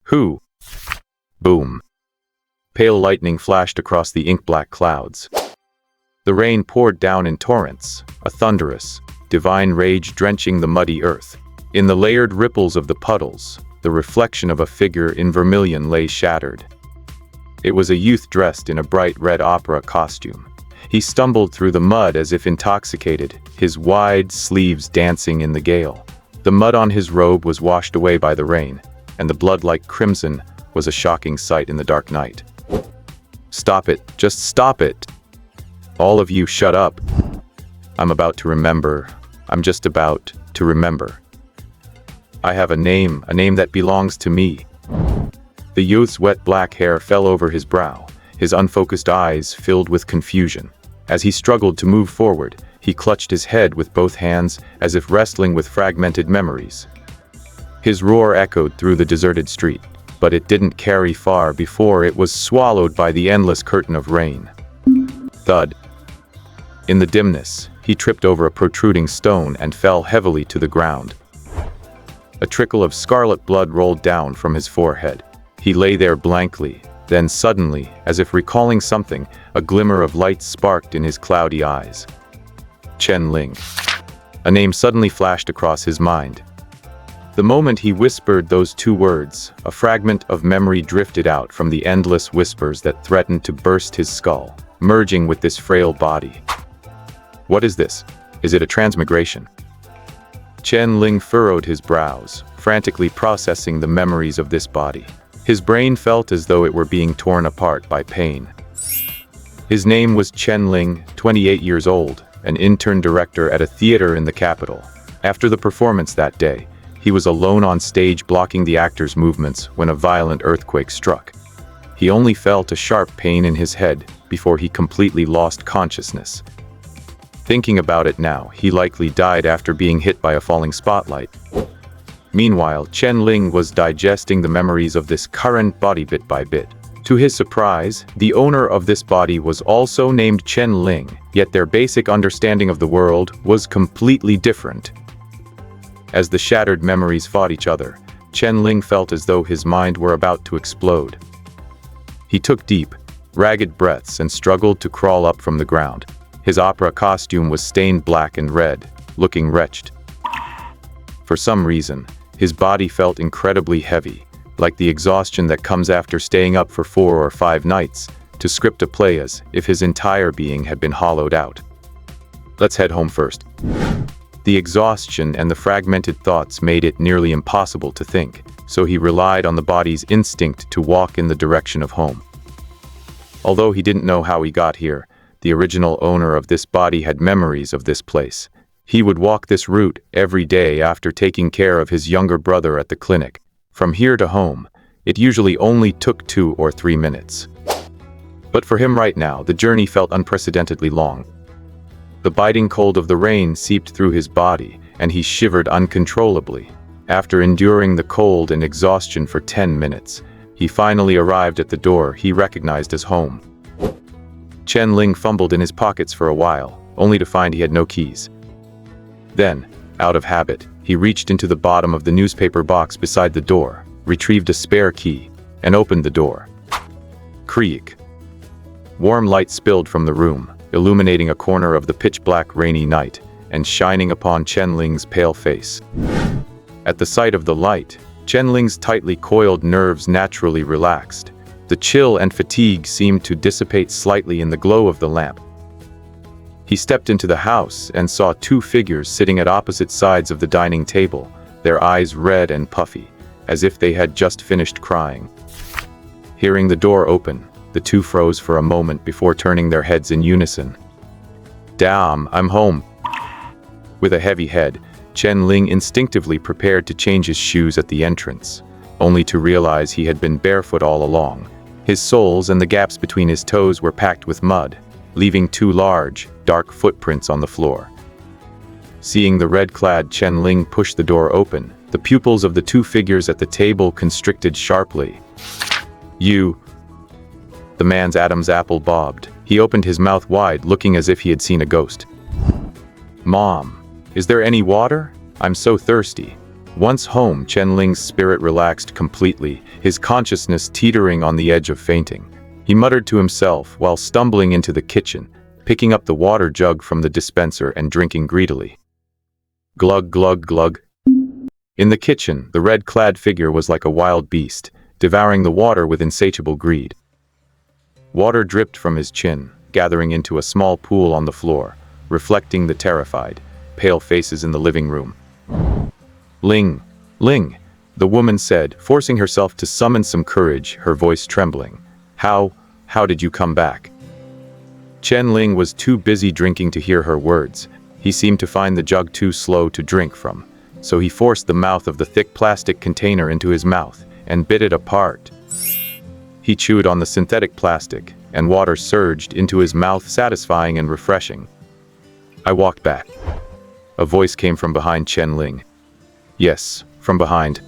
Who? Boom. Pale lightning flashed across the ink-black clouds. The rain poured down in torrents, a thunderous, divine rage drenching the muddy earth. In the layered ripples of the puddles, the reflection of a figure in vermilion lay shattered. It was a youth dressed in a bright red opera costume. He stumbled through the mud as if intoxicated, his wide sleeves dancing in the gale. The mud on his robe was washed away by the rain, and the blood-like crimson was a shocking sight in the dark night. "Stop it, just stop it! All of you shut up. I'm about to remember. I'm just about to remember. I have a name that belongs to me." The youth's wet black hair fell over his brow, his unfocused eyes filled with confusion. As he struggled to move forward, he clutched his head with both hands as if wrestling with fragmented memories. His roar echoed through the deserted street, but it didn't carry far before it was swallowed by the endless curtain of rain. Thud. In the dimness, he tripped over a protruding stone and fell heavily to the ground. A trickle of scarlet blood rolled down from his forehead. He lay there blankly, then suddenly, as if recalling something, a glimmer of light sparked in his cloudy eyes. Chen Ling. A name suddenly flashed across his mind. The moment he whispered those two words, a fragment of memory drifted out from the endless whispers that threatened to burst his skull, merging with this frail body. What is this? Is it a transmigration? Chen Ling furrowed his brows, frantically processing the memories of this body. His brain felt as though it were being torn apart by pain. His name was Chen Ling, 28 years old, an intern director at a theater in the capital. After the performance that day, he was alone on stage blocking the actors' movements when a violent earthquake struck. He only felt a sharp pain in his head before he completely lost consciousness. Thinking about it now, he likely died after being hit by a falling spotlight. Meanwhile, Chen Ling was digesting the memories of this current body bit by bit. To his surprise, the owner of this body was also named Chen Ling, yet their basic understanding of the world was completely different. As the shattered memories fought each other, Chen Ling felt as though his mind were about to explode. He took deep, ragged breaths and struggled to crawl up from the ground. His opera costume was stained black and red, looking wretched. For some reason, his body felt incredibly heavy, like the exhaustion that comes after staying up for 4 or 5 nights to script a play, as if his entire being had been hollowed out. Let's head home first. The exhaustion and the fragmented thoughts made it nearly impossible to think, so he relied on the body's instinct to walk in the direction of home. Although he didn't know how he got here, the original owner of this body had memories of this place. He would walk this route every day after taking care of his younger brother at the clinic. From here to home, it usually only took 2 or 3 minutes. But for him right now, the journey felt unprecedentedly long. The biting cold of the rain seeped through his body, and he shivered uncontrollably. After enduring the cold and exhaustion for 10 minutes, he finally arrived at the door he recognized as home. Chen Ling fumbled in his pockets for a while, only to find he had no keys. Then, out of habit, he reached into the bottom of the newspaper box beside the door, retrieved a spare key, and opened the door. Creak. Warm light spilled from the room, illuminating a corner of the pitch-black rainy night, and shining upon Chen Ling's pale face. At the sight of the light, Chen Ling's tightly coiled nerves naturally relaxed. The chill and fatigue seemed to dissipate slightly in the glow of the lamp. He stepped into the house and saw 2 figures sitting at opposite sides of the dining table, their eyes red and puffy, as if they had just finished crying. Hearing the door open, the 2 froze for a moment before turning their heads in unison. "Damn, I'm home." With a heavy head, Chen Ling instinctively prepared to change his shoes at the entrance, only to realize he had been barefoot all along. His soles and the gaps between his toes were packed with mud, leaving 2 large, dark footprints on the floor. Seeing the red-clad Chen Ling push the door open, the pupils of the 2 figures at the table constricted sharply. "You..." The man's Adam's apple bobbed. He opened his mouth wide, looking as if he had seen a ghost. "Mom, is there any water? I'm so thirsty." Once home, Chen Ling's spirit relaxed completely, his consciousness teetering on the edge of fainting. He muttered to himself while stumbling into the kitchen, picking up the water jug from the dispenser and drinking greedily. Glug, glug, glug. In the kitchen, the red-clad figure was like a wild beast, devouring the water with insatiable greed. Water dripped from his chin, gathering into a small pool on the floor, reflecting the terrified, pale faces in the living room. Ling, Ling, the woman said, forcing herself to summon some courage, her voice trembling. How did you come back? Chen Ling was too busy drinking to hear her words. He seemed to find the jug too slow to drink from, so he forced the mouth of the thick plastic container into his mouth and bit it apart. He chewed on the synthetic plastic, and water surged into his mouth, satisfying and refreshing. I walked back. A voice came from behind Chen Ling. Yes, from behind.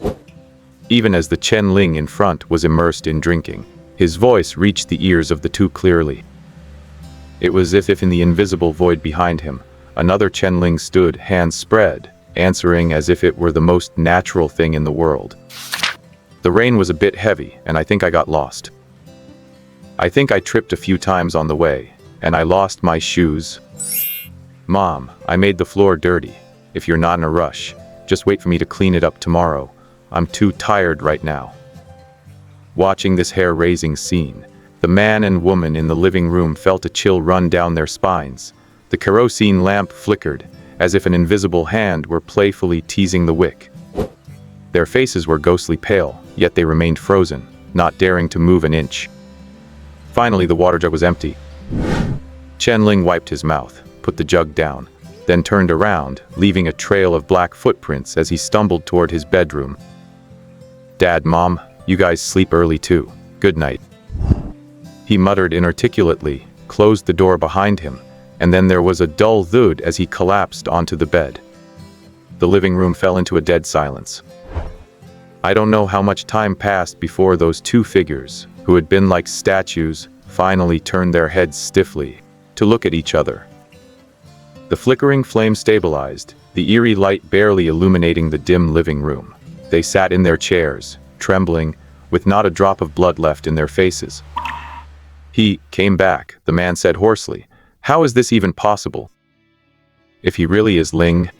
Even as the Chen Ling in front was immersed in drinking, his voice reached the ears of the two clearly. It was as if in the invisible void behind him, another Chen Ling stood, hands spread, answering as if it were the most natural thing in the world. The rain was a bit heavy, and I think I got lost. I think I tripped a few times on the way, and I lost my shoes. Mom, I made the floor dirty. If you're not in a rush, just wait for me to clean it up tomorrow. I'm too tired right now. Watching this hair-raising scene, the man and woman in the living room felt a chill run down their spines. The kerosene lamp flickered, as if an invisible hand were playfully teasing the wick. Their faces were ghostly pale, yet they remained frozen, not daring to move an inch. Finally, the water jug was empty. Chen Ling wiped his mouth, put the jug down, then turned around, leaving a trail of black footprints as he stumbled toward his bedroom. Dad, Mom, you guys sleep early too. Good night. He muttered inarticulately, closed the door behind him, and then there was a dull thud as he collapsed onto the bed. The living room fell into a dead silence. I don't know how much time passed before those two figures, who had been like statues, finally turned their heads stiffly to look at each other. The flickering flame stabilized, the eerie light barely illuminating the dim living room. They sat in their chairs, trembling, with not a drop of blood left in their faces. He came back, the man said hoarsely. How is this even possible? If he really is Ling,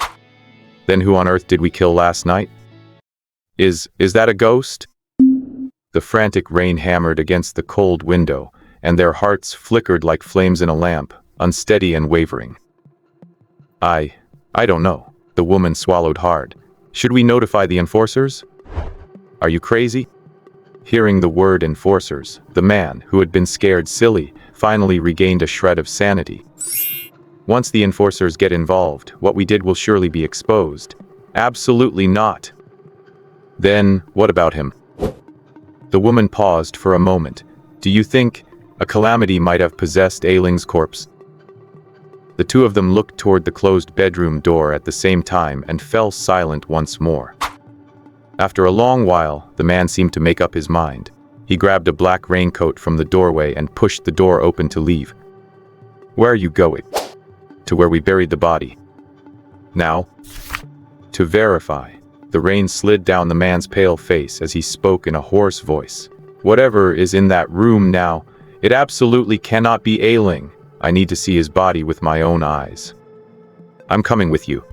then who on earth did we kill last night? Is that a ghost? The frantic rain hammered against the cold window, and their hearts flickered like flames in a lamp, unsteady and wavering. I don't know. The woman swallowed hard. Should we notify the enforcers? Are you crazy? Hearing the word enforcers, the man, who had been scared silly, finally regained a shred of sanity. Once the enforcers get involved, what we did will surely be exposed. Absolutely not. Then, what about him? The woman paused for a moment. Do you think a calamity might have possessed Ailing's corpse? The two of them looked toward the closed bedroom door at the same time and fell silent once more. After a long while, the man seemed to make up his mind. He grabbed a black raincoat from the doorway and pushed the door open to leave. Where are you going? To where we buried the body. Now? To verify. The rain slid down the man's pale face as he spoke in a hoarse voice. Whatever is in that room now, it absolutely cannot be Ailing. I need to see his body with my own eyes. I'm coming with you.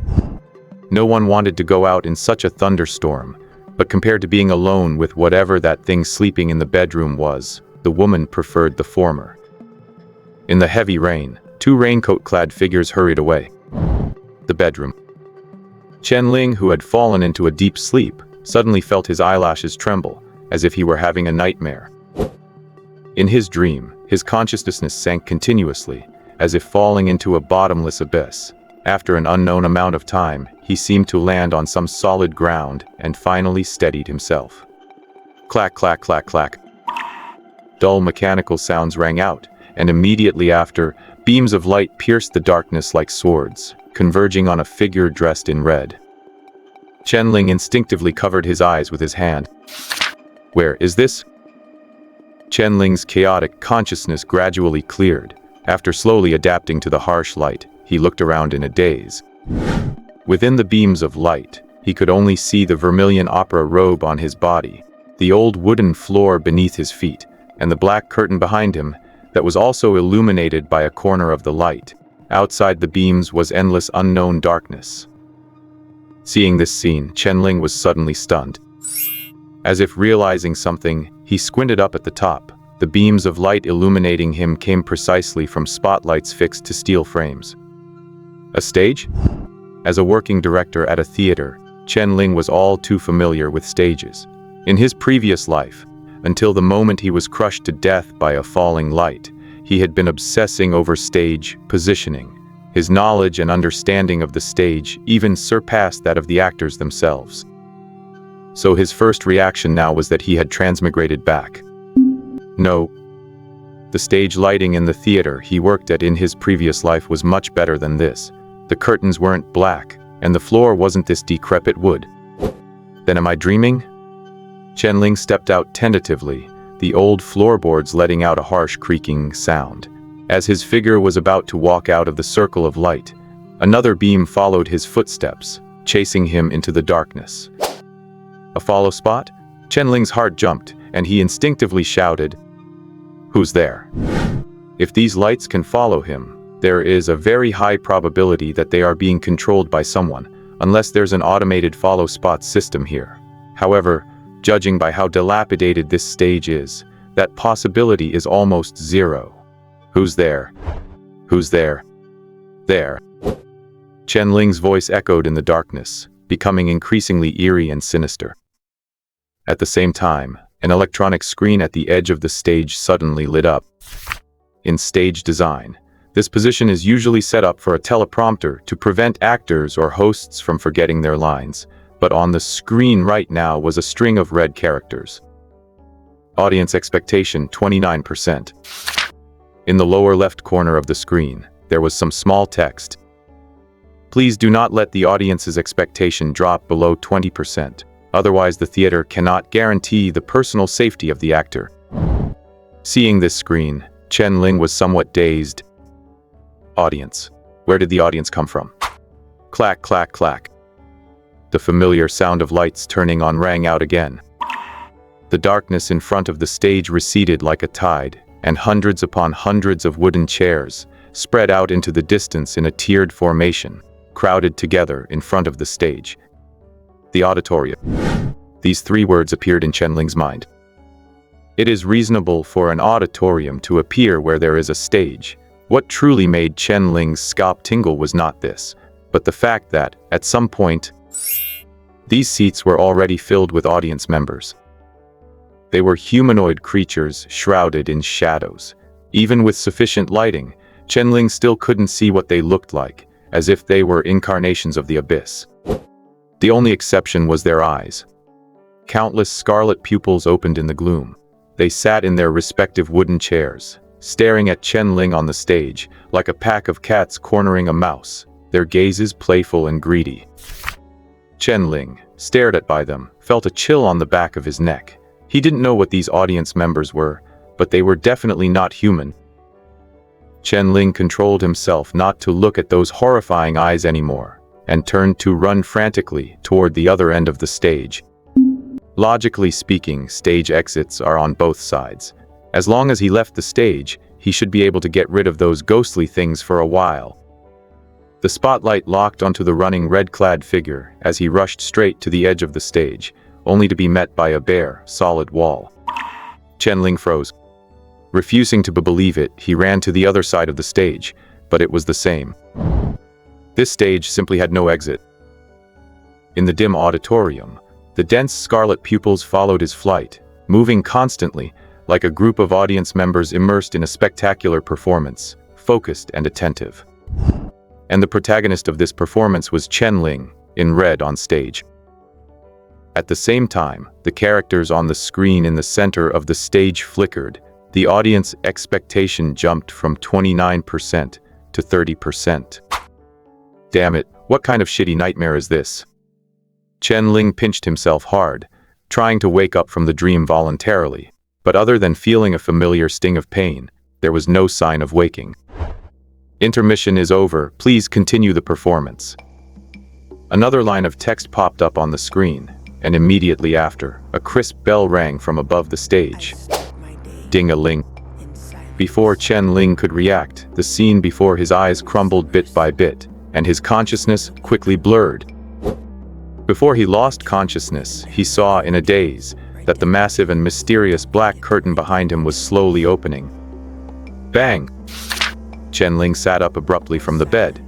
No one wanted to go out in such a thunderstorm, but compared to being alone with whatever that thing sleeping in the bedroom was, the woman preferred the former. In the heavy rain, two raincoat-clad figures hurried away. The bedroom. Chen Ling, who had fallen into a deep sleep, suddenly felt his eyelashes tremble, as if he were having a nightmare. In his dream, his consciousness sank continuously, as if falling into a bottomless abyss. After an unknown amount of time, he seemed to land on some solid ground and finally steadied himself. Clack, clack, clack, clack. Dull mechanical sounds rang out, and immediately after, beams of light pierced the darkness like swords, converging on a figure dressed in red. Chen Ling instinctively covered his eyes with his hand. Where is this? Chen Ling's chaotic consciousness gradually cleared. After slowly adapting to the harsh light, he looked around in a daze. Within the beams of light, He could only see the vermilion opera robe on his body, the old wooden floor beneath his feet, and the black curtain behind him that was also illuminated by a corner of the light. Outside the beams was endless unknown darkness. Seeing this scene, Chen Ling was suddenly stunned. As if realizing something, he squinted up at the top. The beams of light illuminating him came precisely from spotlights fixed to steel frames. A stage? As a working director at a theater, Chen Ling was all too familiar with stages. In his previous life, until the moment he was crushed to death by a falling light, he had been obsessing over stage positioning. His knowledge and understanding of the stage even surpassed that of the actors themselves. So his first reaction now was that he had transmigrated back. No. The stage lighting in the theater he worked at in his previous life was much better than this. The curtains weren't black, and the floor wasn't this decrepit wood. Then am I dreaming? Chen Ling stepped out tentatively, the old floorboards letting out a harsh creaking sound. As his figure was about to walk out of the circle of light, another beam followed his footsteps, chasing him into the darkness. A follow spot? Chen Ling's heart jumped, and he instinctively shouted, "Who's there?" If these lights can follow him, there is a very high probability that they are being controlled by someone, unless there's an automated follow spot system here. However, judging by how dilapidated this stage is, that possibility is almost zero. Who's there? Who's there? There. Chen Ling's voice echoed in the darkness, becoming increasingly eerie and sinister. At the same time, an electronic screen at the edge of the stage suddenly lit up. In stage design, this position is usually set up for a teleprompter to prevent actors or hosts from forgetting their lines, but on the screen right now was a string of red characters. Audience expectation 29%. In the lower left corner of the screen, there was some small text. Please do not let the audience's expectation drop below 20%. Otherwise, the theater cannot guarantee the personal safety of the actor. Seeing this screen, Chen Ling was somewhat dazed. Audience. Where did the audience come from? Clack, clack, clack. The familiar sound of lights turning on rang out again. The darkness in front of the stage receded like a tide, and hundreds upon hundreds of wooden chairs spread out into the distance in a tiered formation, crowded together in front of the stage. The auditorium. These three words appeared in Chen Ling's mind. It is reasonable for an auditorium to appear where there is a stage. What truly made Chen Ling's scalp tingle was not this, but the fact that, at some point, these seats were already filled with audience members. They were humanoid creatures shrouded in shadows. Even with sufficient lighting, Chen Ling still couldn't see what they looked like, as if they were incarnations of the abyss. The only exception was their eyes. Countless scarlet pupils opened in the gloom. They sat in their respective wooden chairs, staring at Chen Ling on the stage, like a pack of cats cornering a mouse, their gazes playful and greedy. Chen Ling, stared at by them, felt a chill on the back of his neck. He didn't know what these audience members were, but they were definitely not human. Chen Ling controlled himself not to look at those horrifying eyes anymore, and turned to run frantically toward the other end of the stage. Logically speaking, stage exits are on both sides. As long as he left the stage, he should be able to get rid of those ghostly things for a while. The spotlight locked onto the running red-clad figure as he rushed straight to the edge of the stage, only to be met by a bare, solid wall. Chen Ling froze. Refusing to believe it, he ran to the other side of the stage, but it was the same. This stage simply had no exit. In the dim auditorium, the dense scarlet pupils followed his flight, moving constantly, like a group of audience members immersed in a spectacular performance, focused and attentive. And the protagonist of this performance was Chen Ling, in red on stage. At the same time, the characters on the screen in the center of the stage flickered. The audience expectation jumped from 29% to 30%. Damn it, what kind of shitty nightmare is this? Chen Ling pinched himself hard, trying to wake up from the dream voluntarily, but other than feeling a familiar sting of pain, there was no sign of waking. Intermission is over, please continue the performance. Another line of text popped up on the screen, and immediately after, a crisp bell rang from above the stage. Ding-a-ling. Before Chen Ling could react, the scene before his eyes crumbled bit by bit, and his consciousness quickly blurred. Before he lost consciousness, he saw in a daze that the massive and mysterious black curtain behind him was slowly opening. Bang! Chen Ling sat up abruptly from the bed.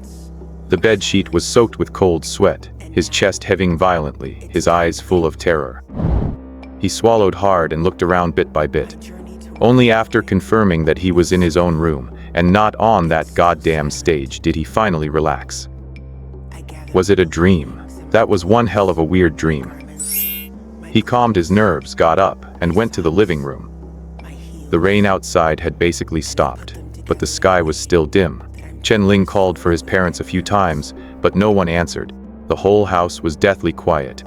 The bed sheet was soaked with cold sweat, his chest heaving violently, his eyes full of terror. He swallowed hard and looked around bit by bit. Only after confirming that he was in his own room, and not on that goddamn stage, did he finally relax. Was it a dream? That was one hell of a weird dream. He calmed his nerves, got up, and went to the living room. The rain outside had basically stopped, but the sky was still dim. Chen Ling called for his parents a few times, but no one answered. The whole house was deathly quiet.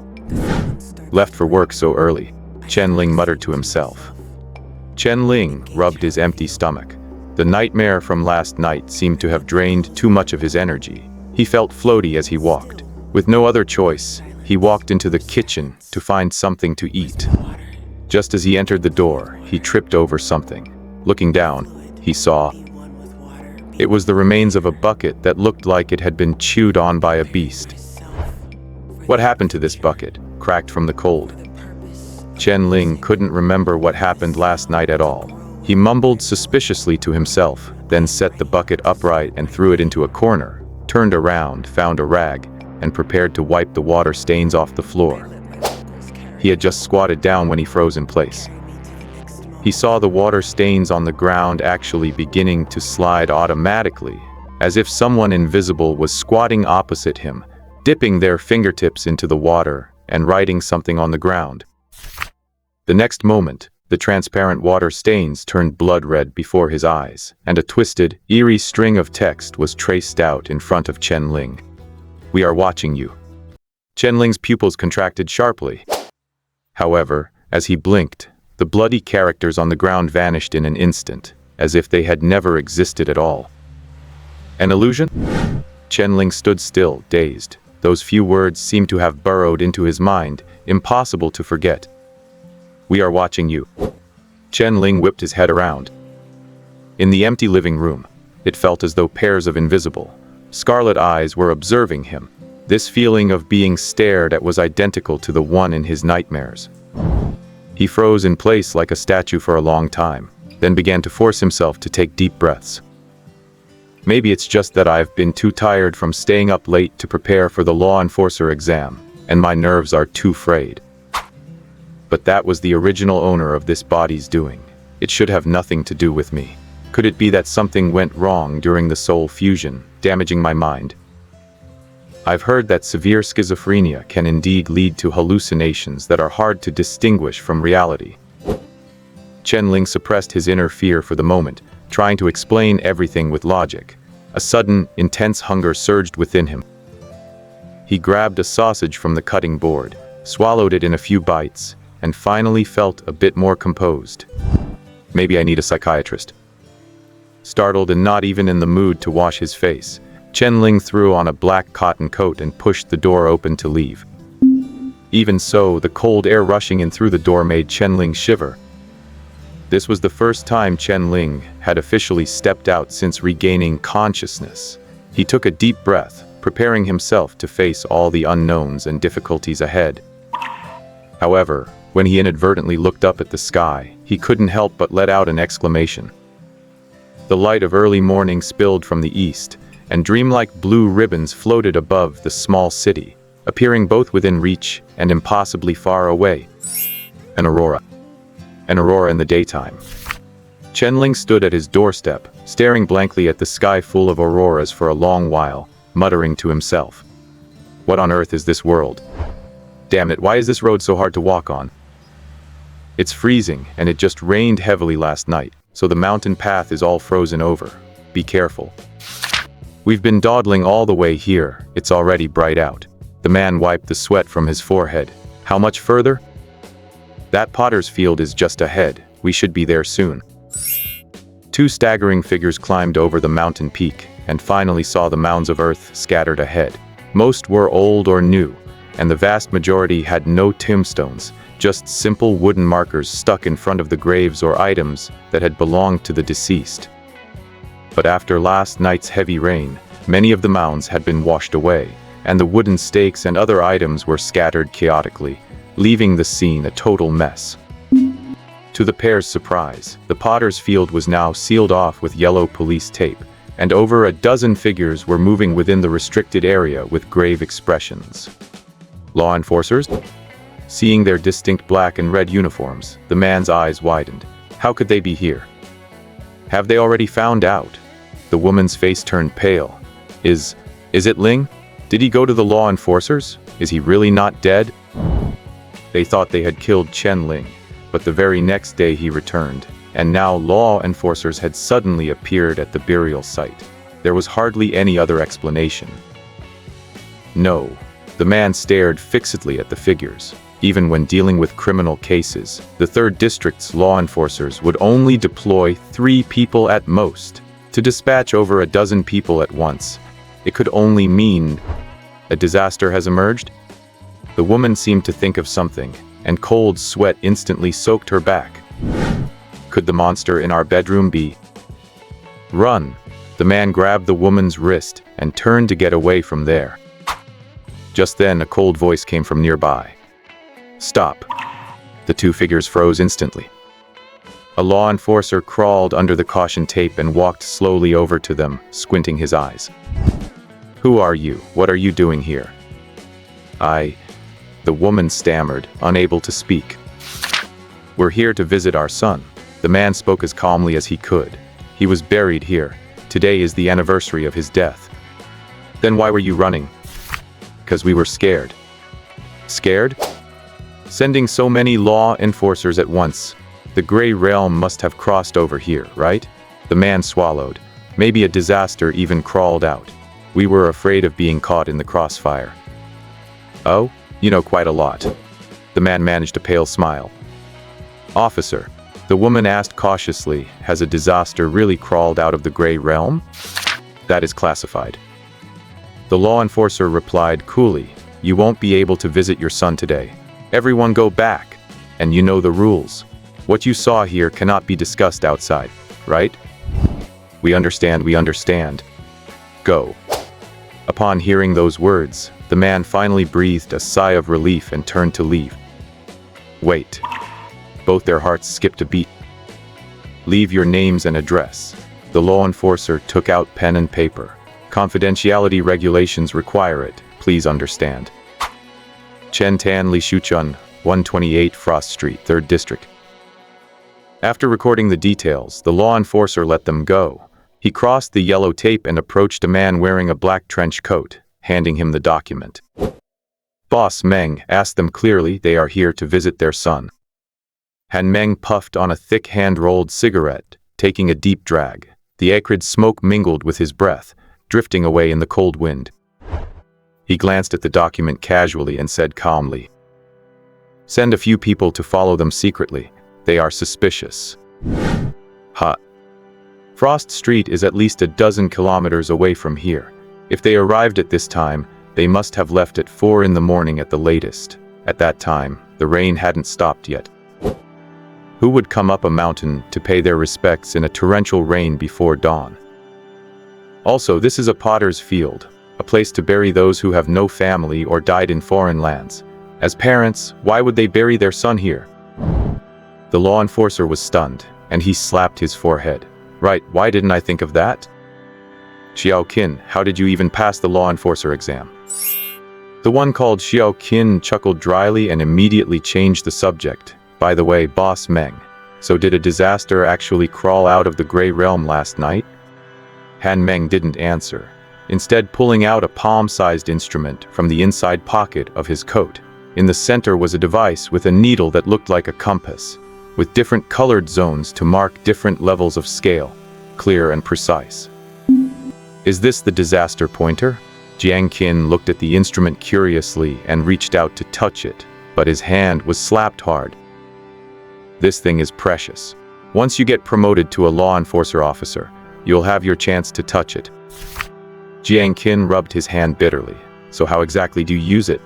Left for work so early, Chen Ling muttered to himself. Chen Ling rubbed his empty stomach. The nightmare from last night seemed to have drained too much of his energy. He felt floaty as he walked. With no other choice, he walked into the kitchen to find something to eat. Just as he entered the door, he tripped over something. Looking down, he saw it was the remains of a bucket that looked like it had been chewed on by a beast. What happened to this bucket, cracked from the cold? Chen Ling couldn't remember what happened last night at all. He mumbled suspiciously to himself, then set the bucket upright and threw it into a corner, turned around, found a rag, and prepared to wipe the water stains off the floor. He had just squatted down when he froze in place. He saw the water stains on the ground actually beginning to slide automatically, as if someone invisible was squatting opposite him, dipping their fingertips into the water and writing something on the ground. The next moment, the transparent water stains turned blood red before his eyes, and a twisted, eerie string of text was traced out in front of Chen Ling. "We are watching you." Chen Ling's pupils contracted sharply. However, as he blinked, the bloody characters on the ground vanished in an instant, as if they had never existed at all. An illusion? Chen Ling stood still, dazed. Those few words seemed to have burrowed into his mind, impossible to forget. "We are watching you." Chen Ling whipped his head around. In the empty living room, it felt as though pairs of invisible, scarlet eyes were observing him. This feeling of being stared at was identical to the one in his nightmares. He froze in place like a statue for a long time, then began to force himself to take deep breaths. Maybe it's just that I've been too tired from staying up late to prepare for the law enforcer exam, and my nerves are too frayed. But that was the original owner of this body's doing. It should have nothing to do with me. Could it be that something went wrong during the soul fusion, damaging my mind? I've heard that severe schizophrenia can indeed lead to hallucinations that are hard to distinguish from reality. Chen Ling suppressed his inner fear for the moment, trying to explain everything with logic. A sudden, intense hunger surged within him. He grabbed a sausage from the cutting board, swallowed it in a few bites, and finally felt a bit more composed. Maybe I need a psychiatrist. Startled and not even in the mood to wash his face, Chen Ling threw on a black cotton coat and pushed the door open to leave. Even so, the cold air rushing in through the door made Chen Ling shiver. This was the first time Chen Ling had officially stepped out since regaining consciousness. He took a deep breath, preparing himself to face all the unknowns and difficulties ahead. However, when he inadvertently looked up at the sky, he couldn't help but let out an exclamation. The light of early morning spilled from the east, and dreamlike blue ribbons floated above the small city, appearing both within reach and impossibly far away. An aurora. An aurora in the daytime. Chen Ling stood at his doorstep, staring blankly at the sky full of auroras for a long while, muttering to himself. What on earth is this world? Damn it, why is this road so hard to walk on? It's freezing, and it just rained heavily last night, so the mountain path is all frozen over. Be careful. We've been dawdling all the way here, it's already bright out. The man wiped the sweat from his forehead. How much further? That potter's field is just ahead, we should be there soon. Two staggering figures climbed over the mountain peak, and finally saw the mounds of earth scattered ahead. Most were old or new, and the vast majority had no tombstones, just simple wooden markers stuck in front of the graves or items that had belonged to the deceased. But after last night's heavy rain, many of the mounds had been washed away, and the wooden stakes and other items were scattered chaotically, leaving the scene a total mess. To the pair's surprise, the potter's field was now sealed off with yellow police tape, and over a dozen figures were moving within the restricted area with grave expressions. Law enforcers? Seeing their distinct black and red uniforms, the man's eyes widened. How could they be here? Have they already found out? The woman's face turned pale. Is it Ling? Did he go to the law enforcers? Is he really not dead? They thought they had killed Chen Ling, but the very next day he returned, and now law enforcers had suddenly appeared at the burial site. There was hardly any other explanation. No. The man stared fixedly at the figures. Even when dealing with criminal cases, the 3rd District's law enforcers would only deploy 3 people at most. To dispatch over a dozen people at once, it could only mean a disaster has emerged. The woman seemed to think of something, and cold sweat instantly soaked her back. Could the monster in our bedroom be? Run! The man grabbed the woman's wrist and turned to get away from there. Just then, a cold voice came from nearby. Stop. The 2 figures froze instantly. A law enforcer crawled under the caution tape and walked slowly over to them, squinting his eyes. Who are you? What are you doing here? The woman stammered, unable to speak. We're here to visit our son. The man spoke as calmly as he could. He was buried here. Today is the anniversary of his death. Then why were you running? Because we were scared. Scared? Sending so many law enforcers at once. The gray realm must have crossed over here, right? The man swallowed. Maybe a disaster even crawled out. We were afraid of being caught in the crossfire. Oh, you know quite a lot. The man managed a pale smile. Officer, the woman asked cautiously, has a disaster really crawled out of the gray realm? That is classified. The law enforcer replied coolly, you won't be able to visit your son today. Everyone go back. And you know the rules. What you saw here cannot be discussed outside, right? We understand. Go. Upon hearing those words, the man finally breathed a sigh of relief and turned to leave. Wait. Both their hearts skipped a beat. Leave your names and address. The law enforcer took out pen and paper. Confidentiality regulations require it, please understand. Chen Tan Li Shuchun, 128 Frost Street, 3rd District. After recording the details, the law enforcer let them go. He crossed the yellow tape and approached a man wearing a black trench coat, handing him the document. Boss Meng asked them clearly they are here to visit their son. Han Meng puffed on a thick hand-rolled cigarette, taking a deep drag. The acrid smoke mingled with his breath, drifting away in the cold wind. He glanced at the document casually and said calmly, "Send a few people to follow them secretly. They are suspicious." Frost Street is at least a dozen kilometers away from here. If they arrived at this time, they must have left at 4 in the morning at the latest. At that time, the rain hadn't stopped yet. Who would come up a mountain to pay their respects in a torrential rain before dawn? Also, this is a potter's field, a place to bury those who have no family or died in foreign lands. As parents, why would they bury their son here? The law enforcer was stunned, and he slapped his forehead. Right, why didn't I think of that? Xiao Qin, how did you even pass the law enforcer exam? The one called Xiao Qin chuckled dryly and immediately changed the subject. By the way, Boss Meng, so did a disaster actually crawl out of the gray realm last night? Han Meng didn't answer, instead pulling out a palm-sized instrument from the inside pocket of his coat. In the center was a device with a needle that looked like a compass, with different colored zones to mark different levels of scale, clear and precise. Is this the disaster pointer? Jiang Qin looked at the instrument curiously and reached out to touch it, but his hand was slapped hard. This thing is precious. Once you get promoted to a law enforcer officer, you'll have your chance to touch it. Jiang Qin rubbed his hand bitterly. So how exactly do you use it?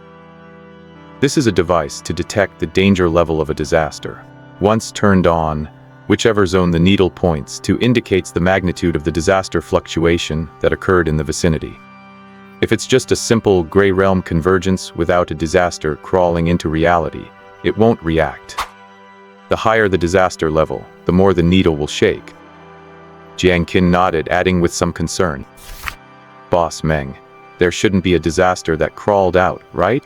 This is a device to detect the danger level of a disaster. Once turned on, whichever zone the needle points to indicates the magnitude of the disaster fluctuation that occurred in the vicinity. If it's just a simple gray realm convergence without a disaster crawling into reality, it won't react. The higher the disaster level, the more the needle will shake. Jiang Qin nodded, adding with some concern, "Boss Meng, there shouldn't be a disaster that crawled out, right?"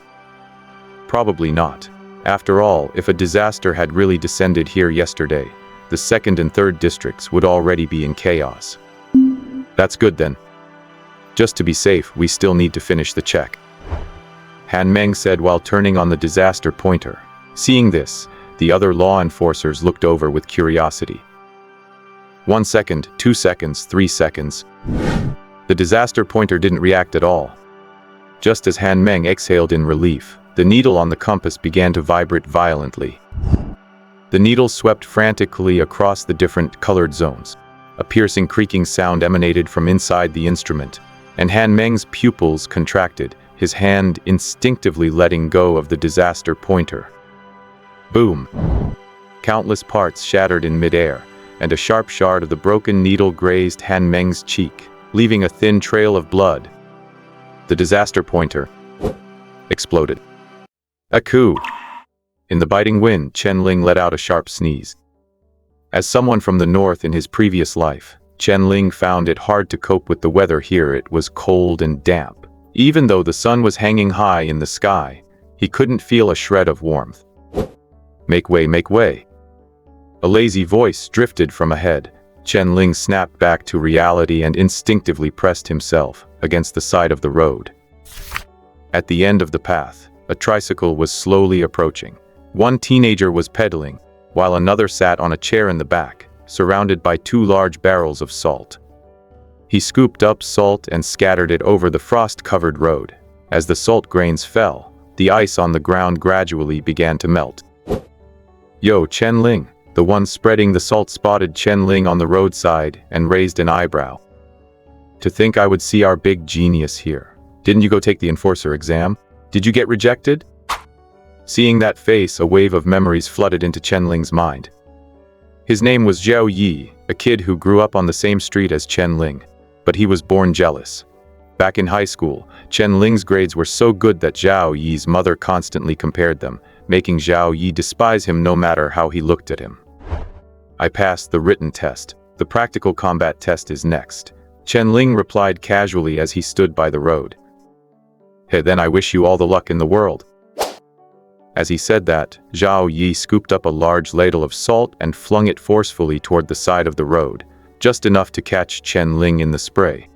Probably not. After all, if a disaster had really descended here yesterday, the 2nd and 3rd districts would already be in chaos. That's good then. Just to be safe, we still need to finish the check, Han Meng said while turning on the disaster pointer. Seeing this, the other law enforcers looked over with curiosity. 1 second, 2 seconds, 3 seconds. The disaster pointer didn't react at all. Just as Han Meng exhaled in relief, the needle on the compass began to vibrate violently. The needle swept frantically across the different colored zones. A piercing creaking sound emanated from inside the instrument, and Han Meng's pupils contracted, his hand instinctively letting go of the disaster pointer. Boom! Countless parts shattered in midair, and a sharp shard of the broken needle grazed Han Meng's cheek, leaving a thin trail of blood. The disaster pointer exploded. Achoo! In the biting wind, Chen Ling let out a sharp sneeze. As someone from the north in his previous life, Chen Ling found it hard to cope with the weather here. It was cold and damp. Even though the sun was hanging high in the sky, he couldn't feel a shred of warmth. Make way, make way. A lazy voice drifted from ahead. Chen Ling snapped back to reality and instinctively pressed himself against the side of the road. At the end of the path, a tricycle was slowly approaching. One teenager was pedaling, while another sat on a chair in the back, surrounded by 2 large barrels of salt. He scooped up salt and scattered it over the frost-covered road. As the salt grains fell, the ice on the ground gradually began to melt. Yo, Chen Ling, the one spreading the salt spotted Chen Ling on the roadside and raised an eyebrow. To think I would see our big genius here. Didn't you go take the enforcer exam? Did you get rejected? Seeing that face, a wave of memories flooded into Chen Ling's mind. His name was Zhao Yi, a kid who grew up on the same street as Chen Ling, but he was born jealous. Back in high school, Chen Ling's grades were so good that Zhao Yi's mother constantly compared them, making Zhao Yi despise him no matter how he looked at him. I passed the written test. The practical combat test is next, Chen Ling replied casually as he stood by the road. Hey, then I wish you all the luck in the world. As he said that, Zhao Yi scooped up a large ladle of salt and flung it forcefully toward the side of the road, just enough to catch Chen Ling in the spray.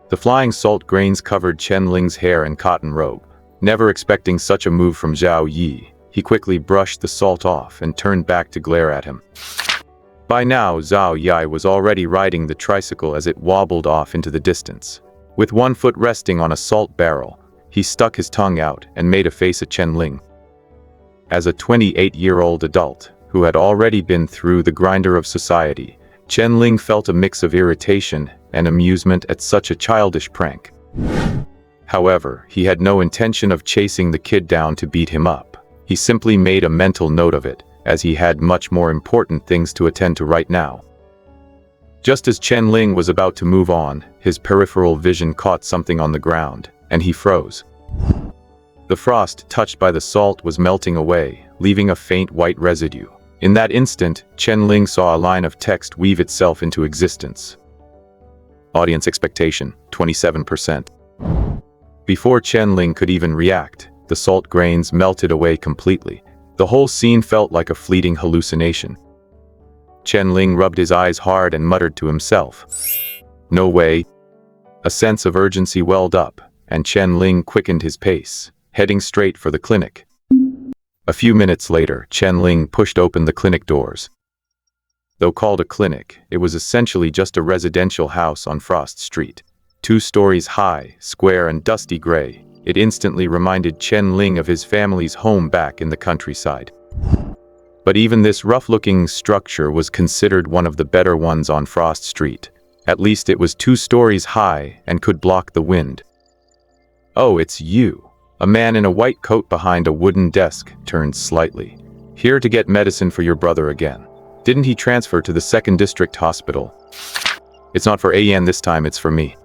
The flying salt grains covered Chen Ling's hair and cotton robe. Never expecting such a move from Zhao Yi, he quickly brushed the salt off and turned back to glare at him. By now, Zhao Yi was already riding the tricycle as it wobbled off into the distance. With one foot resting on a salt barrel, he stuck his tongue out and made a face at Chen Ling. As a 28-year-old adult, who had already been through the grinder of society, Chen Ling felt a mix of irritation and amusement at such a childish prank. However, he had no intention of chasing the kid down to beat him up. He simply made a mental note of it, as he had much more important things to attend to right now. Just as Chen Ling was about to move on, his peripheral vision caught something on the ground, and he froze. The frost touched by the salt was melting away, leaving a faint white residue. In that instant, Chen Ling saw a line of text weave itself into existence. Audience expectation, 27%. Before Chen Ling could even react, the salt grains melted away completely. The whole scene felt like a fleeting hallucination. Chen Ling rubbed his eyes hard and muttered to himself, "No way." A sense of urgency welled up, and Chen Ling quickened his pace, heading straight for the clinic. A few minutes later, Chen Ling pushed open the clinic doors. Though called a clinic, it was essentially just a residential house on Frost Street. 2 stories high, square and dusty gray, it instantly reminded Chen Ling of his family's home back in the countryside. But even this rough-looking structure was considered one of the better ones on Frost Street. At least it was 2 stories high and could block the wind. Oh, it's you. A man in a white coat behind a wooden desk turned slightly. Here to get medicine for your brother again. Didn't he transfer to the 2nd District Hospital? It's not for Ayan this time, it's for me.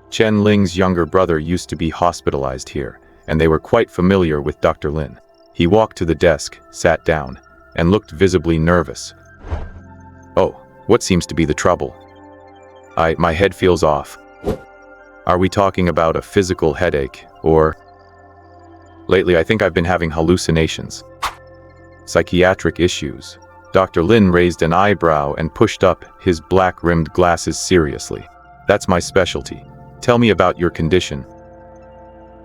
Chen Ling's younger brother used to be hospitalized here, and they were quite familiar with Dr. Lin. He walked to the desk, sat down, and looked visibly nervous. Oh, what seems to be the trouble? My head feels off. Are we talking about a physical headache, or... Lately, I think I've been having hallucinations. Psychiatric issues. Dr. Lin raised an eyebrow and pushed up his black-rimmed glasses seriously. That's my specialty. Tell me about your condition.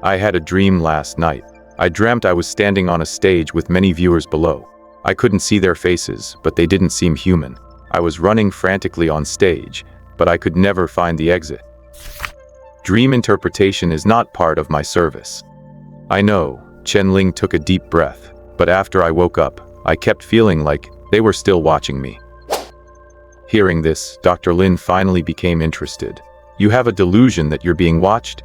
I had a dream last night. I dreamt I was standing on a stage with many viewers below. I couldn't see their faces, but they didn't seem human. I was running frantically on stage, but I could never find the exit. Dream interpretation is not part of my service. I know, Chen Ling took a deep breath, but after I woke up, I kept feeling like they were still watching me. Hearing this, Dr. Lin finally became interested. You have a delusion that you're being watched?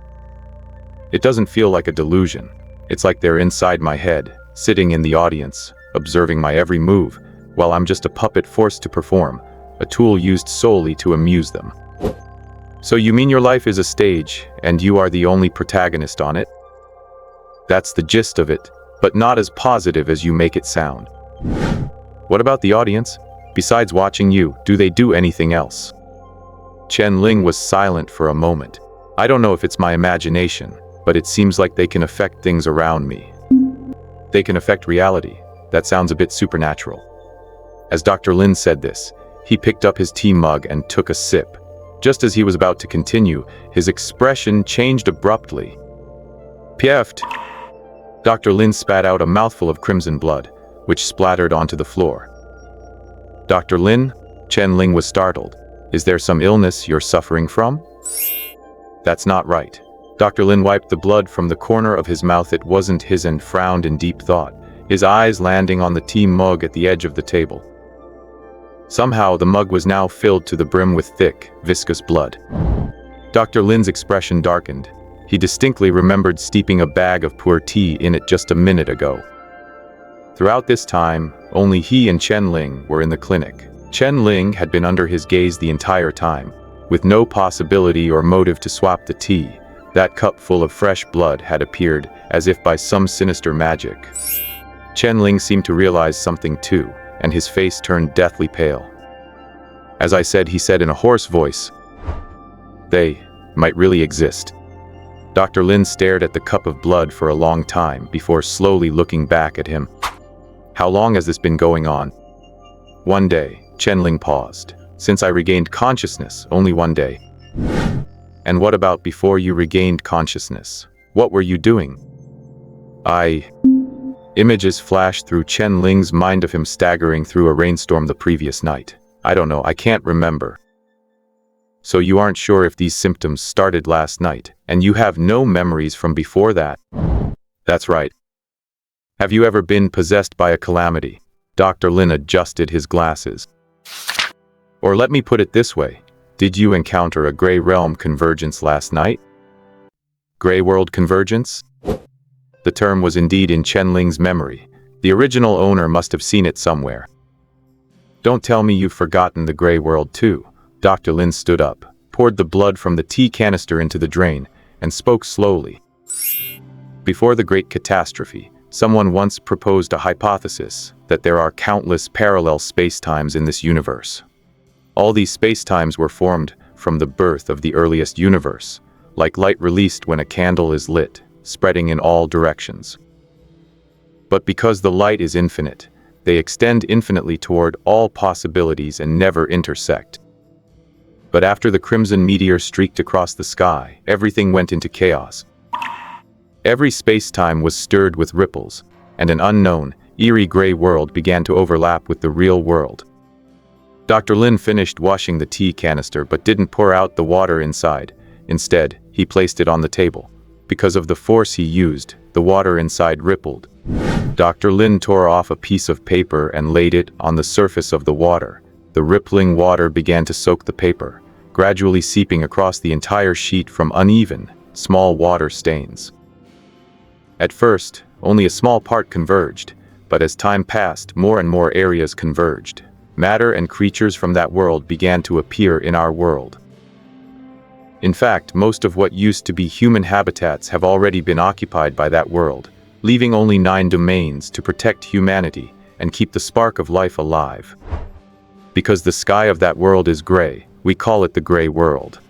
It doesn't feel like a delusion. It's like they're inside my head, sitting in the audience, observing my every move, while I'm just a puppet forced to perform, a tool used solely to amuse them. So you mean your life is a stage, and you are the only protagonist on it? That's the gist of it, but not as positive as you make it sound. What about the audience? Besides watching you, do they do anything else? Chen Ling was silent for a moment. I don't know if it's my imagination, but it seems like they can affect things around me. They can affect reality. That sounds a bit supernatural. As Dr. Lin said this, he picked up his tea mug and took a sip. Just as he was about to continue, his expression changed abruptly. Pieft! Dr. Lin spat out a mouthful of crimson blood, which splattered onto the floor. Dr. Lin? Chen Ling was startled. Is there some illness you're suffering from? That's not right. Dr. Lin wiped the blood from the corner of his mouth. It wasn't his and frowned in deep thought, his eyes landing on the tea mug at the edge of the table. Somehow, the mug was now filled to the brim with thick, viscous blood. Dr. Lin's expression darkened. He distinctly remembered steeping a bag of poor tea in it just a minute ago. Throughout this time, only he and Chen Ling were in the clinic. Chen Ling had been under his gaze the entire time, with no possibility or motive to swap the tea. That cup full of fresh blood had appeared as if by some sinister magic. Chen Ling seemed to realize something too, and his face turned deathly pale. As I said, he said in a hoarse voice, "They might really exist." Dr. Lin stared at the cup of blood for a long time before slowly looking back at him. How long has this been going on? One day, Chen Ling paused. Since I regained consciousness, only one day. And what about before you regained consciousness? What were you doing? Images flashed through Chen Ling's mind of him staggering through a rainstorm the previous night. I don't know, I can't remember. So you aren't sure if these symptoms started last night, and you have no memories from before that? That's right. Have you ever been possessed by a calamity? Dr. Lin adjusted his glasses. Or let me put it this way. Did you encounter a gray realm convergence last night? Gray world convergence? The term was indeed in Chen Ling's memory. The original owner must have seen it somewhere. Don't tell me you've forgotten the gray world too. Dr. Lin stood up, poured the blood from the tea canister into the drain, and spoke slowly. Before the Great Catastrophe, someone once proposed a hypothesis that there are countless parallel spacetimes in this universe. All these spacetimes were formed from the birth of the earliest universe, like light released when a candle is lit, spreading in all directions. But because the light is infinite, they extend infinitely toward all possibilities and never intersect. But after the crimson meteor streaked across the sky, everything went into chaos. Every space-time was stirred with ripples, and an unknown, eerie gray world began to overlap with the real world. Dr. Lin finished washing the tea canister but didn't pour out the water inside. Instead, he placed it on the table. Because of the force he used, the water inside rippled. Dr. Lin tore off a piece of paper and laid it on the surface of the water. The rippling water began to soak the paper, gradually seeping across the entire sheet from uneven, small water stains. At first, only a small part converged, but as time passed, more and more areas converged. Matter and creatures from that world began to appear in our world. In fact, most of what used to be human habitats have already been occupied by that world, leaving only 9 domains to protect humanity and keep the spark of life alive. Because the sky of that world is gray, we call it the gray world.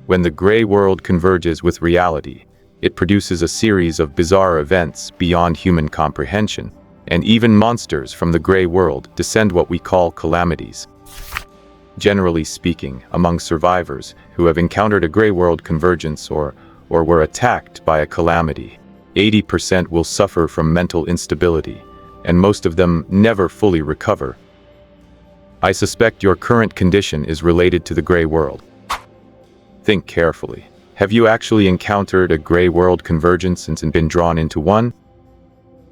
When the gray world converges with reality, it produces a series of bizarre events beyond human comprehension, and even monsters from the gray world descend what we call calamities. Generally speaking, among survivors who have encountered a gray world convergence or were attacked by a calamity, 80% will suffer from mental instability, and most of them never fully recover. I suspect your current condition is related to the gray world. Think carefully. Have you actually encountered a gray world convergence and been drawn into one?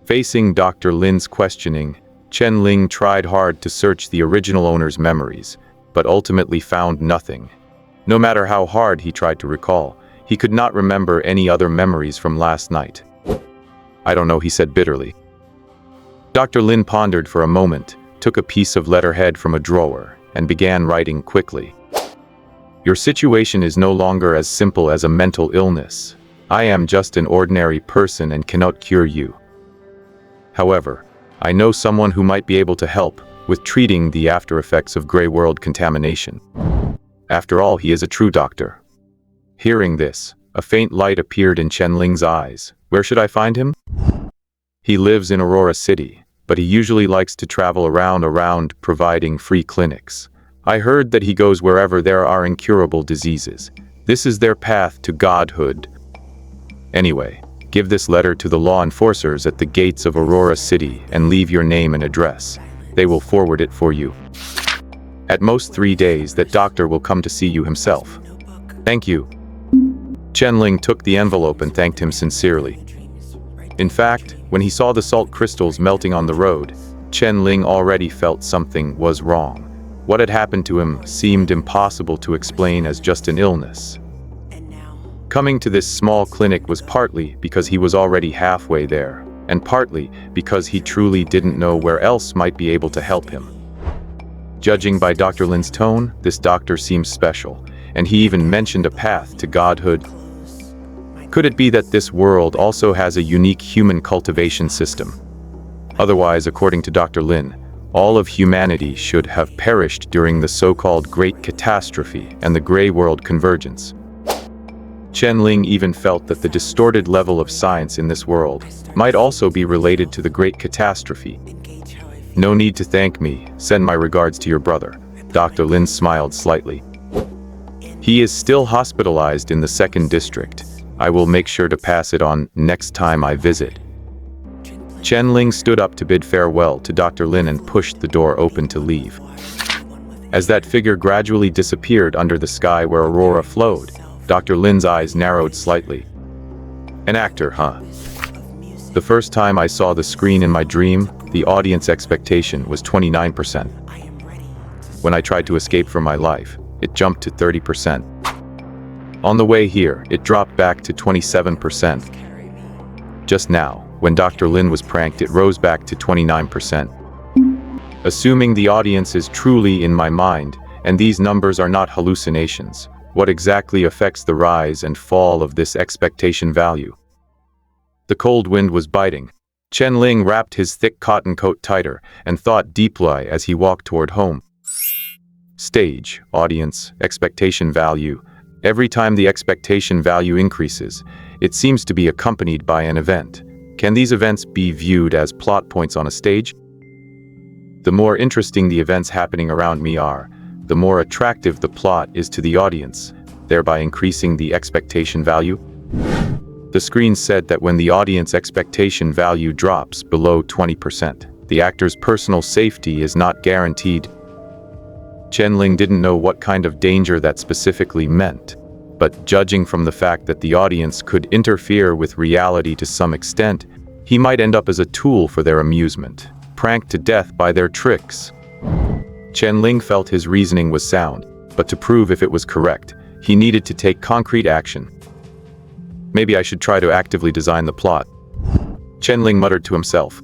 Facing Dr. Lin's questioning, Chen Ling tried hard to search the original owner's memories, but ultimately found nothing. No matter how hard he tried to recall, he could not remember any other memories from last night. I don't know, he said bitterly. Dr. Lin pondered for a moment, took a piece of letterhead from a drawer, and began writing quickly. Your situation is no longer as simple as a mental illness. I am just an ordinary person and cannot cure you. However, I know someone who might be able to help with treating the after effects of gray world contamination. After all, he is a true doctor. Hearing this, a faint light appeared in Chen Ling's eyes. Where should I find him? He lives in Aurora City, but he usually likes to travel around providing free clinics. I heard that he goes wherever there are incurable diseases. This is their path to godhood. Anyway, give this letter to the law enforcers at the gates of Aurora City and leave your name and address. They will forward it for you. At most 3 days, that doctor will come to see you himself. Thank you. Chen Ling took the envelope and thanked him sincerely. In fact, when he saw the salt crystals melting on the road, Chen Ling already felt something was wrong. What had happened to him seemed impossible to explain as just an illness. Coming to this small clinic was partly because he was already halfway there, and partly because he truly didn't know where else might be able to help him. Judging by Dr. Lin's tone, this doctor seems special, and he even mentioned a path to godhood. Could it be that this world also has a unique human cultivation system? Otherwise, according to Dr. Lin, all of humanity should have perished during the so-called Great Catastrophe and the Gray World Convergence. Chen Ling even felt that the distorted level of science in this world might also be related to the Great Catastrophe. No need to thank me. Send my regards to your brother. Dr. Lin smiled slightly. He is still hospitalized in the 2nd district. I will make sure to pass it on next time I visit. Chen Ling stood up to bid farewell to Dr. Lin and pushed the door open to leave. As that figure gradually disappeared under the sky where Aurora flowed, Dr. Lin's eyes narrowed slightly. An actor, huh? The first time I saw the screen in my dream, the audience expectation was 29%. When I tried to escape from my life, it jumped to 30%. On the way here, it dropped back to 27%. Just now, when Dr. Lin was pranked, it rose back to 29%. Assuming the audience is truly in my mind, and these numbers are not hallucinations, what exactly affects the rise and fall of this expectation value? The cold wind was biting. Chen Ling wrapped his thick cotton coat tighter and thought deeply as he walked toward home. Stage, audience, expectation value. Every time the expectation value increases, it seems to be accompanied by an event. Can these events be viewed as plot points on a stage? The more interesting the events happening around me are, the more attractive the plot is to the audience, thereby increasing the expectation value. The screen said that when the audience expectation value drops below 20%, the actor's personal safety is not guaranteed. Chen Ling didn't know what kind of danger that specifically meant, but judging from the fact that the audience could interfere with reality to some extent, he might end up as a tool for their amusement, pranked to death by their tricks. Chen Ling felt his reasoning was sound, but to prove if it was correct, he needed to take concrete action. Maybe I should try to actively design the plot. Chen Ling muttered to himself.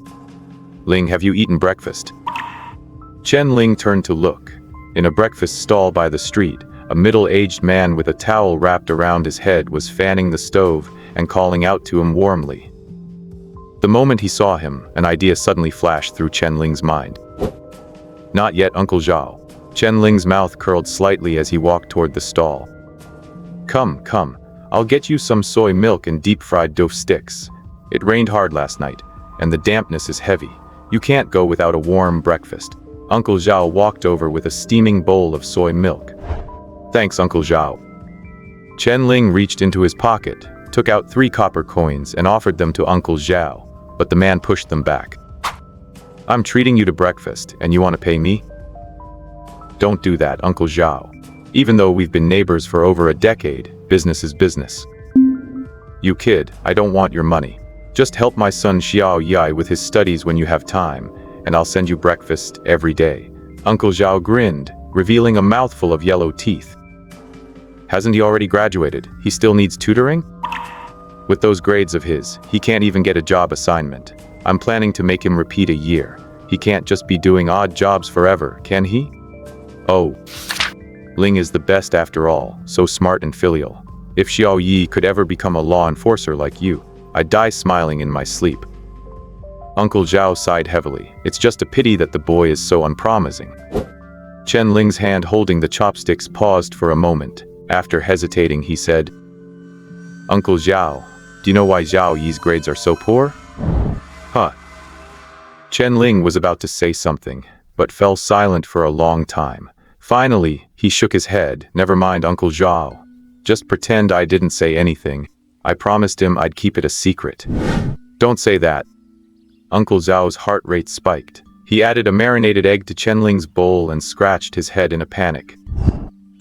Ling, have you eaten breakfast? Chen Ling turned to look. In a breakfast stall by the street, a middle-aged man with a towel wrapped around his head was fanning the stove and calling out to him warmly. The moment he saw him, an idea suddenly flashed through Chen Ling's mind. Not yet, Uncle Zhao. Chen Ling's mouth curled slightly as he walked toward the stall. Come, come, I'll get you some soy milk and deep-fried dough sticks. It rained hard last night, and the dampness is heavy. You can't go without a warm breakfast. Uncle Zhao walked over with a steaming bowl of soy milk. Thanks, Uncle Zhao. Chen Ling reached into his pocket, took out 3 copper coins and offered them to Uncle Zhao, but the man pushed them back. I'm treating you to breakfast, and you want to pay me? Don't do that, Uncle Zhao. Even though we've been neighbors for over a decade, business is business. You kid, I don't want your money. Just help my son Xiao Yai with his studies when you have time, and I'll send you breakfast every day. Uncle Zhao grinned, revealing a mouthful of yellow teeth. Hasn't he already graduated? He still needs tutoring? With those grades of his, he can't even get a job assignment. I'm planning to make him repeat a year. He can't just be doing odd jobs forever, can he? Oh. Ling is the best after all, so smart and filial. If Xiao Yi could ever become a law enforcer like you, I'd die smiling in my sleep. Uncle Zhao sighed heavily. It's just a pity that the boy is so unpromising. Chen Ling's hand holding the chopsticks paused for a moment. After hesitating, he said, Uncle Zhao, do you know why Xiao Yi's grades are so poor? Huh. Chen Ling was about to say something, but fell silent for a long time. Finally, he shook his head. Never mind, Uncle Zhao. Just pretend I didn't say anything. I promised him I'd keep it a secret. Don't say that. Uncle Zhao's heart rate spiked. He added a marinated egg to Chen Ling's bowl and scratched his head in a panic.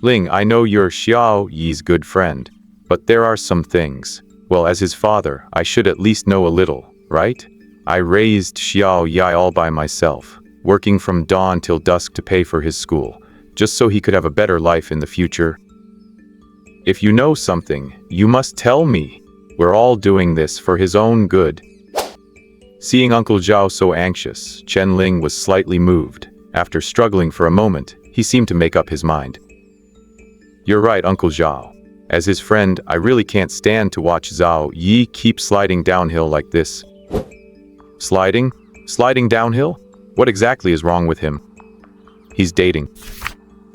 Ling, I know you're Xiao Yi's good friend, but there are some things. Well, as his father, I should at least know a little, right? I raised Xiao Yi all by myself, working from dawn till dusk to pay for his school, just so he could have a better life in the future. If you know something, you must tell me. We're all doing this for his own good. Seeing Uncle Zhao so anxious, Chen Ling was slightly moved. After struggling for a moment, he seemed to make up his mind. You're right, Uncle Zhao. As his friend, I really can't stand to watch Xiao Yi keep sliding downhill like this. Sliding? Sliding downhill? What exactly is wrong with him? He's dating.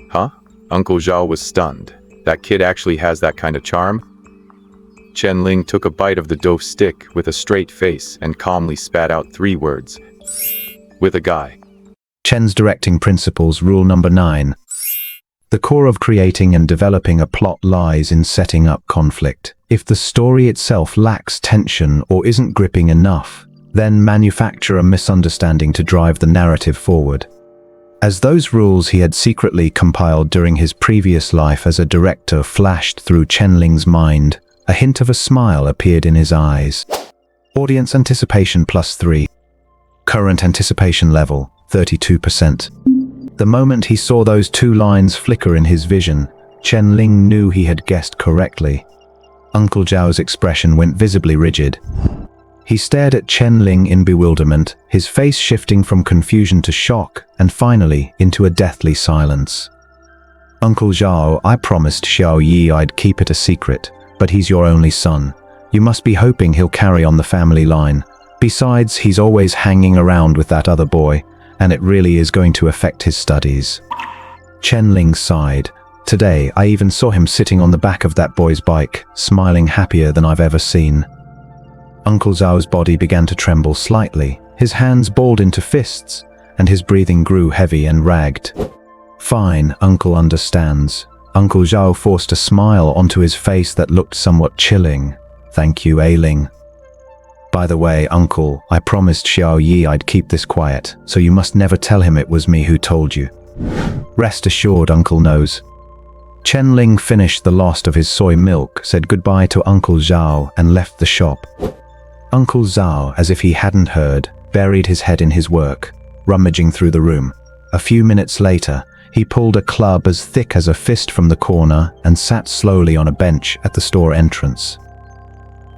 Huh? Uncle Zhao was stunned. That kid actually has that kind of charm? Chen Ling took a bite of the dough stick with a straight face and calmly spat out 3 words. With a guy. Chen's directing principles, rule number 9. The core of creating and developing a plot lies in setting up conflict. If the story itself lacks tension or isn't gripping enough, then manufacture a misunderstanding to drive the narrative forward. As those rules he had secretly compiled during his previous life as a director flashed through Chen Ling's mind, a hint of a smile appeared in his eyes. Audience anticipation +3. Current anticipation level, 32%. The moment he saw those 2 lines flicker in his vision, Chen Ling knew he had guessed correctly. Uncle Zhao's expression went visibly rigid. He stared at Chen Ling in bewilderment, his face shifting from confusion to shock, and finally into a deathly silence. Uncle Zhao, I promised Xiao Yi I'd keep it a secret, but he's your only son. You must be hoping he'll carry on the family line. Besides, he's always hanging around with that other boy, and it really is going to affect his studies. Chen Ling sighed. Today, I even saw him sitting on the back of that boy's bike, smiling happier than I've ever seen. Uncle Zhao's body began to tremble slightly. His hands balled into fists, and his breathing grew heavy and ragged. Fine, Uncle understands. Uncle Zhao forced a smile onto his face that looked somewhat chilling. Thank you, Ailing. By the way, Uncle, I promised Xiao Yi I'd keep this quiet, so you must never tell him it was me who told you. Rest assured, Uncle knows. Chen Ling finished the last of his soy milk, said goodbye to Uncle Zhao, and left the shop. Uncle Zhao, as if he hadn't heard, buried his head in his work, rummaging through the room. A few minutes later, he pulled a club as thick as a fist from the corner and sat slowly on a bench at the store entrance.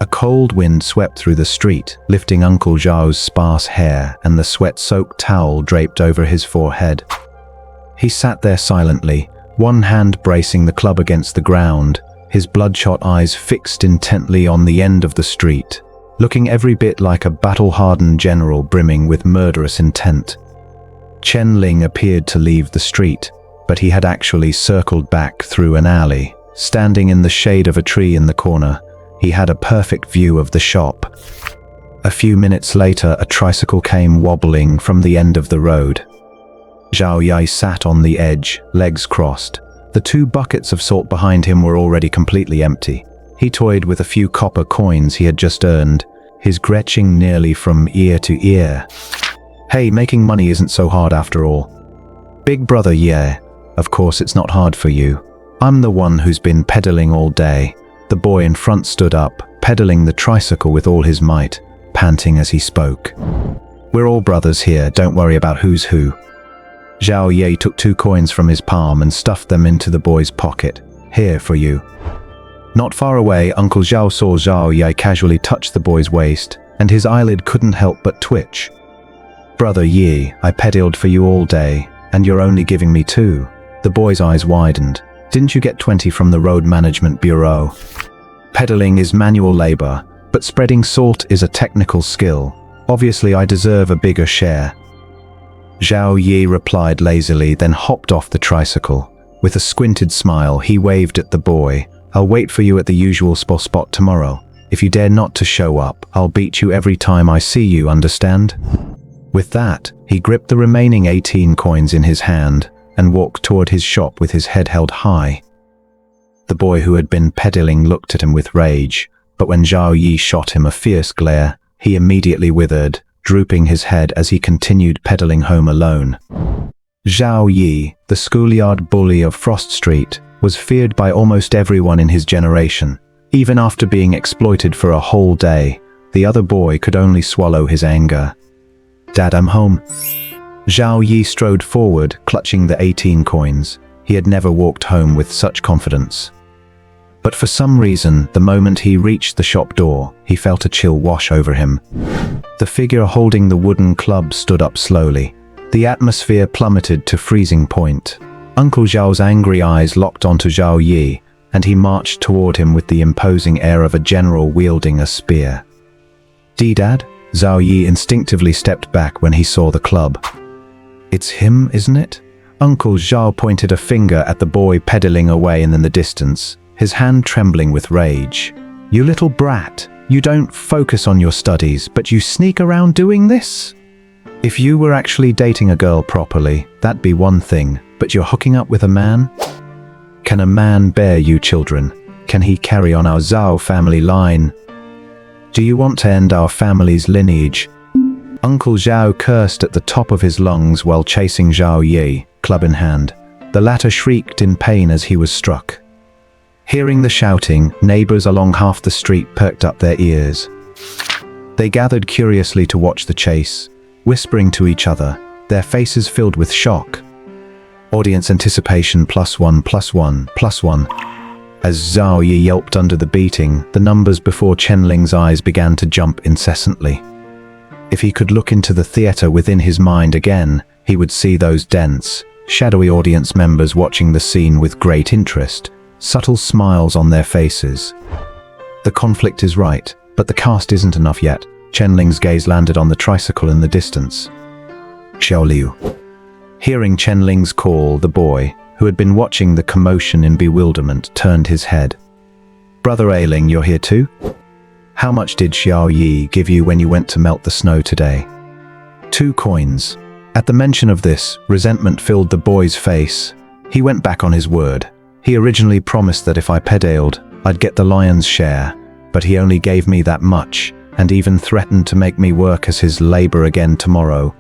A cold wind swept through the street, lifting Uncle Zhao's sparse hair and the sweat-soaked towel draped over his forehead. He sat there silently, one hand bracing the club against the ground, his bloodshot eyes fixed intently on the end of the street, looking every bit like a battle-hardened general brimming with murderous intent. Chen Ling appeared to leave the street, but he had actually circled back through an alley. Standing in the shade of a tree in the corner, he had a perfect view of the shop. A few minutes later, a tricycle came wobbling from the end of the road. Zhao Yai sat on the edge, legs crossed. The 2 buckets of salt behind him were already completely empty. He toyed with a few copper coins he had just earned, his gretching nearly from ear to ear. Hey, making money isn't so hard after all. Big brother, yeah, of course it's not hard for you. I'm the one who's been pedaling all day. The boy in front stood up, pedaling the tricycle with all his might, panting as he spoke. We're all brothers here, don't worry about who's who. Zhao Ye took 2 coins from his palm and stuffed them into the boy's pocket. Here for you. Not far away, Uncle Zhao saw Zhao Ye casually touch the boy's waist, and his eyelid couldn't help but twitch. Brother Yi, I pedaled for you all day, and you're only giving me 2. The boy's eyes widened. Didn't you get 20 from the Road Management Bureau? Pedaling is manual labor, but spreading salt is a technical skill. Obviously, I deserve a bigger share. Zhao Yi replied lazily, then hopped off the tricycle. With a squinted smile, he waved at the boy. I'll wait for you at the usual spot tomorrow. If you dare not to show up, I'll beat you every time I see you, understand? With that, he gripped the remaining 18 coins in his hand and walked toward his shop with his head held high. The boy who had been pedaling looked at him with rage, but when Zhao Yi shot him a fierce glare, he immediately withered, drooping his head as he continued pedaling home alone. Zhao Yi, the schoolyard bully of Frost Street, was feared by almost everyone in his generation. Even after being exploited for a whole day, the other boy could only swallow his anger. Dad, I'm home. Zhao Yi strode forward, clutching the 18 coins. He had never walked home with such confidence. But for some reason, the moment he reached the shop door, he felt a chill wash over him. The figure holding the wooden club stood up slowly. The atmosphere plummeted to freezing point. Uncle Zhao's angry eyes locked onto Zhao Yi, and he marched toward him with the imposing air of a general wielding a spear. Dad? Zhao Yi instinctively stepped back when he saw the club. It's him, isn't it? Uncle Zhao pointed a finger at the boy pedaling away in the distance, his hand trembling with rage. You little brat, you don't focus on your studies, but you sneak around doing this? If you were actually dating a girl properly, that'd be one thing, but you're hooking up with a man? Can a man bear you children? Can he carry on our Zhao family line? Do you want to end our family's lineage? Uncle Zhao cursed at the top of his lungs while chasing Zhao Yi, club in hand. The latter shrieked in pain as he was struck. Hearing the shouting, neighbors along half the street perked up their ears. They gathered curiously to watch the chase, whispering to each other, their faces filled with shock. Audience anticipation +1, +1, +1. As Zhao Yi yelped under the beating, the numbers before Chen Ling's eyes began to jump incessantly. If he could look into the theater within his mind again, he would see those dense, shadowy audience members watching the scene with great interest, subtle smiles on their faces. The conflict is right, but the cast isn't enough yet. Chen Ling's gaze landed on the tricycle in the distance. Xiao Liu. Hearing Chen Ling's call, the boy, who had been watching the commotion in bewilderment, turned his head. Brother Ailing, you're here too? How much did Xiao Yi give you when you went to melt the snow today? 2 coins. At the mention of this, resentment filled the boy's face. He went back on his word. He originally promised that if I pedaled, I'd get the lion's share, but he only gave me that much, and even threatened to make me work as his labor again tomorrow.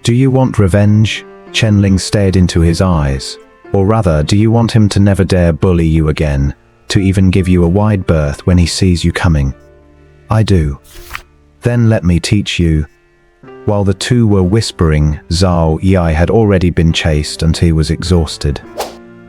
Do you want revenge? Chen Ling stared into his eyes. Or rather, do you want him to never dare bully you again, to even give you a wide berth when he sees you coming? I do. Then let me teach you. While the two were whispering, Zhao Yi had already been chased until he was exhausted.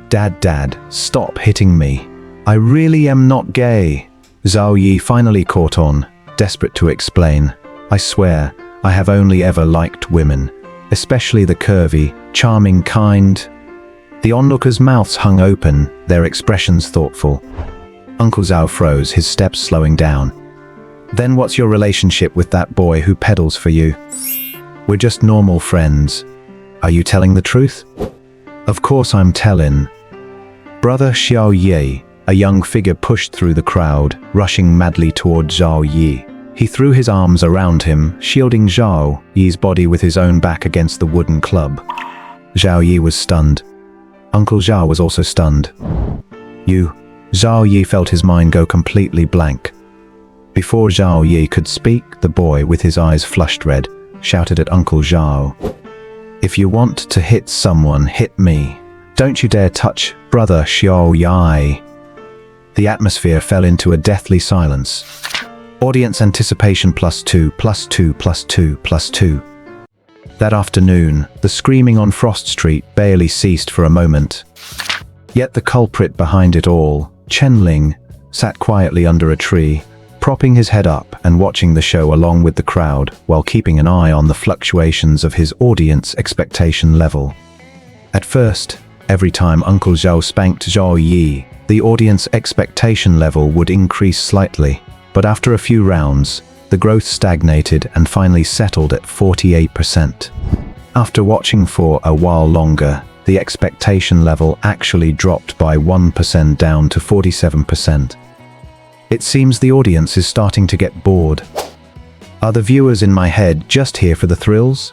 Dad, stop hitting me. I really am not gay. Zhao Yi finally caught on, desperate to explain. I swear, I have only ever liked women, especially the curvy, charming kind. The onlookers' mouths hung open, their expressions thoughtful. Uncle Zhao froze, his steps slowing down. Then what's your relationship with that boy who peddles for you? We're just normal friends. Are you telling the truth? Of course I'm telling. Brother Xiao Yi, a young figure pushed through the crowd, rushing madly toward Zhao Yi. He threw his arms around him, shielding Zhao Yi's body with his own back against the wooden club. Zhao Yi was stunned. Uncle Zhao was also stunned. You. Zhao Yi felt his mind go completely blank. Before Zhao Yi could speak, the boy, with his eyes flushed red, shouted at Uncle Zhao. If you want to hit someone, hit me. Don't you dare touch Brother Xiao Yi. The atmosphere fell into a deathly silence. Audience anticipation +2, +2, +2, +2. That afternoon, the screaming on Frost Street barely ceased for a moment. Yet the culprit behind it all, Chen Ling, sat quietly under a tree, propping his head up and watching the show along with the crowd while keeping an eye on the fluctuations of his audience expectation level. At first, every time Uncle Zhao spanked Zhao Yi, the audience expectation level would increase slightly, but after a few rounds, the growth stagnated and finally settled at 48%. After watching for a while longer, the expectation level actually dropped by 1% down to 47%. It seems the audience is starting to get bored. Are the viewers in my head just here for the thrills?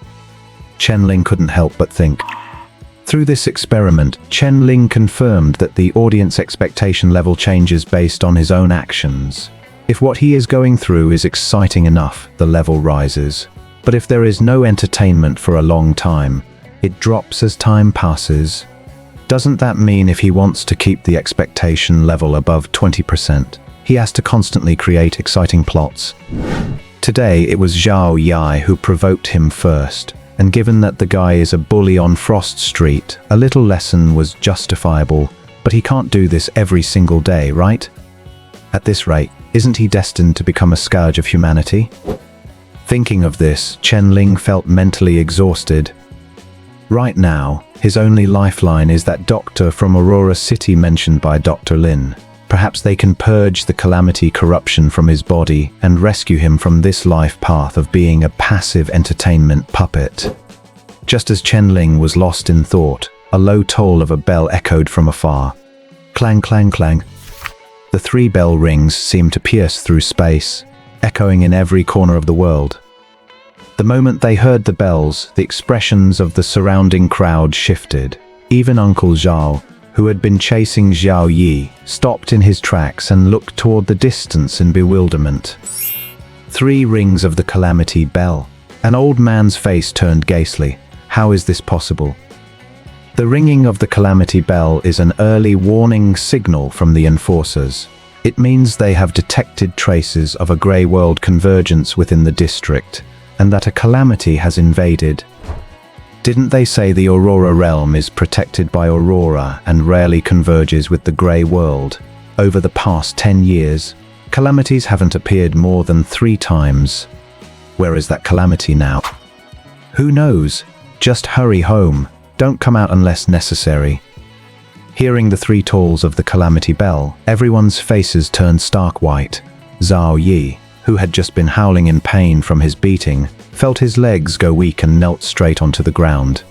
Chen Ling couldn't help but think. Through this experiment, Chen Ling confirmed that the audience expectation level changes based on his own actions. If what he is going through is exciting enough, the level rises. But if there is no entertainment for a long time, it drops as time passes. Doesn't that mean if he wants to keep the expectation level above 20%, he has to constantly create exciting plots? Today, it was Zhao Yi who provoked him first, and given that the guy is a bully on Frost Street, a little lesson was justifiable, but he can't do this every single day, right? At this rate, isn't he destined to become a scourge of humanity? Thinking of this, Chen Ling felt mentally exhausted. Right now, his only lifeline is that doctor from Aurora City mentioned by Dr. Lin. Perhaps they can purge the calamity corruption from his body and rescue him from this life path of being a passive entertainment puppet. Just as Chen Ling was lost in thought, a low toll of a bell echoed from afar. Clang, clang, clang. The 3 bell rings seemed to pierce through space, echoing in every corner of the world. The moment they heard the bells, the expressions of the surrounding crowd shifted. Even Uncle Zhao, who had been chasing Zhao Yi, stopped in his tracks and looked toward the distance in bewilderment. 3 rings of the calamity bell. An old man's face turned ghastly. How is this possible? The ringing of the calamity bell is an early warning signal from the enforcers. It means they have detected traces of a grey world convergence within the district, and that a calamity has invaded. Didn't they say the Aurora realm is protected by Aurora and rarely converges with the grey world? Over the past 10 years, calamities haven't appeared more than 3 times. Where is that calamity now? Who knows? Just hurry home. Don't come out unless necessary. Hearing the 3 tolls of the calamity bell, everyone's faces turned stark white. Zhao Yi, who had just been howling in pain from his beating, felt his legs go weak and knelt straight onto the ground.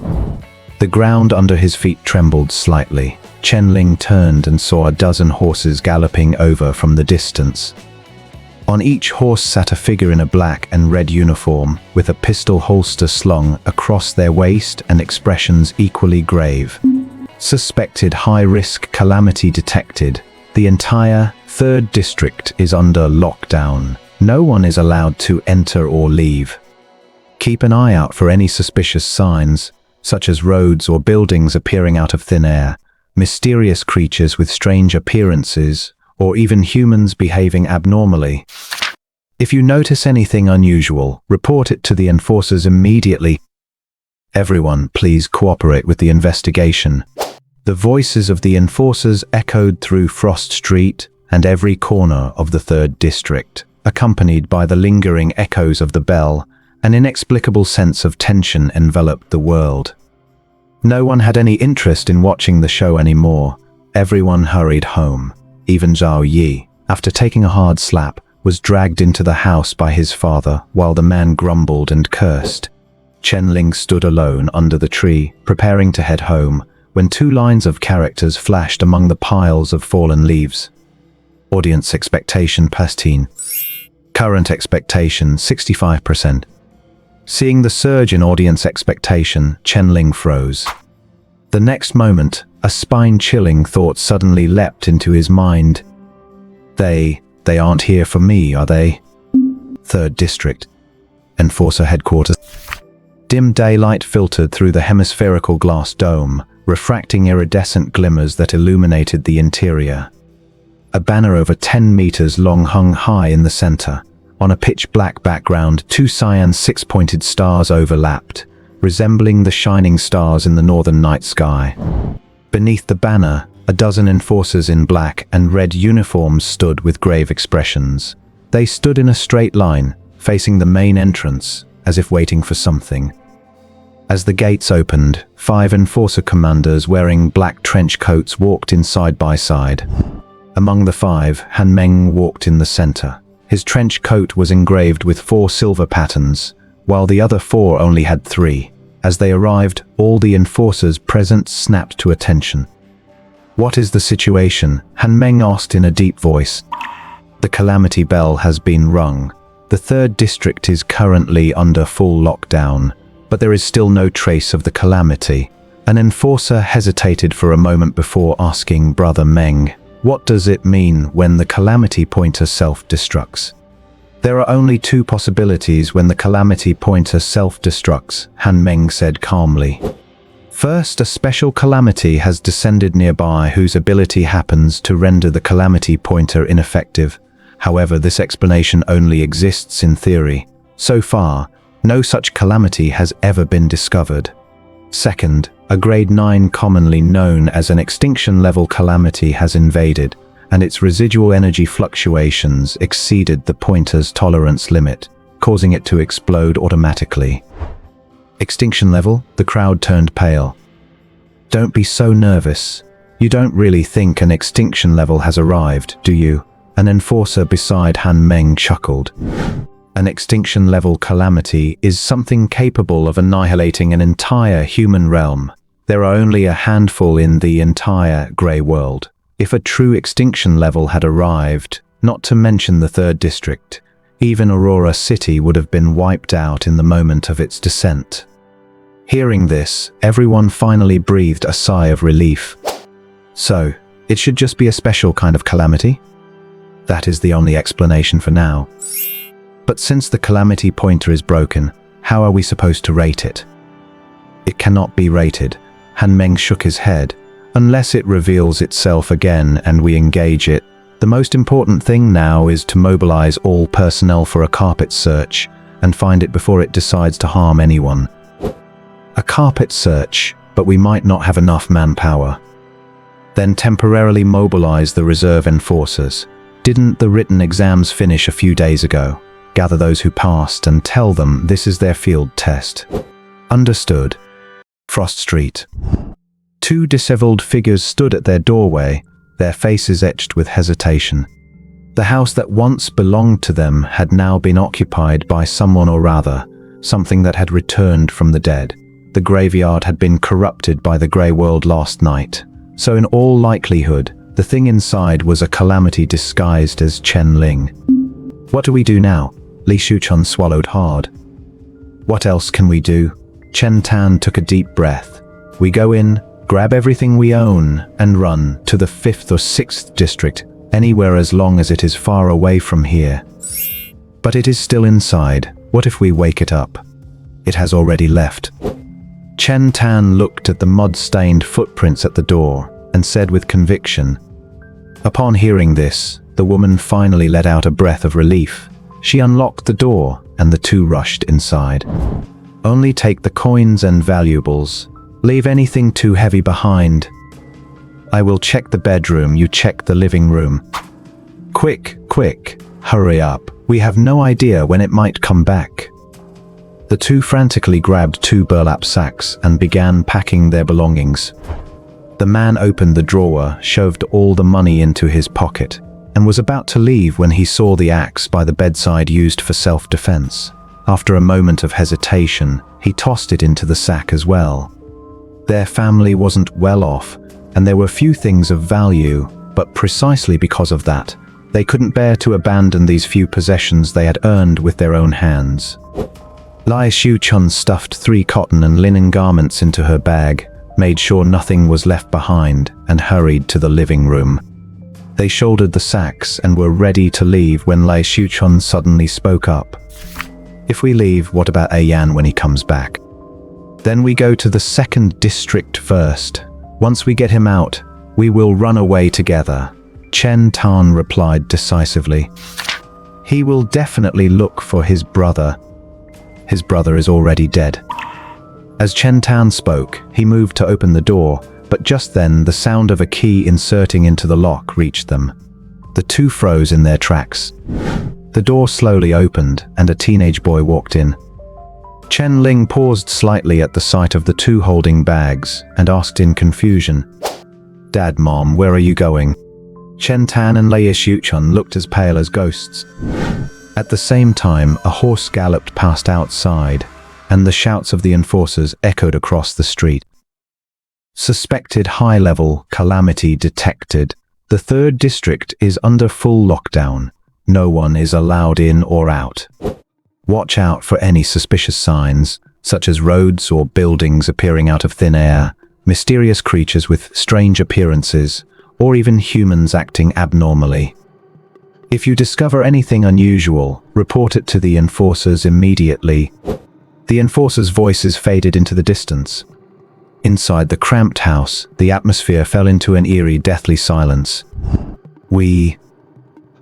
The ground under his feet trembled slightly. Chen Ling turned and saw a dozen horses galloping over from the distance. On each horse sat a figure in a black and red uniform, with a pistol holster slung across their waist and expressions equally grave. Suspected high-risk calamity detected. The entire 3rd district is under lockdown. No one is allowed to enter or leave. Keep an eye out for any suspicious signs, such as roads or buildings appearing out of thin air, mysterious creatures with strange appearances, or even humans behaving abnormally. If you notice anything unusual, report it to the enforcers immediately. Everyone, please cooperate with the investigation. The voices of the enforcers echoed through Frost Street, and every corner of the 3rd district, accompanied by the lingering echoes of the bell. An inexplicable sense of tension enveloped the world. No one had any interest in watching the show anymore. Everyone hurried home. Even Zhao Yi, after taking a hard slap, was dragged into the house by his father while the man grumbled and cursed. Chen Ling stood alone under the tree, preparing to head home, when 2 lines of characters flashed among the piles of fallen leaves. Audience expectation +10. Current expectation 65%. Seeing the surge in audience expectation, Chen Ling froze. The next moment, a spine-chilling thought suddenly leapt into his mind. They aren't here for me, are they? 3rd District. Enforcer Headquarters. Dim daylight filtered through the hemispherical glass dome, refracting iridescent glimmers that illuminated the interior. A banner over 10 meters long hung high in the center. On a pitch-black background, 2 cyan 6-pointed stars overlapped, resembling the shining stars in the northern night sky. Beneath the banner, a dozen enforcers in black and red uniforms stood with grave expressions. They stood in a straight line, facing the main entrance, as if waiting for something. As the gates opened, 5 enforcer commanders wearing black trench coats walked in side by side. Among the 5, Han Meng walked in the center. His trench coat was engraved with 4 silver patterns, while the other 4 only had 3. As they arrived, all the enforcers present snapped to attention. "What is the situation?" Han Meng asked in a deep voice. "The calamity bell has been rung. The 3rd district is currently under full lockdown, but there is still no trace of the calamity." An enforcer hesitated for a moment before asking Brother Meng, "What does it mean when the calamity pointer self-destructs?" "There are only 2 possibilities when the calamity pointer self-destructs," Han Meng said calmly. "First, a special calamity has descended nearby whose ability happens to render the calamity pointer ineffective. However, this explanation only exists in theory. So far, no such calamity has ever been discovered. Second, a grade 9 commonly known as an extinction-level calamity has invaded, and its residual energy fluctuations exceeded the pointer's tolerance limit, causing it to explode automatically." Extinction level? The crowd turned pale. "Don't be so nervous. You don't really think an extinction level has arrived, do you?" An enforcer beside Han Meng chuckled. "An extinction-level calamity is something capable of annihilating an entire human realm. There are only a handful in the entire grey world. If a true extinction level had arrived, not to mention the 3rd district, even Aurora City would have been wiped out in the moment of its descent." Hearing this, everyone finally breathed a sigh of relief. "So, it should just be a special kind of calamity? That is the only explanation for now. But since the calamity pointer is broken, how are we supposed to rate it?" "It cannot be rated." Han Meng shook his head. "Unless it reveals itself again and we engage it, the most important thing now is to mobilize all personnel for a carpet search and find it before it decides to harm anyone." "A carpet search, but we might not have enough manpower." "Then temporarily mobilize the reserve enforcers. Didn't the written exams finish a few days ago? Gather those who passed and tell them this is their field test." "Understood." Frost Street. 2 disheveled figures stood at their doorway, their faces etched with hesitation. The house that once belonged to them had now been occupied by someone, or rather, something that had returned from the dead. The graveyard had been corrupted by the grey world last night. So in all likelihood, the thing inside was a calamity disguised as Chen Ling. "What do we do now?" Li Shuchun swallowed hard. "What else can we do?" Chen Tan took a deep breath. "We go in, grab everything we own, and run to the 5th or 6th district, anywhere as long as it is far away from here." "But it is still inside. What if we wake it up?" "It has already left." Chen Tan looked at the mud-stained footprints at the door and said with conviction. Upon hearing this, the woman finally let out a breath of relief. She unlocked the door, and the 2 rushed inside. "Only take the coins and valuables. Leave anything too heavy behind. I will check the bedroom, you check the living room." Quick, quick, hurry up. We have no idea when it might come back. The two frantically grabbed 2 burlap sacks and began packing their belongings. The man opened the drawer, shoved all the money into his pocket, and was about to leave when he saw the axe by the bedside used for self-defense. After a moment of hesitation, he tossed it into the sack as well. Their family wasn't well off, and there were few things of value, but precisely because of that, they couldn't bear to abandon these few possessions they had earned with their own hands. Lai Xiuchun stuffed 3 cotton and linen garments into her bag, made sure nothing was left behind, and hurried to the living room. They shouldered the sacks and were ready to leave when Lai Xiuchun suddenly spoke up. If we leave, what about Yan when he comes back? Then we go to the 2nd district first. Once we get him out, we will run away together. Chen Tan replied decisively. He will definitely look for his brother. His brother is already dead. As Chen Tan spoke, he moved to open the door, but just then the sound of a key inserting into the lock reached them. The two froze in their tracks. The door slowly opened, and a teenage boy walked in. Chen Ling paused slightly at the sight of the two holding bags, and asked in confusion, "Dad, Mom, where are you going?" Chen Tan and Lai Xiuchun looked as pale as ghosts. At the same time, a horse galloped past outside, and the shouts of the enforcers echoed across the street. Suspected high-level calamity detected. The 3rd district is under full lockdown. No one is allowed in or out. Watch out for any suspicious signs, such as roads or buildings appearing out of thin air, mysterious creatures with strange appearances, or even humans acting abnormally. If you discover anything unusual, report it to the enforcers immediately. The enforcers' voices faded into the distance. Inside the cramped house, the atmosphere fell into an eerie, deathly silence.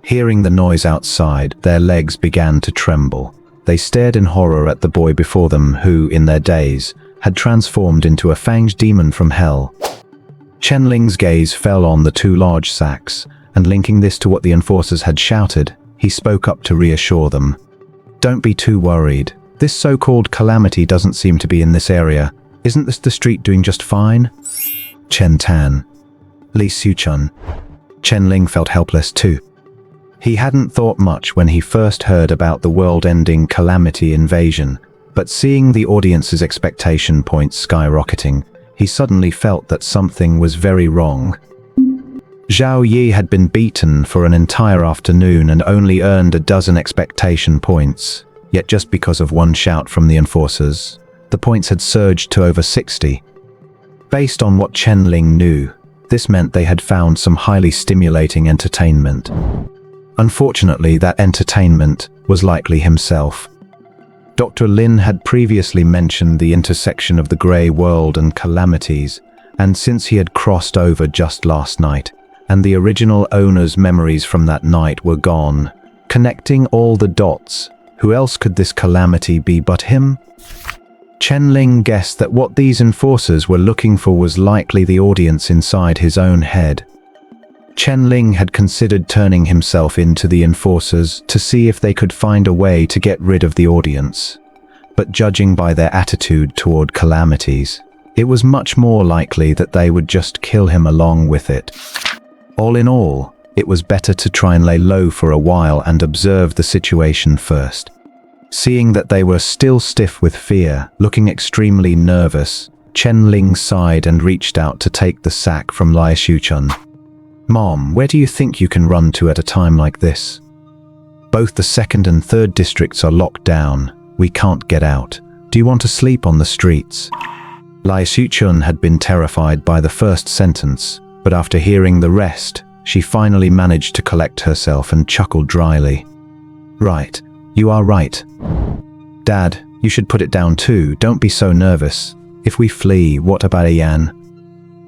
Hearing the noise outside, their legs began to tremble. They stared in horror at the boy before them who, in their daze, had transformed into a fanged demon from hell. Chen Ling's gaze fell on the 2 large sacks, and linking this to what the enforcers had shouted, he spoke up to reassure them. "Don't be too worried. This so-called calamity doesn't seem to be in this area. Isn't this the street doing just fine?" Chen Tan. Li Xiuchun. Chen Ling felt helpless too. He hadn't thought much when he first heard about the world-ending calamity invasion, but seeing the audience's expectation points skyrocketing, he suddenly felt that something was very wrong. Zhao Yi had been beaten for an entire afternoon and only earned a dozen expectation points, yet just because of one shout from the enforcers, the points had surged to over 60. Based on what Chen Ling knew, this meant they had found some highly stimulating entertainment. Unfortunately, that entertainment was likely himself. Dr. Lin had previously mentioned the intersection of the grey world and calamities, and since he had crossed over just last night, and the original owner's memories from that night were gone, connecting all the dots, who else could this calamity be but him? Chen Ling guessed that what these enforcers were looking for was likely the audience inside his own head. Chen Ling had considered turning himself into the enforcers to see if they could find a way to get rid of the audience. But judging by their attitude toward calamities, it was much more likely that they would just kill him along with it. All in all, it was better to try and lay low for a while and observe the situation first. Seeing that they were still stiff with fear, looking extremely nervous, Chen Ling sighed and reached out to take the sack from Lai Xiuchun. "Mom, where do you think you can run to at a time like this? Both the 2nd and 3rd districts are locked down. We can't get out. Do you want to sleep on the streets?" Lai Xiuchun had been terrified by the first sentence, but after hearing the rest, she finally managed to collect herself and chuckled dryly. "Right, you are right. Dad, you should put it down too. Don't be so nervous. If we flee, what about Yan?"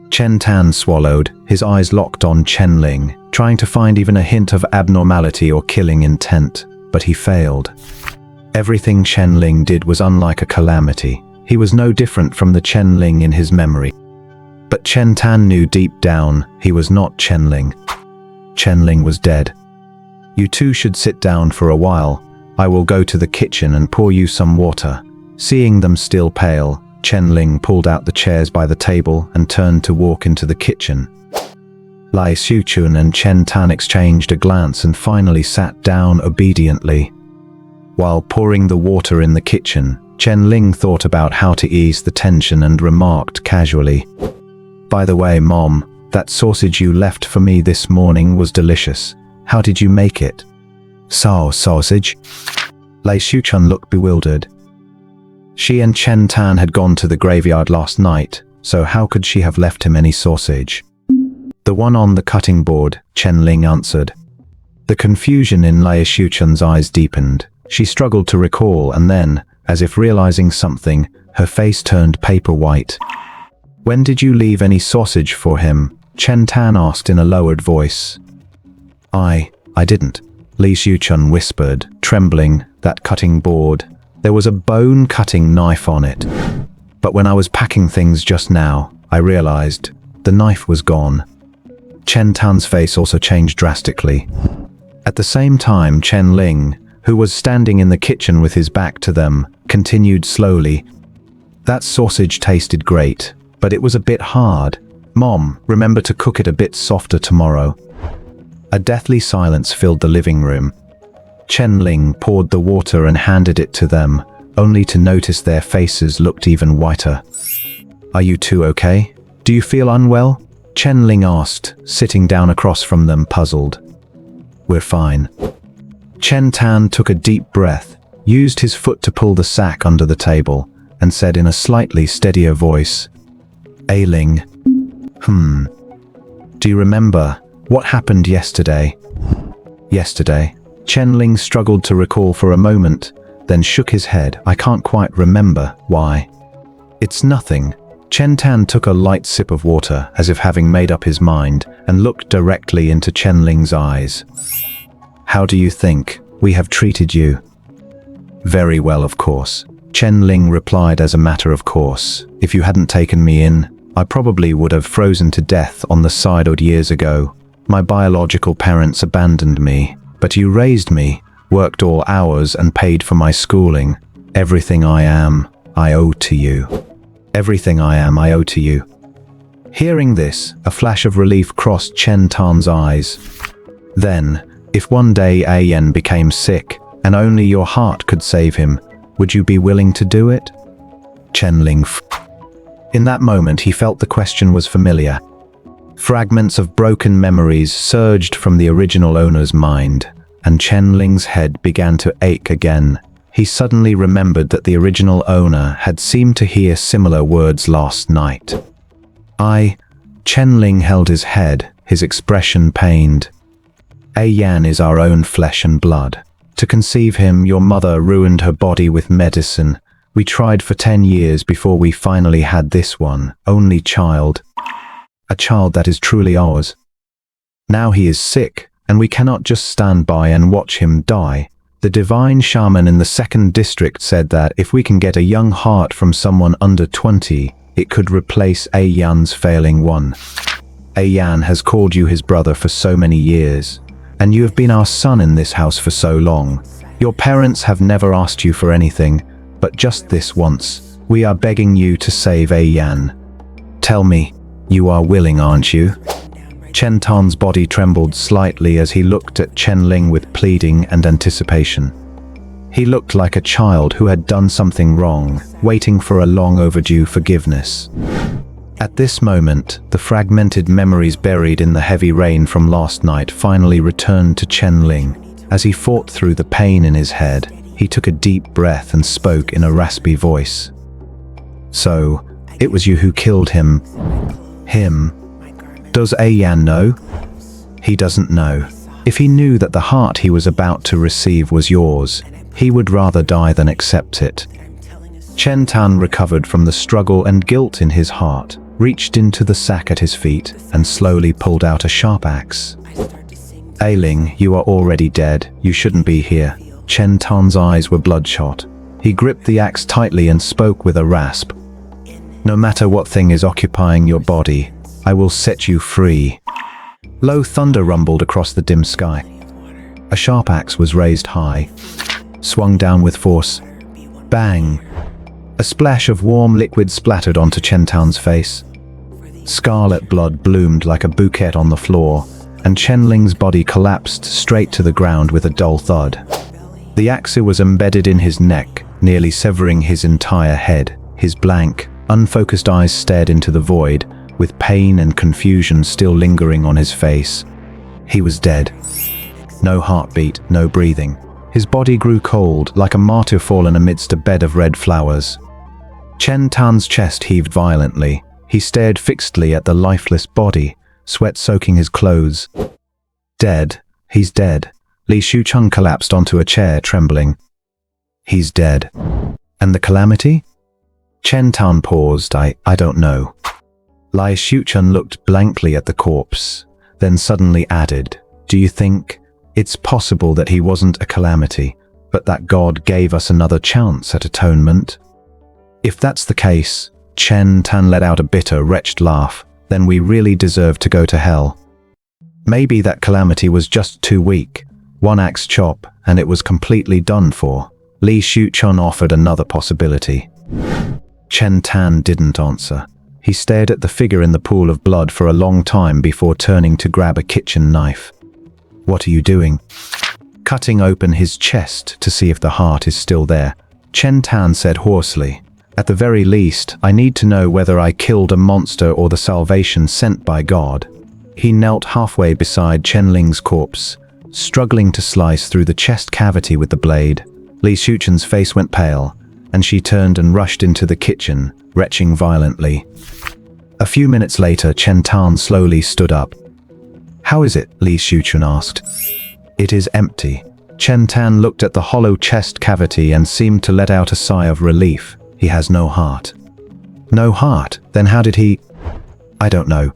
Chen Tan swallowed, his eyes locked on Chen Ling, trying to find even a hint of abnormality or killing intent, but he failed. Everything Chen Ling did was unlike a calamity. He was no different from the Chen Ling in his memory. But Chen Tan knew deep down he was not Chen Ling. Chen Ling was dead. You two should sit down for a while. I will go to the kitchen and pour you some water." Seeing them still pale, Chen Ling pulled out the chairs by the table and turned to walk into the kitchen. Lai Xiuchun and Chen Tan exchanged a glance and finally sat down obediently. While pouring the water in the kitchen, Chen Ling thought about how to ease the tension and remarked casually, "By the way, Mom, that sausage you left for me this morning was delicious. How did you make it?" Sausage?" Lai Xiuchun looked bewildered. She and Chen Tan had gone to the graveyard last night, so how could she have left him any sausage? "The one on the cutting board," Chen Ling answered. The confusion in Lai Xiuchun's eyes deepened. She struggled to recall, and then, as if realizing something, her face turned paper white. "When did you leave any sausage for him?" Chen Tan asked in a lowered voice. I didn't," Lai Xiuchun whispered, trembling. "That cutting board. There was a bone-cutting knife on it. But when I was packing things just now, I realized the knife was gone." Chen Tan's face also changed drastically. At the same time, Chen Ling, who was standing in the kitchen with his back to them, continued slowly. "That sausage tasted great, but it was a bit hard. Mom, remember to cook it a bit softer tomorrow." A deathly silence filled the living room. Chen Ling poured the water and handed it to them, only to notice their faces looked even whiter. "Are you two okay? Do you feel unwell?" Chen Ling asked, sitting down across from them, puzzled. "We're fine." Chen Tan took a deep breath, used his foot to pull the sack under the table, and said in a slightly steadier voice, "Ailing. Do you remember what happened yesterday?" "Yesterday?" Chen Ling struggled to recall for a moment, then shook his head. "I can't quite remember. Why?" "It's nothing." Chen Tan took a light sip of water, as if having made up his mind, and looked directly into Chen Ling's eyes. "How do you think we have treated you?" "Very well, of course." Chen Ling replied as a matter of course. "If you hadn't taken me in, I probably would have frozen to death on the side years ago. My biological parents abandoned me, but you raised me, worked all hours and paid for my schooling. Everything I am, I owe to you. Everything I am, I owe to you." Hearing this, a flash of relief crossed Chen Tan's eyes. "Then, if one day A Yan became sick, and only your heart could save him, would you be willing to do it?" Chen Ling In that moment, he felt the question was familiar. Fragments of broken memories surged from the original owner's mind, and Chen Ling's head began to ache again. He suddenly remembered that the original owner had seemed to hear similar words last night. Chen Ling held his head, his expression pained. "A Yan is our own flesh and blood. To conceive him, your mother ruined her body with medicine. We tried for 10 years before we finally had this one, only child. A child that is truly ours. Now he is sick, and we cannot just stand by and watch him die. The divine shaman in the 2nd district said that if we can get a young heart from someone under 20, it could replace A Yan's failing one. A Yan has called you his brother for so many years, and you have been our son in this house for so long. Your parents have never asked you for anything, but just this once, we are begging you to save A Yan. Tell me, you are willing, aren't you?" Chen Tan's body trembled slightly as he looked at Chen Ling with pleading and anticipation. He looked like a child who had done something wrong, waiting for a long overdue forgiveness. At this moment, the fragmented memories buried in the heavy rain from last night finally returned to Chen Ling. As he fought through the pain in his head, he took a deep breath and spoke in a raspy voice. "So, it was you who killed him." "Him? Does A Yan know?" "He doesn't know. If he knew that the heart he was about to receive was yours, he would rather die than accept it." Chen Tan recovered from the struggle and guilt in his heart, reached into the sack at his feet, and slowly pulled out a sharp axe. "Ailing, you are already dead. You shouldn't be here." Chen Tan's eyes were bloodshot. He gripped the axe tightly and spoke with a rasp. "No matter what thing is occupying your body, I will set you free." Low thunder rumbled across the dim sky. A sharp axe was raised high, swung down with force. Bang! A splash of warm liquid splattered onto Chen Tan's face. Scarlet blood bloomed like a bouquet on the floor, and Chen Ling's body collapsed straight to the ground with a dull thud. The axe was embedded in his neck, nearly severing his entire head. His blank, unfocused eyes stared into the void, with pain and confusion still lingering on his face. He was dead. No heartbeat, no breathing. His body grew cold, like a martyr fallen amidst a bed of red flowers. Chen Tan's chest heaved violently. He stared fixedly at the lifeless body, sweat soaking his clothes. Dead. He's dead. Li Shuchun collapsed onto a chair, trembling. He's dead. And the calamity? Chen Tan paused. I don't know. Li Shuchun looked blankly at the corpse, then suddenly added, do you think it's possible that he wasn't a calamity, but that God gave us another chance at atonement? If that's the case, Chen Tan let out a bitter, wretched laugh, then we really deserve to go to hell. Maybe that calamity was just too weak. One axe chop, and it was completely done for. Li Shuchun offered another possibility. Chen Tan didn't answer. He stared at the figure in the pool of blood for a long time before turning to grab a kitchen knife. What are you doing? Cutting open his chest to see if the heart is still there, Chen Tan said hoarsely, at the very least, I need to know whether I killed a monster or the salvation sent by God. He knelt halfway beside Chen Ling's corpse, struggling to slice through the chest cavity with the blade. Li Shuchun's face went pale, and she turned and rushed into the kitchen, retching violently. A few minutes later, Chen Tan slowly stood up. How is it? Li Shuchun asked. It is empty. Chen Tan looked at the hollow chest cavity and seemed to let out a sigh of relief. He has no heart. No heart? Then how did he... I don't know.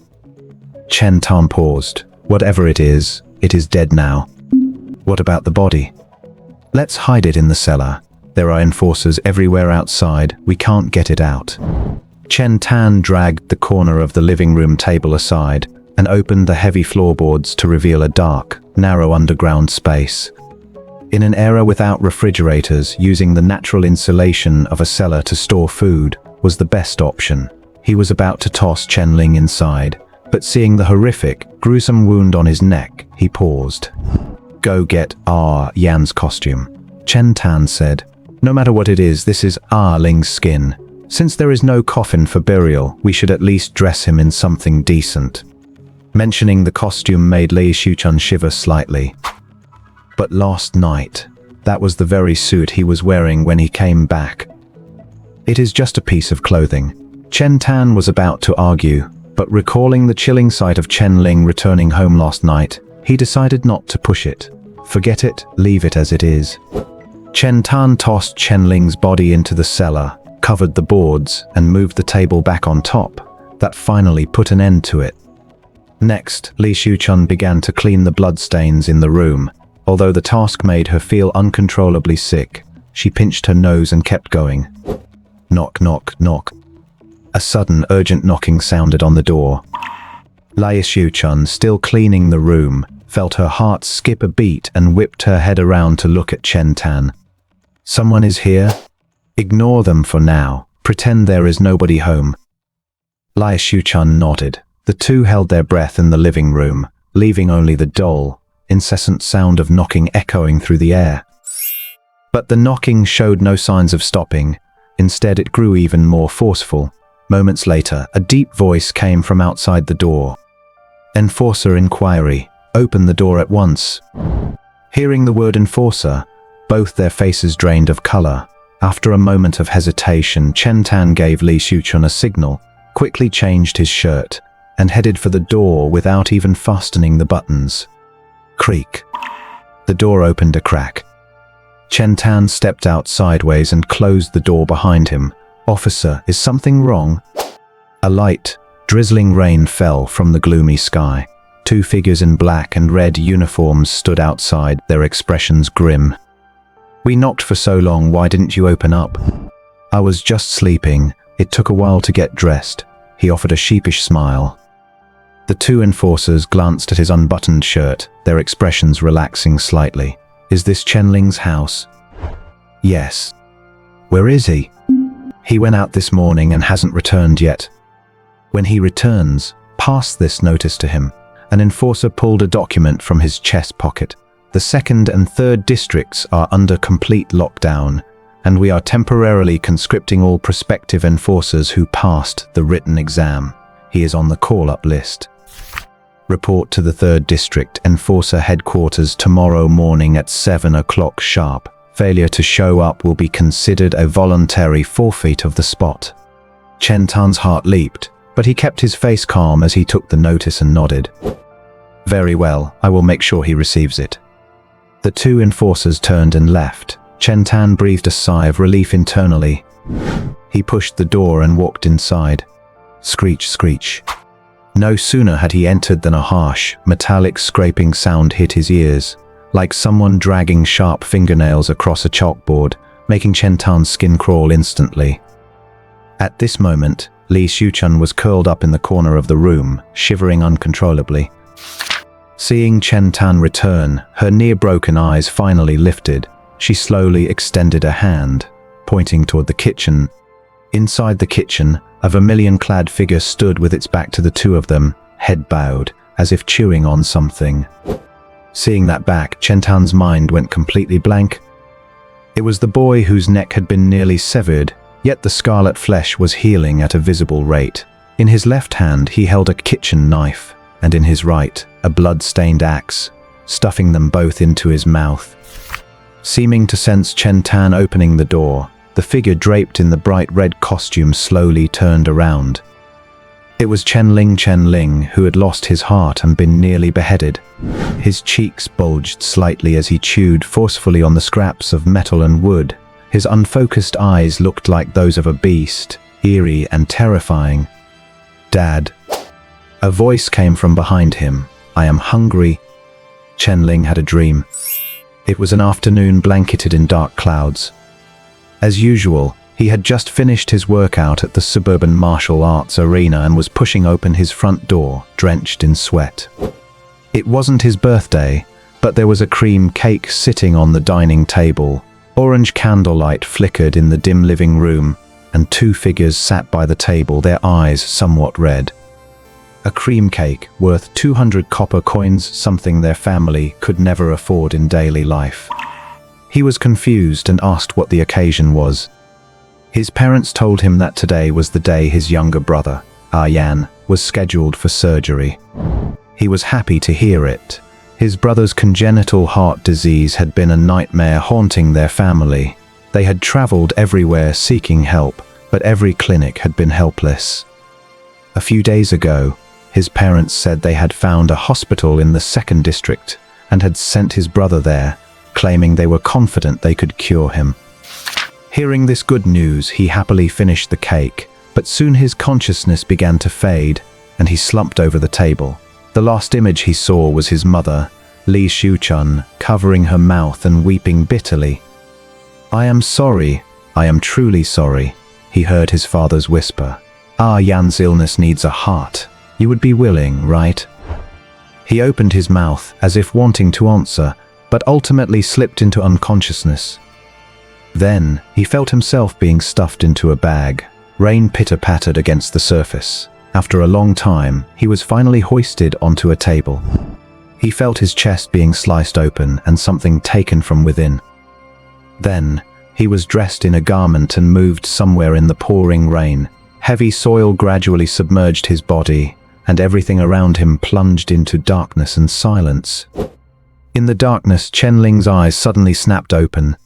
Chen Tan paused. Whatever it is dead now. What about the body? Let's hide it in the cellar. There are enforcers everywhere outside. We can't get it out. Chen Tan dragged the corner of the living room table aside and opened the heavy floorboards to reveal a dark, narrow underground space. In an era without refrigerators, using the natural insulation of a cellar to store food was the best option. He was about to toss Chen Ling inside, but seeing the horrific, gruesome wound on his neck, he paused. Go get Yan's costume, Chen Tan said. No matter what it is, this is Ling's skin. Since there is no coffin for burial, we should at least dress him in something decent. Mentioning the costume made Li Shuchun shiver slightly. But last night, that was the very suit he was wearing when he came back. It is just a piece of clothing. Chen Tan was about to argue, but recalling the chilling sight of Chen Ling returning home last night, he decided not to push it. Forget it, leave it as it is. Chen Tan tossed Chen Ling's body into the cellar, covered the boards, and moved the table back on top. That finally put an end to it. Next, Li Shuchun began to clean the bloodstains in the room. Although the task made her feel uncontrollably sick, she pinched her nose and kept going. Knock, knock, knock. A sudden, urgent knocking sounded on the door. Li Shuchun, still cleaning the room, felt her heart skip a beat and whipped her head around to look at Chen Tan. Someone is here? Ignore them for now. Pretend there is nobody home. Li Shuchun nodded. The two held their breath in the living room, leaving only the dull, incessant sound of knocking echoing through the air. But the knocking showed no signs of stopping. Instead, it grew even more forceful. Moments later, a deep voice came from outside the door. Enforcer inquiry. Open the door at once. Hearing the word enforcer, both their faces drained of color. After a moment of hesitation, Chen Tan gave Li Shuchun a signal, quickly changed his shirt, and headed for the door without even fastening the buttons. Creak. The door opened a crack. Chen Tan stepped out sideways and closed the door behind him. Officer, is something wrong? A light, drizzling rain fell from the gloomy sky. Two figures in black and red uniforms stood outside, their expressions grim. We knocked for so long, why didn't you open up? I was just sleeping. It took a while to get dressed. He offered a sheepish smile. The two enforcers glanced at his unbuttoned shirt, their expressions relaxing slightly. Is this Chen Ling's house? Yes. Where is he? He went out this morning and hasn't returned yet. When he returns, pass this notice to him. An enforcer pulled a document from his chest pocket. The 2nd and 3rd districts are under complete lockdown, and we are temporarily conscripting all prospective enforcers who passed the written exam. He is on the call-up list. Report to the 3rd District Enforcer Headquarters tomorrow morning at 7 o'clock sharp. Failure to show up will be considered a voluntary forfeit of the spot. Chen Tan's heart leaped, but he kept his face calm as he took the notice and nodded. Very well, I will make sure he receives it. The two enforcers turned and left. Chen Tan breathed a sigh of relief internally. He pushed the door and walked inside. Screech, screech. No sooner had he entered than a harsh, metallic scraping sound hit his ears, like someone dragging sharp fingernails across a chalkboard, making Chen Tan's skin crawl instantly. At this moment, Li Xiuchun was curled up in the corner of the room, shivering uncontrollably. Seeing Chen Tan return, her near-broken eyes finally lifted. She slowly extended a hand, pointing toward the kitchen. Inside the kitchen, a vermilion-clad figure stood with its back to the two of them, head bowed, as if chewing on something. Seeing that back, Chen Tan's mind went completely blank. It was the boy whose neck had been nearly severed, yet the scarlet flesh was healing at a visible rate. In his left hand, he held a kitchen knife, and in his right, a blood-stained axe, stuffing them both into his mouth. Seeming to sense Chen Tan opening the door, the figure draped in the bright red costume slowly turned around. It was Chen Ling, who had lost his heart and been nearly beheaded. His cheeks bulged slightly as he chewed forcefully on the scraps of metal and wood. His unfocused eyes looked like those of a beast, eerie and terrifying. Dad. A voice came from behind him. I am hungry. Chen Ling had a dream. It was an afternoon blanketed in dark clouds. As usual, he had just finished his workout at the suburban martial arts arena and was pushing open his front door, drenched in sweat. It wasn't his birthday, but there was a cream cake sitting on the dining table. Orange candlelight flickered in the dim living room, and two figures sat by the table, their eyes somewhat red. A cream cake worth 200 copper coins, something their family could never afford in daily life. He was confused and asked what the occasion was. His parents told him that today was the day his younger brother, Yan, was scheduled for surgery. He was happy to hear it. His brother's congenital heart disease had been a nightmare haunting their family. They had traveled everywhere seeking help, but every clinic had been helpless. A few days ago, his parents said they had found a hospital in the 2nd district and had sent his brother there, claiming they were confident they could cure him. Hearing this good news, he happily finished the cake, but soon his consciousness began to fade, and he slumped over the table. The last image he saw was his mother, Li Xiuchun, covering her mouth and weeping bitterly. I am sorry, I am truly sorry, he heard his father's whisper. Yan's illness needs a heart. You would be willing, right? He opened his mouth as if wanting to answer, but ultimately slipped into unconsciousness. Then, he felt himself being stuffed into a bag. Rain pitter-pattered against the surface. After a long time, he was finally hoisted onto a table. He felt his chest being sliced open and something taken from within. Then, he was dressed in a garment and moved somewhere in the pouring rain. Heavy soil gradually submerged his body, and everything around him plunged into darkness and silence. In the darkness, Chen Ling's eyes suddenly snapped open.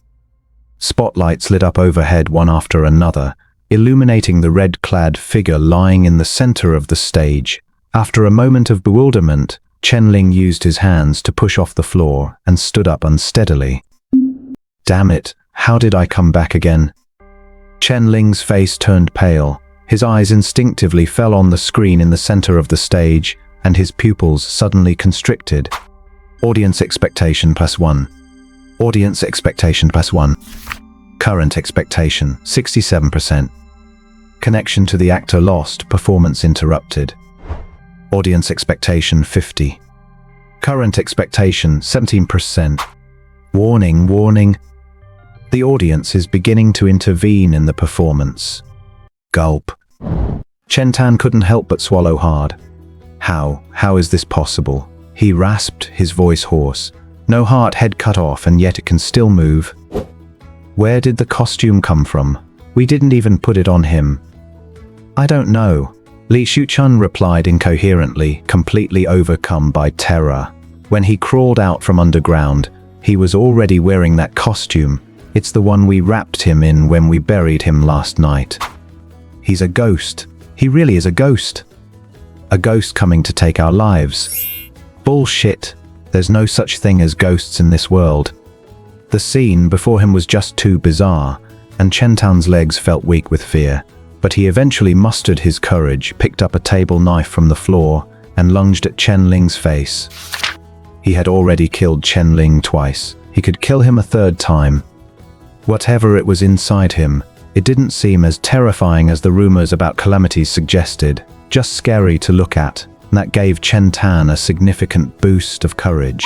Spotlights lit up overhead one after another, illuminating the red-clad figure lying in the center of the stage. After a moment of bewilderment, Chen Ling used his hands to push off the floor and stood up unsteadily. Damn it, how did I come back again? Chen Ling's face turned pale. His eyes instinctively fell on the screen in the center of the stage, and his pupils suddenly constricted. Audience expectation +1. Audience expectation +1. Current expectation 67%. Connection to the actor lost, performance interrupted. Audience expectation 50. Current expectation 17%. Warning, warning. The audience is beginning to intervene in the performance. Gulp. Chen Tan couldn't help but swallow hard. How is this possible? He rasped, his voice hoarse. No heart, head cut off, and yet it can still move. Where did the costume come from? We didn't even put it on him. I don't know. Li Shuchun replied incoherently, completely overcome by terror. When he crawled out from underground, he was already wearing that costume. It's the one we wrapped him in when we buried him last night. He's a ghost. He really is a ghost. A ghost coming to take our lives. Bullshit. There's no such thing as ghosts in this world. The scene before him was just too bizarre, and Chen Tan's legs felt weak with fear. But he eventually mustered his courage, picked up a table knife from the floor, and lunged at Chen Ling's face. He had already killed Chen Ling twice. He could kill him a third time. Whatever it was inside him, it didn't seem as terrifying as the rumors about calamities suggested, just scary to look at, and that gave Chen Tan a significant boost of courage.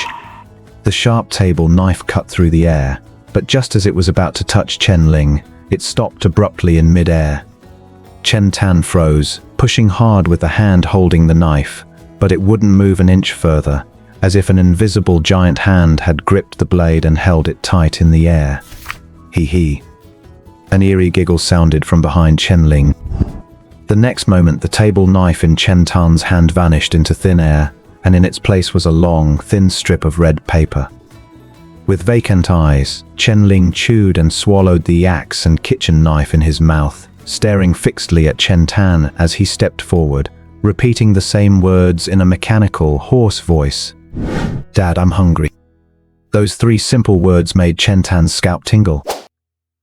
The sharp table knife cut through the air, but just as it was about to touch Chen Ling, it stopped abruptly in mid-air. Chen Tan froze, pushing hard with the hand holding the knife, but it wouldn't move an inch further, as if an invisible giant hand had gripped the blade and held it tight in the air. Hee. An eerie giggle sounded from behind Chen Ling. The next moment, the table knife in Chen Tan's hand vanished into thin air, and in its place was a long, thin strip of red paper. With vacant eyes, Chen Ling chewed and swallowed the axe and kitchen knife in his mouth, staring fixedly at Chen Tan as he stepped forward, repeating the same words in a mechanical, hoarse voice. "Dad, I'm hungry." Those three simple words made Chen Tan's scalp tingle.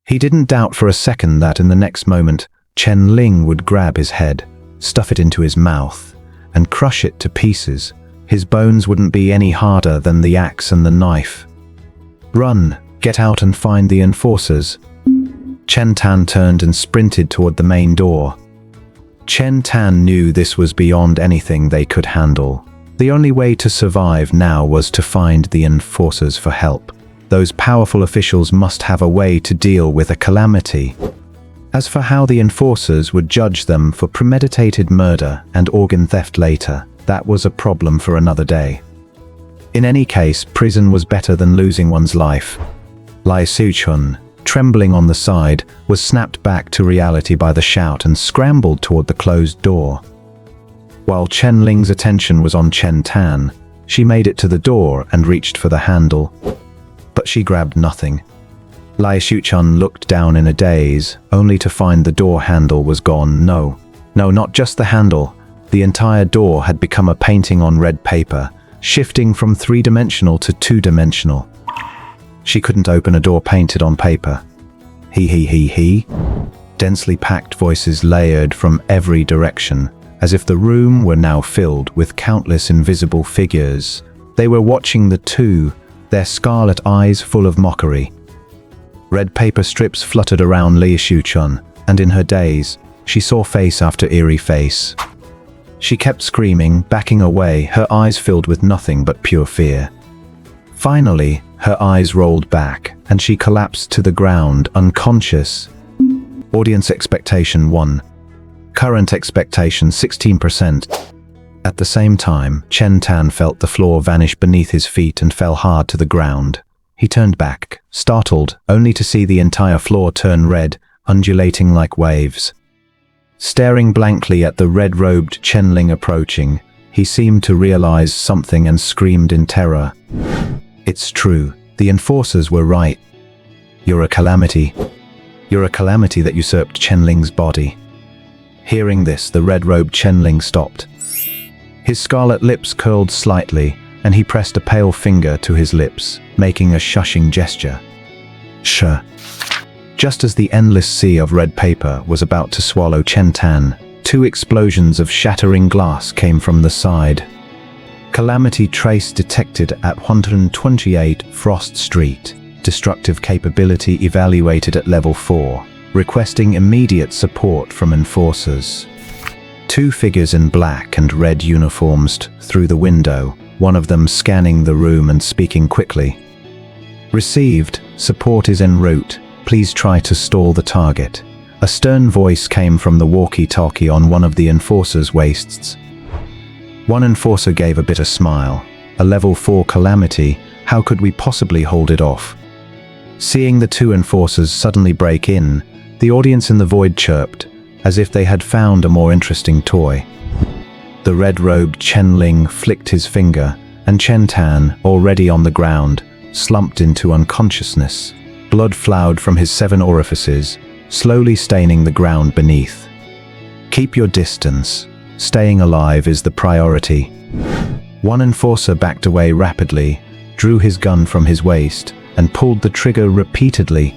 He didn't doubt for a second that in the next moment, Chen Ling would grab his head, stuff it into his mouth, and crush it to pieces. His bones wouldn't be any harder than the axe and the knife. "Run, get out and find the enforcers." Chen Tan turned and sprinted toward the main door. Chen Tan knew this was beyond anything they could handle. The only way to survive now was to find the enforcers for help. Those powerful officials must have a way to deal with a calamity. As for how the enforcers would judge them for premeditated murder and organ theft later, that was a problem for another day. In any case, prison was better than losing one's life. Lai Suchun, trembling on the side, was snapped back to reality by the shout and scrambled toward the closed door. While Chen Ling's attention was on Chen Tan, she made it to the door and reached for the handle. But she grabbed nothing. Lai Shuchun looked down in a daze, only to find the door handle was gone. No, not just the handle. The entire door had become a painting on red paper, shifting from three-dimensional to two-dimensional. She couldn't open a door painted on paper. He. Densely packed voices layered from every direction, as if the room were now filled with countless invisible figures. They were watching the two, their scarlet eyes full of mockery. Red paper strips fluttered around Li Shuchun, and in her daze, she saw face after eerie face. She kept screaming, backing away, her eyes filled with nothing but pure fear. Finally, her eyes rolled back, and she collapsed to the ground, unconscious. Audience expectation 1. Current expectation 16%. At the same time, Chen Tan felt the floor vanish beneath his feet and fell hard to the ground. He turned back, startled, only to see the entire floor turn red, undulating like waves. Staring blankly at the red-robed Chen Ling approaching, he seemed to realize something and screamed in terror. "It's true. The enforcers were right. You're a calamity. You're a calamity that usurped Chen Ling's body." Hearing this, the red-robed Chen Ling stopped. His scarlet lips curled slightly, and he pressed a pale finger to his lips, making a shushing gesture. "Shh." Just as the endless sea of red paper was about to swallow Chen Tan, two explosions of shattering glass came from the side. Calamity trace detected at 128 Frost Street. Destructive capability evaluated at level 4. Requesting immediate support from enforcers. Two figures in black and red uniforms through the window, one of them scanning the room and speaking quickly. Received, support is en route. Please try to stall the target. A stern voice came from the walkie-talkie on one of the enforcer's waists. One enforcer gave a bitter smile. A level 4 calamity, how could we possibly hold it off? Seeing the two enforcers suddenly break in, the audience in the void chirped, as if they had found a more interesting toy. The red-robed Chen Ling flicked his finger, and Chen Tan, already on the ground, slumped into unconsciousness. Blood flowed from his 7 orifices, slowly staining the ground beneath. Keep your distance. Staying alive is the priority. One enforcer backed away rapidly, drew his gun from his waist, and pulled the trigger repeatedly.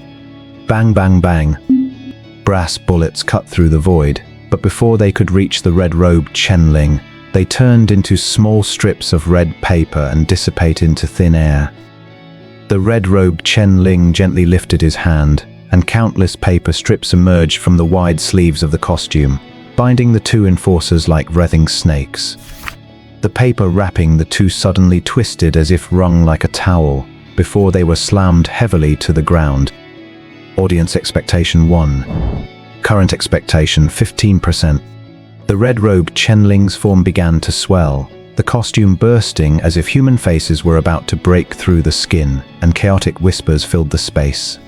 Bang, bang, bang. Brass bullets cut through the void, but before they could reach the red-robed Chen Ling, they turned into small strips of red paper and dissipate into thin air. The red-robed Chen Ling gently lifted his hand, and countless paper strips emerged from the wide sleeves of the costume, binding the two enforcers like writhing snakes. The paper wrapping the two suddenly twisted as if wrung like a towel, before they were slammed heavily to the ground. Audience expectation 1. Current expectation 15%. The red-robed Chen Ling's form began to swell, the costume bursting as if human faces were about to break through the skin, and chaotic whispers filled the space.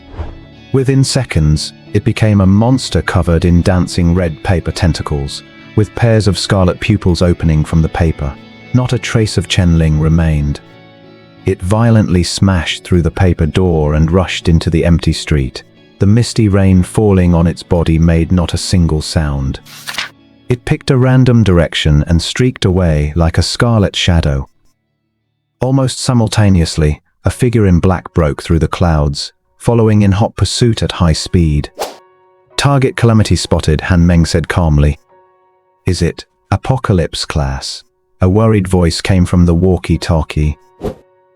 Within seconds, it became a monster covered in dancing red paper tentacles, with pairs of scarlet pupils opening from the paper. Not a trace of Chen Ling remained. It violently smashed through the paper door and rushed into the empty street. The misty rain falling on its body made not a single sound. It picked a random direction and streaked away like a scarlet shadow. Almost simultaneously, a figure in black broke through the clouds, following in hot pursuit at high speed. Target calamity spotted, Han Meng said calmly. Is it Apocalypse class? A worried voice came from the walkie-talkie.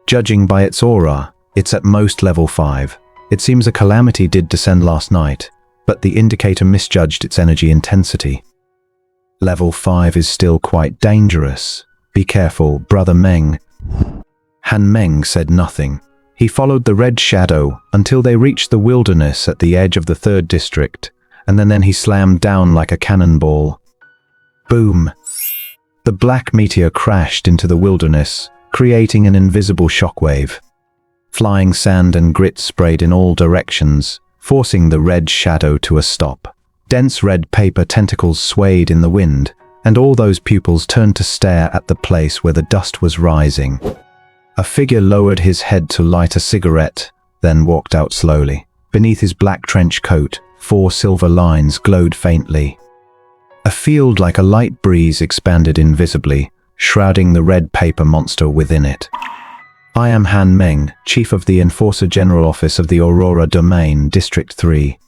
Judging by its aura, it's at most level 5. It seems a calamity did descend last night, but the indicator misjudged its energy intensity. Level 5 is still quite dangerous. Be careful, Brother Meng. Han Meng said nothing. He followed the red shadow until they reached the wilderness at the edge of the 3rd district, and then he slammed down like a cannonball. Boom! The black meteor crashed into the wilderness, creating an invisible shockwave. Flying sand and grit sprayed in all directions, forcing the red shadow to a stop. Dense red paper tentacles swayed in the wind, and all those pupils turned to stare at the place where the dust was rising. A figure lowered his head to light a cigarette, then walked out slowly. Beneath his black trench coat, 4 silver lines glowed faintly. A field like a light breeze expanded invisibly, shrouding the red paper monster within it. I am Han Meng, Chief of the Enforcer General Office of the Aurora Domain, District 3.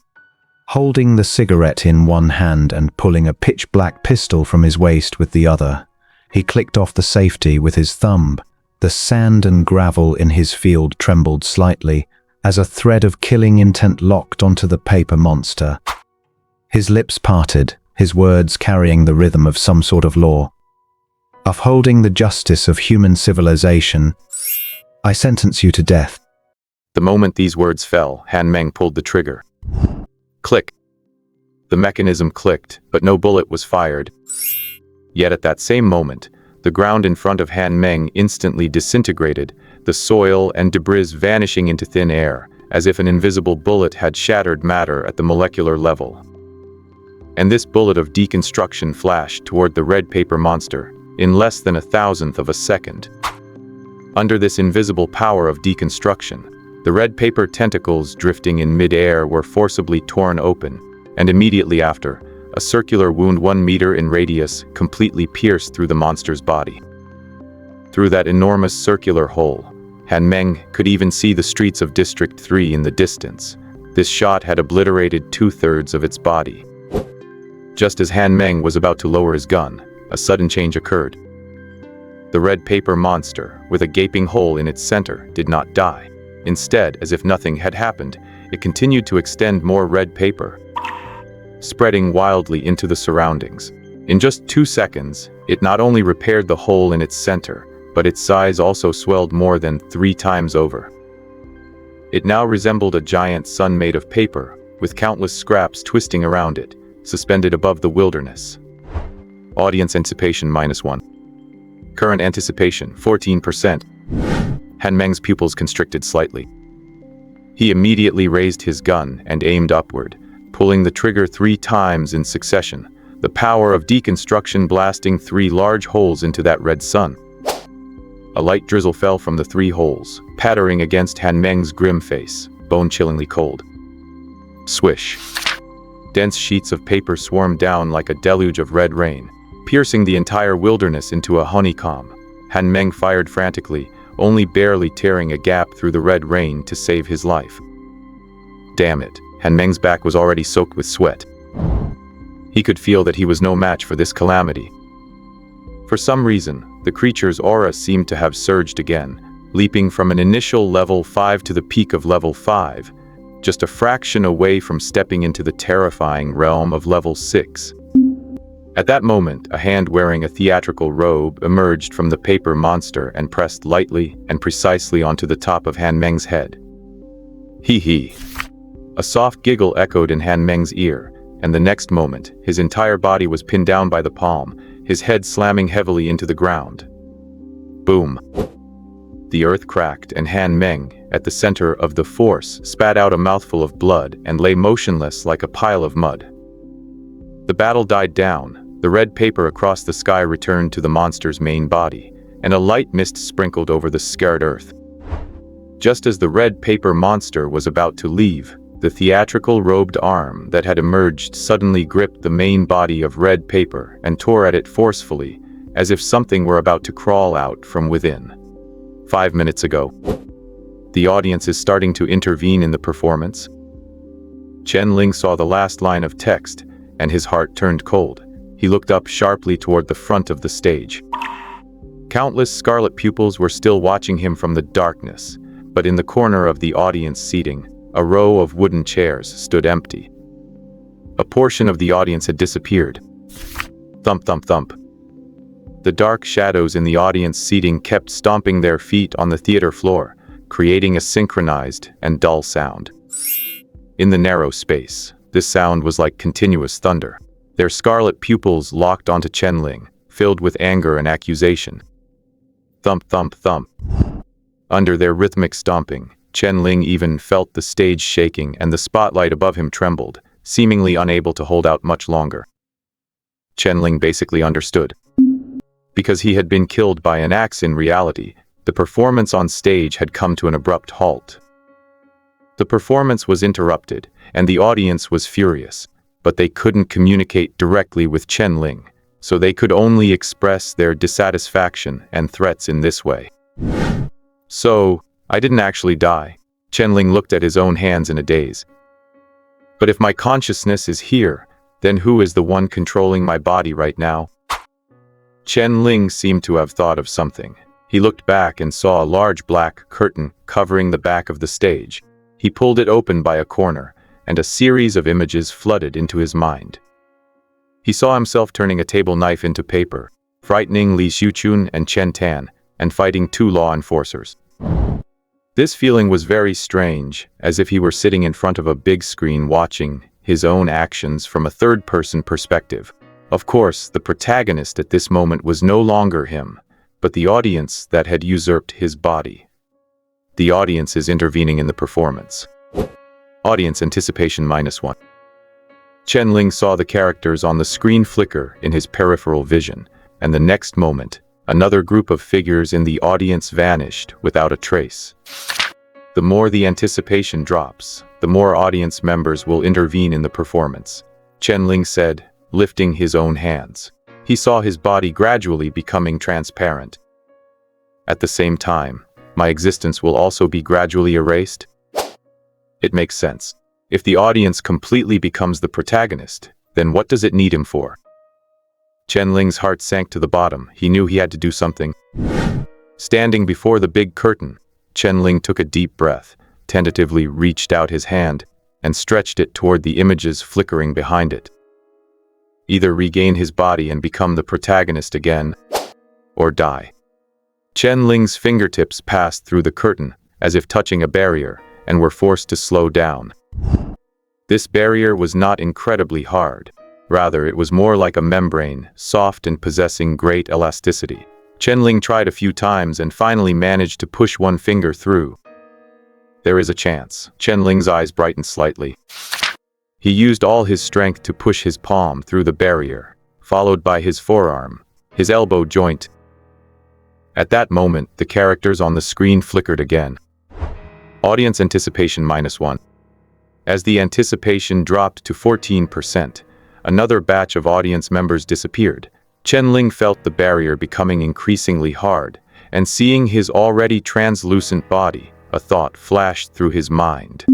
Holding the cigarette in one hand and pulling a pitch-black pistol from his waist with the other, he clicked off the safety with his thumb. The sand and gravel in his field trembled slightly as a thread of killing intent locked onto the paper monster. His lips parted, his words carrying the rhythm of some sort of law. Upholding the justice of human civilization, I sentence you to death. The moment these words fell, Han Meng pulled the trigger. Click. The mechanism clicked, but no bullet was fired. Yet at that same moment, the ground in front of Han Meng instantly disintegrated, the soil and debris vanishing into thin air, as if an invisible bullet had shattered matter at the molecular level. And this bullet of deconstruction flashed toward the red paper monster, in less than 1,000th of a second. Under this invisible power of deconstruction, the red paper tentacles drifting in mid-air were forcibly torn open, and immediately after, a circular wound 1 meter in radius completely pierced through the monster's body. Through that enormous circular hole, Han Meng could even see the streets of District 3 in the distance. This shot had obliterated 2/3 of its body. Just as Han Meng was about to lower his gun, a sudden change occurred. The red paper monster, with a gaping hole in its center, did not die. Instead, as if nothing had happened, it continued to extend more red paper, spreading wildly into the surroundings. In just 2 seconds, it not only repaired the hole in its center, but its size also swelled more than 3 times over. It now resembled a giant sun made of paper, with countless scraps twisting around it, suspended above the wilderness. Audience anticipation -1. Current anticipation 14%. Han Meng's pupils constricted slightly. He immediately raised his gun and aimed upward, pulling the trigger 3 times in succession, the power of deconstruction blasting 3 large holes into that red sun. A light drizzle fell from the 3 holes, pattering against Han Meng's grim face, bone-chillingly cold. Swish. Dense sheets of paper swarmed down like a deluge of red rain, piercing the entire wilderness into a honeycomb. Han Meng fired frantically, only barely tearing a gap through the red rain to save his life. Damn it, Han Meng's back was already soaked with sweat. He could feel that he was no match for this calamity. For some reason, the creature's aura seemed to have surged again, leaping from an initial level 5 to the peak of level 5, just a fraction away from stepping into the terrifying realm of level 6. At that moment, a hand wearing a theatrical robe emerged from the paper monster and pressed lightly and precisely onto the top of Han Meng's head. Hee hee. A soft giggle echoed in Han Meng's ear, and the next moment, his entire body was pinned down by the palm, his head slamming heavily into the ground. Boom. The earth cracked and Han Meng, at the center of the force, spat out a mouthful of blood and lay motionless like a pile of mud. The battle died down. The red paper across the sky returned to the monster's main body, and a light mist sprinkled over the scared earth. Just as the red paper monster was about to leave, the theatrical robed arm that had emerged suddenly gripped the main body of red paper and tore at it forcefully, as if something were about to crawl out from within. 5 minutes ago. The audience is starting to intervene in the performance. Chen Ling saw the last line of text, and his heart turned cold. He looked up sharply toward the front of the stage. Countless scarlet pupils were still watching him from the darkness, but in the corner of the audience seating, a row of wooden chairs stood empty. A portion of the audience had disappeared. Thump, thump, thump. The dark shadows in the audience seating kept stomping their feet on the theater floor, creating a synchronized and dull sound. In the narrow space, this sound was like continuous thunder. Their scarlet pupils locked onto Chen Ling, filled with anger and accusation. Thump, thump, thump. Under their rhythmic stomping, Chen Ling even felt the stage shaking and the spotlight above him trembled, seemingly unable to hold out much longer. Chen Ling basically understood. Because he had been killed by an axe in reality, the performance on stage had come to an abrupt halt. The performance was interrupted, and the audience was furious, but they couldn't communicate directly with Chen Ling, so they could only express their dissatisfaction and threats in this way. So, I didn't actually die. Chen Ling looked at his own hands in a daze. But if my consciousness is here, then who is the one controlling my body right now? Chen Ling seemed to have thought of something. He looked back and saw a large black curtain covering the back of the stage. He pulled it open by a corner, and a series of images flooded into his mind. He saw himself turning a table knife into paper, frightening Li Xiuchun and Chen Tan, and fighting 2 law enforcers. This feeling was very strange, as if he were sitting in front of a big screen watching his own actions from a third-person perspective. Of course, the protagonist at this moment was no longer him, but the audience that had usurped his body. The audience is intervening in the performance. Audience anticipation -1. Chen Ling saw the characters on the screen flicker in his peripheral vision, and the next moment, another group of figures in the audience vanished without a trace. The more the anticipation drops, the more audience members will intervene in the performance, Chen Ling said, lifting his own hands. He saw his body gradually becoming transparent. At the same time, my existence will also be gradually erased. It makes sense. If the audience completely becomes the protagonist, then what does it need him for? Chen Ling's heart sank to the bottom. He knew he had to do something. Standing before the big curtain, Chen Ling took a deep breath, tentatively reached out his hand, and stretched it toward the images flickering behind it. Either regain his body and become the protagonist again, or die. Chen Ling's fingertips passed through the curtain, as if touching a barrier, and were forced to slow down. This barrier was not incredibly hard. Rather, it was more like a membrane, soft and possessing great elasticity. Chen Ling tried a few times and finally managed to push one finger through. There is a chance. Chen Ling's eyes brightened slightly. He used all his strength to push his palm through the barrier, followed by his forearm, his elbow joint. At that moment, the characters on the screen flickered again. Audience anticipation -1. As the anticipation dropped to 14%, another batch of audience members disappeared. Chen Ling felt the barrier becoming increasingly hard, and seeing his already translucent body, a thought flashed through his mind.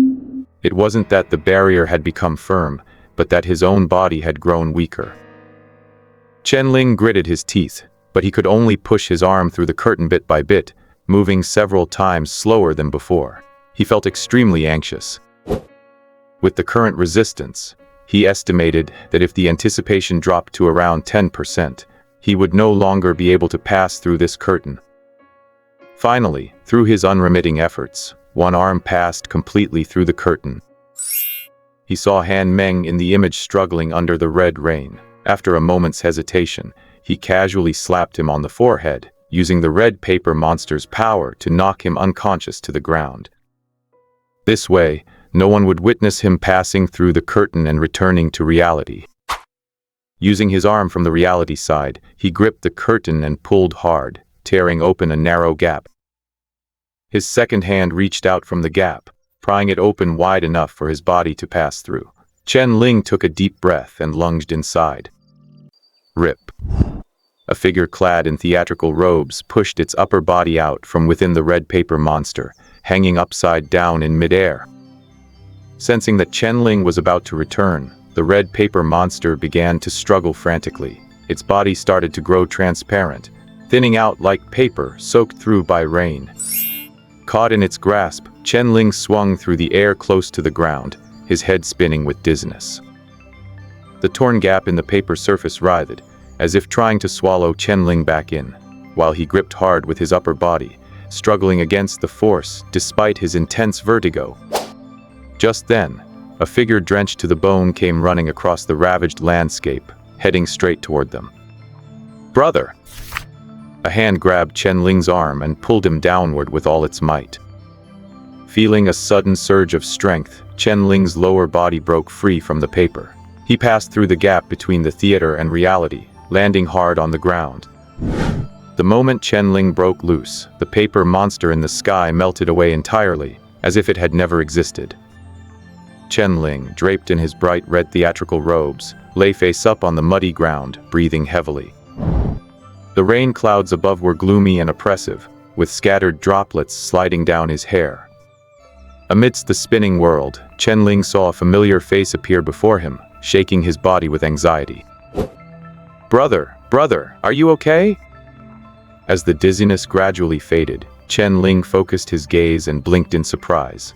It wasn't that the barrier had become firm, but that his own body had grown weaker. Chen Ling gritted his teeth, but he could only push his arm through the curtain bit by bit, moving several times slower than before. He felt extremely anxious. With the current resistance, he estimated that if the anticipation dropped to around 10%, he would no longer be able to pass through this curtain. Finally, through his unremitting efforts, one arm passed completely through the curtain. He saw Han Meng in the image struggling under the red rain. After a moment's hesitation, he casually slapped him on the forehead, using the red paper monster's power to knock him unconscious to the ground. This way, no one would witness him passing through the curtain and returning to reality. Using his arm from the reality side, he gripped the curtain and pulled hard, tearing open a narrow gap. His second hand reached out from the gap, prying it open wide enough for his body to pass through. Chen Ling took a deep breath and lunged inside. Rip. A figure clad in theatrical robes pushed its upper body out from within the red paper monster, hanging upside down in midair. Sensing that Chen Ling was about to return, the red paper monster began to struggle frantically. Its body started to grow transparent, thinning out like paper soaked through by rain. Caught in its grasp, Chen Ling swung through the air close to the ground, his head spinning with dizziness. The torn gap in the paper surface writhed, as if trying to swallow Chen Ling back in, while he gripped hard with his upper body, struggling against the force despite his intense vertigo. Just then, a figure drenched to the bone came running across the ravaged landscape, heading straight toward them. "Brother!" A hand grabbed Chen Ling's arm and pulled him downward with all its might. Feeling a sudden surge of strength, Chen Ling's lower body broke free from the paper. He passed through the gap between the theater and reality, landing hard on the ground. The moment Chen Ling broke loose, the paper monster in the sky melted away entirely, as if it had never existed. Chen Ling, draped in his bright red theatrical robes, lay face up on the muddy ground, breathing heavily. The rain clouds above were gloomy and oppressive, with scattered droplets sliding down his hair. Amidst the spinning world, Chen Ling saw a familiar face appear before him, shaking his body with anxiety. Brother, are you okay?" As the dizziness gradually faded, Chen Ling focused his gaze and blinked in surprise.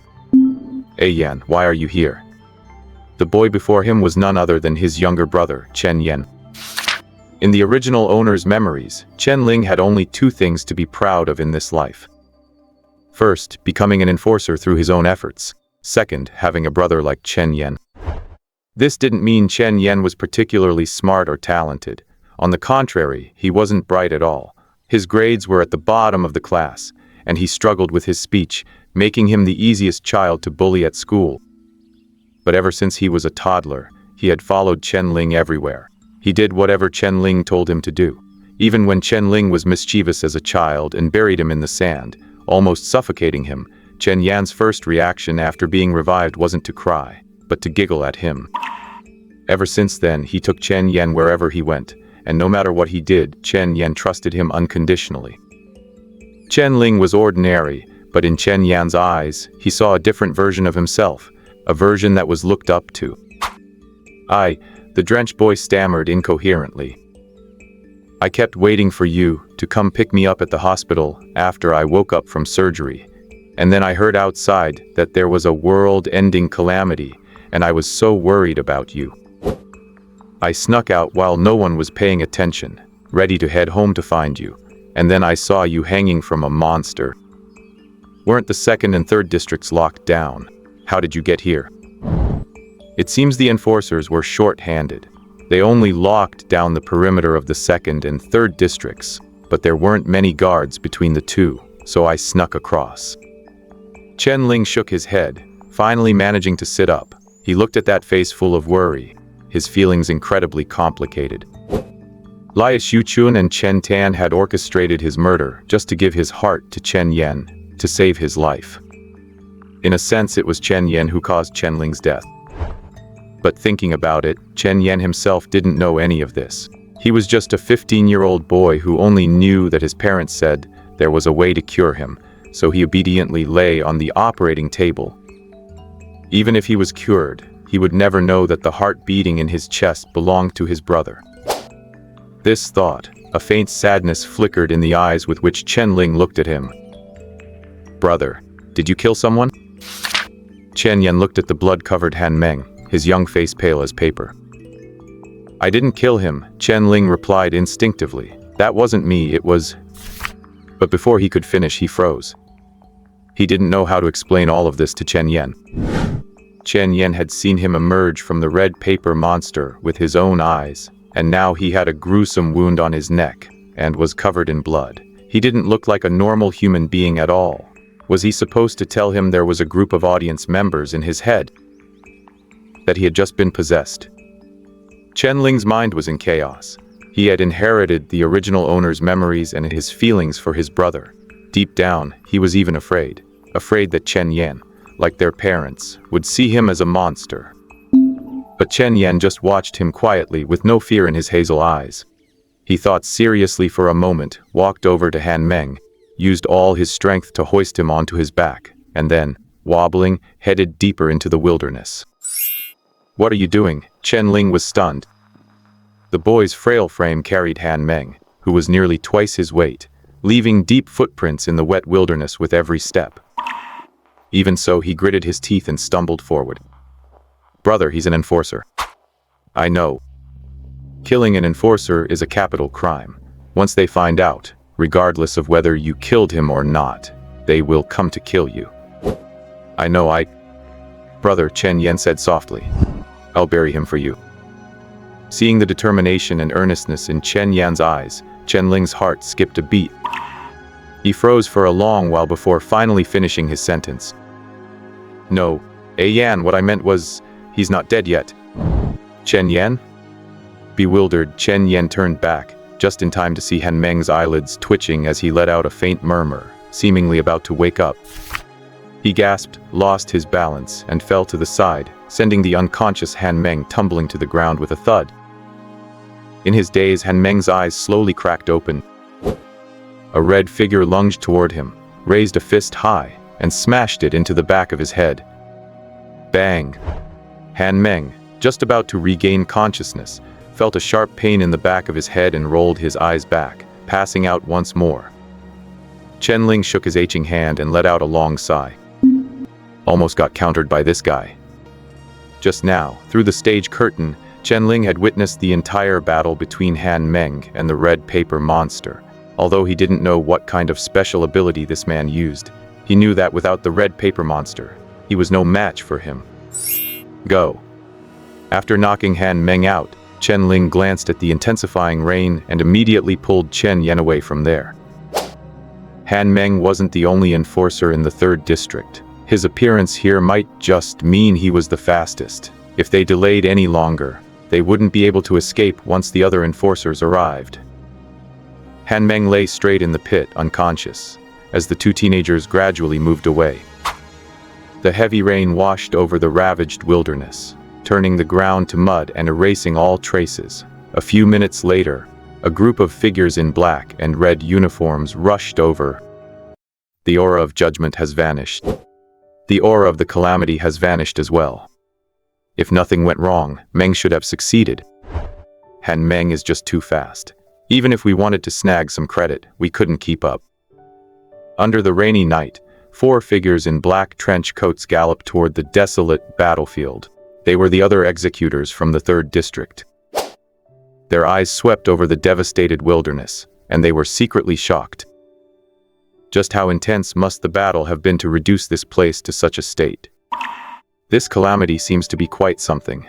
"Hey Yan, why are you here?" The boy before him was none other than his younger brother, Chen Yan. In the original owner's memories, Chen Ling had only two things to be proud of in this life. First, becoming an enforcer through his own efforts. Second, having a brother like Chen Yan. This didn't mean Chen Yan was particularly smart or talented. On the contrary, he wasn't bright at all. His grades were at the bottom of the class, and he struggled with his speech, making him the easiest child to bully at school. But ever since he was a toddler, he had followed Chen Ling everywhere. He did whatever Chen Ling told him to do. Even when Chen Ling was mischievous as a child and buried him in the sand, almost suffocating him, Chen Yan's first reaction after being revived wasn't to cry, but to giggle at him. Ever since then, he took Chen Yan wherever he went, and no matter what he did, Chen Yan trusted him unconditionally. Chen Ling was ordinary, but in Chen Yan's eyes, he saw a different version of himself, a version that was looked up to. The drenched boy stammered incoherently. "I kept waiting for you to come pick me up at the hospital after I woke up from surgery, and then I heard outside that there was a world-ending calamity, and I was so worried about you." I snuck out while no one was paying attention, ready to head home to find you, and then I saw you hanging from a monster. Weren't the 2nd and 3rd districts locked down? How did you get here? It seems the enforcers were short-handed. They only locked down the perimeter of the 2nd and 3rd districts, but there weren't many guards between the two, so I snuck across. Chen Ling shook his head, finally managing to sit up. He looked at that face full of worry, his feelings incredibly complicated. Lai Xiuchun and Chen Tan had orchestrated his murder just to give his heart to Chen Yan, to save his life. In a sense, it was Chen Yan who caused Chen Ling's death. But thinking about it, Chen Yan himself didn't know any of this. He was just a 15-year-old boy who only knew that his parents said there was a way to cure him, so he obediently lay on the operating table. Even if he was cured, he would never know that the heart beating in his chest belonged to his brother. This thought, a faint sadness flickered in the eyes with which Chen Ling looked at him. "Brother, did you kill someone?" Chen Yan looked at the blood-covered Han Meng, his young face pale as paper. "I didn't kill him," Chen Ling replied instinctively. "That wasn't me, it was..." But before he could finish, he froze. He didn't know how to explain all of this to Chen Yan. Chen Yan had seen him emerge from the red paper monster with his own eyes, and now he had a gruesome wound on his neck, and was covered in blood. He didn't look like a normal human being at all. Was he supposed to tell him there was a group of audience members in his head? That he had just been possessed? Chen Ling's mind was in chaos. He had inherited the original owner's memories and his feelings for his brother. Deep down, he was even afraid that Chen Yan, like their parents, would see him as a monster. But Chen Yan just watched him quietly with no fear in his hazel eyes. He thought seriously for a moment, walked over to Han Meng, used all his strength to hoist him onto his back, and then, wobbling, headed deeper into the wilderness. "What are you doing?" Chen Ling was stunned. The boy's frail frame carried Han Meng, who was nearly twice his weight, leaving deep footprints in the wet wilderness with every step. Even so, he gritted his teeth and stumbled forward. "Brother, he's an enforcer." "I know. Killing an enforcer is a capital crime. Once they find out, regardless of whether you killed him or not, they will come to kill you." "I know, Brother," Chen Yan said softly. "I'll bury him for you." Seeing the determination and earnestness in Chen Yan's eyes, Chen Ling's heart skipped a beat. He froze for a long while before finally finishing his sentence. "No, Yan, what I meant was, he's not dead yet." "Chen Yan?" Bewildered, Chen Yan turned back, just in time to see Han Meng's eyelids twitching as he let out a faint murmur, seemingly about to wake up. He gasped, lost his balance, and fell to the side, sending the unconscious Han Meng tumbling to the ground with a thud. In his daze, Han Meng's eyes slowly cracked open. A red figure lunged toward him, raised a fist high, and smashed it into the back of his head. Bang! Han Meng, just about to regain consciousness, felt a sharp pain in the back of his head and rolled his eyes back, passing out once more. Chen Ling shook his aching hand and let out a long sigh. Almost got countered by this guy. Just now, through the stage curtain, Chen Ling had witnessed the entire battle between Han Meng and the red paper monster. Although he didn't know what kind of special ability this man used, he knew that without the red paper monster, he was no match for him. Go. After knocking Han Meng out, Chen Ling glanced at the intensifying rain and immediately pulled Chen Yan away from there. Han Meng wasn't the only enforcer in the 3rd district. His appearance here might just mean he was the fastest. If they delayed any longer, they wouldn't be able to escape once the other enforcers arrived. Han Meng lay straight in the pit, unconscious, as the two teenagers gradually moved away. The heavy rain washed over the ravaged wilderness, turning the ground to mud and erasing all traces. A few minutes later, a group of figures in black and red uniforms rushed over. The aura of judgment has vanished. The aura of the calamity has vanished as well. If nothing went wrong, Meng should have succeeded. Han Meng is just too fast. Even if we wanted to snag some credit, we couldn't keep up. Under the rainy night, 4 figures in black trench coats galloped toward the desolate battlefield. They were the other executors from the 3rd district. Their eyes swept over the devastated wilderness, and they were secretly shocked. Just how intense must the battle have been to reduce this place to such a state? This calamity seems to be quite something.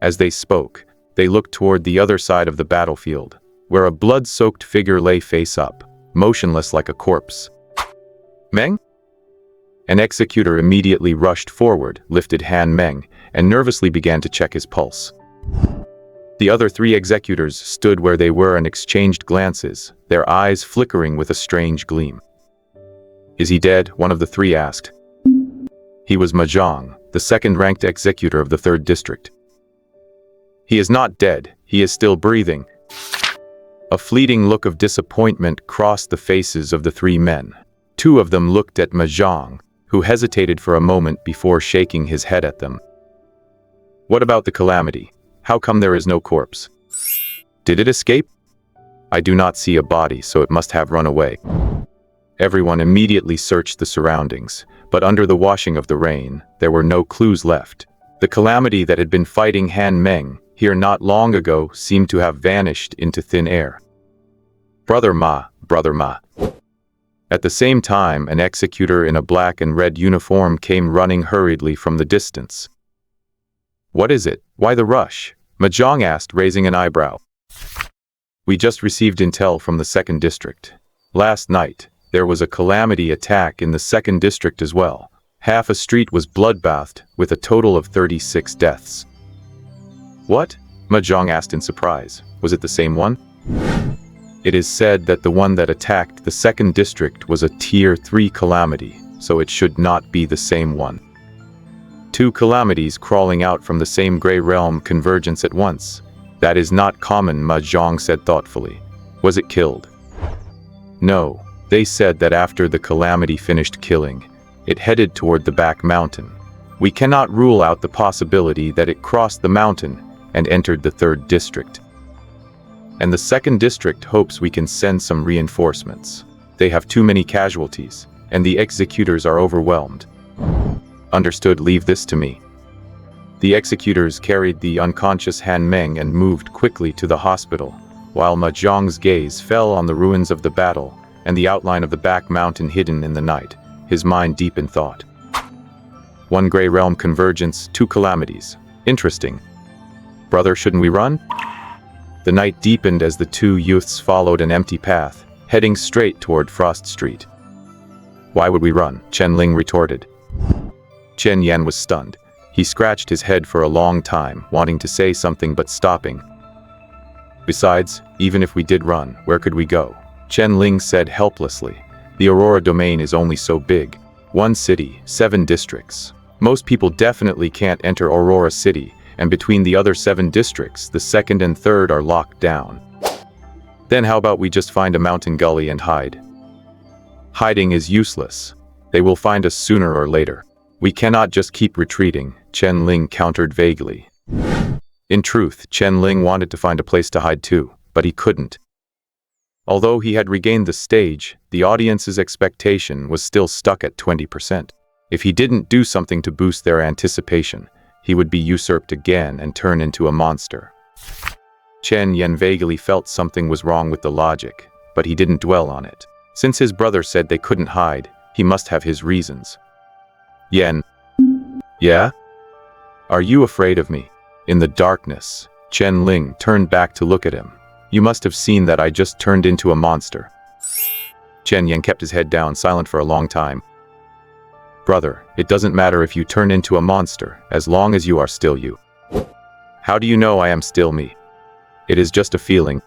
As they spoke, they looked toward the other side of the battlefield, where a blood-soaked figure lay face up, motionless like a corpse. Meng? An executor immediately rushed forward, lifted Han Meng, and nervously began to check his pulse. The other 3 executors stood where they were and exchanged glances, their eyes flickering with a strange gleam. "Is he dead?" one of the 3 asked. He was Ma Zhang, the second-ranked executor of the 3rd district. "He is not dead, he is still breathing." A fleeting look of disappointment crossed the faces of the 3 men. 2 of them looked at Ma Zhang, who hesitated for a moment before shaking his head at them. "What about the calamity? How come there is no corpse? Did it escape? I do not see a body, so it must have run away." Everyone immediately searched the surroundings, but under the washing of the rain, there were no clues left. The calamity that had been fighting Han Meng here not long ago seemed to have vanished into thin air. Brother Ma. At the same time, an executor in a black and red uniform came running hurriedly from the distance. "What is it? Why the rush?" Ma Zhang asked, raising an eyebrow. "We just received intel from the 2nd district. Last night, there was a calamity attack in the 2nd district as well. Half a street was bloodbathed, with a total of 36 deaths." "What?" Ma Zhang asked in surprise. "Was it the same one?" "It is said that the one that attacked the 2nd district was a Tier 3 calamity, so it should not be the same one. 2 calamities crawling out from the same gray realm convergence at once. That is not common," Ma Zhang said thoughtfully. "Was it killed?" "No. They said that after the calamity finished killing, it headed toward the back mountain. We cannot rule out the possibility that it crossed the mountain and entered the 3rd district. And the 2nd district hopes we can send some reinforcements. They have too many casualties, and the executors are overwhelmed." "Understood, leave this to me." The executors carried the unconscious Han Meng and moved quickly to the hospital, while Ma Zhang's gaze fell on the ruins of the battle and the outline of the back mountain hidden in the night, his mind deep in thought. 1 gray realm convergence, 2 calamities. Interesting. Brother, shouldn't we run? The night deepened as the 2 youths followed an empty path, heading straight toward Frost Street. "Why would we run?" Chen Ling retorted. Chen Yan was stunned. He scratched his head for a long time, wanting to say something but stopping. "Besides, even if we did run, where could we go?" Chen Ling said helplessly. "The Aurora domain is only so big. 1 city, 7 districts. Most people definitely can't enter Aurora City, and between the other 7 districts, the 2nd and 3rd are locked down. Then how about we just find a mountain gully and hide?" "Hiding is useless. They will find us sooner or later. We cannot just keep retreating," Chen Ling countered vaguely. In truth, Chen Ling wanted to find a place to hide too, but he couldn't. Although he had regained the stage, the audience's expectation was still stuck at 20%. If he didn't do something to boost their anticipation, he would be usurped again and turn into a monster. Chen Yan vaguely felt something was wrong with the logic, but he didn't dwell on it. Since his brother said they couldn't hide, he must have his reasons. "Yan." "Yeah? Are you afraid of me?" In the darkness, Chen Ling turned back to look at him. "You must have seen that I just turned into a monster." Chen Yan kept his head down, silent for a long time. "Brother, it doesn't matter if you turn into a monster, as long as you are still you." "How do you know I am still me?" "It is just a feeling."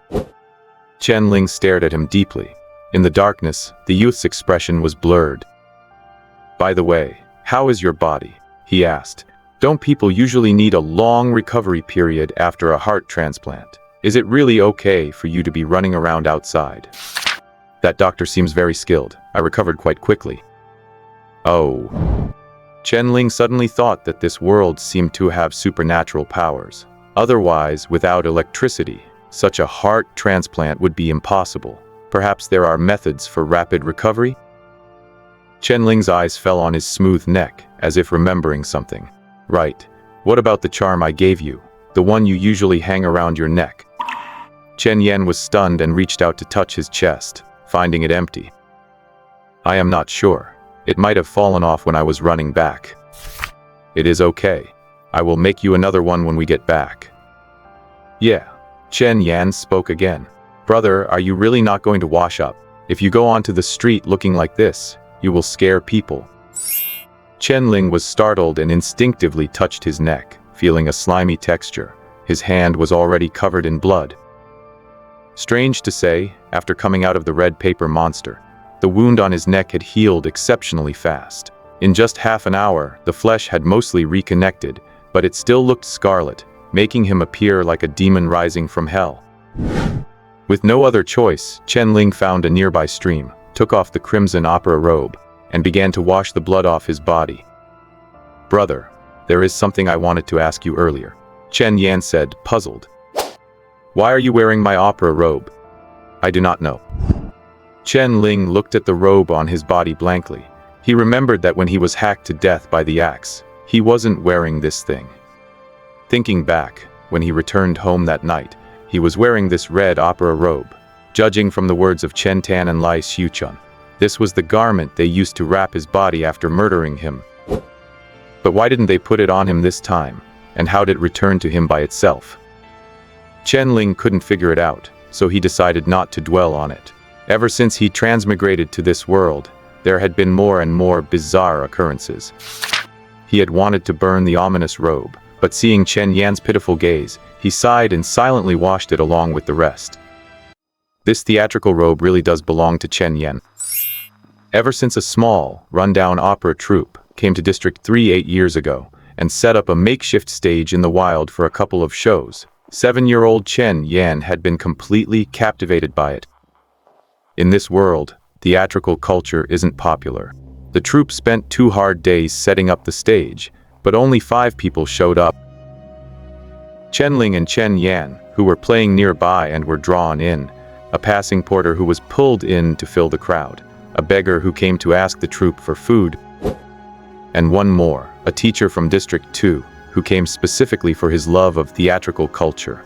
Chen Ling stared at him deeply. In the darkness, the youth's expression was blurred. "By the way, how is your body?" he asked. "Don't people usually need a long recovery period after a heart transplant? Is it really okay for you to be running around outside?" "That doctor seems very skilled. I recovered quite quickly." "Oh." Chen Ling suddenly thought that this world seemed to have supernatural powers. Otherwise, without electricity, such a heart transplant would be impossible. Perhaps there are methods for rapid recovery? Chen Ling's eyes fell on his smooth neck, as if remembering something. "Right. What about the charm I gave you? The one you usually hang around your neck?" Chen Yan was stunned and reached out to touch his chest, finding it empty. I am not sure. It might have fallen off when I was running back. It is okay. I will make you another one when we get back. Yeah. Chen Yan spoke again. Brother, are you really not going to wash up? If you go onto the street looking like this, you will scare people. Chen Ling was startled and instinctively touched his neck, feeling a slimy texture. His hand was already covered in blood. Strange to say, after coming out of the red paper monster, the wound on his neck had healed exceptionally fast. In just half an hour, the flesh had mostly reconnected, but it still looked scarlet, making him appear like a demon rising from hell. With no other choice, Chen Ling found a nearby stream, took off the crimson opera robe, and began to wash the blood off his body. Brother, there is something I wanted to ask you earlier, Chen Yan said, puzzled. Why are you wearing my opera robe? I do not know. Chen Ling looked at the robe on his body blankly. He remembered that when he was hacked to death by the axe, he wasn't wearing this thing. Thinking back, when he returned home that night, he was wearing this red opera robe. Judging from the words of Chen Tan and Lai Xiuchun, this was the garment they used to wrap his body after murdering him. But why didn't they put it on him this time, and how did it return to him by itself? Chen Ling couldn't figure it out, so he decided not to dwell on it. Ever since he transmigrated to this world, there had been more and more bizarre occurrences. He had wanted to burn the ominous robe, but seeing Chen Yan's pitiful gaze, he sighed and silently washed it along with the rest. This theatrical robe really does belong to Chen Yan. Ever since a small, run-down opera troupe came to District 3 8 years ago and set up a makeshift stage in the wild for a couple of shows, 7-year-old Chen Yan had been completely captivated by it. In this world, theatrical culture isn't popular. The troupe spent 2 hard days setting up the stage, but only 5 people showed up. Chen Ling and Chen Yan, who were playing nearby and were drawn in, a passing porter who was pulled in to fill the crowd, a beggar who came to ask the troupe for food, and one more, a teacher from District 2, who came specifically for his love of theatrical culture.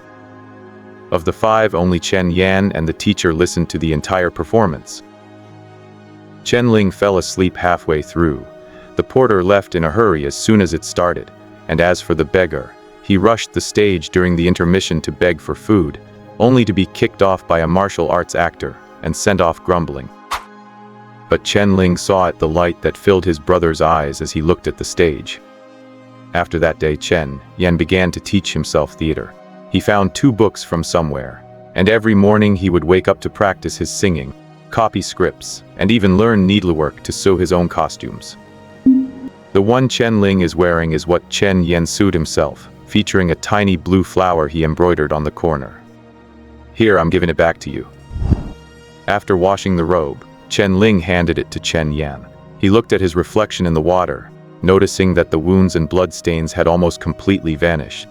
Of the 5, only Chen Yan and the teacher listened to the entire performance. Chen Ling fell asleep halfway through. The porter left in a hurry as soon as it started, and as for the beggar, he rushed the stage during the intermission to beg for food, only to be kicked off by a martial arts actor and sent off grumbling. But Chen Ling saw the light that filled his brother's eyes as he looked at the stage. After that day, Chen Yan began to teach himself theater. He found 2 books from somewhere, and every morning he would wake up to practice his singing, copy scripts, and even learn needlework to sew his own costumes. The one Chen Ling is wearing is what Chen Yan sewed himself, featuring a tiny blue flower he embroidered on the corner. Here, I'm giving it back to you. After washing the robe, Chen Ling handed it to Chen Yan. He looked at his reflection in the water, noticing that the wounds and bloodstains had almost completely vanished.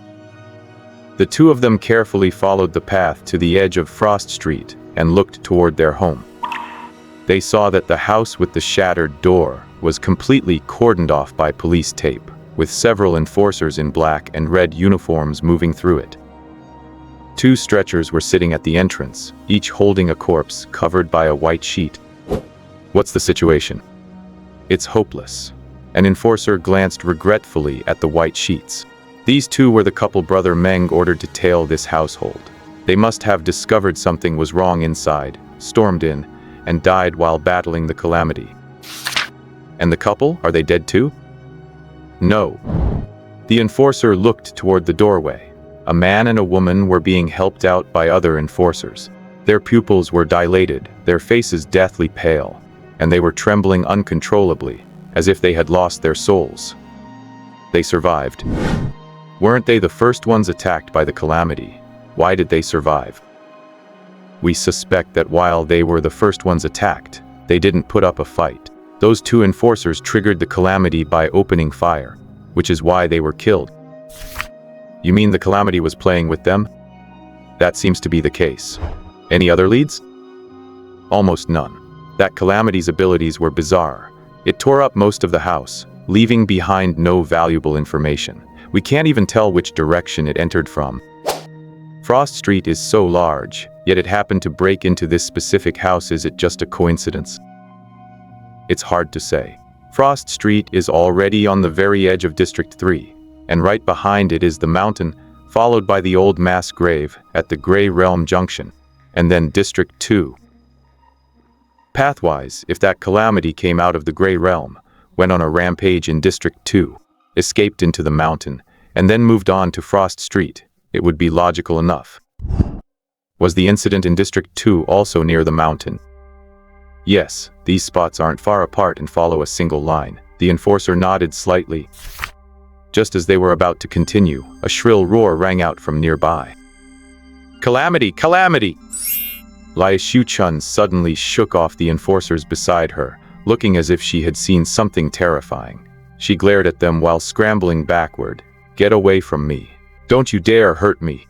The 2 of them carefully followed the path to the edge of Frost Street and looked toward their home. They saw that the house with the shattered door was completely cordoned off by police tape, with several enforcers in black and red uniforms moving through it. 2 stretchers were sitting at the entrance, each holding a corpse covered by a white sheet. What's the situation? It's hopeless. An enforcer glanced regretfully at the white sheets. These 2 were the couple Brother Meng ordered to tail this household. They must have discovered something was wrong inside, stormed in, and died while battling the calamity. And the couple, are they dead too? No. The enforcer looked toward the doorway. A man and a woman were being helped out by other enforcers. Their pupils were dilated, their faces deathly pale, and they were trembling uncontrollably, as if they had lost their souls. They survived. Weren't they the first ones attacked by the calamity? Why did they survive? We suspect that while they were the first ones attacked, they didn't put up a fight. Those 2 enforcers triggered the calamity by opening fire, which is why they were killed. You mean the calamity was playing with them? That seems to be the case. Any other leads? Almost none. That calamity's abilities were bizarre. It tore up most of the house, leaving behind no valuable information. We can't even tell which direction it entered from. Frost Street is so large, Yet it happened to break into this specific house. Is it just a coincidence? It's hard to say. Frost Street is already on the very edge of District 3, and right behind it is the mountain, followed by the old mass grave at the Grey Realm Junction, and then District 2. Pathwise, if that calamity came out of the Grey Realm, went on a rampage in District 2, escaped into the mountain, and then moved on to Frost Street, it would be logical enough. Was the incident in District 2 also near the mountain? Yes, these spots aren't far apart and follow a single line. The enforcer nodded slightly. Just as they were about to continue, a shrill roar rang out from nearby. Calamity! Calamity! Lai Xiuchun suddenly shook off the enforcers beside her, looking as if she had seen something terrifying. She glared at them while scrambling backward. Get away from me. Don't you dare hurt me.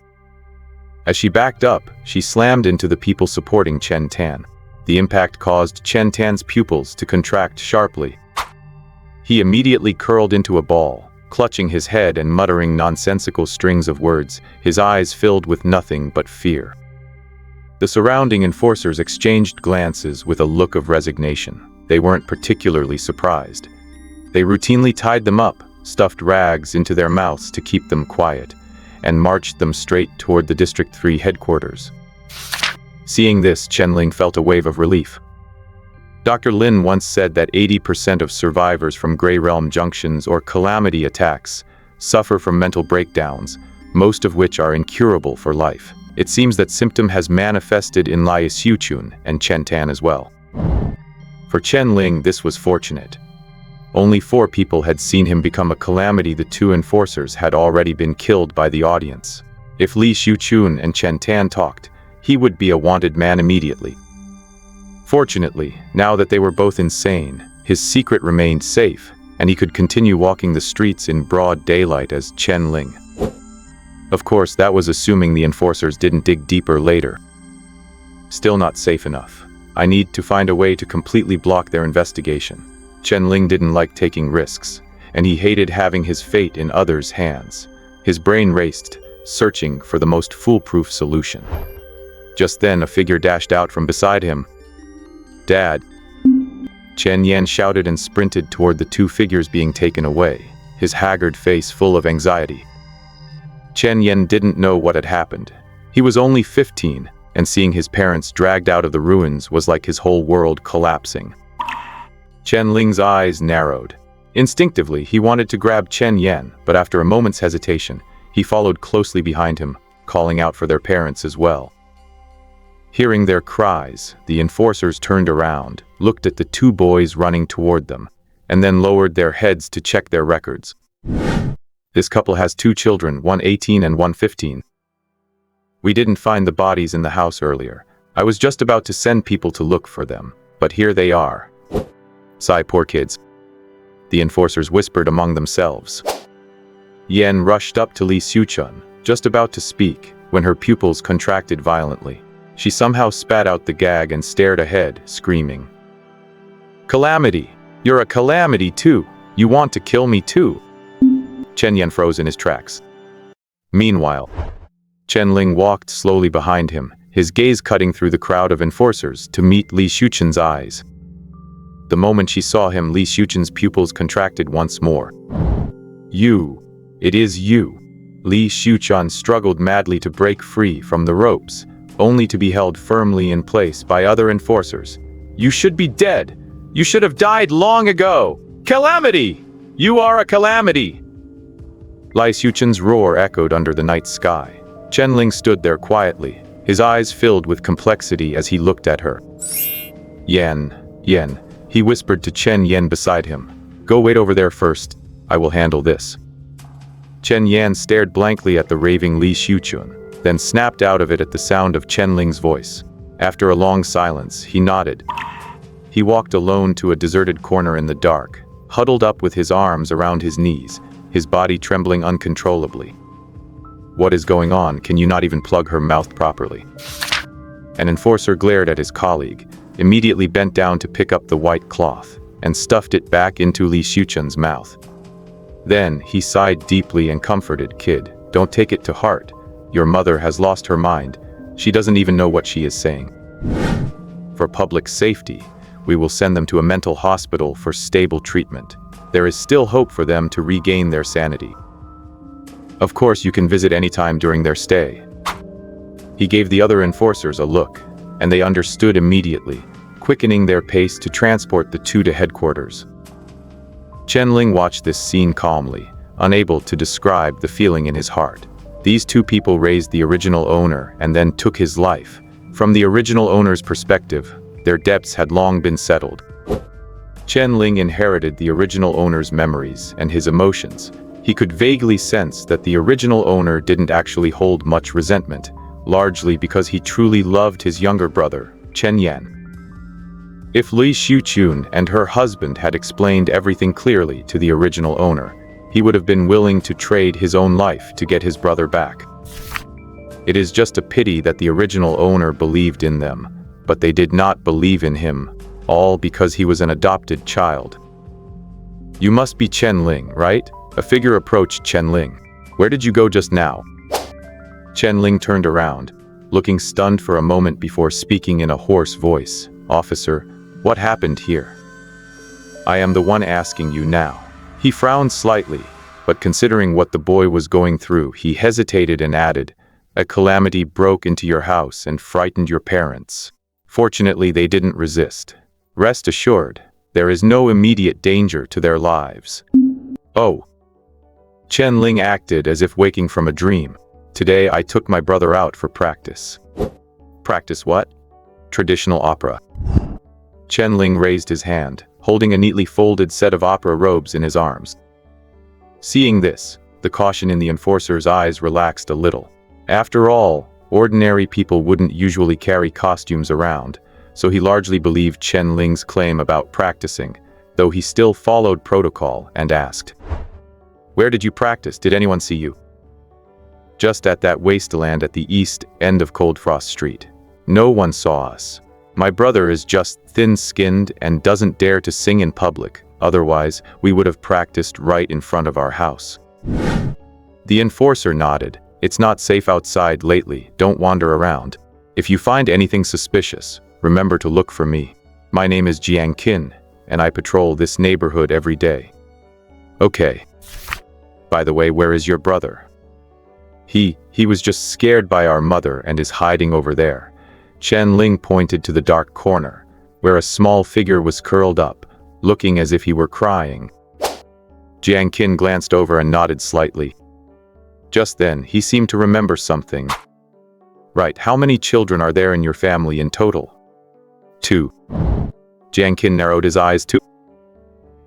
As she backed up, she slammed into the people supporting Chen Tan. The impact caused Chen Tan's pupils to contract sharply. He immediately curled into a ball, clutching his head and muttering nonsensical strings of words, his eyes filled with nothing but fear. The surrounding enforcers exchanged glances with a look of resignation. They weren't particularly surprised. They routinely tied them up, stuffed rags into their mouths to keep them quiet, and marched them straight toward the District 3 headquarters. Seeing this, Chen Ling felt a wave of relief. Dr. Lin once said that 80% of survivors from Grey Realm junctions or calamity attacks suffer from mental breakdowns, most of which are incurable for life. It seems that symptom has manifested in Lai Xiuchun and Chen Tan as well. For Chen Ling, this was fortunate. Only 4 people had seen him become a calamity. The 2 enforcers had already been killed by the audience. If Li Xiuchun and Chen Tan talked, he would be a wanted man immediately. Fortunately, now that they were both insane, his secret remained safe, and he could continue walking the streets in broad daylight as Chen Ling. Of course, that was assuming the enforcers didn't dig deeper later. Still not safe enough. I need to find a way to completely block their investigation. Chen Ling didn't like taking risks, and he hated having his fate in others' hands. His brain raced, searching for the most foolproof solution. Just then, a figure dashed out from beside him. "Dad!" Chen Yan shouted and sprinted toward the 2 figures being taken away, his haggard face full of anxiety. Chen Yan didn't know what had happened. He was only 15, and seeing his parents dragged out of the ruins was like his whole world collapsing. Chen Ling's eyes narrowed. Instinctively, he wanted to grab Chen Yan, but after a moment's hesitation, he followed closely behind him, calling out for their parents as well. Hearing their cries, the enforcers turned around, looked at the 2 boys running toward them, and then lowered their heads to check their records. This couple has 2 children, one 18 and one 15. We didn't find the bodies in the house earlier. I was just about to send people to look for them, but here they are. Sigh, poor kids. The enforcers whispered among themselves. Yan rushed up to Li Xiuchun, just about to speak, when her pupils contracted violently. She somehow spat out the gag and stared ahead, screaming. "Calamity! You're a calamity too! You want to kill me too!" Chen Yan froze in his tracks. Meanwhile, Chen Ling walked slowly behind him, his gaze cutting through the crowd of enforcers to meet Li Xiuchun's eyes. The moment she saw him, Li Xiuchun's pupils contracted once more. "You! It is you!" Li Xiuchun struggled madly to break free from the ropes, only to be held firmly in place by other enforcers. "You should be dead! You should have died long ago! Calamity! You are a calamity!" Lai Xiuchun's roar echoed under the night sky. Chen Ling stood there quietly, his eyes filled with complexity as he looked at her. Yan, he whispered to Chen Yan beside him. "Go wait over there first. I will handle this." Chen Yan stared blankly at the raving Li Xiuchun, then snapped out of it at the sound of Chen Ling's voice. After a long silence, he nodded. He walked alone to a deserted corner in the dark, huddled up with his arms around his knees, his body trembling uncontrollably. "What is going on? Can you not even plug her mouth properly?" An enforcer glared at his colleague, immediately bent down to pick up the white cloth, and stuffed it back into Li Xiuchun's mouth. Then he sighed deeply and comforted, "Kid, don't take it to heart. Your mother has lost her mind. She doesn't even know what she is saying. For public safety, we will send them to a mental hospital for stable treatment. There is still hope for them to regain their sanity. Of course, you can visit anytime during their stay. He gave the other enforcers a look, and they understood immediately, quickening their pace to transport the two to headquarters. Chen Ling watched this scene calmly, unable to describe the feeling in his heart. These two people raised the original owner and then took his life. From the original owner's perspective, their debts had long been settled. Chen Ling inherited the original owner's memories and his emotions. He could vaguely sense that the original owner didn't actually hold much resentment, largely because he truly loved his younger brother, Chen Yan. If Li Xiuqun and her husband had explained everything clearly to the original owner, he would have been willing to trade his own life to get his brother back. It is just a pity that the original owner believed in them, but they did not believe in him, all because he was an adopted child. "You must be Chen Ling, right?" A figure approached Chen Ling. "Where did you go just now?" Chen Ling turned around, looking stunned for a moment before speaking in a hoarse voice. "Officer, what happened here?" "I am the one asking you now." He frowned slightly, but considering what the boy was going through, he hesitated and added, "A calamity broke into your house and frightened your parents. Fortunately, they didn't resist. Rest assured, there is no immediate danger to their lives." "Oh." Chen Ling acted as if waking from a dream. "Today I took my brother out for practice." "Practice what?" "Traditional opera." Chen Ling raised his hand, holding a neatly folded set of opera robes in his arms. Seeing this, the caution in the enforcer's eyes relaxed a little. After all, ordinary people wouldn't usually carry costumes around, so he largely believed Chen Ling's claim about practicing, though he still followed protocol and asked, "Where did you practice? Did anyone see you?" "Just at that wasteland at the east end of Cold Frost Street. No one saw us. My brother is just thin-skinned and doesn't dare to sing in public, otherwise we would have practiced right in front of our house." The enforcer nodded. "It's not safe outside lately, don't wander around. If you find anything suspicious, remember to look for me. My name is Jiang Qin, and I patrol this neighborhood every day." "Okay. By the way, where is your brother?" He was just scared by our mother and is hiding over there." Chen Ling pointed to the dark corner, where a small figure was curled up, looking as if he were crying. Jiang Qin glanced over and nodded slightly. Just then, he seemed to remember something. "Right, how many children are there in your family in total?" "2. Jiang Qin narrowed his eyes to.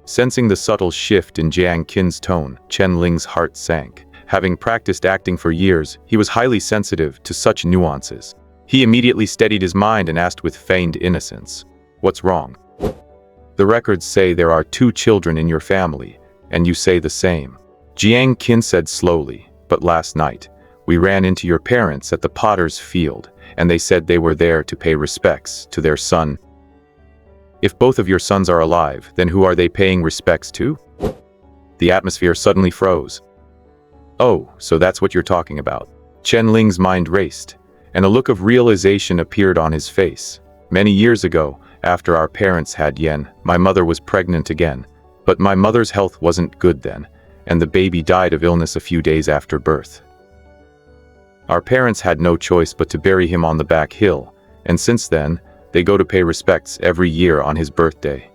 Sensing the subtle shift in Jiang Qin's tone, Chen Ling's heart sank. Having practiced acting for years, he was highly sensitive to such nuances. He immediately steadied his mind and asked with feigned innocence, "What's wrong?" "The records say there are 2 children in your family, and you say the same," Jiang Qin said slowly. "But last night, we ran into your parents at the potter's field, and they said they were there to pay respects to their son." "If both of your sons are alive, then who are they paying respects to?" The atmosphere suddenly froze. "Oh, so that's what you're talking about." Chen Ling's mind raced, and a look of realization appeared on his face. "Many years ago, after our parents had Yen, my mother was pregnant again. But my mother's health wasn't good then, and the baby died of illness a few days after birth. Our parents had no choice but to bury him on the back hill, and since then, they go to pay respects every year on his birthday.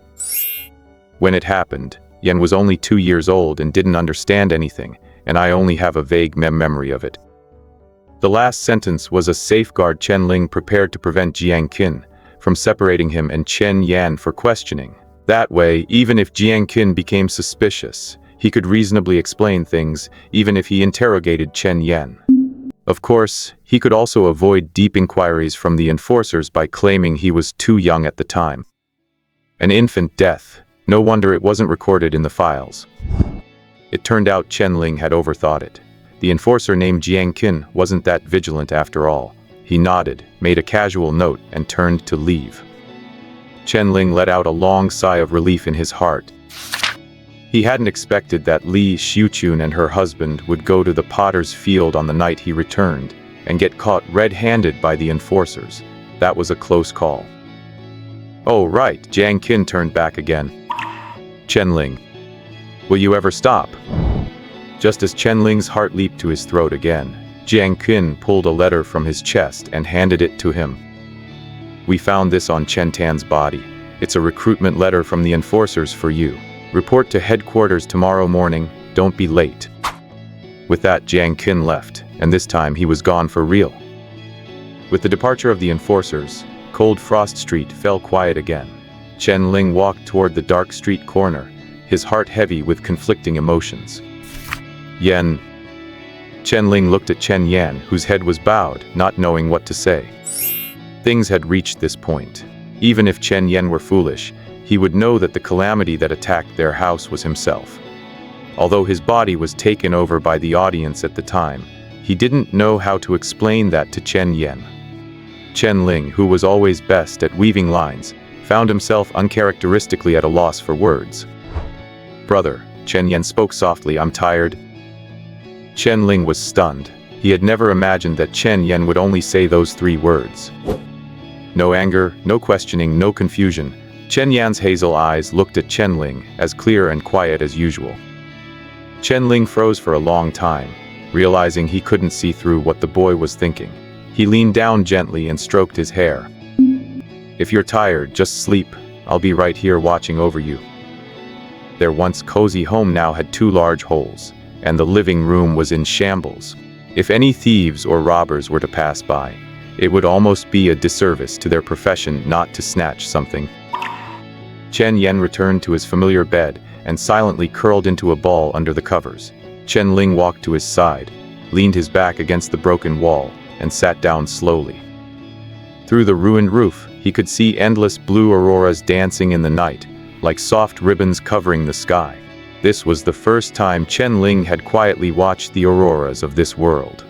When it happened, Yen was only 2 years old and didn't understand anything, and I only have a vague memory of it." The last sentence was a safeguard Chen Ling prepared to prevent Jiang Qin from separating him and Chen Yan for questioning. That way, even if Jiang Qin became suspicious, he could reasonably explain things, even if he interrogated Chen Yan. Of course, he could also avoid deep inquiries from the enforcers by claiming he was too young at the time. An infant death. No wonder it wasn't recorded in the files. It turned out Chen Ling had overthought it. The enforcer named Jiang Qin wasn't that vigilant after all. He nodded, made a casual note, and turned to leave. Chen Ling let out a long sigh of relief in his heart. He hadn't expected that Li Xiuqun and her husband would go to the potter's field on the night he returned, and get caught red-handed by the enforcers. That was a close call. Oh, right, Jiang Qin turned back again. Chen Ling, will you ever stop? Just as Chen Ling's heart leaped to his throat again, Jiang Qin pulled a letter from his chest and handed it to him. We found this on Chen Tan's body. It's a recruitment letter from the enforcers for you. Report to headquarters tomorrow morning. Don't be late. With that, Jiang Qin left, and this time he was gone for real. With the departure of the enforcers, Cold Frost Street fell quiet again. Chen Ling walked toward the dark street corner, his heart heavy with conflicting emotions. Yen. Chen Ling looked at Chen Yan, whose head was bowed, not knowing what to say. Things had reached this point. Even if Chen Yan were foolish, he would know that the calamity that attacked their house was himself. Although his body was taken over by the audience at the time, he didn't know how to explain that to Chen Yan. Chen Ling, who was always best at weaving lines, found himself uncharacteristically at a loss for words. Brother, Chen Yan spoke softly, I'm tired. Chen Ling was stunned. He had never imagined that Chen Yan would only say those 3 words. No anger, no questioning, no confusion. Chen Yan's hazel eyes looked at Chen Ling, as clear and quiet as usual. Chen Ling froze for a long time, realizing he couldn't see through what the boy was thinking. He leaned down gently and stroked his hair. If you're tired, just sleep. I'll be right here watching over you. Their once cozy home now had 2 large holes, and the living room was in shambles. If any thieves or robbers were to pass by, it would almost be a disservice to their profession not to snatch something. Chen Yan returned to his familiar bed and silently curled into a ball under the covers. Chen Ling walked to his side, leaned his back against the broken wall, and sat down slowly. Through the ruined roof, he could see endless blue auroras dancing in the night, like soft ribbons covering the sky. This was the first time Chen Ling had quietly watched the auroras of this world.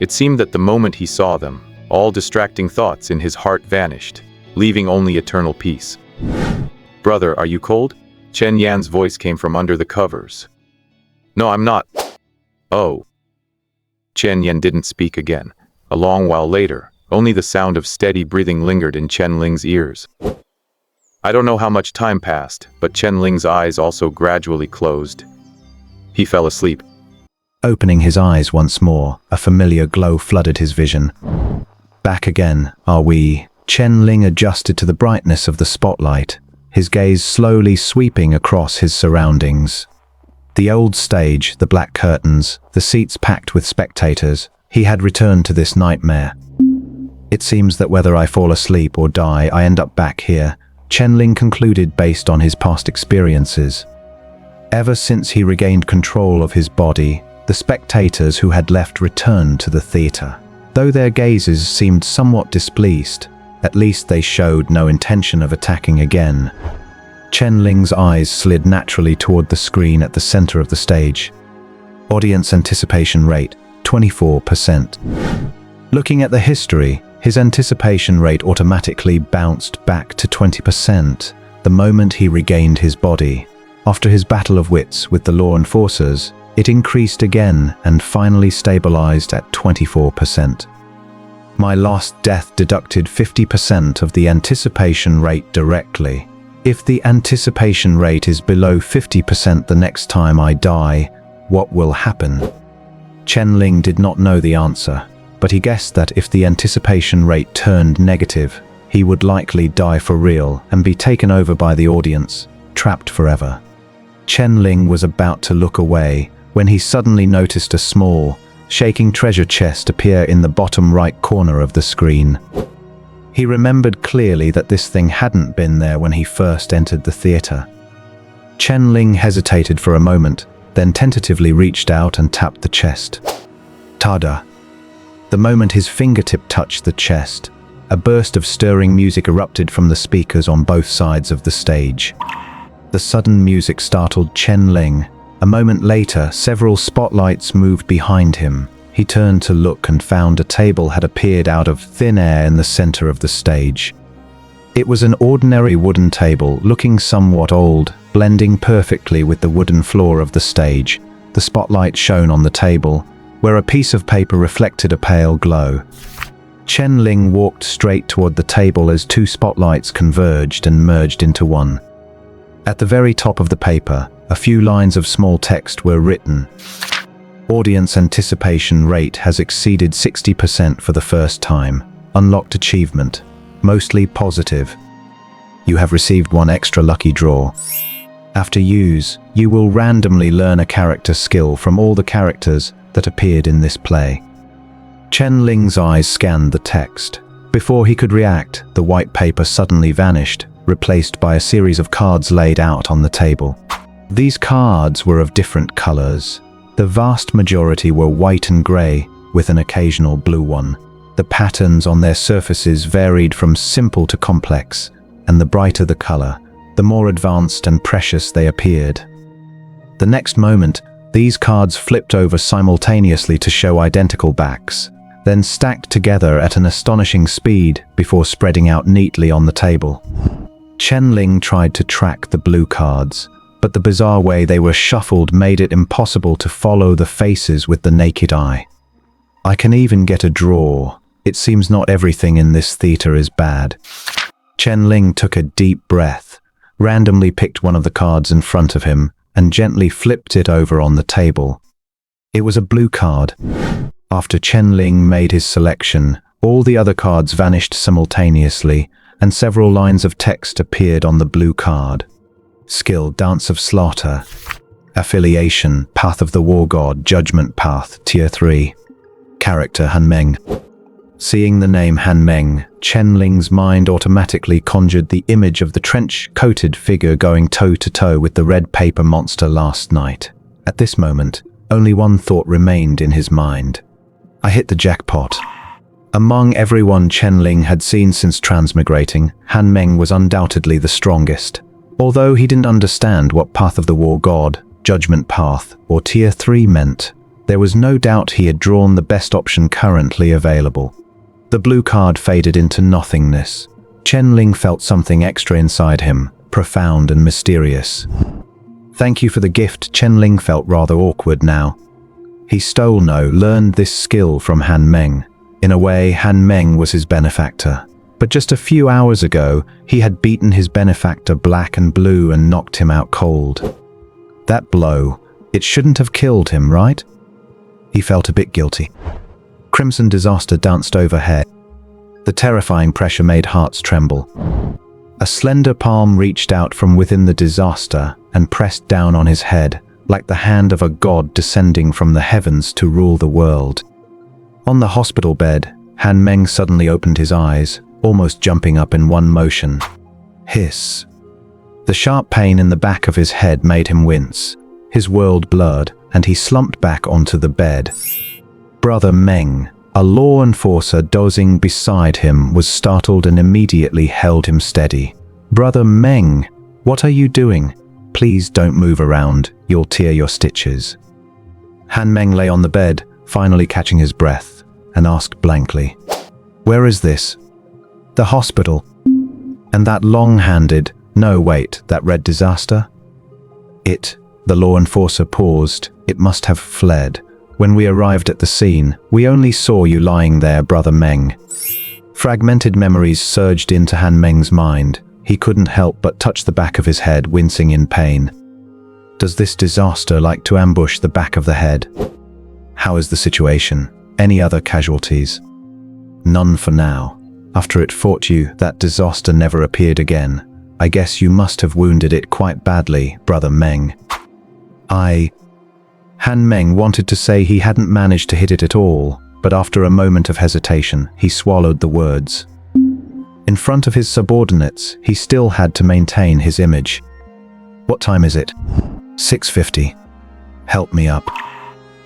It seemed that the moment he saw them, all distracting thoughts in his heart vanished, leaving only eternal peace. Brother, are you cold? Chen Yan's voice came from under the covers. No, I'm not. Oh. Chen Yan didn't speak again. A long while later, only the sound of steady breathing lingered in Chen Ling's ears. I don't know how much time passed, but Chen Ling's eyes also gradually closed. He fell asleep. Opening his eyes once more, a familiar glow flooded his vision. Back again, are we? Chen Ling adjusted to the brightness of the spotlight, his gaze slowly sweeping across his surroundings. The old stage, the black curtains, the seats packed with spectators. He had returned to this nightmare. It seems that whether I fall asleep or die, I end up back here, Chen Ling concluded based on his past experiences. Ever since he regained control of his body, the spectators who had left returned to the theater. Though their gazes seemed somewhat displeased, at least they showed no intention of attacking again. Chen Ling's eyes slid naturally toward the screen at the center of the stage. Audience anticipation rate, 24%. Looking at the history, his anticipation rate automatically bounced back to 20% the moment he regained his body. After his battle of wits with the law enforcers, it increased again and finally stabilized at 24%. My last death deducted 50% of the anticipation rate directly. If the anticipation rate is below 50% the next time I die, what will happen? Chen Ling did not know the answer, but he guessed that if the anticipation rate turned negative, he would likely die for real and be taken over by the audience, trapped forever. Chen Ling was about to look away when he suddenly noticed a small, shaking treasure chest appear in the bottom right corner of the screen. He remembered clearly that this thing hadn't been there when he first entered the theater. Chen Ling hesitated for a moment, then tentatively reached out and tapped the chest. Tada! The moment his fingertip touched the chest, a burst of stirring music erupted from the speakers on both sides of the stage. The sudden music startled Chen Ling. A moment later, several spotlights moved behind him. He turned to look and found a table had appeared out of thin air in the center of the stage. It was an ordinary wooden table, looking somewhat old, blending perfectly with the wooden floor of the stage. The spotlight shone on the table, where a piece of paper reflected a pale glow. Chen Ling walked straight toward the table as two spotlights converged and merged into one. At the very top of the paper, a few lines of small text were written. Audience anticipation rate has exceeded 60% for the first time. Unlocked achievement. Mostly positive. You have received one extra lucky draw. After use, you will randomly learn a character skill from all the characters that appeared in this play. Chen Ling's eyes scanned the text. Before he could react, the white paper suddenly vanished, replaced by a series of cards laid out on the table. These cards were of different colors. The vast majority were white and gray, with an occasional blue one. The patterns on their surfaces varied from simple to complex, and the brighter the color, the more advanced and precious they appeared. The next moment, these cards flipped over simultaneously to show identical backs, then stacked together at an astonishing speed before spreading out neatly on the table. Chen Ling tried to track the blue cards, but the bizarre way they were shuffled made it impossible to follow the faces with the naked eye. I can even get a draw. It seems not everything in this theater is bad. Chen Ling took a deep breath, randomly picked one of the cards in front of him, and gently flipped it over on the table. It was a blue card. After Chen Ling made his selection, all the other cards vanished simultaneously, and several lines of text appeared on the blue card. Skill, Dance of Slaughter. Affiliation, Path of the War God, Judgment Path, Tier 3. Character, Han Meng. Seeing the name Han Meng, Chen Ling's mind automatically conjured the image of the trench-coated figure going toe-to-toe with the red paper monster last night. At this moment, only one thought remained in his mind. I hit the jackpot. Among everyone Chen Ling had seen since transmigrating, Han Meng was undoubtedly the strongest. Although he didn't understand what Path of the War God, Judgment Path, or Tier 3 meant, there was no doubt he had drawn the best option currently available. The blue card faded into nothingness. Chen Ling felt something extra inside him, profound and mysterious. Thank you for the gift. Chen Ling felt rather awkward now. He learned this skill from Han Meng. In a way, Han Meng was his benefactor. But just a few hours ago, he had beaten his benefactor black and blue and knocked him out cold. That blow, it shouldn't have killed him, right? He felt a bit guilty. Crimson disaster danced overhead. The terrifying pressure made hearts tremble. A slender palm reached out from within the disaster and pressed down on his head, like the hand of a god descending from the heavens to rule the world. On the hospital bed, Han Meng suddenly opened his eyes, almost jumping up in one motion. Hiss. The sharp pain in the back of his head made him wince. His world blurred, and he slumped back onto the bed. Brother Meng, a law enforcer dozing beside him, was startled and immediately held him steady. Brother Meng, what are you doing? Please don't move around, you'll tear your stitches. Han Meng lay on the bed, finally catching his breath, and asked blankly, "Where is this?" "The hospital." "And that long-handed, no wait, that red disaster?" The law enforcer paused. "It must have fled. When we arrived at the scene, we only saw you lying there, Brother Meng." Fragmented memories surged into Han Meng's mind. He couldn't help but touch the back of his head, wincing in pain. Does this disaster like to ambush the back of the head? How is the situation? Any other casualties? None for now. After it fought you, that disaster never appeared again. I guess you must have wounded it quite badly, Brother Meng. Han Meng wanted to say he hadn't managed to hit it at all, but after a moment of hesitation, he swallowed the words. In front of his subordinates, he still had to maintain his image. "What time is it?" 6:50. "Help me up."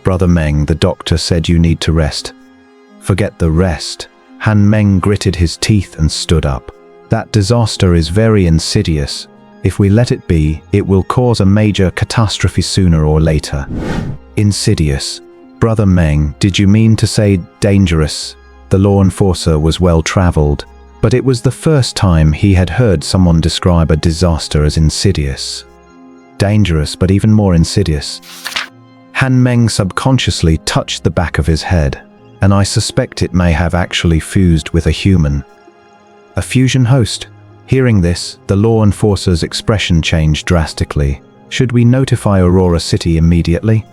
"Brother Meng, the doctor said you need to rest." "Forget the rest." Han Meng gritted his teeth and stood up. "That disaster is very insidious. If we let it be, it will cause a major catastrophe sooner or later." "Insidious? Brother Meng, did you mean to say dangerous?" The law enforcer was well-traveled, but it was the first time he had heard someone describe a disaster as insidious. Dangerous, but even more insidious. Han Meng subconsciously touched the back of his head, and I suspect it may have actually fused with a human. A fusion host. Hearing this, the law enforcer's expression changed drastically. Should we notify Aurora City immediately?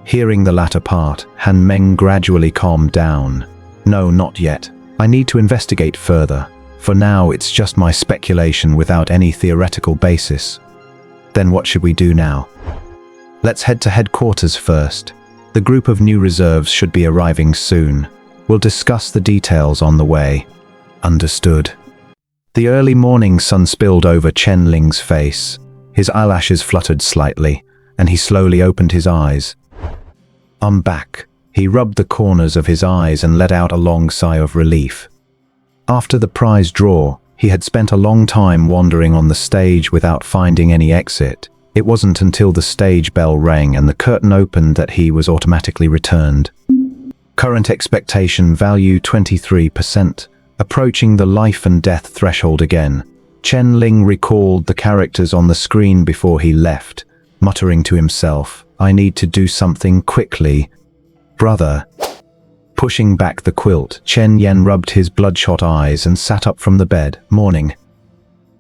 Hearing the latter part, Han Meng gradually calmed down. No, not yet. I need to investigate further. For now, it's just my speculation without any theoretical basis. Then what should we do now? Let's head to headquarters first. The group of new reserves should be arriving soon. We'll discuss the details on the way. Understood. The early morning sun spilled over Chen Ling's face. His eyelashes fluttered slightly, and he slowly opened his eyes. I'm back. He rubbed the corners of his eyes and let out a long sigh of relief. After the prize draw, he had spent a long time wandering on the stage without finding any exit. It wasn't until the stage bell rang and the curtain opened that he was automatically returned. Current expectation value 23%, approaching the life and death threshold again. Chen Ling recalled the characters on the screen before he left, muttering to himself, I need to do something quickly. Brother. Pushing back the quilt, Chen Yen rubbed his bloodshot eyes and sat up from the bed. Morning.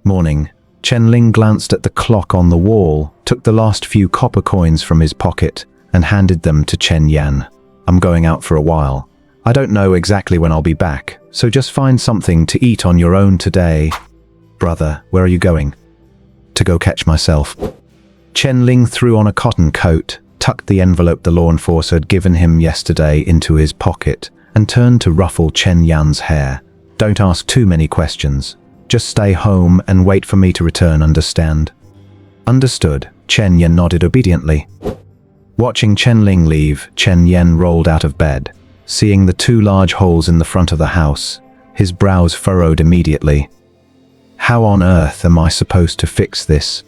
Morning. Chen Ling glanced at the clock on the wall, took the last few copper coins from his pocket, and handed them to Chen Yan. I'm going out for a while. I don't know exactly when I'll be back, so just find something to eat on your own today. Brother, where are you going? To go catch myself. Chen Ling threw on a cotton coat, tucked the envelope the law enforcer had given him yesterday into his pocket, and turned to ruffle Chen Yan's hair. Don't ask too many questions. Just stay home and wait for me to return, understand? Understood. Chen Yan nodded obediently. Watching Chen Ling leave, Chen Yan rolled out of bed. Seeing the two large holes in the front of the house, his brows furrowed immediately. How on earth am I supposed to fix this?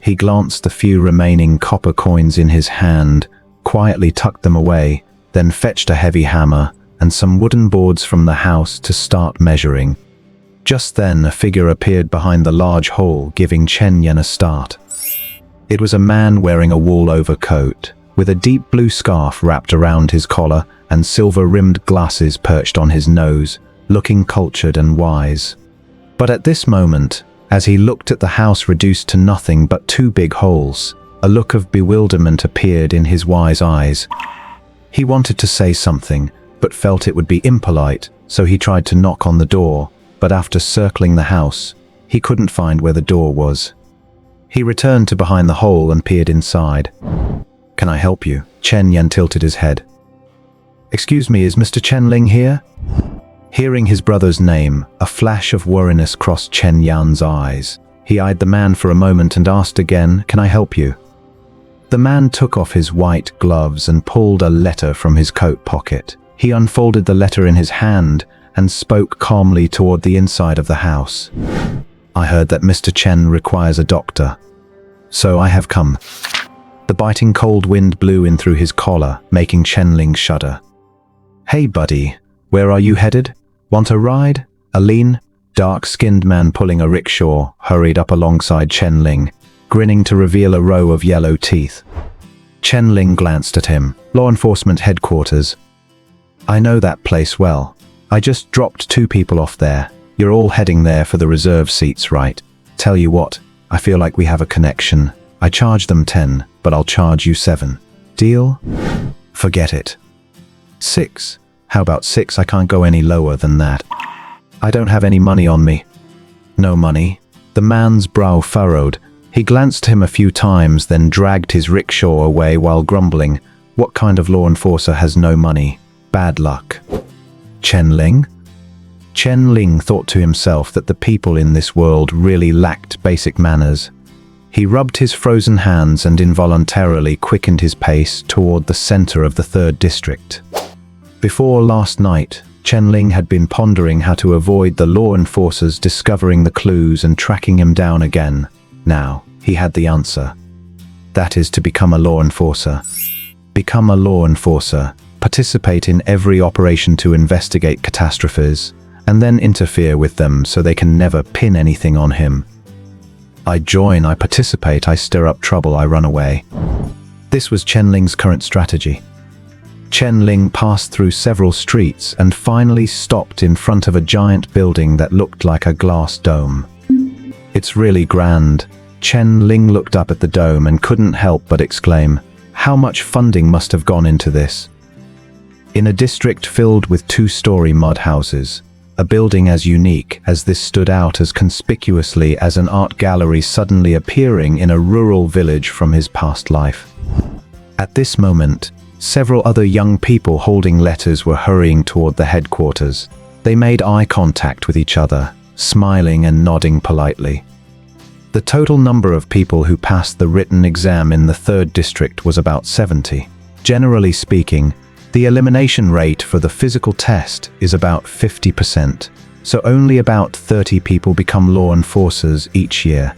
He glanced the few remaining copper coins in his hand, quietly tucked them away, then fetched a heavy hammer and some wooden boards from the house to start measuring. Just then, a figure appeared behind the large hole, giving Chen Yan a start. It was a man wearing a wool overcoat, with a deep blue scarf wrapped around his collar and silver-rimmed glasses perched on his nose, looking cultured and wise. But at this moment, as he looked at the house reduced to nothing but two big holes, a look of bewilderment appeared in his wise eyes. He wanted to say something, but felt it would be impolite, so he tried to knock on the door, but after circling the house, he couldn't find where the door was. He returned to behind the hole and peered inside. Can I help you? Chen Yan tilted his head. Excuse me, is Mr. Chen Ling here? Hearing his brother's name, a flash of worriness crossed Chen Yan's eyes. He eyed the man for a moment and asked again, can I help you? The man took off his white gloves and pulled a letter from his coat pocket. He unfolded the letter in his hand and spoke calmly toward the inside of the house. I heard that Mr. Chen requires a doctor, so I have come. The biting cold wind blew in through his collar, making Chen Ling shudder. Hey buddy, where are you headed? Want a ride? A lean, dark-skinned man pulling a rickshaw hurried up alongside Chen Ling, grinning to reveal a row of yellow teeth. Chen Ling glanced at him. Law enforcement headquarters. I know that place well. I just dropped 2 people off there. You're all heading there for the reserve seats, right? Tell you what, I feel like we have a connection. I charge them 10, but I'll charge you 7. Deal? Forget it. 6. How about 6? I can't go any lower than that. I don't have any money on me. No money? The man's brow furrowed. He glanced at him a few times, then dragged his rickshaw away while grumbling. What kind of law enforcer has no money? Bad luck. Chen Ling? Chen Ling thought to himself that the people in this world really lacked basic manners. He rubbed his frozen hands and involuntarily quickened his pace toward the center of the 3rd district. Before last night, Chen Ling had been pondering how to avoid the law enforcers discovering the clues and tracking him down again. Now, he had the answer. That is to become a law enforcer. Become a law enforcer, participate in every operation to investigate catastrophes, and then interfere with them so they can never pin anything on him. I join, I participate, I stir up trouble, I run away. This was Chen Ling's current strategy. Chen Ling passed through several streets and finally stopped in front of a giant building that looked like a glass dome. "It's really grand." Chen Ling looked up at the dome and couldn't help but exclaim, "How much funding must have gone into this?" In a district filled with two-story mud houses, a building as unique as this stood out as conspicuously as an art gallery suddenly appearing in a rural village from his past life. At this moment, several other young people holding letters were hurrying toward the headquarters. They made eye contact with each other, smiling and nodding politely. The total number of people who passed the written exam in the 3rd district was about 70. Generally speaking, the elimination rate for the physical test is about 50%, so only about 30 people become law enforcers each year.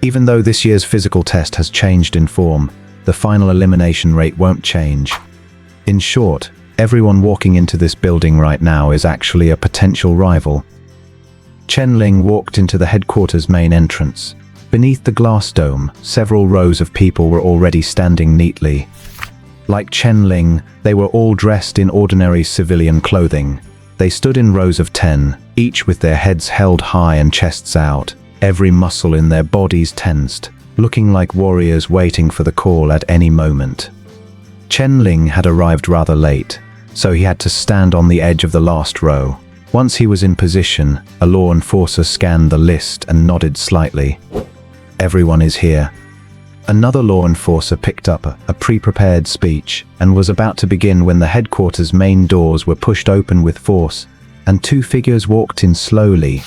Even though this year's physical test has changed in form, the final elimination rate won't change. In short, everyone walking into this building right now is actually a potential rival. Chen Ling walked into the headquarters main entrance. Beneath the glass dome, several rows of people were already standing neatly. Like Chen Ling, they were all dressed in ordinary civilian clothing. They stood in rows of 10, each with their heads held high and chests out, every muscle in their bodies tensed, looking like warriors waiting for the call at any moment. Chen Ling had arrived rather late, so he had to stand on the edge of the last row. Once he was in position, a law enforcer scanned the list and nodded slightly. "Everyone is here." Another law enforcer picked up a pre-prepared speech and was about to begin when the headquarters' main doors were pushed open with force, and two figures walked in slowly.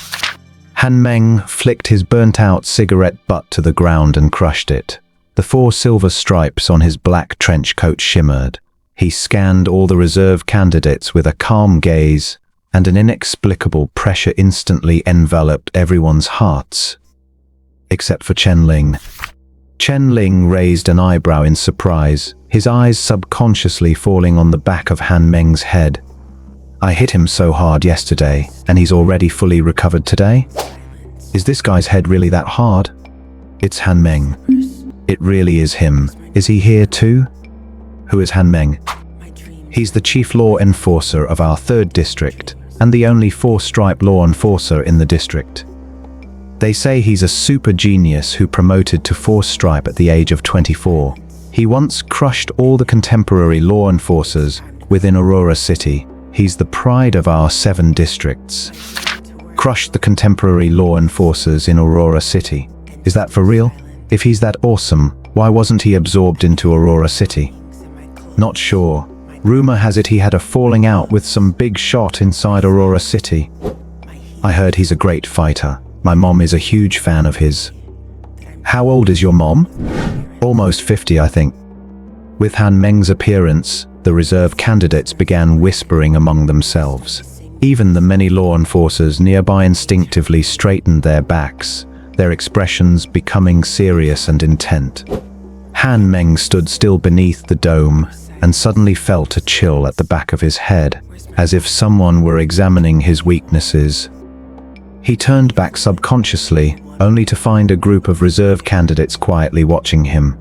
Han Meng flicked his burnt-out cigarette butt to the ground and crushed it. The 4 silver stripes on his black trench coat shimmered. He scanned all the reserve candidates with a calm gaze, and an inexplicable pressure instantly enveloped everyone's hearts. Except for Chen Ling. Chen Ling raised an eyebrow in surprise, his eyes subconsciously falling on the back of Han Meng's head. "I hit him so hard yesterday, and he's already fully recovered today? Is this guy's head really that hard?" "It's Han Meng." "It really is him. Is he here too?" "Who is Han Meng?" "He's the chief law enforcer of our 3rd district, and the only 4-stripe law enforcer in the district. They say he's a super genius who promoted to 4-stripe at the age of 24. He once crushed all the contemporary law enforcers within Aurora City. He's the pride of our 7 districts." "Crushed the contemporary law enforcers in Aurora City. Is that for real? If he's that awesome, why wasn't he absorbed into Aurora City?" "Not sure. Rumor has it he had a falling out with some big shot inside Aurora City. I heard he's a great fighter. My mom is a huge fan of his." "How old is your mom?" "Almost 50, I think." With Han Meng's appearance, the reserve candidates began whispering among themselves. Even the many law enforcers nearby instinctively straightened their backs, their expressions becoming serious and intent. Han Meng stood still beneath the dome and suddenly felt a chill at the back of his head, as if someone were examining his weaknesses. He turned back subconsciously, only to find a group of reserve candidates quietly watching him.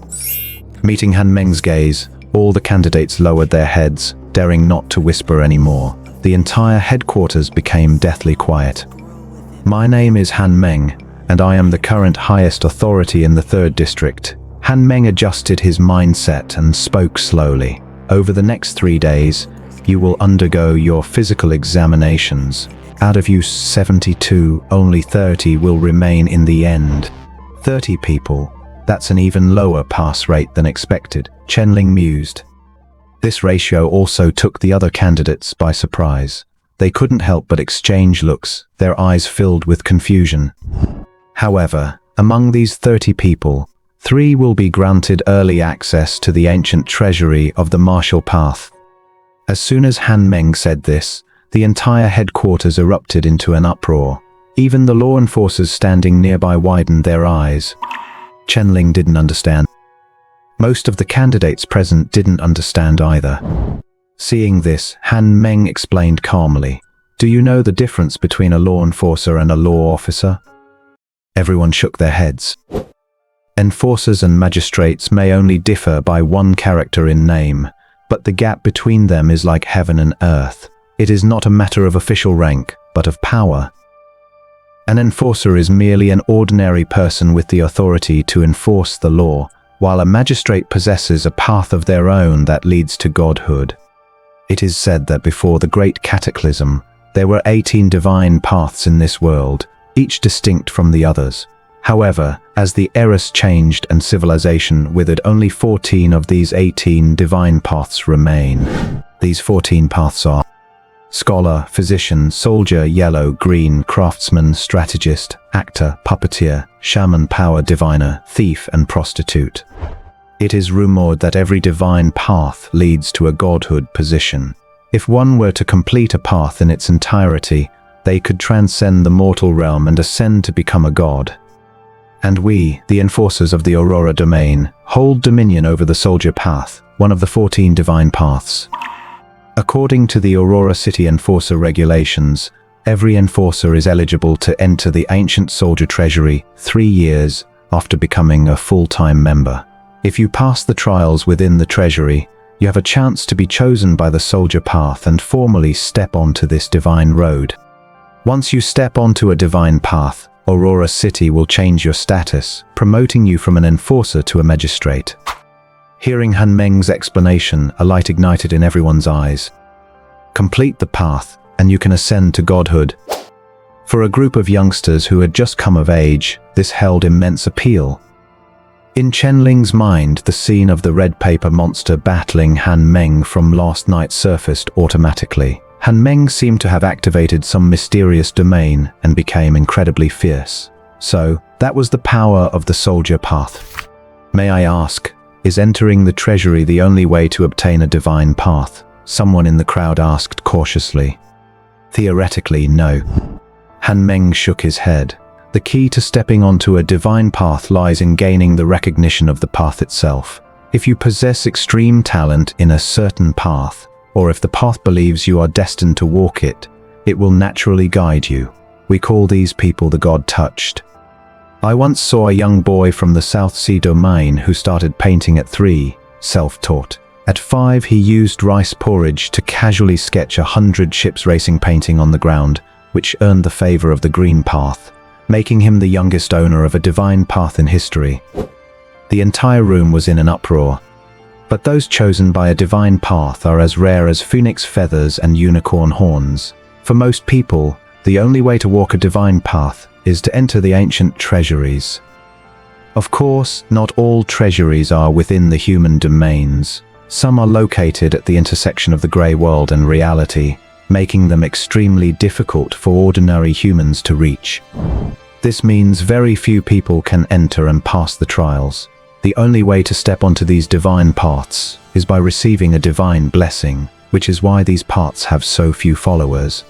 Meeting Han Meng's gaze, all the candidates lowered their heads, daring not to whisper anymore. The entire headquarters became deathly quiet. "My name is Han Meng, and I am the current highest authority in the 3rd district." Han Meng adjusted his mindset and spoke slowly. "Over the next 3 days, you will undergo your physical examinations. Out of you 72, only 30 will remain in the end." 30 people. That's an even lower pass rate than expected, Chen Ling mused. This ratio also took the other candidates by surprise. They couldn't help but exchange looks, their eyes filled with confusion. However, among these 30 people, 3 will be granted early access to the ancient treasury of the martial path. As soon as Han Meng said this, the entire headquarters erupted into an uproar. Even the law enforcers standing nearby widened their eyes. Chen Ling didn't understand. Most of the candidates present didn't understand either. Seeing this, Han Meng explained calmly, "Do you know the difference between a law enforcer and a law officer?" Everyone shook their heads. Enforcers and magistrates may only differ by one character in name, but the gap between them is like heaven and earth. It is not a matter of official rank, but of power. An enforcer is merely an ordinary person with the authority to enforce the law, while a magistrate possesses a path of their own that leads to godhood. It is said that before the Great Cataclysm, there were 18 divine paths in this world, each distinct from the others. However, as the eras changed and civilization withered, only 14 of these 18 divine paths remain. These 14 paths are scholar, physician, soldier, yellow, green, craftsman, strategist, actor, puppeteer, shaman, power diviner, thief, and prostitute. It is rumored that every divine path leads to a godhood position. If one were to complete a path in its entirety, they could transcend the mortal realm and ascend to become a god. And we, the enforcers of the Aurora domain, hold dominion over the soldier path, one of the 14 divine paths. According to the Aurora City Enforcer regulations, every enforcer is eligible to enter the ancient soldier treasury 3 years after becoming a full-time member. If you pass the trials within the treasury, you have a chance to be chosen by the soldier path and formally step onto this divine road. Once you step onto a divine path, Aurora City will change your status, promoting you from an enforcer to a magistrate. Hearing Han Meng's explanation, a light ignited in everyone's eyes. Complete the path, and you can ascend to godhood. For a group of youngsters who had just come of age, this held immense appeal. In Chen Ling's mind, the scene of the red paper monster battling Han Meng from last night surfaced automatically. Han Meng seemed to have activated some mysterious domain and became incredibly fierce. So, that was the power of the soldier path. May I ask, is entering the treasury the only way to obtain a divine path? Someone in the crowd asked cautiously. Theoretically, no. Han Meng shook his head. The key to stepping onto a divine path lies in gaining the recognition of the path itself. If you possess extreme talent in a certain path, or if the path believes you are destined to walk it, it will naturally guide you. We call these people the God-touched. I once saw a young boy from the South Sea domain who started painting at 3, self-taught. At 5, he used rice porridge to casually sketch 100 ships racing painting on the ground, which earned the favor of the green path, making him the youngest owner of a divine path in history. The entire room was in an uproar. But those chosen by a divine path are as rare as phoenix feathers and unicorn horns. For most people, the only way to walk a divine path is to enter the ancient treasuries. Of course, not all treasuries are within the human domains. Some are located at the intersection of the grey world and reality, making them extremely difficult for ordinary humans to reach. This means very few people can enter and pass the trials. The only way to step onto these divine paths is by receiving a divine blessing, which is why these paths have so few followers.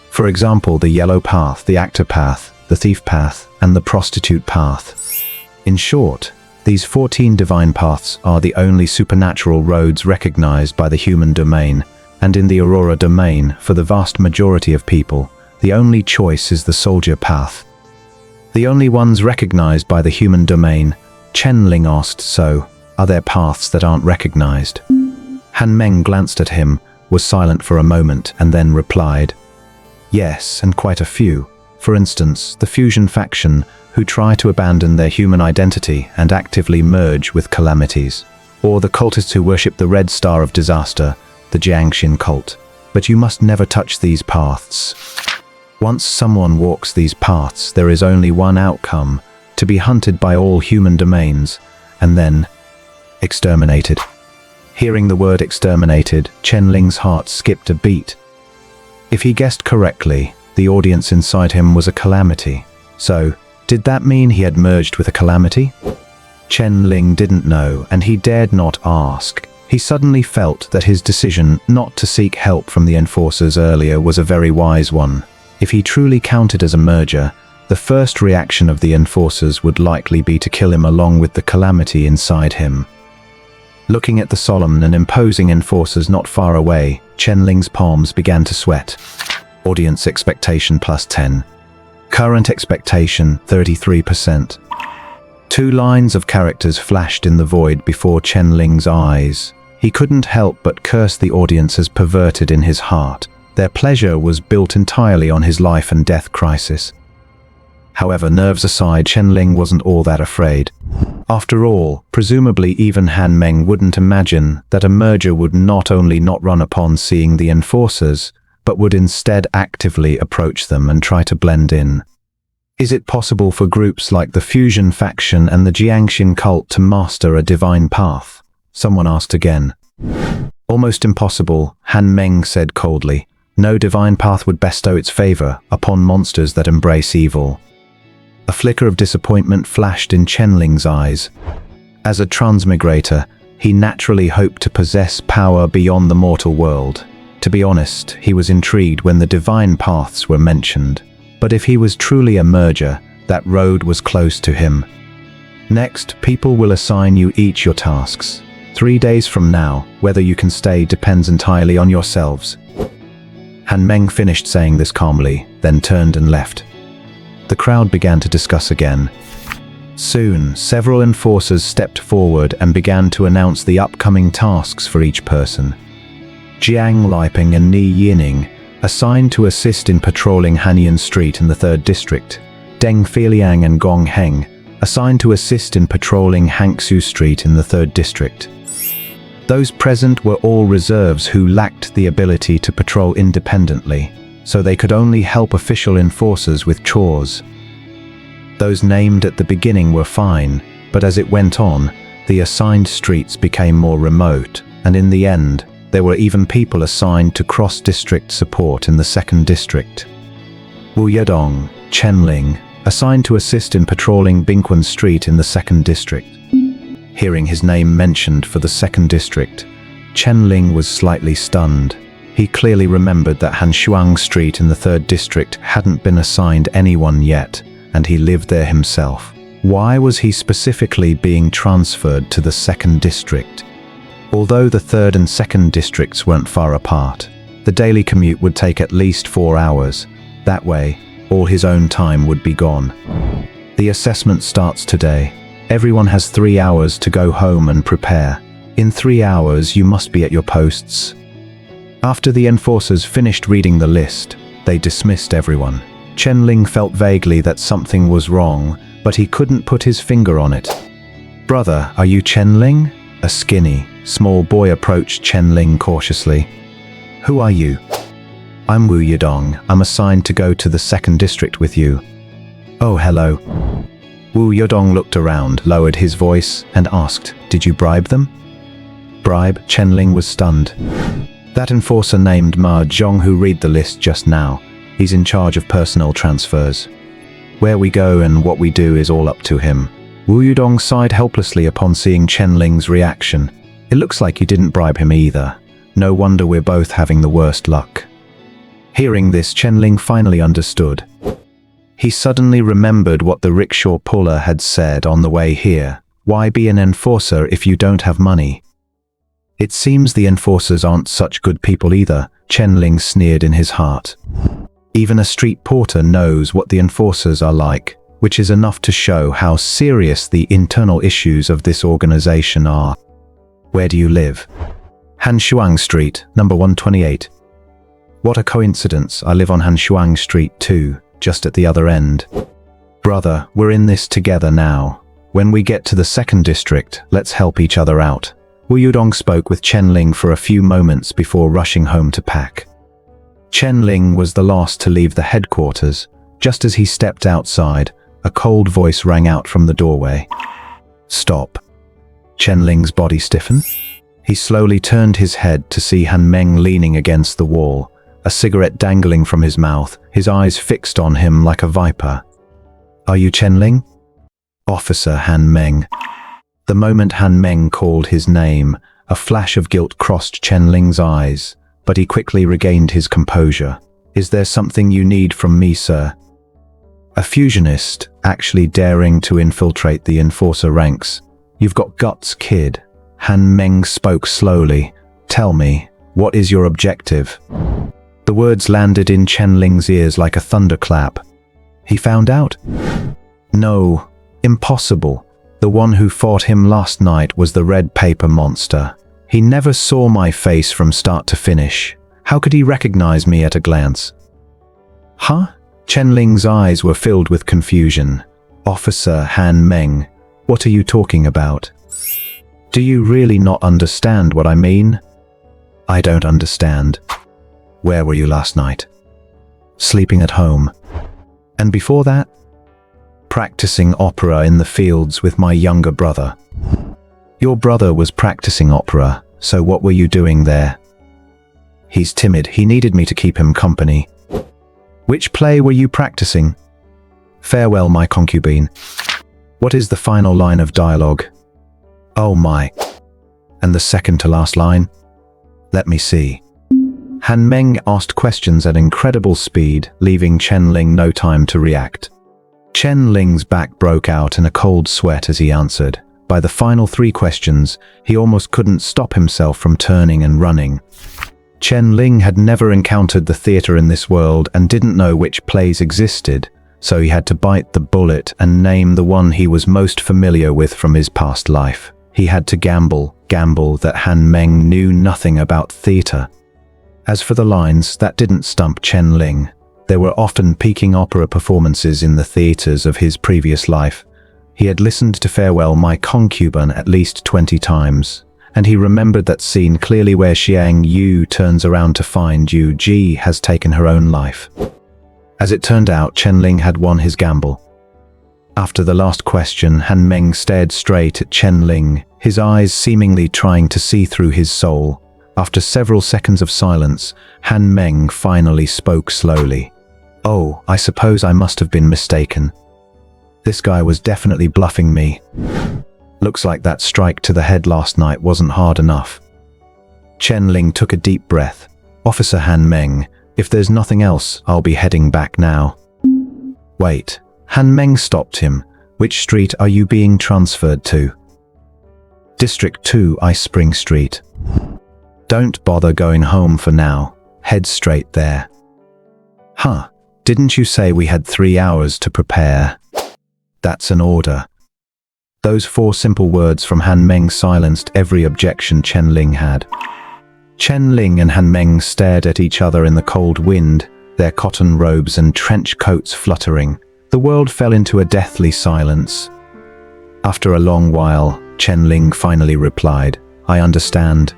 For example, the yellow path, the actor path, the thief path, and the prostitute path. In short, these 14 divine paths are the only supernatural roads recognized by the human domain, and in the Aurora domain, for the vast majority of people, the only choice is the soldier path. The only ones recognized by the human domain. Chen Ling asked, so, are there paths that aren't recognized? Han Meng glanced at him, was silent for a moment, and then replied, yes, and quite a few. For instance, the fusion faction, who try to abandon their human identity and actively merge with calamities. Or the cultists who worship the red star of disaster, the Jiangxin cult. But you must never touch these paths. Once someone walks these paths, there is only one outcome, to be hunted by all human domains, and then exterminated. Hearing the word exterminated, Chen Ling's heart skipped a beat. If he guessed correctly, the audience inside him was a calamity. So, did that mean he had merged with a calamity? Chen Ling didn't know, and he dared not ask. He suddenly felt that his decision not to seek help from the enforcers earlier was a very wise one. If he truly counted as a merger, the first reaction of the enforcers would likely be to kill him along with the calamity inside him. Looking at the solemn and imposing enforcers not far away, Chen Ling's palms began to sweat. Audience expectation +10. Current expectation 33%. Two lines of characters flashed in the void before Chen Ling's eyes. He couldn't help but curse the audience as perverted in his heart. Their pleasure was built entirely on his life and death crisis. However, nerves aside, Chen Ling wasn't all that afraid. After all, presumably even Han Meng wouldn't imagine that a merger would not only not run upon seeing the enforcers, but would instead actively approach them and try to blend in. Is it possible for groups like the Fusion faction and the Jiangxin cult to master a divine path? Someone asked again. Almost impossible, Han Meng said coldly. No divine path would bestow its favor upon monsters that embrace evil. A flicker of disappointment flashed in Chen Ling's eyes. As a transmigrator, he naturally hoped to possess power beyond the mortal world. To be honest, he was intrigued when the divine paths were mentioned. But if he was truly a merger, that road was close to him. Next, people will assign you each your tasks. 3 days from now, whether you can stay depends entirely on yourselves. Han Meng finished saying this calmly, then turned and left. The crowd began to discuss again. Soon, several enforcers stepped forward and began to announce the upcoming tasks for each person. Jiang Liping and Ni Yining, assigned to assist in patrolling Hanian Street in the 3rd District. Deng Feiliang and Gong Heng, assigned to assist in patrolling Hangzhou Street in the 3rd District. Those present were all reserves who lacked the ability to patrol independently, so they could only help official enforcers with chores. Those named at the beginning were fine, but as it went on, the assigned streets became more remote, and in the end, there were even people assigned to cross-district support in the 2nd District. Wu Yedong, Chen Ling, assigned to assist in patrolling Bingquan Street in the 2nd District. Hearing his name mentioned for the 2nd District, Chen Ling was slightly stunned. He clearly remembered that Hanshuang Street in the 3rd District hadn't been assigned anyone yet, and he lived there himself. Why was he specifically being transferred to the 2nd District? Although the 3rd and 2nd Districts weren't far apart, the daily commute would take at least 4 hours. That way, all his own time would be gone. The assessment starts today. Everyone has 3 hours to go home and prepare. In 3 hours, you must be at your posts. After the enforcers finished reading the list, they dismissed everyone. Chen Ling felt vaguely that something was wrong, but he couldn't put his finger on it. "Brother, are you Chen Ling?" A skinny, small boy approached Chen Ling cautiously. "Who are you?" "I'm Wu Yedong. I'm assigned to go to the 2nd District with you." "Oh, hello." Wu Yedong looked around, lowered his voice, and asked, "Did you bribe them?" "Bribe?" Chen Ling was stunned. "That enforcer named Ma Zhong who read the list just now. He's in charge of personnel transfers. Where we go and what we do is all up to him." Wu Yudong sighed helplessly upon seeing Chen Ling's reaction. "It looks like you didn't bribe him either. No wonder we're both having the worst luck." Hearing this, Chen Ling finally understood. He suddenly remembered what the rickshaw puller had said on the way here. Why be an enforcer if you don't have money? "It seems the enforcers aren't such good people either," Chen Ling sneered in his heart. Even a street porter knows what the enforcers are like, which is enough to show how serious the internal issues of this organization are. "Where do you live?" "Hanshuang Street, number 128. "What a coincidence, I live on Hanshuang Street too, just at the other end." "Brother, we're in this together now. When we get to the 2nd District, let's help each other out." Wu Yudong spoke with Chen Ling for a few moments before rushing home to pack. Chen Ling was the last to leave the headquarters. Just as he stepped outside, a cold voice rang out from the doorway. "Stop." Chen Ling's body stiffened. He slowly turned his head to see Han Meng leaning against the wall, a cigarette dangling from his mouth, his eyes fixed on him like a viper. "Are you Chen Ling?" "Officer Han Meng." The moment Han Meng called his name, a flash of guilt crossed Chen Ling's eyes, but he quickly regained his composure. "Is there something you need from me, sir?" A fusionist, actually daring to infiltrate the enforcer ranks. "You've got guts, kid." Han Meng spoke slowly. "Tell me, what is your objective?" The words landed in Chen Ling's ears like a thunderclap. "He found out?" "No, impossible. The one who fought him last night was the red paper monster. He never saw my face from start to finish. How could he recognize me at a glance? Huh? Chen Ling's eyes were filled with confusion. Officer Han Meng, what are you talking about? Do you really not understand what I mean? I don't understand. Where were you last night? Sleeping at home. And before that? Practicing opera in the fields with my younger brother. Your brother was practicing opera, so what were you doing there? He's timid. He needed me to keep him company. Which play were you practicing? Farewell, my concubine. What is the final line of dialogue? Oh my. And the second to last line? Let me see. Han Meng asked questions at incredible speed, leaving Chen Ling no time to react. Chen Ling's back broke out in a cold sweat as he answered. By the final 3 questions, he almost couldn't stop himself from turning and running. Chen Ling had never encountered the theater in this world and didn't know which plays existed, so he had to bite the bullet and name the one he was most familiar with from his past life. He had to gamble that Han Meng knew nothing about theater. As for the lines, that didn't stump Chen Ling. There were often peaking opera performances in the theaters of his previous life. He had listened to Farewell, My Concubine at least 20 times, and he remembered that scene clearly where Xiang Yu turns around to find Yu Ji has taken her own life. As it turned out, Chen Ling had won his gamble. After the last question, Han Meng stared straight at Chen Ling, his eyes seemingly trying to see through his soul. After several seconds of silence, Han Meng finally spoke slowly. Oh, I suppose I must have been mistaken. This guy was definitely bluffing me. Looks like that strike to the head last night wasn't hard enough. Chen Ling took a deep breath. Officer Han Meng, if there's nothing else, I'll be heading back now. Wait. Han Meng stopped him. Which street are you being transferred to? District 2, Ice Spring Street. Don't bother going home for now. Head straight there. Huh. Didn't you say we had 3 hours to prepare? That's an order. Those 4 simple words from Han Meng silenced every objection Chen Ling had. Chen Ling and Han Meng stared at each other in the cold wind, their cotton robes and trench coats fluttering. The world fell into a deathly silence. After a long while, Chen Ling finally replied, I understand.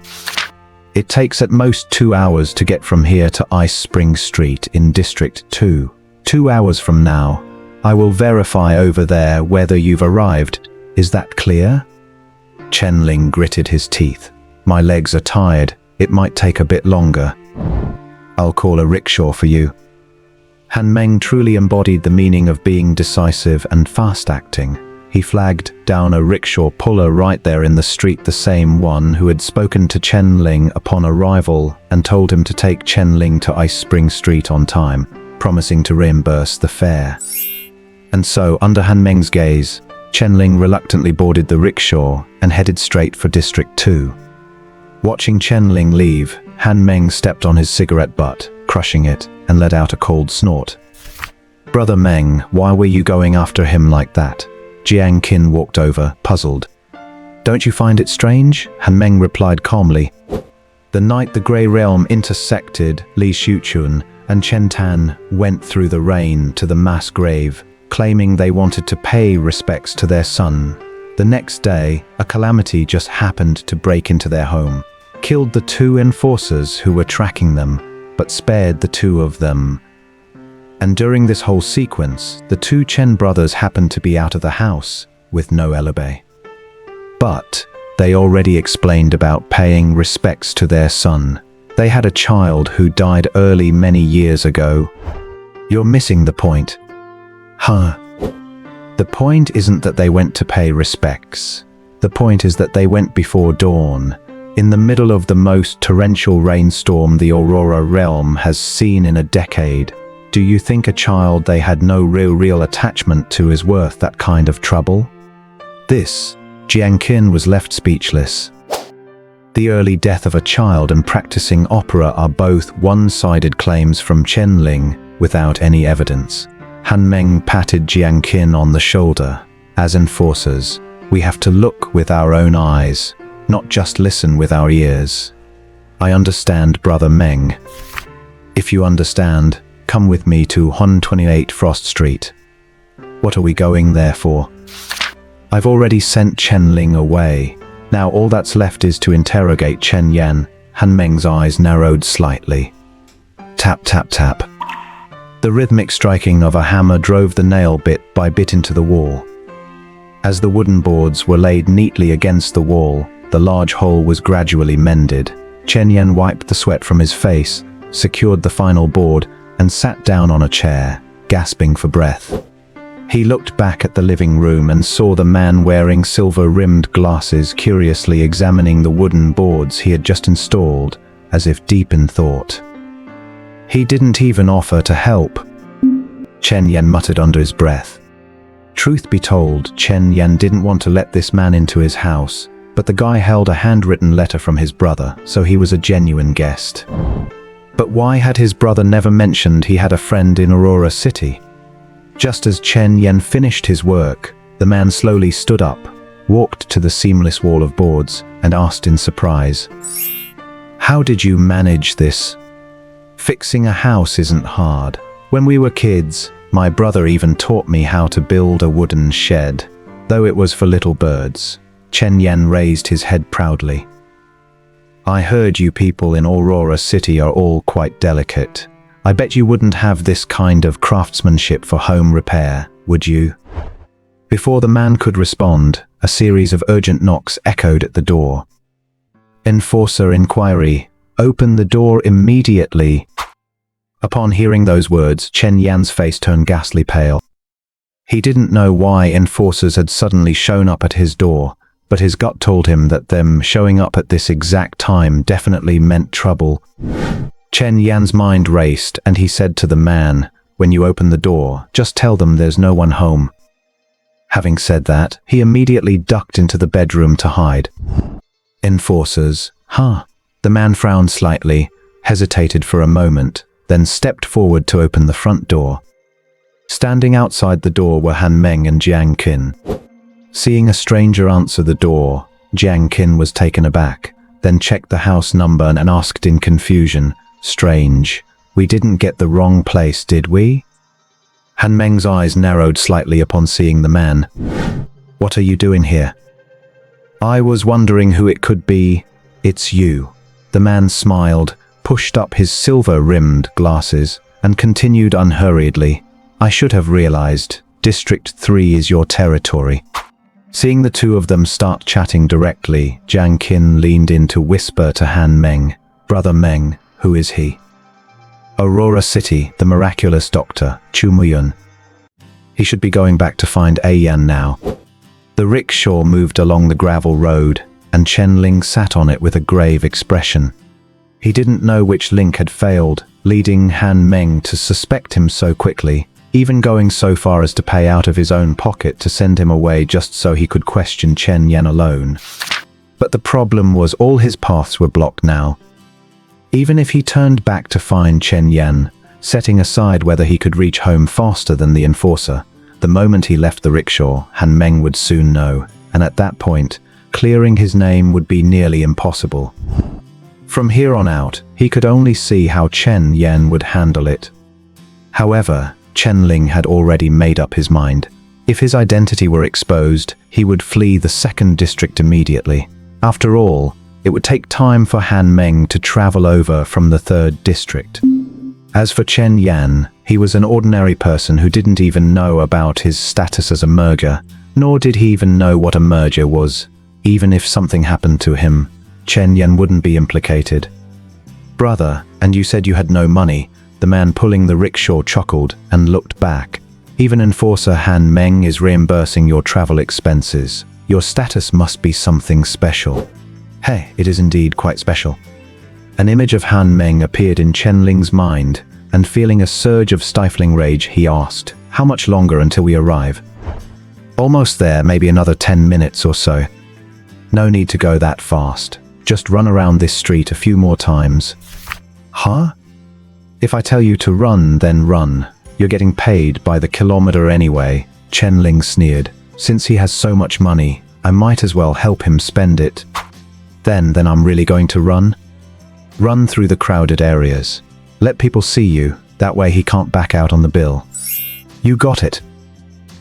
It takes at most 2 hours to get from here to Ice Spring Street in District 2. 2 hours from now, I will verify over there whether you've arrived. Is that clear? Chen Ling gritted his teeth. My legs are tired. It might take a bit longer. I'll call a rickshaw for you. Han Meng truly embodied the meaning of being decisive and fast-acting. He flagged down a rickshaw puller right there in the street, the same one who had spoken to Chen Ling upon arrival and told him to take Chen Ling to Ice Spring Street on time, promising to reimburse the fare. And so, under Han Meng's gaze, Chen Ling reluctantly boarded the rickshaw and headed straight for District 2. Watching Chen Ling leave, Han Meng stepped on his cigarette butt, crushing it, and let out a cold snort. Brother Meng, why were you going after him like that? Jiang Qin walked over, puzzled. Don't you find it strange? Han Meng replied calmly. The night the Grey Realm intersected, Li Shuchun and Chen Tan went through the rain to the mass grave, claiming they wanted to pay respects to their son. The next day, a calamity just happened to break into their home, killed the 2 enforcers who were tracking them, but spared the 2 of them. And during this whole sequence, the 2 Chen brothers happened to be out of the house with no alibi. But they already explained about paying respects to their son. They had a child who died early many years ago. You're missing the point. Huh. The point isn't that they went to pay respects. The point is that they went before dawn, in the middle of the most torrential rainstorm the Aurora realm has seen in a decade. Do you think a child they had no real attachment to is worth that kind of trouble? This, Jiang Qin was left speechless. The early death of a child and practicing opera are both one-sided claims from Chen Ling without any evidence. Han Meng patted Jiang Qin on the shoulder. As enforcers, We have to look with our own eyes, not just listen with our ears. I understand, Brother Meng. If you understand, come with me to 128 Frost Street. What are we going there for? I've already sent Chen Ling away. Now all that's left is to interrogate Chen Yan. Han Meng's eyes narrowed slightly. Tap, tap, tap. The rhythmic striking of a hammer drove the nail bit by bit into the wall. As the wooden boards were laid neatly against the wall, the large hole was gradually mended. Chen Yan wiped the sweat from his face, secured the final board, and sat down on a chair, gasping for breath. He looked back at the living room and saw the man wearing silver-rimmed glasses curiously examining the wooden boards he had just installed, as if deep in thought. He didn't even offer to help. Chen Yan muttered under his breath. Truth be told, Chen Yan didn't want to let this man into his house, but the guy held a handwritten letter from his brother, so he was a genuine guest. But why had his brother never mentioned he had a friend in Aurora City? Just as Chen Yan finished his work, the man slowly stood up, walked to the seamless wall of boards, and asked in surprise, "How did you manage this? Fixing a house isn't hard. When we were kids, my brother even taught me how to build a wooden shed, though it was for little birds." Chen Yan raised his head proudly. "I heard you people in Aurora City are all quite delicate. I bet you wouldn't have this kind of craftsmanship for home repair, would you?" Before the man could respond, a series of urgent knocks echoed at the door. "Enforcer inquiry. Open the door immediately." Upon hearing those words, Chen Yan's face turned ghastly pale. He didn't know why enforcers had suddenly shown up at his door, but his gut told him that them showing up at this exact time definitely meant trouble. Chen Yan's mind raced, and he said to the man, "When you open the door, just tell them there's no one home." Having said that, he immediately ducked into the bedroom to hide. Enforcers, huh? The man frowned slightly, hesitated for a moment, then stepped forward to open the front door. Standing outside the door were Han Meng and Jiang Qin. Seeing a stranger answer the door, Jiang Qin was taken aback, then checked the house number and asked in confusion, "Strange, we didn't get the wrong place, did we?" Han Meng's eyes narrowed slightly upon seeing the man. "What are you doing here?" "I was wondering who it could be. It's you." The man smiled, pushed up his silver-rimmed glasses, and continued unhurriedly, "I should have realized. District 3 is your territory." Seeing the two of them start chatting directly, Jiang Qin leaned in to whisper to Han Meng, "Brother Meng, who is he?" "Aurora City, the miraculous doctor, Chu Muyun. He should be going back to find Ayan now." The rickshaw moved along the gravel road, and Chen Ling sat on it with a grave expression. He didn't know which link had failed, leading Han Meng to suspect him so quickly, even going so far as to pay out of his own pocket to send him away just so he could question Chen Yan alone. But the problem was all his paths were blocked now. Even if he turned back to find Chen Yan, setting aside whether he could reach home faster than the enforcer, the moment he left the rickshaw, Han Meng would soon know, and at that point, clearing his name would be nearly impossible. From here on out, he could only see how Chen Yan would handle it. However, Chen Ling had already made up his mind. If his identity were exposed, he would flee the second district immediately. After all, it would take time for Han Meng to travel over from the third district. As for Chen Yan, he was an ordinary person who didn't even know about his status as a merger, nor did he even know what a merger was. Even if something happened to him, Chen Yan wouldn't be implicated. "Brother, and you said you had no money?" The man pulling the rickshaw chuckled and looked back. "Even Enforcer Han Meng is reimbursing your travel expenses. Your status must be something special." "Hey, it is indeed quite special." An image of Han Meng appeared in Chen Ling's mind, and feeling a surge of stifling rage, he asked, "How much longer until we arrive?" "Almost there, maybe another 10 minutes or so." "No need to go that fast. Just run around this street a few more times." "Huh? If I tell you to run, then run. You're getting paid by the kilometer anyway," Chen Ling sneered. Since he has so much money, I might as well help him spend it. Then I'm really going to run? Run through the crowded areas. Let people see you, that way he can't back out on the bill. You got it.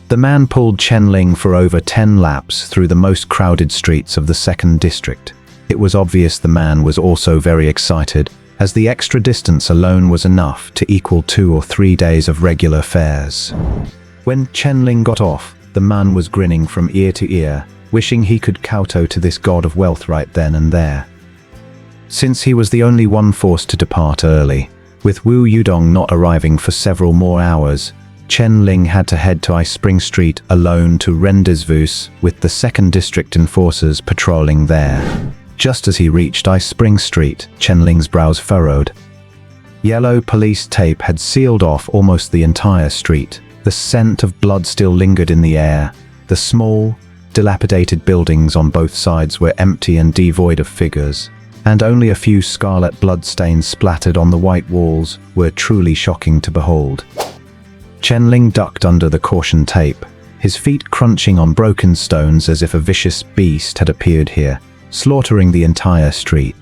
The man pulled Chen Ling for over 10 laps through the most crowded streets of the 2nd district. It was obvious the man was also very excited, as the extra distance alone was enough to equal 2 or 3 days of regular fares. When Chen Ling got off, the man was grinning from ear to ear, wishing he could kowtow to this god of wealth right then and there. Since he was the only one forced to depart early, with Wu Yudong not arriving for several more hours, Chen Ling had to head to Ice Spring Street alone to rendezvous with the 2nd District enforcers patrolling there. Just as he reached Ice Spring Street, Chen Ling's brows furrowed. Yellow police tape had sealed off almost the entire street. The scent of blood still lingered in the air. The small, dilapidated buildings on both sides were empty and devoid of figures, and only a few scarlet bloodstains splattered on the white walls were truly shocking to behold. Chen Ling ducked under the caution tape, his feet crunching on broken stones as if a vicious beast had appeared here, slaughtering the entire street.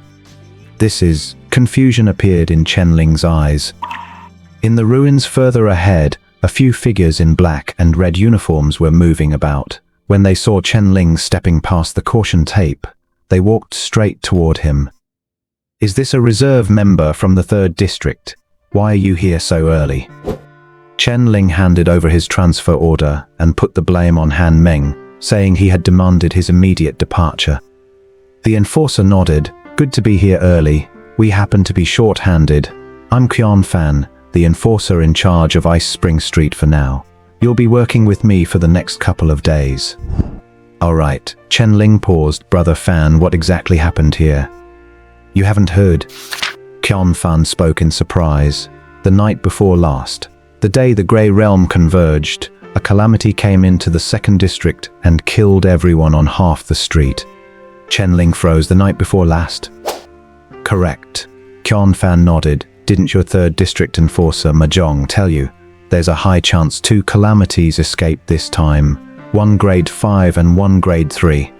Confusion appeared in Chen Ling's eyes. In the ruins further ahead, a few figures in black and red uniforms were moving about. When they saw Chen Ling stepping past the caution tape, they walked straight toward him. "Is this a reserve member from the 3rd District? Why are you here so early?" Chen Ling handed over his transfer order and put the blame on Han Meng, saying he had demanded his immediate departure. The enforcer nodded. "Good to be here early. We happen to be short-handed. I'm Qian Fan, the enforcer in charge of Ice Spring Street for now. You'll be working with me for the next couple of days." "All right." Chen Ling paused. "Brother Fan, what exactly happened here?" "You haven't heard?" Qian Fan spoke in surprise. "The night before last, the day the Grey Realm converged, a calamity came into the 2nd District and killed everyone on half the street." Chen Ling froze. "The night before last?" "Correct." Qian Fan nodded. "Didn't your 3rd District enforcer Mahjong tell you? There's a high chance 2 calamities escaped this time, one grade 5 and one grade 3.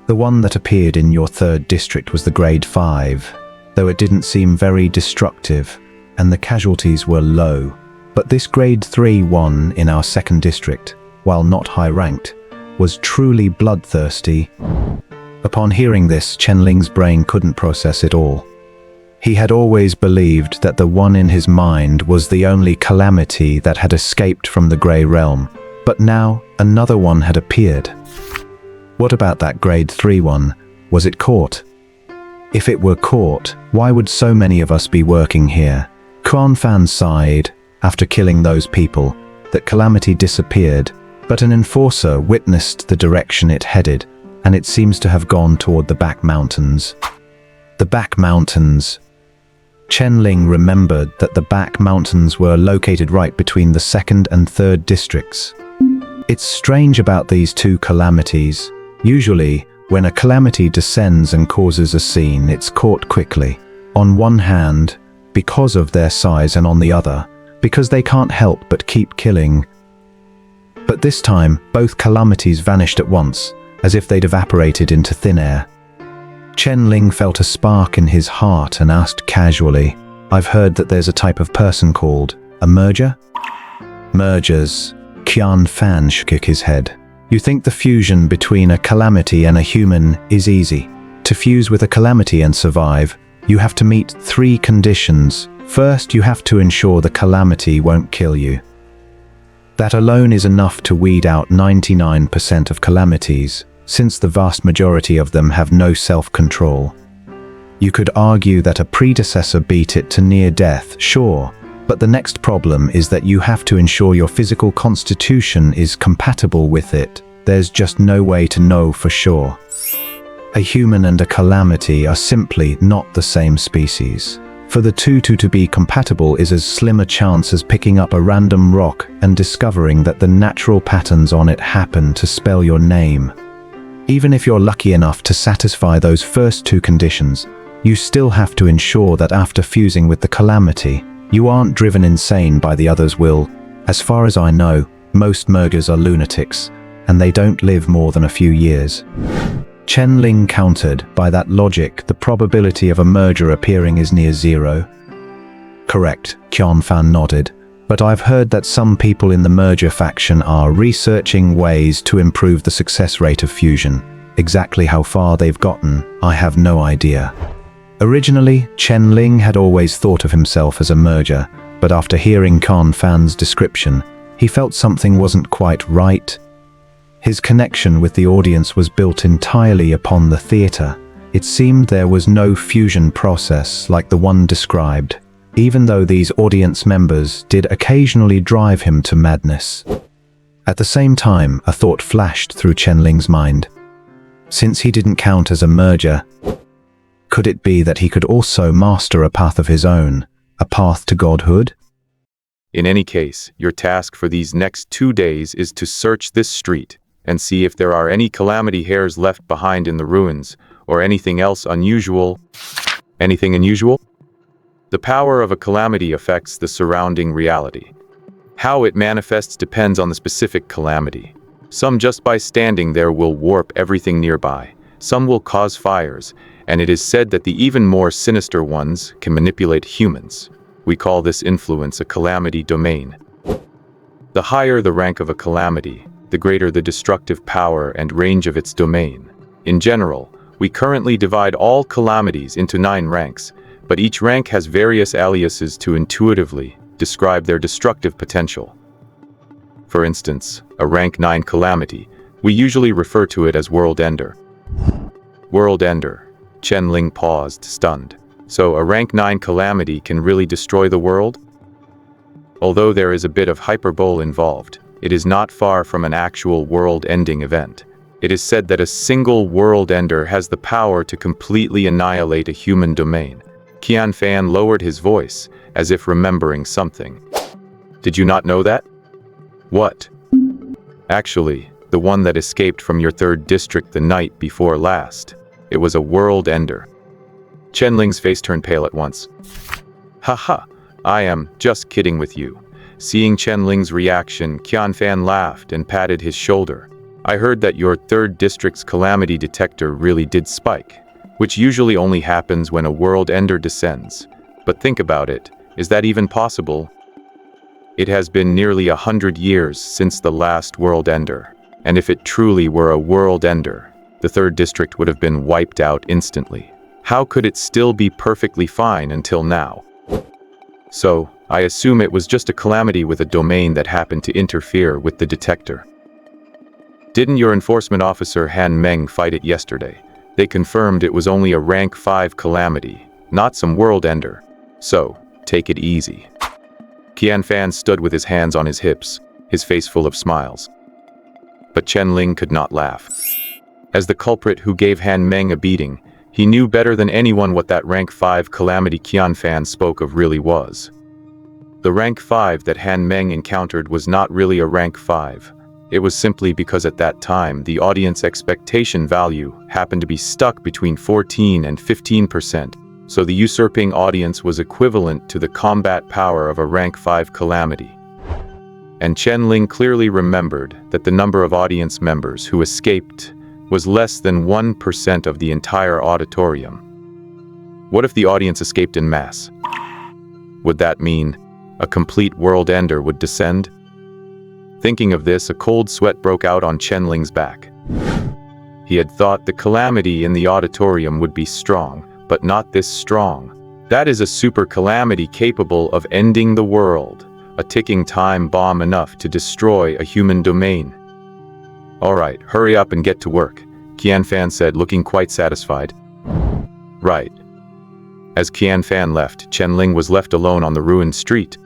The one that appeared in your 3rd District was the grade 5, though it didn't seem very destructive, and the casualties were low. But this grade 3 one in our 2nd District, while not high-ranked, was truly bloodthirsty." Upon hearing this, Chen Ling's brain couldn't process it all. He had always believed that the one in his mind was the only calamity that had escaped from the Grey Realm, but now another one had appeared. What about that grade 3 one? Was it caught? If it were caught, why would so many of us be working here? Qian Fan sighed. After killing those people, that calamity disappeared, but an enforcer witnessed the direction it headed, and it seems to have gone toward the back mountains. The back mountains. Chen Ling remembered that the back mountains were located right between the 2nd and 3rd districts. It's strange about these 2 calamities. Usually, when a calamity descends and causes a scene, it's caught quickly. On one hand, because of their size, and on the other, because they can't help but keep killing. But this time, both calamities vanished at once, as if they'd evaporated into thin air. Chen Ling felt a spark in his heart and asked casually, "I've heard that there's a type of person called a merger?" "Mergers." Qian Fan shook his head. "You think the fusion between a calamity and a human is easy? To fuse with a calamity and survive, you have to meet 3 conditions. First, you have to ensure the calamity won't kill you. That alone is enough to weed out 99% of calamities, since the vast majority of them have no self-control. You could argue that a predecessor beat it to near death, sure, but the next problem is that you have to ensure your physical constitution is compatible with it. There's just no way to know for sure. A human and a calamity are simply not the same species. For the two to be compatible is as slim a chance as picking up a random rock and discovering that the natural patterns on it happen to spell your name. Even if you're lucky enough to satisfy those first 2 conditions, you still have to ensure that after fusing with the calamity, you aren't driven insane by the other's will. As far as I know, most mergers are lunatics, and they don't live more than a few years. Chen Ling countered, by that logic, the probability of a merger appearing is near zero. Correct, Qianfan nodded. But I've heard that some people in the merger faction are researching ways to improve the success rate of fusion. Exactly how far they've gotten, I have no idea. Originally, Chen Ling had always thought of himself as a merger, but after hearing Qianfan's description, he felt something wasn't quite right. His connection with the audience was built entirely upon the theater. It seemed there was no fusion process like the one described, even though these audience members did occasionally drive him to madness. At the same time, a thought flashed through Chen Ling's mind. Since he didn't count as a merger, could it be that he could also master a path of his own, a path to godhood? In any case, your task for these next 2 days is to search this street and see if there are any calamity hairs left behind in the ruins, or anything else unusual. Anything unusual? The power of a calamity affects the surrounding reality. How it manifests depends on the specific calamity. Some just by standing there will warp everything nearby. Some will cause fires, and it is said that the even more sinister ones can manipulate humans. We call this influence a calamity domain. The higher the rank of a calamity, the greater the destructive power and range of its domain. In general, we currently divide all calamities into 9 ranks, but each rank has various aliases to intuitively describe their destructive potential. For instance, a rank 9 calamity, we usually refer to it as World Ender. World Ender. Chen Ling paused, stunned. So a rank 9 calamity can really destroy the world? Although there is a bit of hyperbole involved, it is not far from an actual world-ending event. It is said that a single world ender has the power to completely annihilate a human domain. Qianfan lowered his voice, as if remembering something. Did you not know that? What? Actually, the one that escaped from your 3rd district the night before last. It was a world ender. Chen Ling's face turned pale at once. Haha, I am just kidding with you. Seeing Chen Ling's reaction, Qianfan laughed and patted his shoulder. I heard that your 3rd district's calamity detector really did spike, which usually only happens when a world ender descends. But think about it, is that even possible? It has been nearly 100 years since the last world ender, and if it truly were a world ender, the 3rd district would have been wiped out instantly. How could it still be perfectly fine until now? So, I assume it was just a calamity with a domain that happened to interfere with the detector. Didn't your enforcement officer Han Meng fight it yesterday? They confirmed it was only a rank 5 calamity, not some world ender. So, take it easy. Qianfan stood with his hands on his hips, his face full of smiles. But Chen Ling could not laugh. As the culprit who gave Han Meng a beating, he knew better than anyone what that rank 5 calamity Qianfan spoke of really was. The rank 5 that Han Meng encountered was not really a rank 5. It was simply because at that time the audience expectation value happened to be stuck between 14 and 15%, so the usurping audience was equivalent to the combat power of a rank 5 calamity. And Chen Ling clearly remembered that the number of audience members who escaped was less than 1% of the entire auditorium. What if the audience escaped en masse? Would that mean a complete world ender would descend? Thinking of this, a cold sweat broke out on Chen Ling's back. He had thought the calamity in the auditorium would be strong, but not this strong. That is a super calamity capable of ending the world, a ticking time bomb enough to destroy a human domain. All right, hurry up and get to work, Qianfan said, looking quite satisfied. Right. As Qianfan left, Chen Ling was left alone on the ruined street.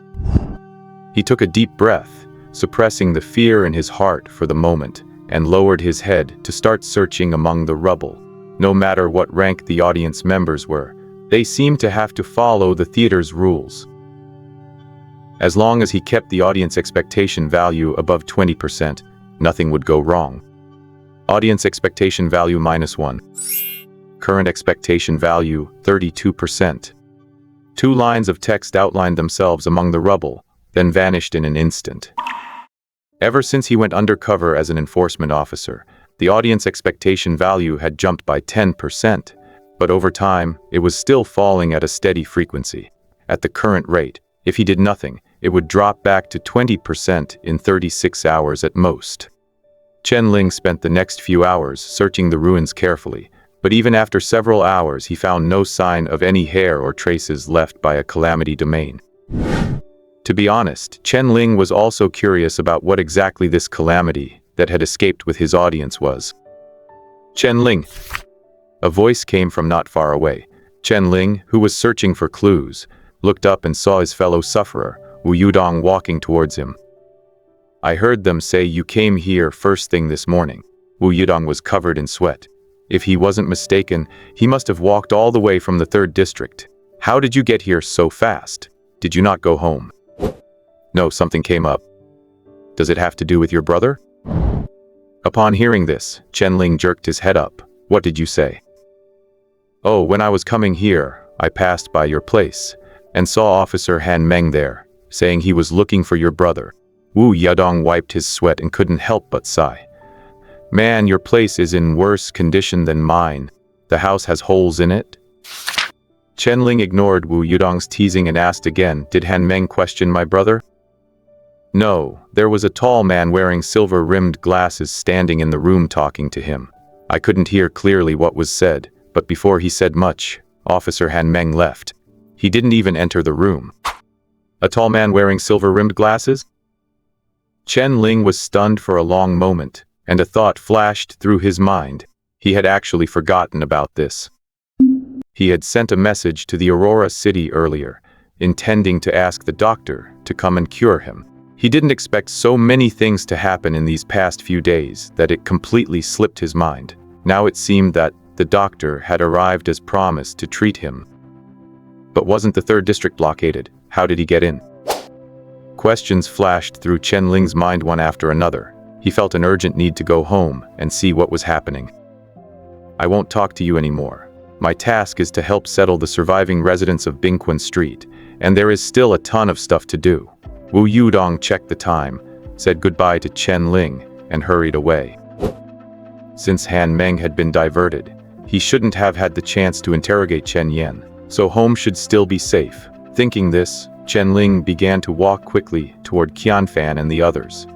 He took a deep breath, suppressing the fear in his heart for the moment, and lowered his head to start searching among the rubble. No matter what rank the audience members were, they seemed to have to follow the theater's rules. As long as he kept the audience expectation value above 20%, nothing would go wrong. Audience expectation value -1. Current expectation value 32%. 2 lines of text outlined themselves among the rubble, then vanished in an instant. Ever since he went undercover as an enforcement officer, the audience expectation value had jumped by 10%, but over time, it was still falling at a steady frequency. At the current rate, if he did nothing, it would drop back to 20% in 36 hours at most. Chen Ling spent the next few hours searching the ruins carefully, but even after several hours he found no sign of any hair or traces left by a calamity domain. To be honest, Chen Ling was also curious about what exactly this calamity that had escaped with his audience was. Chen Ling! A voice came from not far away. Chen Ling, who was searching for clues, looked up and saw his fellow sufferer, Wu Yudong, walking towards him. I heard them say you came here first thing this morning. Wu Yudong was covered in sweat. If he wasn't mistaken, he must have walked all the way from the 3rd district. How did you get here so fast? Did you not go home? No, something came up. Does it have to do with your brother? Upon hearing this, Chen Ling jerked his head up. What did you say? Oh, when I was coming here, I passed by your place and saw Officer Han Meng there, saying he was looking for your brother. Wu Yudong wiped his sweat and couldn't help but sigh. Man, your place is in worse condition than mine. The house has holes in it. Chen Ling ignored Wu Yudong's teasing and asked again, did Han Meng question my brother? No, there was a tall man wearing silver-rimmed glasses standing in the room talking to him. I couldn't hear clearly what was said, but before he said much, Officer Han Meng left. He didn't even enter the room. A tall man wearing silver-rimmed glasses? Chen Ling was stunned for a long moment, and a thought flashed through his mind. He had actually forgotten about this. He had sent a message to the Aurora City earlier, intending to ask the doctor to come and cure him. He didn't expect so many things to happen in these past few days that it completely slipped his mind. Now it seemed that the doctor had arrived as promised to treat him. But wasn't the 3rd district blockaded? How did he get in? Questions flashed through Chen Ling's mind one after another. He felt an urgent need to go home and see what was happening. I won't talk to you anymore. My task is to help settle the surviving residents of Bingquan Street, and there is still a ton of stuff to do. Wu Yudong checked the time, said goodbye to Chen Ling, and hurried away. Since Han Meng had been diverted, he shouldn't have had the chance to interrogate Chen Yan, so home should still be safe. Thinking this, Chen Ling began to walk quickly toward Qianfan and the others.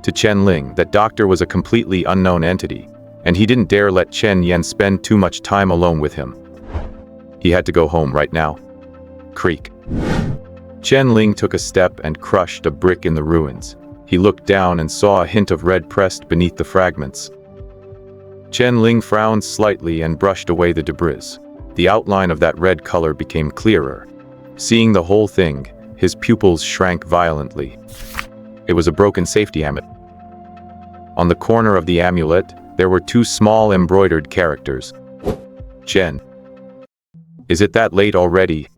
To Chen Ling, that doctor was a completely unknown entity, and he didn't dare let Chen Yan spend too much time alone with him. He had to go home right now. Creak. Chen Ling took a step and crushed a brick in the ruins. He looked down and saw a hint of red pressed beneath the fragments. Chen Ling frowned slightly and brushed away the debris. The outline of that red color became clearer. Seeing the whole thing, his pupils shrank violently. It was a broken safety amulet. On the corner of the amulet, there were 2 small embroidered characters. Chen. Is it that late already?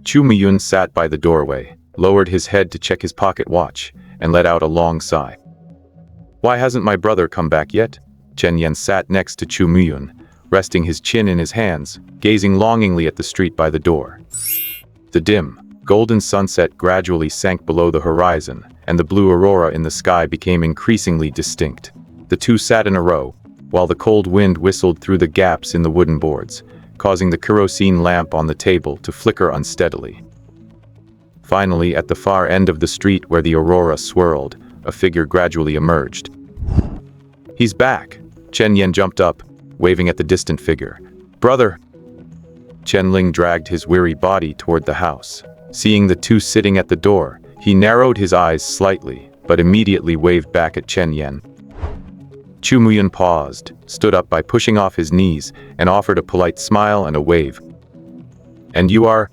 Chu Miyun sat by the doorway, lowered his head to check his pocket watch, and let out a long sigh. Why hasn't my brother come back yet? Chen Yan sat next to Chu Miyun, resting his chin in his hands, gazing longingly at the street by the door. The dim, golden sunset gradually sank below the horizon, and the blue aurora in the sky became increasingly distinct. The two sat in a row, while the cold wind whistled through the gaps in the wooden boards, causing the kerosene lamp on the table to flicker unsteadily. Finally, at the far end of the street where the aurora swirled, a figure gradually emerged. He's back! Chen Yan jumped up, waving at the distant figure. Brother! Chen Ling dragged his weary body toward the house. Seeing the two sitting at the door, he narrowed his eyes slightly, but immediately waved back at Chen Yan. Chu Muyun paused, stood up by pushing off his knees, and offered a polite smile and a wave. And you are?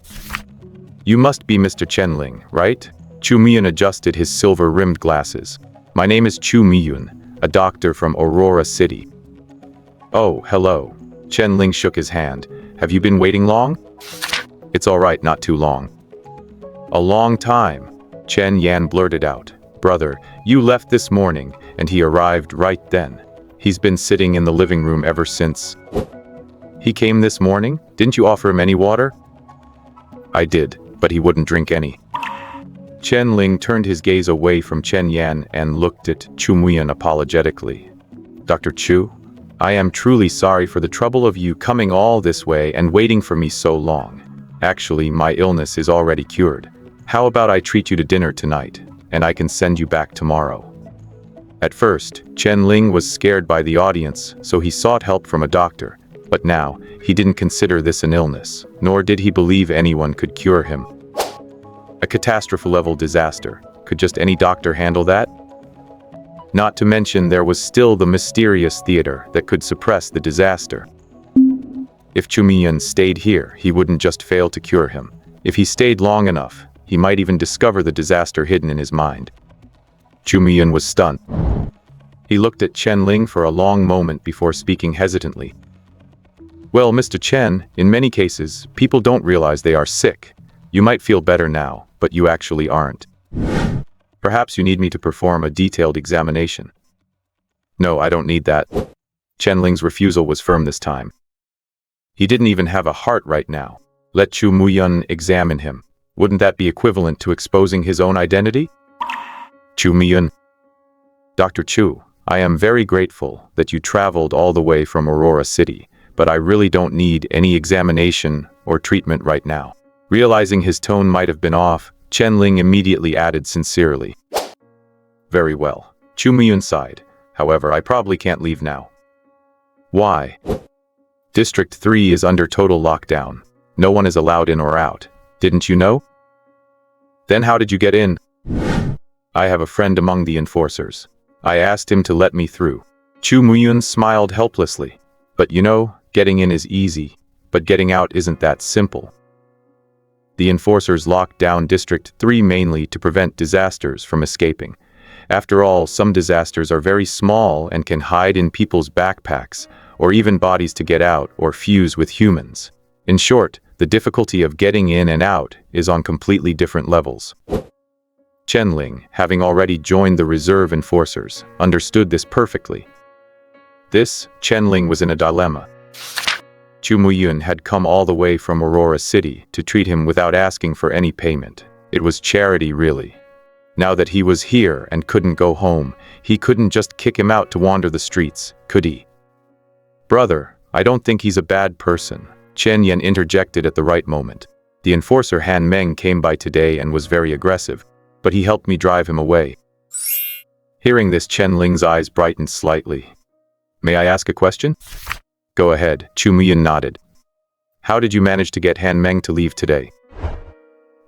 You must be Mr. Chen Ling, right? Chu Miyun adjusted his silver-rimmed glasses. My name is Chu Miyun, a doctor from Aurora City. Oh, hello. Chen Ling shook his hand. Have you been waiting long? It's all right, not too long. A long time, Chen Yan blurted out. Brother, you left this morning, and he arrived right then. He's been sitting in the living room ever since. He came this morning? Didn't you offer him any water? I did, but he wouldn't drink any. Chen Ling turned his gaze away from Chen Yan and looked at Chu Muyan apologetically. Dr. Chu, I am truly sorry for the trouble of you coming all this way and waiting for me so long. Actually, my illness is already cured. How about I treat you to dinner tonight, and I can send you back tomorrow? At first, Chen Ling was scared by the audience, so he sought help from a doctor. But now, he didn't consider this an illness, nor did he believe anyone could cure him. A catastrophe-level disaster. Could just any doctor handle that? Not to mention there was still the mysterious theater that could suppress the disaster. If Chu Muyan stayed here, he wouldn't just fail to cure him. If he stayed long enough, he might even discover the disaster hidden in his mind. Chu Muyan was stunned. He looked at Chen Ling for a long moment before speaking hesitantly. Well, Mr. Chen, in many cases, people don't realize they are sick. You might feel better now, but you actually aren't. Perhaps you need me to perform a detailed examination. No, I don't need that. Chen Ling's refusal was firm this time. He didn't even have a heart right now. Let Chu Muyan examine him. Wouldn't that be equivalent to exposing his own identity? Chu Muyan. Dr. Chu, I am very grateful that you traveled all the way from Aurora City, but I really don't need any examination or treatment right now. Realizing his tone might have been off, Chen Ling immediately added sincerely. Very well. Chu Muyan sighed. However, I probably can't leave now. Why? District 3 is under total lockdown. No one is allowed in or out. Didn't you know? Then how did you get in? I have a friend among the enforcers. I asked him to let me through. Chu Muyan smiled helplessly. But you know, getting in is easy, but getting out isn't that simple. The enforcers locked down District 3 mainly to prevent disasters from escaping. After all, some disasters are very small and can hide in people's backpacks, or even bodies to get out or fuse with humans. In short, the difficulty of getting in and out is on completely different levels. Chen Ling, having already joined the reserve enforcers, understood this perfectly. Chen Ling was in a dilemma. Chu Muyan had come all the way from Aurora City to treat him without asking for any payment. It was charity, really. Now that he was here and couldn't go home, he couldn't just kick him out to wander the streets, could he? Brother, I don't think he's a bad person. Chen Yan interjected at the right moment. The enforcer Han Meng came by today and was very aggressive, but he helped me drive him away. Hearing this, Chen Ling's eyes brightened slightly. May I ask a question? Go ahead, Chu Muyan nodded. How did you manage to get Han Meng to leave today?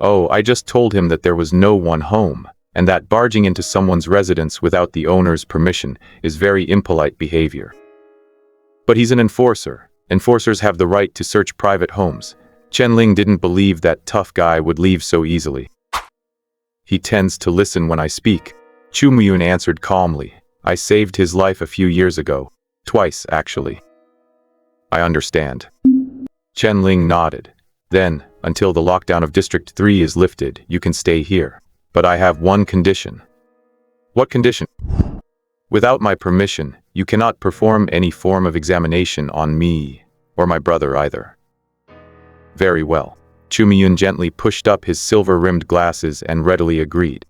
Oh, I just told him that there was no one home, and that barging into someone's residence without the owner's permission is very impolite behavior. But he's an enforcer. Enforcers have the right to search private homes. Chen Ling didn't believe that tough guy would leave so easily. He tends to listen when I speak. Chu Muyan answered calmly. I saved his life a few years ago. Twice, actually. I understand. Chen Ling nodded. Then, until the lockdown of District 3 is lifted, you can stay here. But I have one condition. What condition? Without my permission, you cannot perform any form of examination on me, or my brother either. Very well. Chu Muyan gently pushed up his silver-rimmed glasses and readily agreed.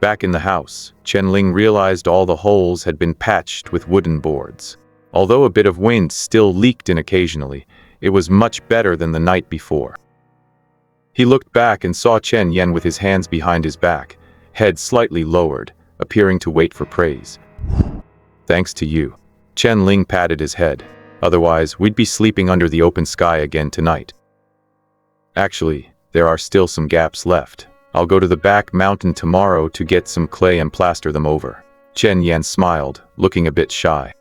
Back in the house, Chen Ling realized all the holes had been patched with wooden boards. Although a bit of wind still leaked in occasionally, it was much better than the night before. He looked back and saw Chen Yan with his hands behind his back, head slightly lowered, appearing to wait for praise. Thanks to you. Chen Ling patted his head. Otherwise, we'd be sleeping under the open sky again tonight. Actually, there are still some gaps left. I'll go to the back mountain tomorrow to get some clay and plaster them over. Chen Yan smiled, looking a bit shy.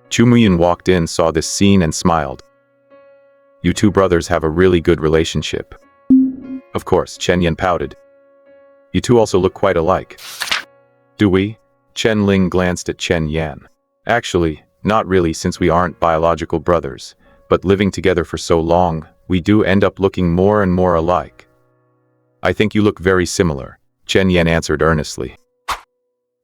Chu Muyan walked in, saw this scene and smiled. You two brothers have a really good relationship. Of course, Chen Yan pouted. You two also look quite alike. Do we? Chen Ling glanced at Chen Yan. Actually, not really, since we aren't biological brothers, but living together for so long, we do end up looking more and more alike. I think you look very similar, Chen Yan answered earnestly.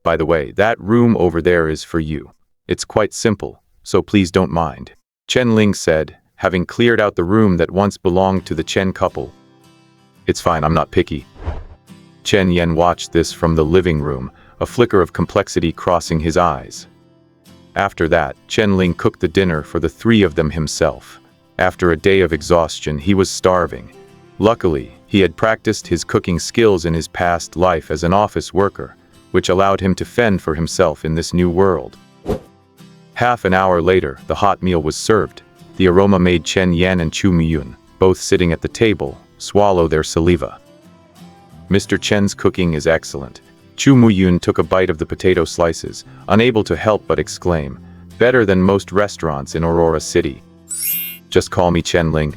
By the way, that room over there is for you. It's quite simple, so please don't mind. Chen Ling said, having cleared out the room that once belonged to the Chen couple. It's fine, I'm not picky. Chen Yen watched this from the living room, a flicker of complexity crossing his eyes. After that, Chen Ling cooked the dinner for the three of them himself. After a day of exhaustion, he was starving. Luckily, he had practiced his cooking skills in his past life as an office worker, which allowed him to fend for himself in this new world. Half an hour later, the hot meal was served. The aroma made Chen Yan and Chu Muyun, both sitting at the table, swallow their saliva. Mr. Chen's cooking is excellent. Chu Muyun took a bite of the potato slices, unable to help but exclaim, "Better than most restaurants in Aurora City. Just call me Chen Ling."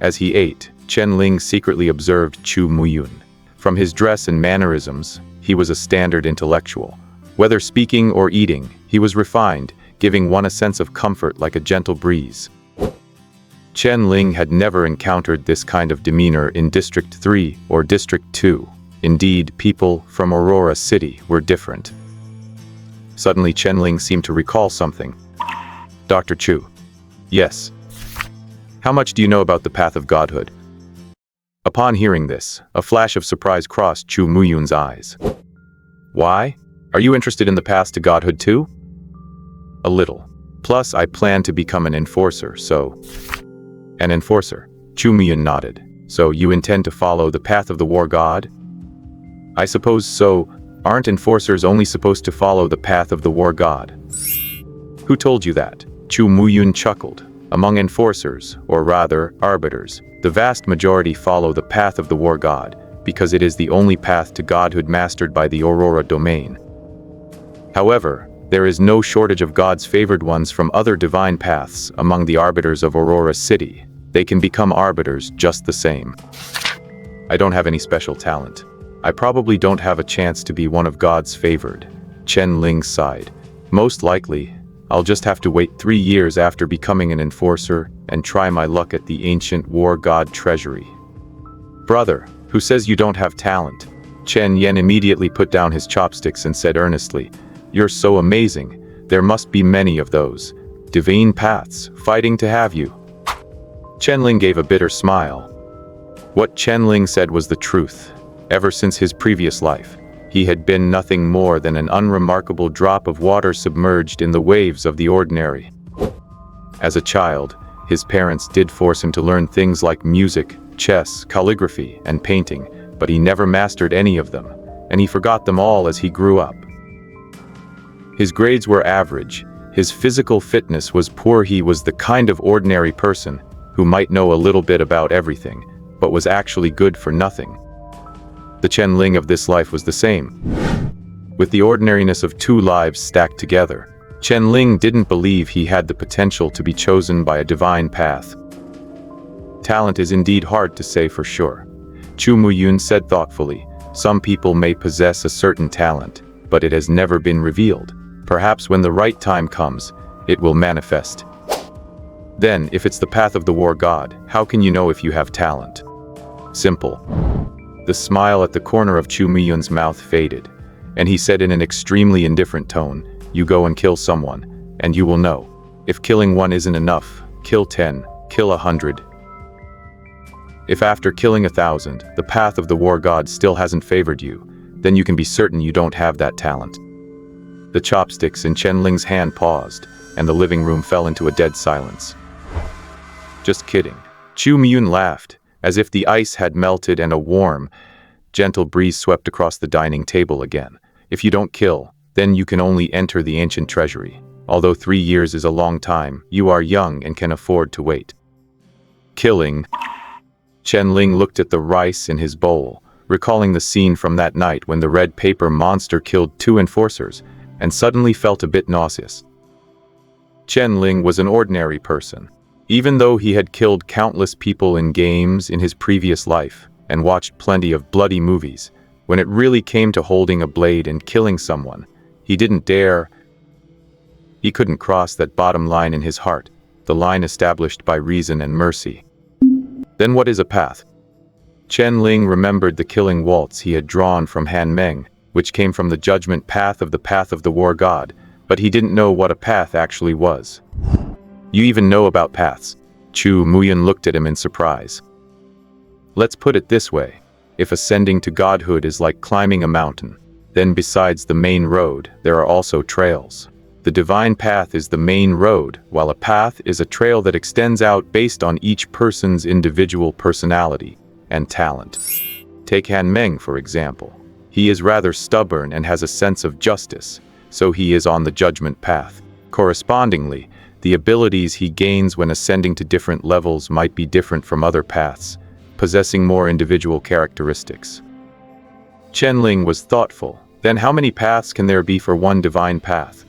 As he ate, Chen Ling secretly observed Chu Muyun. From his dress and mannerisms, he was a standard intellectual. Whether speaking or eating, he was refined, giving one a sense of comfort like a gentle breeze. Chen Ling had never encountered this kind of demeanor in District 3 or District 2. Indeed, people from Aurora City were different. Suddenly, Chen Ling seemed to recall something. "Dr. Chu." "Yes." "How much do you know about the path of godhood?" Upon hearing this, a flash of surprise crossed Chu Muyun's eyes. "Why? Are you interested in the path to godhood too?" "A little. Plus, I plan to become an enforcer, so..." "An enforcer?" Chu Muyun nodded. "So you intend to follow the path of the war god?" "I suppose so. Aren't enforcers only supposed to follow the path of the war god?" "Who told you that?" Chu Muyun chuckled. "Among enforcers, or rather, arbiters, the vast majority follow the path of the war god, because it is the only path to godhood mastered by the Aurora domain. However, there is no shortage of God's favored ones from other divine paths among the arbiters of Aurora City. They can become arbiters just the same. I don't have any special talent. I probably don't have a chance to be one of God's favored." Chen Ling sighed. "Most likely, I'll just have to wait 3 years after becoming an enforcer and try my luck at the ancient war god treasury." "Brother, who says you don't have talent?" Chen Yen immediately put down his chopsticks and said earnestly, "You're so amazing. There must be many of those divine paths fighting to have you." Chen Ling gave a bitter smile. What Chen Ling said was the truth. Ever since his previous life, he had been nothing more than an unremarkable drop of water submerged in the waves of the ordinary. As a child, his parents did force him to learn things like music, chess, calligraphy, and painting, but he never mastered any of them, and he forgot them all as he grew up. His grades were average, his physical fitness was poor. He was the kind of ordinary person who might know a little bit about everything, but was actually good for nothing. The Chen Ling of this life was the same. With the ordinariness of 2 lives stacked together, Chen Ling didn't believe he had the potential to be chosen by a divine path. Talent is indeed hard to say for sure. Chu Muyun said thoughtfully, "Some people may possess a certain talent, but it has never been revealed. Perhaps when the right time comes, it will manifest." "Then, if it's the path of the war god, how can you know if you have talent?" "Simple." The smile at the corner of Chu Muyun's mouth faded, and he said in an extremely indifferent tone, "You go and kill someone, and you will know. If killing one isn't enough, kill 10, kill 100. If after killing 1,000, the path of the war god still hasn't favored you, then you can be certain you don't have that talent." The chopsticks in Chen Ling's hand paused, and the living room fell into a dead silence. "Just kidding." Chu Muyun laughed, as if the ice had melted and a warm, gentle breeze swept across the dining table again. "If you don't kill, then you can only enter the ancient treasury. Although 3 years is a long time, you are young and can afford to wait." "Killing." Chen Ling looked at the rice in his bowl, recalling the scene from that night when the red paper monster killed 2 enforcers, and suddenly felt a bit nauseous. Chen Ling was an ordinary person. Even though he had killed countless people in games in his previous life, and watched plenty of bloody movies, when it really came to holding a blade and killing someone, he didn't dare. He couldn't cross that bottom line in his heart, the line established by reason and mercy. Then what is a path? Chen Ling remembered the killing waltz he had drawn from Han Meng, which came from the judgment path of the war god, but he didn't know what a path actually was. "You even know about paths?" Chu Muyun looked at him in surprise. "Let's put it this way. If ascending to godhood is like climbing a mountain, then besides the main road, there are also trails. The divine path is the main road, while a path is a trail that extends out based on each person's individual personality and talent. Take Han Meng, for example. He is rather stubborn and has a sense of justice, so he is on the judgment path. Correspondingly, the abilities he gains when ascending to different levels might be different from other paths, possessing more individual characteristics. Chen Ling was thoughtful. Then how many paths can there be for one divine path?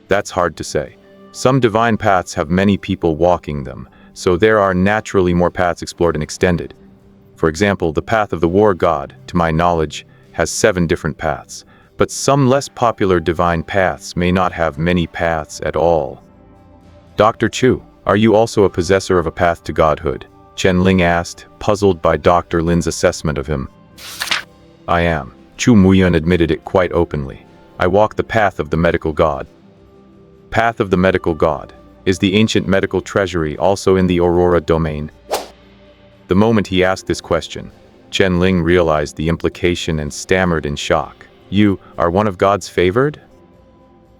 That's hard to say. Some divine paths have many people walking them, so there are naturally more paths explored and extended. For example, the path of the war god, to my knowledge, has 7 different paths, but some less popular divine paths may not have many paths at all. Dr. Chu, are you also a possessor of a path to godhood? Chen Ling asked, puzzled by Dr. Lin's assessment of him. I am. Chu Muyun admitted it quite openly. I walk the path of the medical god. Path of the medical god. Is the ancient medical treasury also in the Aurora domain? The moment he asked this question, Chen Ling realized the implication and stammered in shock. You are one of God's favored?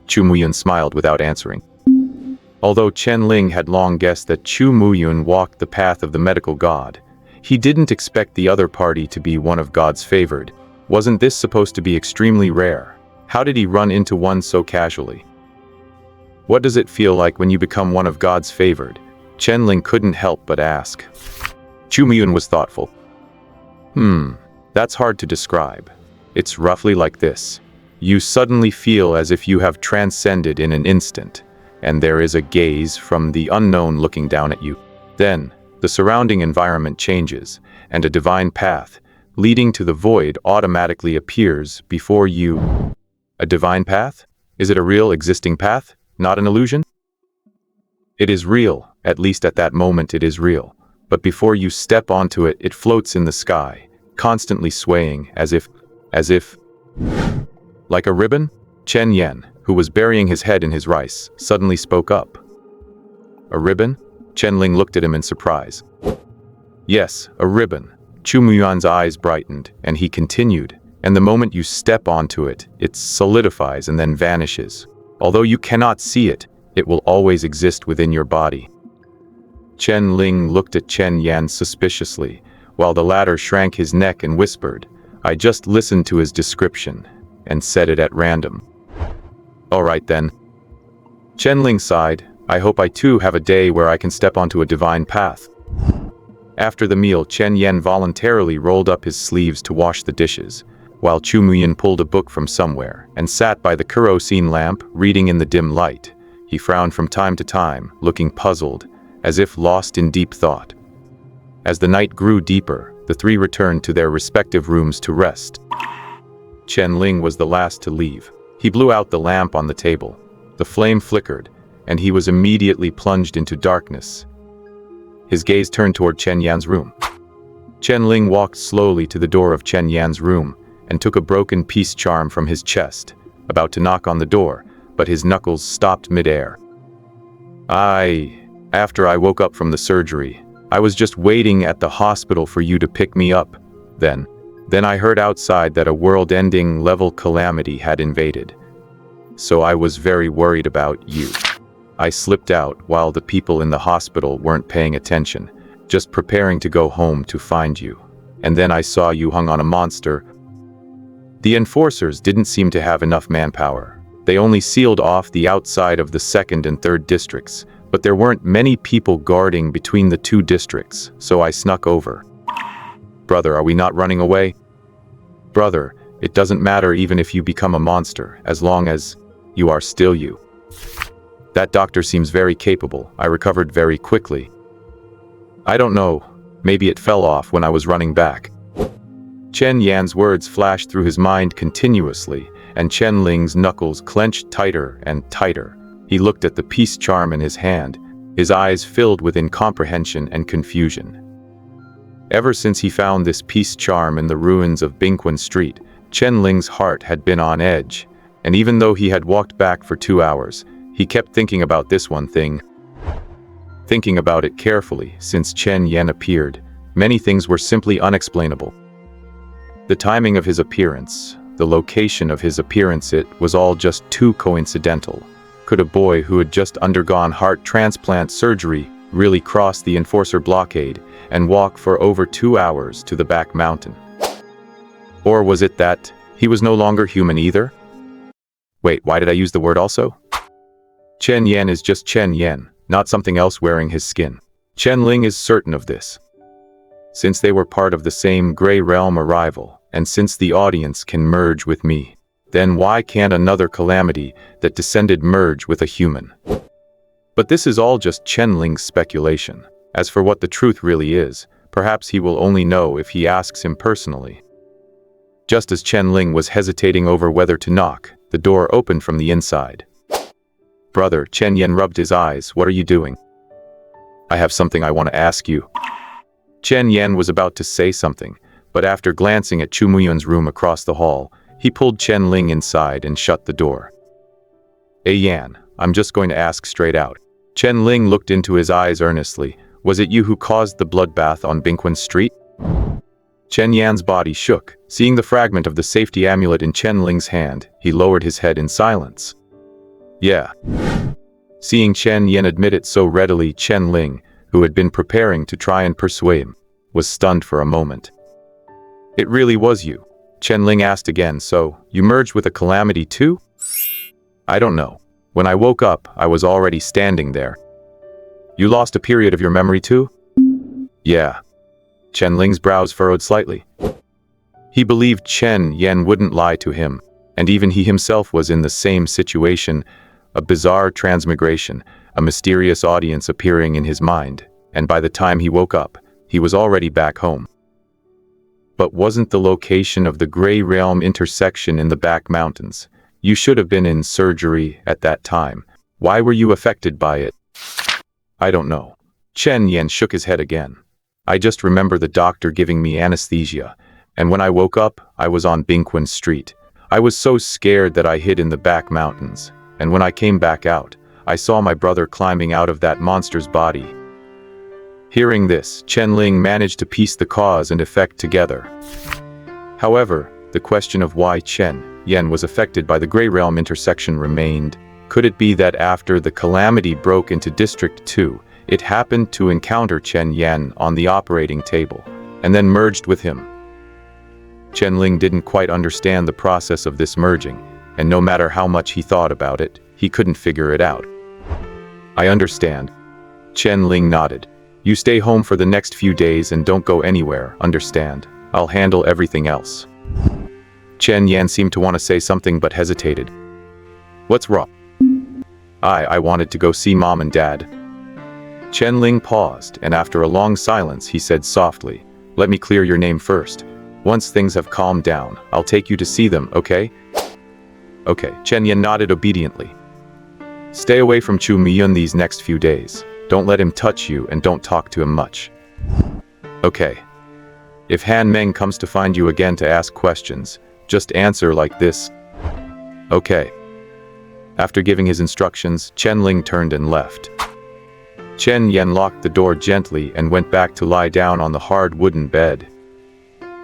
Chu Muyun smiled without answering. Although Chen Ling had long guessed that Chu Muyun walked the path of the medical god, he didn't expect the other party to be one of God's favored. Wasn't this supposed to be extremely rare? How did he run into one so casually? What does it feel like when you become one of God's favored? Chen Ling couldn't help but ask. Chu Muyun was thoughtful. That's hard to describe. It's roughly like this. You suddenly feel as if you have transcended in an instant, and there is a gaze from the unknown looking down at you. Then, the surrounding environment changes, and a divine path, leading to the void, automatically appears before you. A divine path? Is it a real existing path, not an illusion? It is real, at least at that moment it is real. But before you step onto it, it floats in the sky, constantly swaying, as if, like a ribbon? Chen Yan, who was burying his head in his rice, suddenly spoke up. A ribbon? Chen Ling looked at him in surprise. Yes, a ribbon. Chu Muyuan's eyes brightened, and he continued, and the moment you step onto it, it solidifies and then vanishes. Although you cannot see it, it will always exist within your body. Chen Ling looked at Chen Yan suspiciously, while the latter shrank his neck and whispered, I just listened to his description, and said it at random. All right then. Chen Ling sighed, I hope I too have a day where I can step onto a divine path. After the meal, Chen Yan voluntarily rolled up his sleeves to wash the dishes, while Chu Muyun pulled a book from somewhere and sat by the kerosene lamp, reading in the dim light. He frowned from time to time, looking puzzled, as if lost in deep thought. As the night grew deeper, the three returned to their respective rooms to rest. Chen Ling was the last to leave. He blew out the lamp on the table. The flame flickered, and he was immediately plunged into darkness. His gaze turned toward Chen Yan's room. Chen Ling walked slowly to the door of Chen Yan's room and took a broken peace charm from his chest, about to knock on the door, but his knuckles stopped midair. After I woke up from the surgery, I was just waiting at the hospital for you to pick me up. Then I heard outside that a world-ending level calamity had invaded. So I was very worried about you. I slipped out while the people in the hospital weren't paying attention, just preparing to go home to find you. And then I saw you hung on a monster. The enforcers didn't seem to have enough manpower. They only sealed off the outside of the 2nd and 3rd districts, but there weren't many people guarding between the 2 districts, so I snuck over. Brother, are we not running away? Brother, it doesn't matter even if you become a monster, as long as you are still you. That doctor seems very capable. I recovered very quickly. I don't know, maybe it fell off when I was running back. Chen Yan's words flashed through his mind continuously, and Chen Ling's knuckles clenched tighter and tighter. He looked at the peace charm in his hand, his eyes filled with incomprehension and confusion. Ever since he found this peace charm in the ruins of Bingquan Street, Chen Ling's heart had been on edge, and even though he had walked back for 2 hours, he kept thinking about this one thing. Thinking about it carefully, since Chen Yan appeared, many things were simply unexplainable. The timing of his appearance, the location of his appearance, it was all just too coincidental. Could a boy who had just undergone heart transplant surgery really cross the enforcer blockade and walk for over 2 hours to the back mountain? Or was it that he was no longer human either? Wait, why did I use the word also? Chen Yan is just Chen Yan, not something else wearing his skin. Chen Ling is certain of this. Since they were part of the same gray realm arrival, and since the audience can merge with me, then why can't another calamity that descended merge with a human? But this is all just Chen Ling's speculation. As for what the truth really is, perhaps he will only know if he asks him personally. Just as Chen Ling was hesitating over whether to knock, the door opened from the inside. Brother, Chen Yan rubbed his eyes. What are you doing? I have something I want to ask you. Chen Yan was about to say something, but after glancing at Chu Muyun's room across the hall, he pulled Chen Ling inside and shut the door. Hey Yan, I'm just going to ask straight out. Chen Ling looked into his eyes earnestly. Was it you who caused the bloodbath on Bingquan Street? Chen Yan's body shook. Seeing the fragment of the safety amulet in Chen Ling's hand, he lowered his head in silence. Yeah. Seeing Chen Yan admit it so readily, Chen Ling, who had been preparing to try and persuade him, was stunned for a moment. It really was you? Chen Ling asked again. So, you merged with a calamity too? I don't know. When I woke up, I was already standing there. You lost a period of your memory too? Yeah. Chen Ling's brows furrowed slightly. He believed Chen Yan wouldn't lie to him, and even he himself was in the same situation, a bizarre transmigration, a mysterious audience appearing in his mind, and by the time he woke up, he was already back home. But wasn't the location of the Gray Realm intersection in the back mountains? You should have been in surgery at that time. Why were you affected by it? I don't know. Chen Yan shook his head again. I just remember the doctor giving me anesthesia, and when I woke up, I was on Bingquan Street. I was so scared that I hid in the back mountains, and when I came back out, I saw my brother climbing out of that monster's body. Hearing this, Chen Ling managed to piece the cause and effect together. However, the question of why Chen Yan was affected by the Gray Realm intersection remained. Could it be that after the calamity broke into District 2, it happened to encounter Chen Yan on the operating table, and then merged with him? Chen Ling didn't quite understand the process of this merging, and no matter how much he thought about it, he couldn't figure it out. I understand. Chen Ling nodded. You stay home for the next few days and don't go anywhere, understand? I'll handle everything else. Chen Yan seemed to want to say something but hesitated. What's wrong? I wanted to go see Mom and Dad. Chen Ling paused, and after a long silence he said softly, let me clear your name first. Once things have calmed down, I'll take you to see them, okay? Okay, Chen Yan nodded obediently. Stay away from Chu Miyun these next few days. Don't let him touch you and don't talk to him much. Okay. If Han Meng comes to find you again to ask questions, just answer like this. Okay. After giving his instructions, Chen Ling turned and left. Chen Yan locked the door gently and went back to lie down on the hard wooden bed.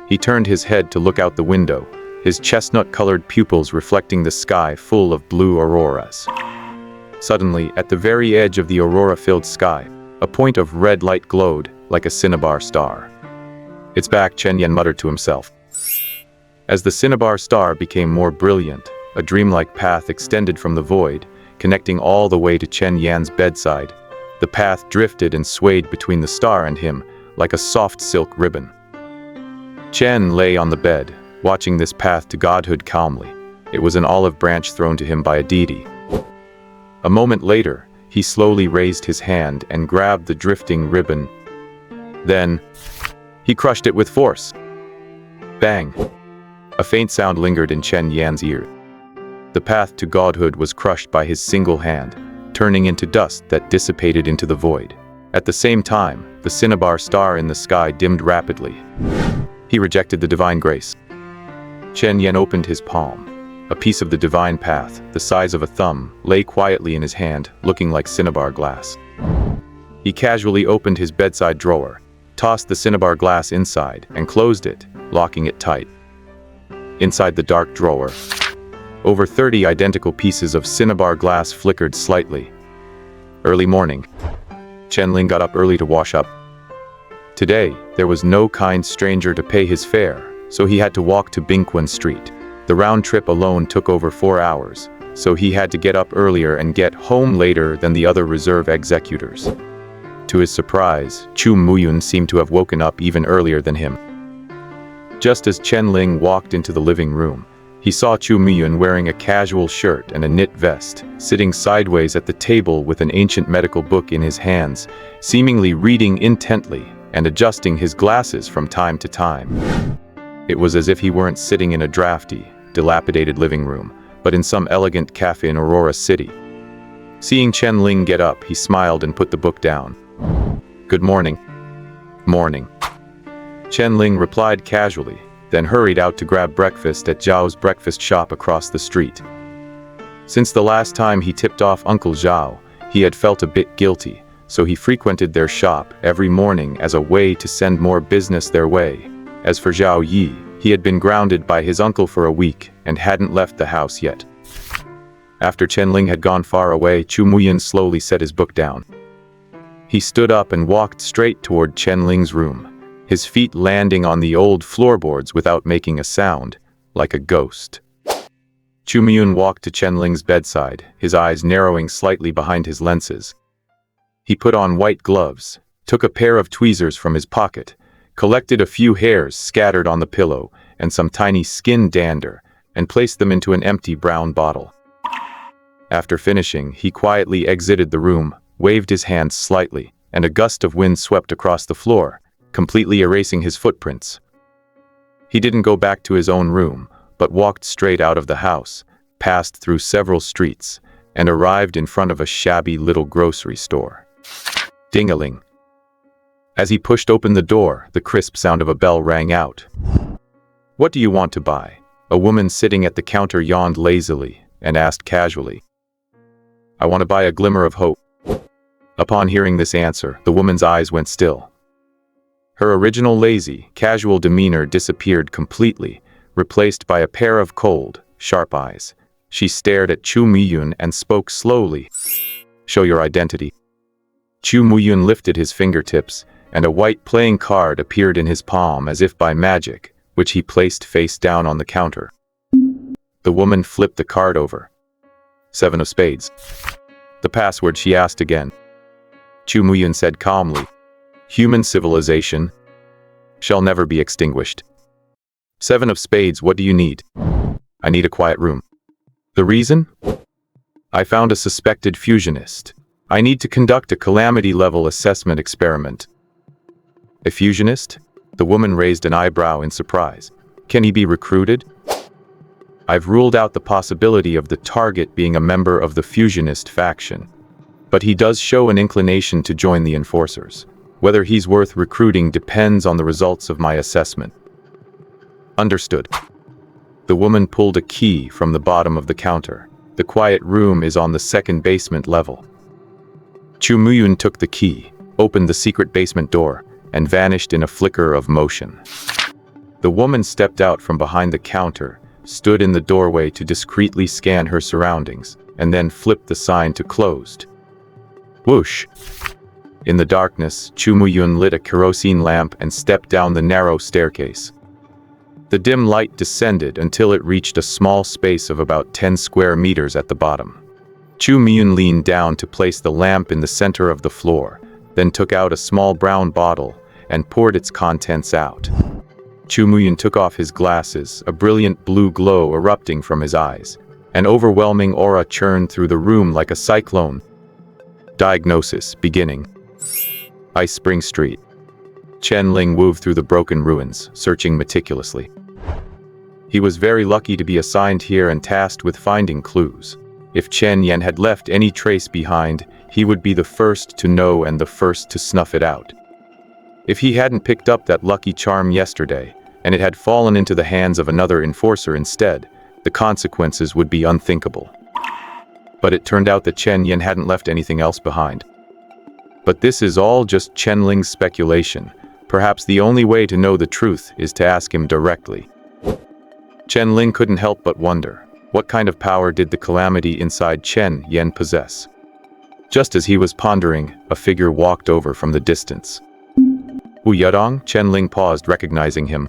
He turned his head to look out the window, his chestnut-colored pupils reflecting the sky full of blue auroras. Suddenly, at the very edge of the aurora-filled sky, a point of red light glowed like a cinnabar star. It's back, Chen Yan muttered to himself. As the cinnabar star became more brilliant, a dreamlike path extended from the void, connecting all the way to Chen Yan's bedside. The path drifted and swayed between the star and him, like a soft silk ribbon. Chen lay on the bed, watching this path to godhood calmly. It was an olive branch thrown to him by a deity. A moment later, he slowly raised his hand and grabbed the drifting ribbon. Then, he crushed it with force. Bang! A faint sound lingered in Chen Yan's ear. The path to godhood was crushed by his single hand, turning into dust that dissipated into the void. At the same time, the cinnabar star in the sky dimmed rapidly. He rejected the divine grace. Chen Yan opened his palm. A piece of the divine path, the size of a thumb, lay quietly in his hand, looking like cinnabar glass. He casually opened his bedside drawer, tossed the cinnabar glass inside, and closed it, locking it tight. Inside the dark drawer, over 30 identical pieces of cinnabar glass flickered slightly. Early morning. Chen Ling got up early to wash up. Today, there was no kind stranger to pay his fare, so he had to walk to Bingquan Street. The round trip alone took over 4 hours, so he had to get up earlier and get home later than the other reserve executors. To his surprise, Chu Muyun seemed to have woken up even earlier than him. Just as Chen Ling walked into the living room, he saw Chu Muyun wearing a casual shirt and a knit vest, sitting sideways at the table with an ancient medical book in his hands, seemingly reading intently and adjusting his glasses from time to time. It was as if he weren't sitting in a drafty, dilapidated living room, but in some elegant cafe in Aurora City. Seeing Chen Ling get up, he smiled and put the book down. "Good morning." "Morning." Chen Ling replied casually, then hurried out to grab breakfast at Zhao's breakfast shop across the street. Since the last time he tipped off Uncle Zhao, he had felt a bit guilty, so he frequented their shop every morning as a way to send more business their way. As for Zhao Yi, he had been grounded by his uncle for a week and hadn't left the house yet. After Chen Ling had gone far away, Chu Muyun slowly set his book down. He stood up and walked straight toward Chen Ling's room, his feet landing on the old floorboards without making a sound, like a ghost. Chu Muyun walked to Chen Ling's bedside, his eyes narrowing slightly behind his lenses. He put on white gloves, took a pair of tweezers from his pocket, collected a few hairs scattered on the pillow and some tiny skin dander, and placed them into an empty brown bottle. After finishing, he quietly exited the room, waved his hands slightly, and a gust of wind swept across the floor, completely erasing his footprints. He didn't go back to his own room, but walked straight out of the house, passed through several streets, and arrived in front of a shabby little grocery store. Ding-a-ling. As he pushed open the door, the crisp sound of a bell rang out. "What do you want to buy?" A woman sitting at the counter yawned lazily and asked casually. "I want to buy a glimmer of hope." Upon hearing this answer, the woman's eyes went still. Her original lazy, casual demeanor disappeared completely, replaced by a pair of cold, sharp eyes. She stared at Chu Muyun and spoke slowly. "Show your identity." Chu Muyun lifted his fingertips, and a white playing card appeared in his palm as if by magic, which he placed face down on the counter. The woman flipped the card over. "7 of spades." "The password?" she asked again. Chu Muyun said calmly, "Human civilization shall never be extinguished." "7 of spades, what do you need?" "I need a quiet room." "The reason?" "I found a suspected fusionist. I need to conduct a calamity-level assessment experiment." "A fusionist?" The woman raised an eyebrow in surprise. "Can he be recruited?" "I've ruled out the possibility of the target being a member of the fusionist faction. But he does show an inclination to join the enforcers. Whether he's worth recruiting depends on the results of my assessment." "Understood." The woman pulled a key from the bottom of the counter. "The quiet room is on the second basement level." Chu Muyun took the key, opened the secret basement door, and vanished in a flicker of motion. The woman stepped out from behind the counter, stood in the doorway to discreetly scan her surroundings, and then flipped the sign to closed. Whoosh! In the darkness, Chu Muyun lit a kerosene lamp and stepped down the narrow staircase. The dim light descended until it reached a small space of about 10 square meters at the bottom. Chu Muyun leaned down to place the lamp in the center of the floor, then took out a small brown bottle and poured its contents out. Chu Muyun took off his glasses, a brilliant blue glow erupting from his eyes. An overwhelming aura churned through the room like a cyclone. Diagnosis beginning. Ice Spring Street. Chen Ling moved through the broken ruins, searching meticulously. He was very lucky to be assigned here and tasked with finding clues. If Chen Yan had left any trace behind, he would be the first to know and the first to snuff it out. If he hadn't picked up that lucky charm yesterday, and it had fallen into the hands of another enforcer instead, the consequences would be unthinkable. But it turned out that Chen Yan hadn't left anything else behind. But this is all just Chen Ling's speculation. Perhaps the only way to know the truth is to ask him directly. Chen Ling couldn't help but wonder, what kind of power did the calamity inside Chen Yen possess? Just as he was pondering, a figure walked over from the distance. Wu Yedong? Chen Ling paused, recognizing him.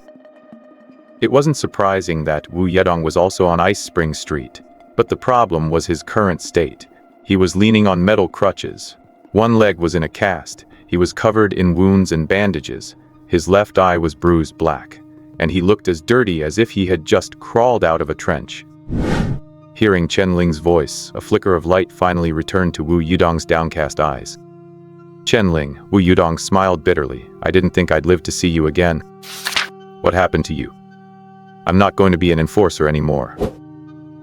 It wasn't surprising that Wu Yedong was also on Ice Spring Street, but the problem was his current state. He was leaning on metal crutches. One leg was in a cast. He was covered in wounds and bandages. His left eye was bruised black, and he looked as dirty as if he had just crawled out of a trench. Hearing Chen Ling's voice, a flicker of light finally returned to Wu Yudong's downcast eyes. Chen Ling, Wu Yudong smiled bitterly. I didn't think I'd live to see you again. What happened to you? I'm not going to be an enforcer anymore.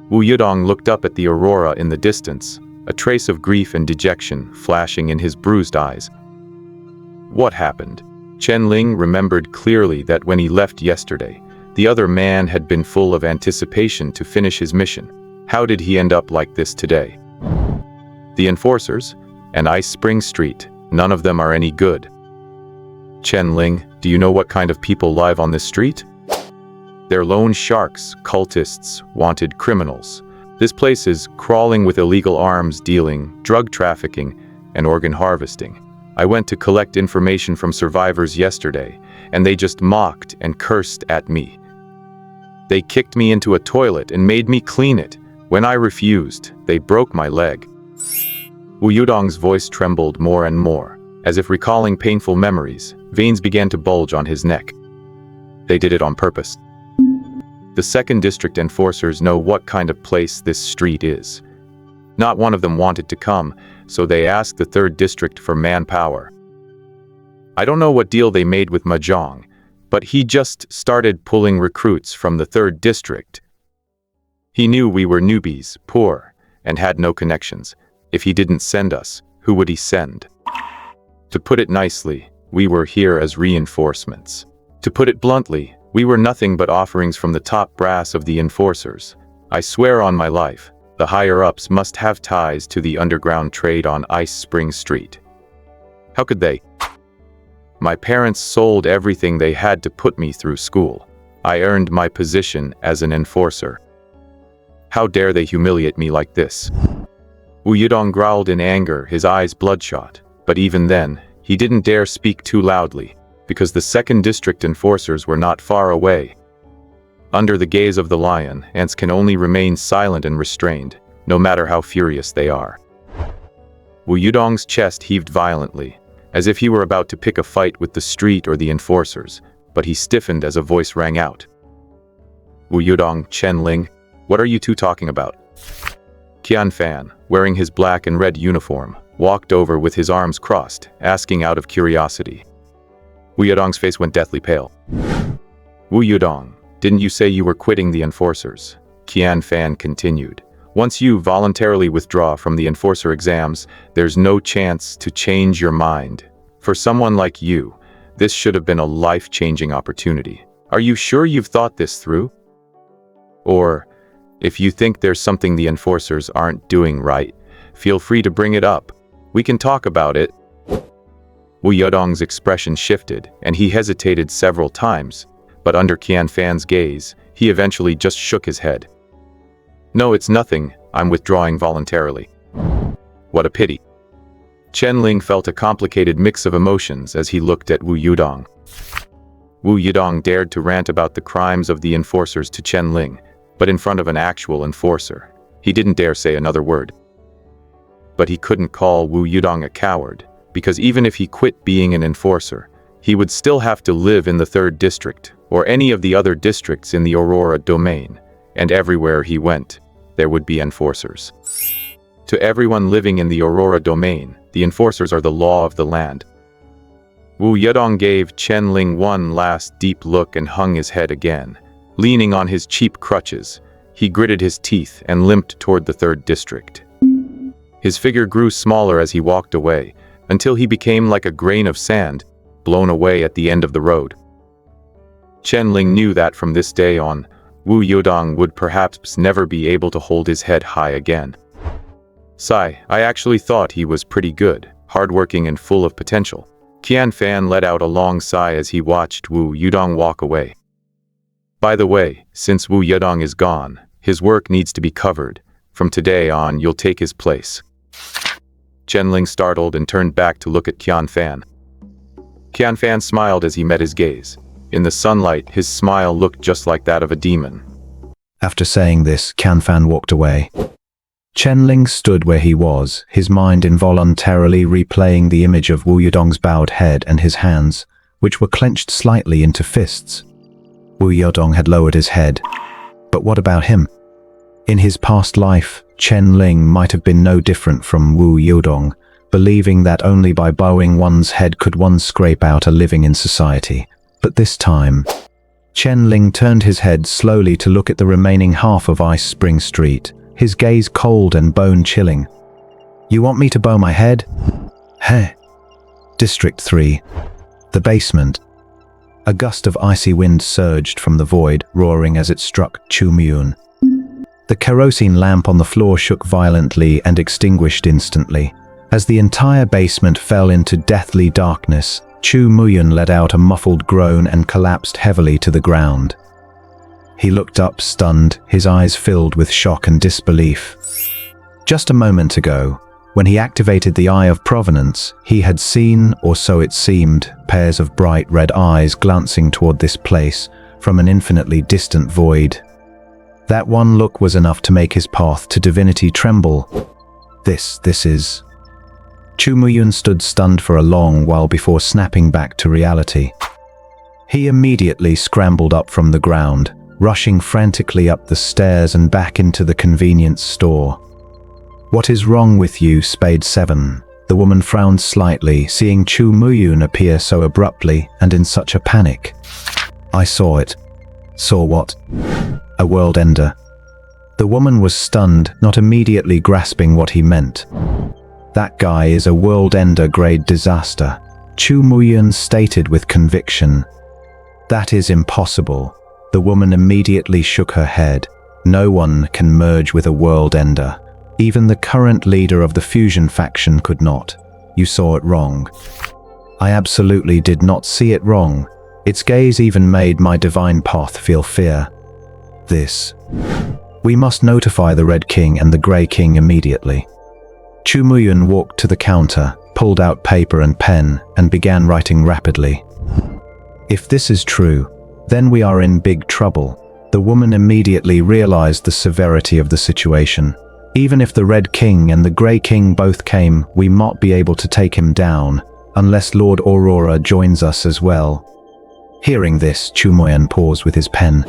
Wu Yudong looked up at the aurora in the distance, a trace of grief and dejection flashing in his bruised eyes. What happened? Chen Ling remembered clearly that when he left yesterday, the other man had been full of anticipation to finish his mission. How did he end up like this today? The enforcers? And Ice Spring Street, none of them are any good. Chen Ling, do you know what kind of people live on this street? They're loan sharks, cultists, wanted criminals. This place is crawling with illegal arms dealing, drug trafficking, and organ harvesting. I went to collect information from survivors yesterday, and they just mocked and cursed at me. They kicked me into a toilet and made me clean it. When I refused, they broke my leg. Wu Yudong's voice trembled more and more, as if recalling painful memories. Veins began to bulge on his neck. They did it on purpose. The 2nd District enforcers know what kind of place this street is. Not one of them wanted to come, so they asked the 3rd District for manpower. I don't know what deal they made with Mahjong, but he just started pulling recruits from the 3rd District. He knew we were newbies, poor, and had no connections. If he didn't send us, who would he send? To put it nicely, we were here as reinforcements. To put it bluntly, we were nothing but offerings from the top brass of the enforcers. I swear on my life, the higher-ups must have ties to the underground trade on Ice Spring Street. How could they? My parents sold everything they had to put me through school. I earned my position as an enforcer. How dare they humiliate me like this? Wu Yudong growled in anger, his eyes bloodshot. But even then, he didn't dare speak too loudly, because the 2nd District enforcers were not far away. Under the gaze of the lion, ants can only remain silent and restrained, no matter how furious they are. Wu Yudong's chest heaved violently, as if he were about to pick a fight with the street or the enforcers, but he stiffened as a voice rang out. Wu Yudong, Chen Ling, what are you two talking about? Qian Fan, wearing his black and red uniform, walked over with his arms crossed, asking out of curiosity. Wu Yudong's face went deathly pale. Wu Yudong, didn't you say you were quitting the enforcers? Qian Fan continued. Once you voluntarily withdraw from the enforcer exams, there's no chance to change your mind. For someone like you, this should have been a life-changing opportunity. Are you sure you've thought this through? Or, if you think there's something the enforcers aren't doing right, feel free to bring it up. We can talk about it. Wu Yudong's expression shifted, and he hesitated several times, but under Qian Fan's gaze, he eventually just shook his head. No, it's nothing. I'm withdrawing voluntarily. What a pity. Chen Ling felt a complicated mix of emotions as he looked at Wu Yudong. Wu Yudong dared to rant about the crimes of the enforcers to Chen Ling, but in front of an actual enforcer. He didn't dare say another word. But he couldn't call Wu Yudong a coward, because even if he quit being an enforcer, he would still have to live in the 3rd District, or any of the other districts in the Aurora domain, and everywhere he went, there would be enforcers. To everyone living in the Aurora domain, the enforcers are the law of the land. Wu Yudong gave Chen Ling one last deep look and hung his head again. Leaning on his cheap crutches, he gritted his teeth and limped toward the 3rd District. His figure grew smaller as he walked away, until he became like a grain of sand, blown away at the end of the road. Chen Ling knew that from this day on, Wu Yudong would perhaps never be able to hold his head high again. Sigh, I actually thought he was pretty good, hardworking and full of potential. Qian Fan let out a long sigh as he watched Wu Yudong walk away. By the way, since Wu Yedong is gone, his work needs to be covered. From today on, you'll take his place. Chen Ling startled and turned back to look at Qian Fan. Qian Fan smiled as he met his gaze. In the sunlight, his smile looked just like that of a demon. After saying this, Qian Fan walked away. Chen Ling stood where he was, his mind involuntarily replaying the image of Wu Yedong's bowed head and his hands, which were clenched slightly into fists. Wu Yedong had lowered his head. But what about him? In his past life, Chen Ling might have been no different from Wu Yedong, believing that only by bowing one's head could one scrape out a living in society. But this time, Chen Ling turned his head slowly to look at the remaining half of Ice Spring Street, his gaze cold and bone-chilling. You want me to bow my head? Heh. District 3. The basement. A gust of icy wind surged from the void, roaring as it struck Chu Muyun. The kerosene lamp on the floor shook violently and extinguished instantly. As the entire basement fell into deathly darkness, Chu Muyun let out a muffled groan and collapsed heavily to the ground. He looked up, stunned, his eyes filled with shock and disbelief. Just a moment ago, when he activated the Eye of Provenance, he had seen, or so it seemed, pairs of bright red eyes glancing toward this place from an infinitely distant void. That one look was enough to make his path to divinity tremble. This is... Chu Muyun stood stunned for a long while before snapping back to reality. He immediately scrambled up from the ground, rushing frantically up the stairs and back into the convenience store. What is wrong with you, Spade 7? The woman frowned slightly, seeing Chu Muyun appear so abruptly and in such a panic. I saw it. Saw what? A world ender. The woman was stunned, not immediately grasping what he meant. That guy is a world ender grade disaster, Chu Muyun stated with conviction. That is impossible. The woman immediately shook her head. No one can merge with a world ender. Even the current leader of the fusion faction could not. You saw it wrong. I absolutely did not see it wrong. Its gaze even made my divine path feel fear. We must notify the Red King and the Grey King immediately. Chu Muyun walked to the counter, pulled out paper and pen, and began writing rapidly. If this is true, then we are in big trouble. The woman immediately realized the severity of the situation. Even if the Red King and the Grey King both came, we might be able to take him down, unless Lord Aurora joins us as well. Hearing this, Chu Muyun paused with his pen.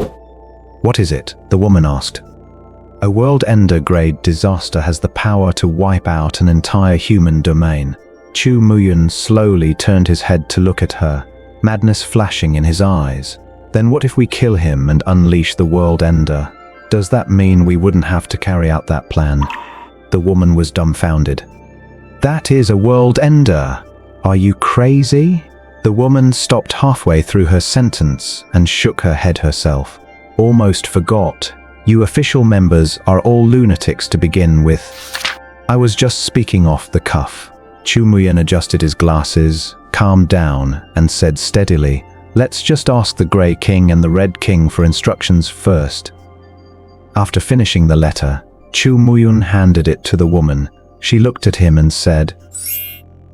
What is it? The woman asked. A world ender grade disaster has the power to wipe out an entire human domain. Chu Muyun slowly turned his head to look at her, madness flashing in his eyes. Then what if we kill him and unleash the world ender? Does that mean we wouldn't have to carry out that plan? The woman was dumbfounded. That is a world ender. Are you crazy? The woman stopped halfway through her sentence and shook her head herself. Almost forgot. You official members are all lunatics to begin with. I was just speaking off the cuff. Chu Muyun adjusted his glasses, calmed down, and said steadily, let's just ask the Grey King and the Red King for instructions first. After finishing the letter, Chu Muyun handed it to the woman. She looked at him and said,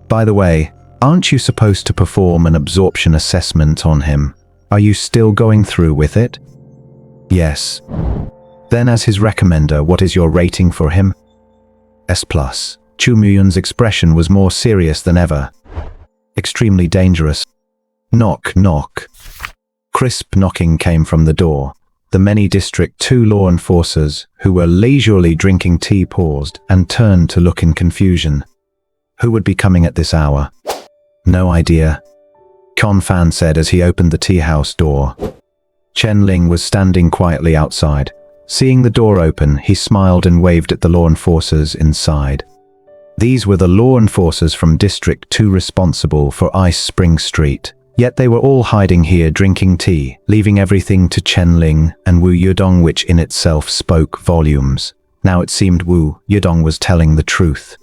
by the way, aren't you supposed to perform an absorption assessment on him? Are you still going through with it? Yes. Then as his recommender, what is your rating for him? S+. Chu Muyun's expression was more serious than ever. Extremely dangerous. Knock, knock. Crisp knocking came from the door. The many District 2 law enforcers, who were leisurely drinking tea, paused and turned to look in confusion. Who would be coming at this hour? No idea. Con Fan said as he opened the tea house door. Chen Ling was standing quietly outside. Seeing the door open, he smiled and waved at the law enforcers inside. These were the law enforcers from District 2 responsible for Ice Spring Street. Yet they were all hiding here drinking tea, leaving everything to Chen Ling and Wu Yedong, which in itself spoke volumes. Now it seemed Wu Yedong was telling the truth.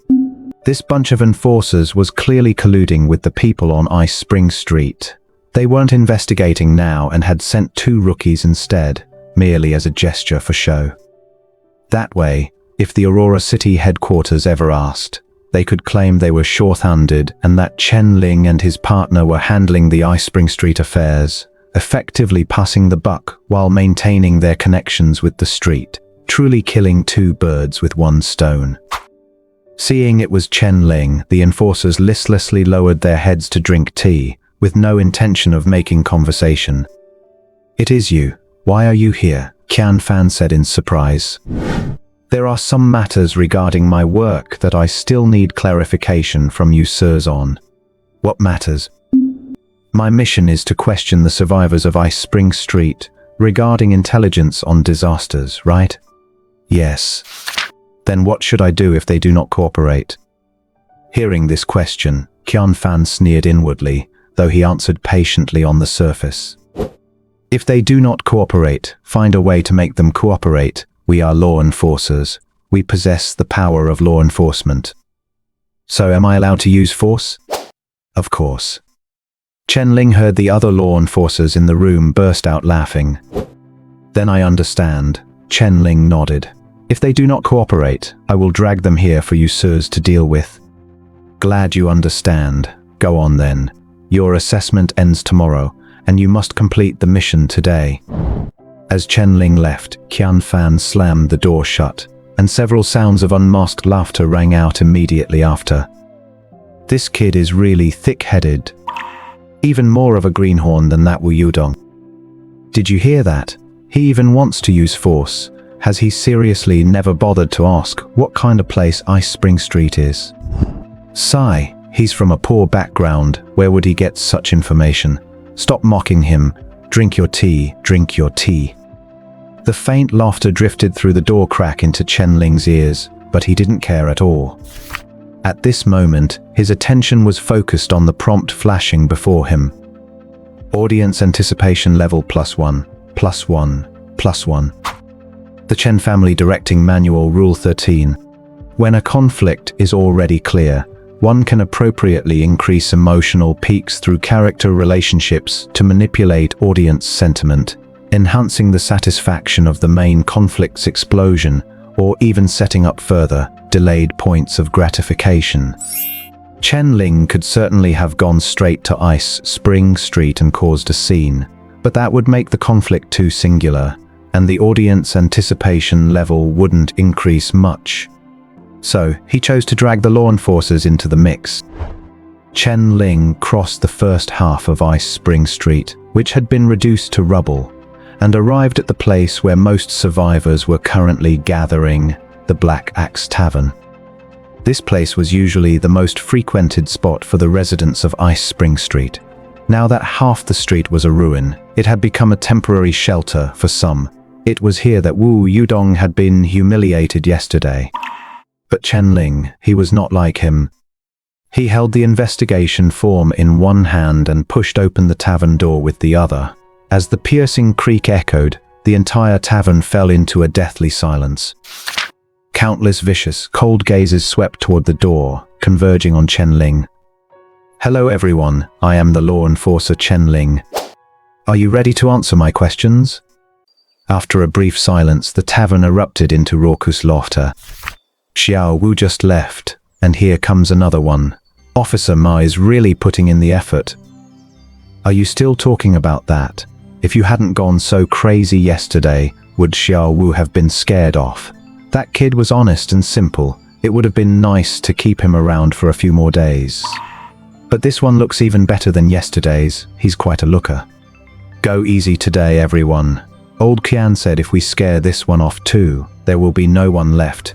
This bunch of enforcers was clearly colluding with the people on Ice Spring Street. They weren't investigating now and had sent 2 rookies instead, merely as a gesture for show. That way, if the Aurora City headquarters ever asked, they could claim they were short-handed and that Chen Ling and his partner were handling the Ice Spring Street affairs, effectively passing the buck while maintaining their connections with the street, truly killing 2 birds with 1 stone. Seeing it was Chen Ling, the enforcers listlessly lowered their heads to drink tea, with no intention of making conversation. "It is you. Why are you here?" Qian Fan said in surprise. "There are some matters regarding my work that I still need clarification from you sirs on." "What matters?" "My mission is to question the survivors of Ice Spring Street regarding intelligence on disasters, right?" "Yes." "Then what should I do if they do not cooperate?" Hearing this question, Qian Fan sneered inwardly, though he answered patiently on the surface. "If they do not cooperate, find a way to make them cooperate. We are law enforcers. We possess the power of law enforcement." "So am I allowed to use force?" "Of course." Chen Ling heard the other law enforcers in the room burst out laughing. "Then I understand." Chen Ling nodded. "If they do not cooperate, I will drag them here for you sirs to deal with." "Glad you understand. Go on then. Your assessment ends tomorrow, and you must complete the mission today." As Chen Ling left, Qian Fan slammed the door shut, and several sounds of unmasked laughter rang out immediately after. "This kid is really thick-headed. Even more of a greenhorn than that Wu Yudong. Did you hear that? He even wants to use force. Has he seriously never bothered to ask what kind of place Ice Spring Street is? Sigh, he's from a poor background. Where would he get such information? Stop mocking him. Drink your tea, drink your tea." The faint laughter drifted through the door crack into Chen Ling's ears, but he didn't care at all. At this moment, his attention was focused on the prompt flashing before him. Audience anticipation level +1, +1, +1. The Chen Family Directing Manual Rule 13. When a conflict is already clear, one can appropriately increase emotional peaks through character relationships to manipulate audience sentiment, enhancing the satisfaction of the main conflict's explosion, or even setting up further, delayed points of gratification. Chen Ling could certainly have gone straight to Ice Spring Street and caused a scene, but that would make the conflict too singular, and the audience anticipation level wouldn't increase much. So, he chose to drag the law enforcers into the mix. Chen Ling crossed the first half of Ice Spring Street, which had been reduced to rubble, and arrived at the place where most survivors were currently gathering, the Black Axe Tavern. This place was usually the most frequented spot for the residents of Ice Spring Street. Now that half the street was a ruin, it had become a temporary shelter for some. It was here that Wu Yudong had been humiliated yesterday. But Chen Ling, he was not like him. He held the investigation form in one hand and pushed open the tavern door with the other. As the piercing creak echoed, the entire tavern fell into a deathly silence. Countless vicious, cold gazes swept toward the door, converging on Chen Ling. "Hello everyone, I am the law enforcer Chen Ling. Are you ready to answer my questions?" After a brief silence, the tavern erupted into raucous laughter. "Xiao Wu just left, and here comes another one. Officer Ma is really putting in the effort." "Are you still talking about that? If you hadn't gone so crazy yesterday, would Xiao Wu have been scared off? That kid was honest and simple. It would have been nice to keep him around for a few more days. But this one looks even better than yesterday's. He's quite a looker." "Go easy today, everyone. Old Qian said if we scare this one off too, there will be no one left."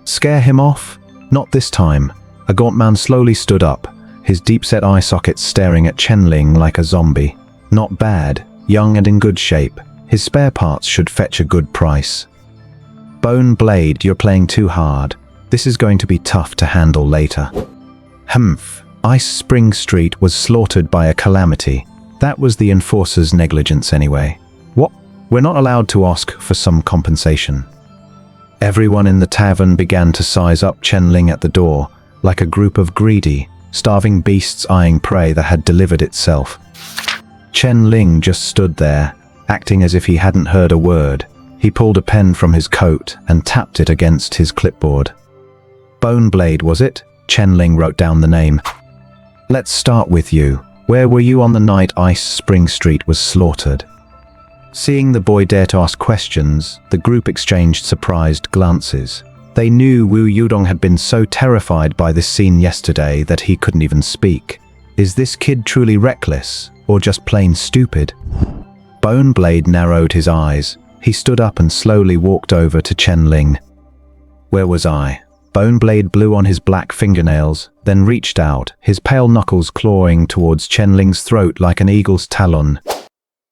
"Scare him off? Not this time." A gaunt man slowly stood up, his deep-set eye sockets staring at Chen Ling like a zombie. Not bad, young and in good shape. His spare parts should fetch a good price. "Bone Blade, you're playing too hard. This is going to be tough to handle later." "Humph. Ice Spring Street was slaughtered by a calamity. That was the enforcer's negligence anyway. What? We're not allowed to ask for some compensation." Everyone in the tavern began to size up Chen Ling at the door, like a group of greedy, starving beasts eyeing prey that had delivered itself. Chen Ling just stood there, acting as if he hadn't heard a word. He pulled a pen from his coat and tapped it against his clipboard. Boneblade, was it? Chen Ling wrote down the name. Let's start with you. Where were you on the night Ice Spring Street was slaughtered? Seeing the boy dare to ask questions, the group exchanged surprised glances. They knew Wu Yudong had been so terrified by this scene yesterday that he couldn't even speak. Is this kid truly reckless, or just plain stupid? Boneblade narrowed his eyes. He stood up and slowly walked over to Chen Ling. Where was I? Boneblade blew on his black fingernails, then reached out, his pale knuckles clawing towards Chen Ling's throat like an eagle's talon.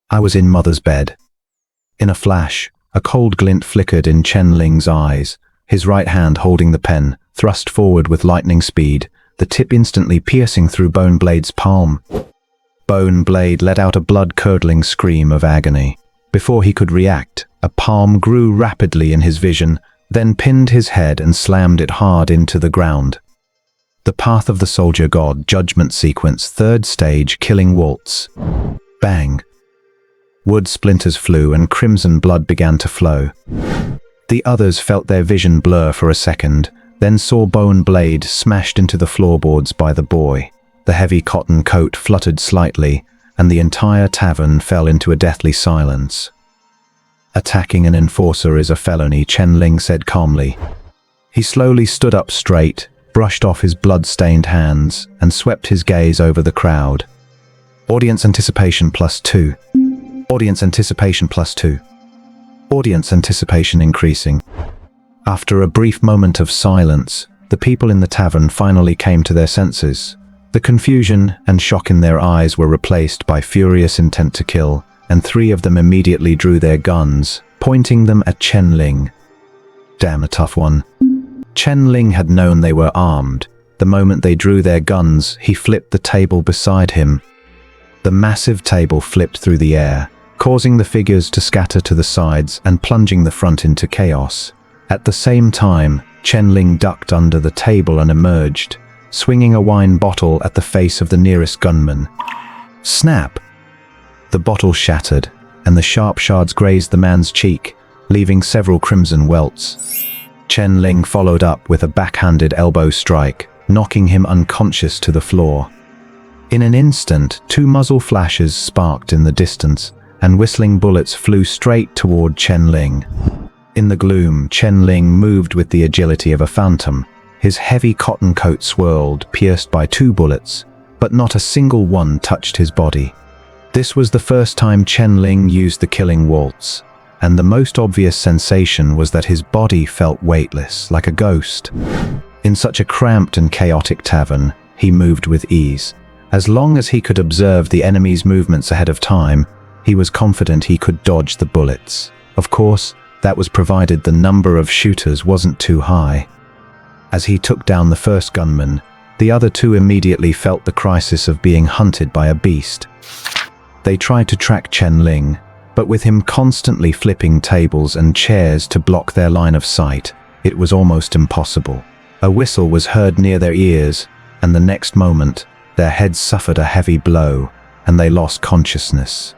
I was in Mother's bed. In a flash, a cold glint flickered in Chen Ling's eyes, his right hand holding the pen, thrust forward with lightning speed, the tip instantly piercing through Boneblade's palm. Boneblade let out a blood-curdling scream of agony. Before he could react, a palm grew rapidly in his vision, then pinned his head and slammed it hard into the ground. The Path of the Soldier God Judgment Sequence, third stage, Killing Waltz. Bang. Wood splinters flew and crimson blood began to flow. The others felt their vision blur for a second, then saw Boneblade smashed into the floorboards by the boy. The heavy cotton coat fluttered slightly, and the entire tavern fell into a deathly silence. Attacking an enforcer is a felony, Chen Ling said calmly. He slowly stood up straight, brushed off his blood-stained hands, and swept his gaze over the crowd. Audience anticipation +2. Audience anticipation +2. Audience anticipation increasing. After a brief moment of silence, the people in the tavern finally came to their senses. The confusion and shock in their eyes were replaced by furious intent to kill, and 3 of them immediately drew their guns, pointing them at Chen Ling. Damn, a tough one. Chen Ling had known they were armed. The moment they drew their guns, he flipped the table beside him. The massive table flipped through the air, causing the figures to scatter to the sides and plunging the front into chaos. At the same time, Chen Ling ducked under the table and emerged, swinging a wine bottle at the face of the nearest gunman. Snap! The bottle shattered, and the sharp shards grazed the man's cheek, leaving several crimson welts. Chen Ling followed up with a backhanded elbow strike, knocking him unconscious to the floor. In an instant, 2 muzzle flashes sparked in the distance, and whistling bullets flew straight toward Chen Ling. In the gloom, Chen Ling moved with the agility of a phantom. His heavy cotton coat swirled, pierced by 2 bullets, but not a single one touched his body. This was the first time Chen Ling used the killing waltz, and the most obvious sensation was that his body felt weightless, like a ghost. In such a cramped and chaotic tavern, he moved with ease. As long as he could observe the enemy's movements ahead of time, he was confident he could dodge the bullets. Of course, that was provided the number of shooters wasn't too high. As he took down the first gunman, the other 2 immediately felt the crisis of being hunted by a beast. They tried to track Chen Ling, but with him constantly flipping tables and chairs to block their line of sight, it was almost impossible. A whistle was heard near their ears, and the next moment, their heads suffered a heavy blow, and they lost consciousness.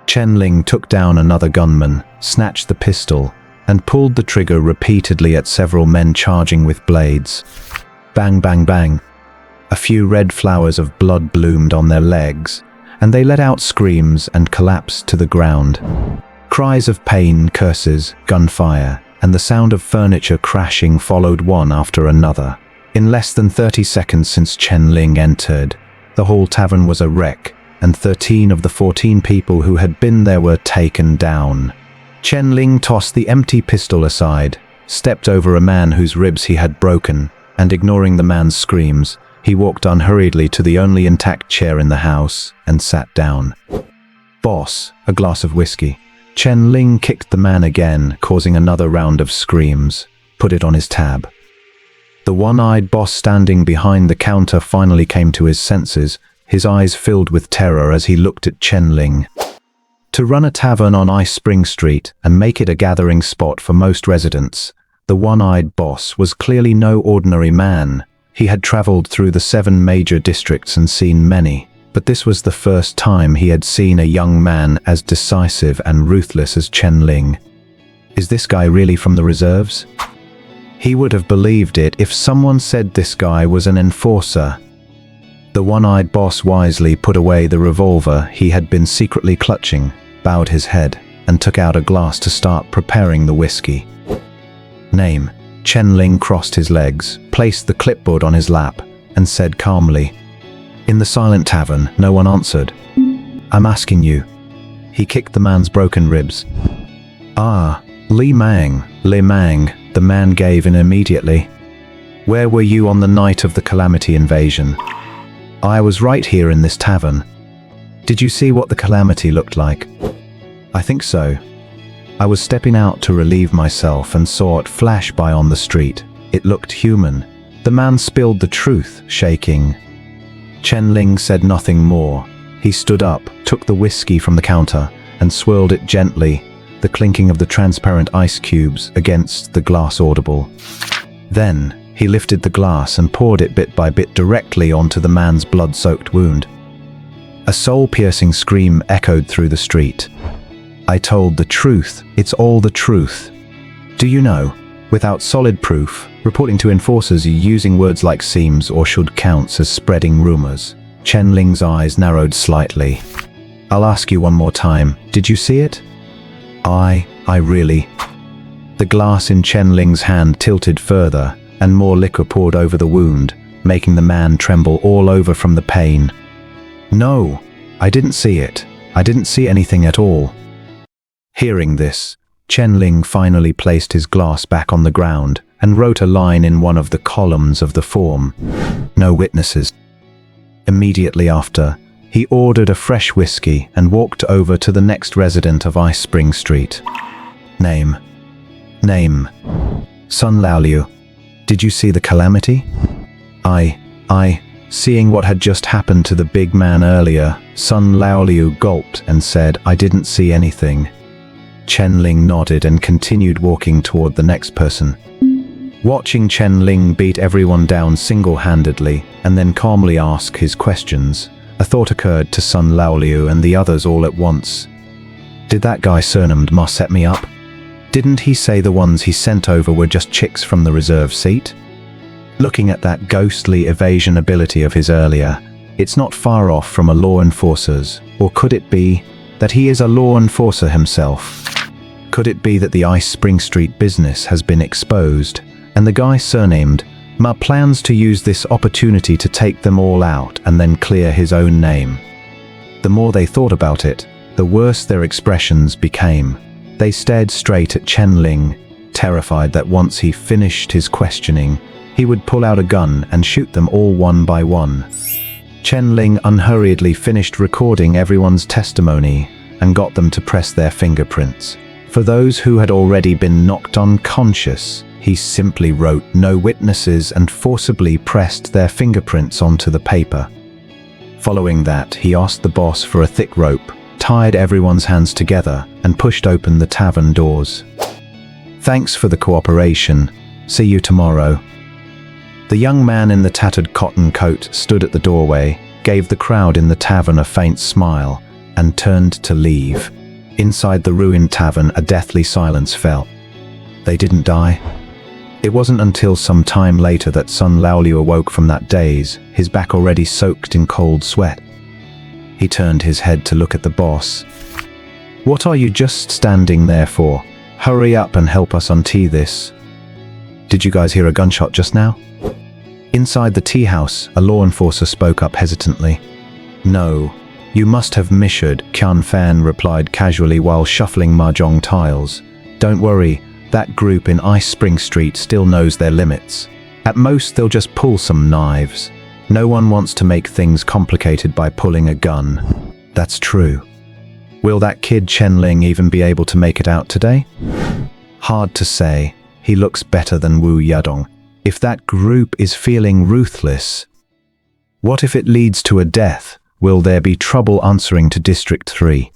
Chen Ling took down another gunman, snatched the pistol, and pulled the trigger repeatedly at several men charging with blades. Bang, bang, bang. A few red flowers of blood bloomed on their legs, and they let out screams and collapsed to the ground. Cries of pain, curses, gunfire, and the sound of furniture crashing followed one after another. In less than 30 seconds since Chen Ling entered, the whole tavern was a wreck, and 13 of the 14 people who had been there were taken down. Chen Ling tossed the empty pistol aside, stepped over a man whose ribs he had broken, and ignoring the man's screams, he walked unhurriedly to the only intact chair in the house and sat down. Boss, a glass of whiskey. Chen Ling kicked the man again, causing another round of screams. Put it on his tab. The one-eyed boss standing behind the counter finally came to his senses, his eyes filled with terror as he looked at Chen Ling. To run a tavern on Ice Spring Street and make it a gathering spot for most residents, the one-eyed boss was clearly no ordinary man. He had traveled through the 7 major districts and seen many. But this was the first time he had seen a young man as decisive and ruthless as Chen Ling. Is this guy really from the reserves? He would have believed it if someone said this guy was an enforcer. The one-eyed boss wisely put away the revolver he had been secretly clutching, bowed his head, and took out a glass to start preparing the whiskey. Name. Chen Ling crossed his legs, placed the clipboard on his lap, and said calmly, "In the silent tavern, no one answered. I'm asking you." He kicked the man's broken ribs. "Ah, Li Mang, the man gave in immediately. Where were you on the night of the Calamity invasion?" "I was right here in this tavern." "Did you see what the Calamity looked like?" "I think so. I was stepping out to relieve myself and saw it flash by on the street. It looked human." The man spilled the truth, shaking. Chen Ling said nothing more. He stood up, took the whiskey from the counter, and swirled it gently, the clinking of the transparent ice cubes against the glass audible. Then, he lifted the glass and poured it bit by bit directly onto the man's blood-soaked wound. A soul-piercing scream echoed through the street. "I told the truth. It's all the truth. Do you know, without solid proof, reporting to enforcers using words like seems or should counts as spreading rumors." Chen Ling's eyes narrowed slightly. "I'll ask you one more time. Did you see it?" I really..." The glass in Chen Ling's hand tilted further, and more liquor poured over the wound, making the man tremble all over from the pain. "No, I didn't see it. I didn't see anything at all." Hearing this, Chen Ling finally placed his glass back on the ground and wrote a line in one of the columns of the form. "No witnesses." Immediately after, he ordered a fresh whiskey and walked over to the next resident of Ice Spring Street. Name. Sun Laoliu. "Did you see the Calamity?" Seeing what had just happened to the big man earlier, Sun Laoliu gulped and said, "I didn't see anything." Chen Ling nodded and continued walking toward the next person. Watching Chen Ling beat everyone down single-handedly and then calmly ask his questions, a thought occurred to Sun Laoliu and the others all at once. Did that guy surnamed Ma set me up? Didn't he say the ones he sent over were just chicks from the reserve seat? Looking at that ghostly evasion ability of his earlier, it's not far off from a law enforcer's, or could it be that he is a law enforcer himself? Could it be that the Ice Spring Street business has been exposed, and the guy surnamed Ma plans to use this opportunity to take them all out and then clear his own name? The more they thought about it, the worse their expressions became. They stared straight at Chen Ling, terrified that once he finished his questioning, he would pull out a gun and shoot them all one by one. Chen Ling unhurriedly finished recording everyone's testimony and got them to press their fingerprints. For those who had already been knocked unconscious, he simply wrote "no witnesses" and forcibly pressed their fingerprints onto the paper. Following that, he asked the boss for a thick rope, tied everyone's hands together, and pushed open the tavern doors. "Thanks for the cooperation. See you tomorrow." The young man in the tattered cotton coat stood at the doorway, gave the crowd in the tavern a faint smile, and turned to leave. Inside the ruined tavern, a deathly silence fell. They didn't die. It wasn't until some time later that Sun Laoliu awoke from that daze, his back already soaked in cold sweat. He turned his head to look at the boss. "What are you just standing there for? Hurry up and help us untee this." "Did you guys hear a gunshot just now?" Inside the tea house, a law enforcer spoke up hesitantly. "No, you must have misheard," Qian Fan replied casually while shuffling mahjong tiles. "Don't worry, that group in Ice Spring Street still knows their limits. At most, they'll just pull some knives. No one wants to make things complicated by pulling a gun." "That's true. Will that kid Chen Ling even be able to make it out today?" "Hard to say. He looks better than Wu Yadong. If that group is feeling ruthless, what if it leads to a death? Will there be trouble answering to District 3?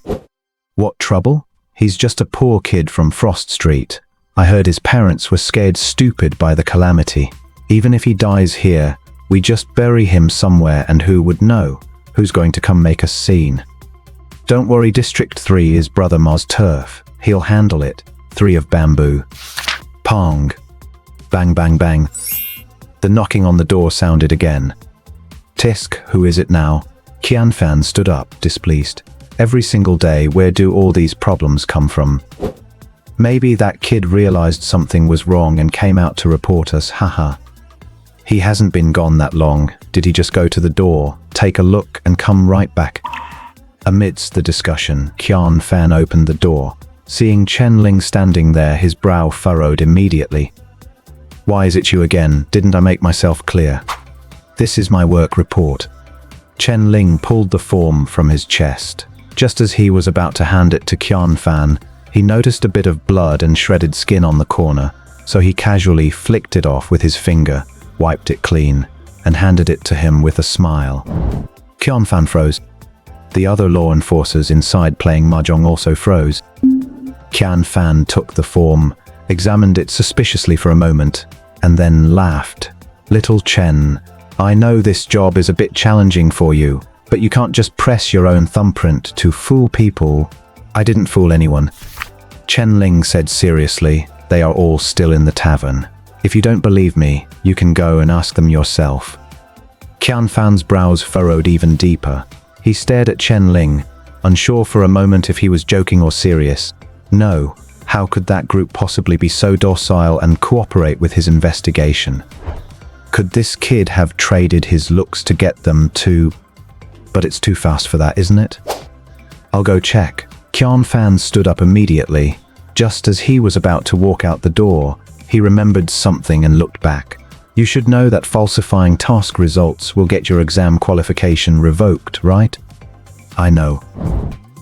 "What trouble? He's just a poor kid from Frost Street. I heard his parents were scared stupid by the Calamity. Even if he dies here, we just bury him somewhere and who would know? Who's going to come make a scene? Don't worry, District 3 is Brother Ma's turf. He'll handle it. 3 of bamboo. Pong. Bang, bang, bang. The knocking on the door sounded again. Tisk, who is it now? Qianfan stood up, displeased. Every single day, where do all these problems come from? Maybe that kid realized something was wrong and came out to report us, haha. He hasn't been gone that long. Did he just go to the door, take a look, and come right back? Amidst the discussion, Qianfan opened the door. Seeing Chen Ling standing there, his brow furrowed immediately. Why is it you again? Didn't I make myself clear? This is my work report. Chen Ling pulled the form from his chest. Just as he was about to hand it to Qianfan, he noticed a bit of blood and shredded skin on the corner, so he casually flicked it off with his finger, wiped it clean, and handed it to him with a smile. Qianfan froze. The other law enforcers inside playing mahjong also froze. Qianfan took the form, examined it suspiciously for a moment, and then laughed. Little Chen, I know this job is a bit challenging for you, but you can't just press your own thumbprint to fool people. I didn't fool anyone. Chen Ling said seriously, they are all still in the tavern. If you don't believe me, you can go and ask them yourself. Qianfan's brows furrowed even deeper. He stared at Chen Ling, unsure for a moment if he was joking or serious. No, how could that group possibly be so docile and cooperate with his investigation? Could this kid have traded his looks to get them to... But it's too fast for that, isn't it? I'll go check. Qianfan stood up immediately. Just as he was about to walk out the door, he remembered something and looked back. You should know that falsifying task results will get your exam qualification revoked, right? I know.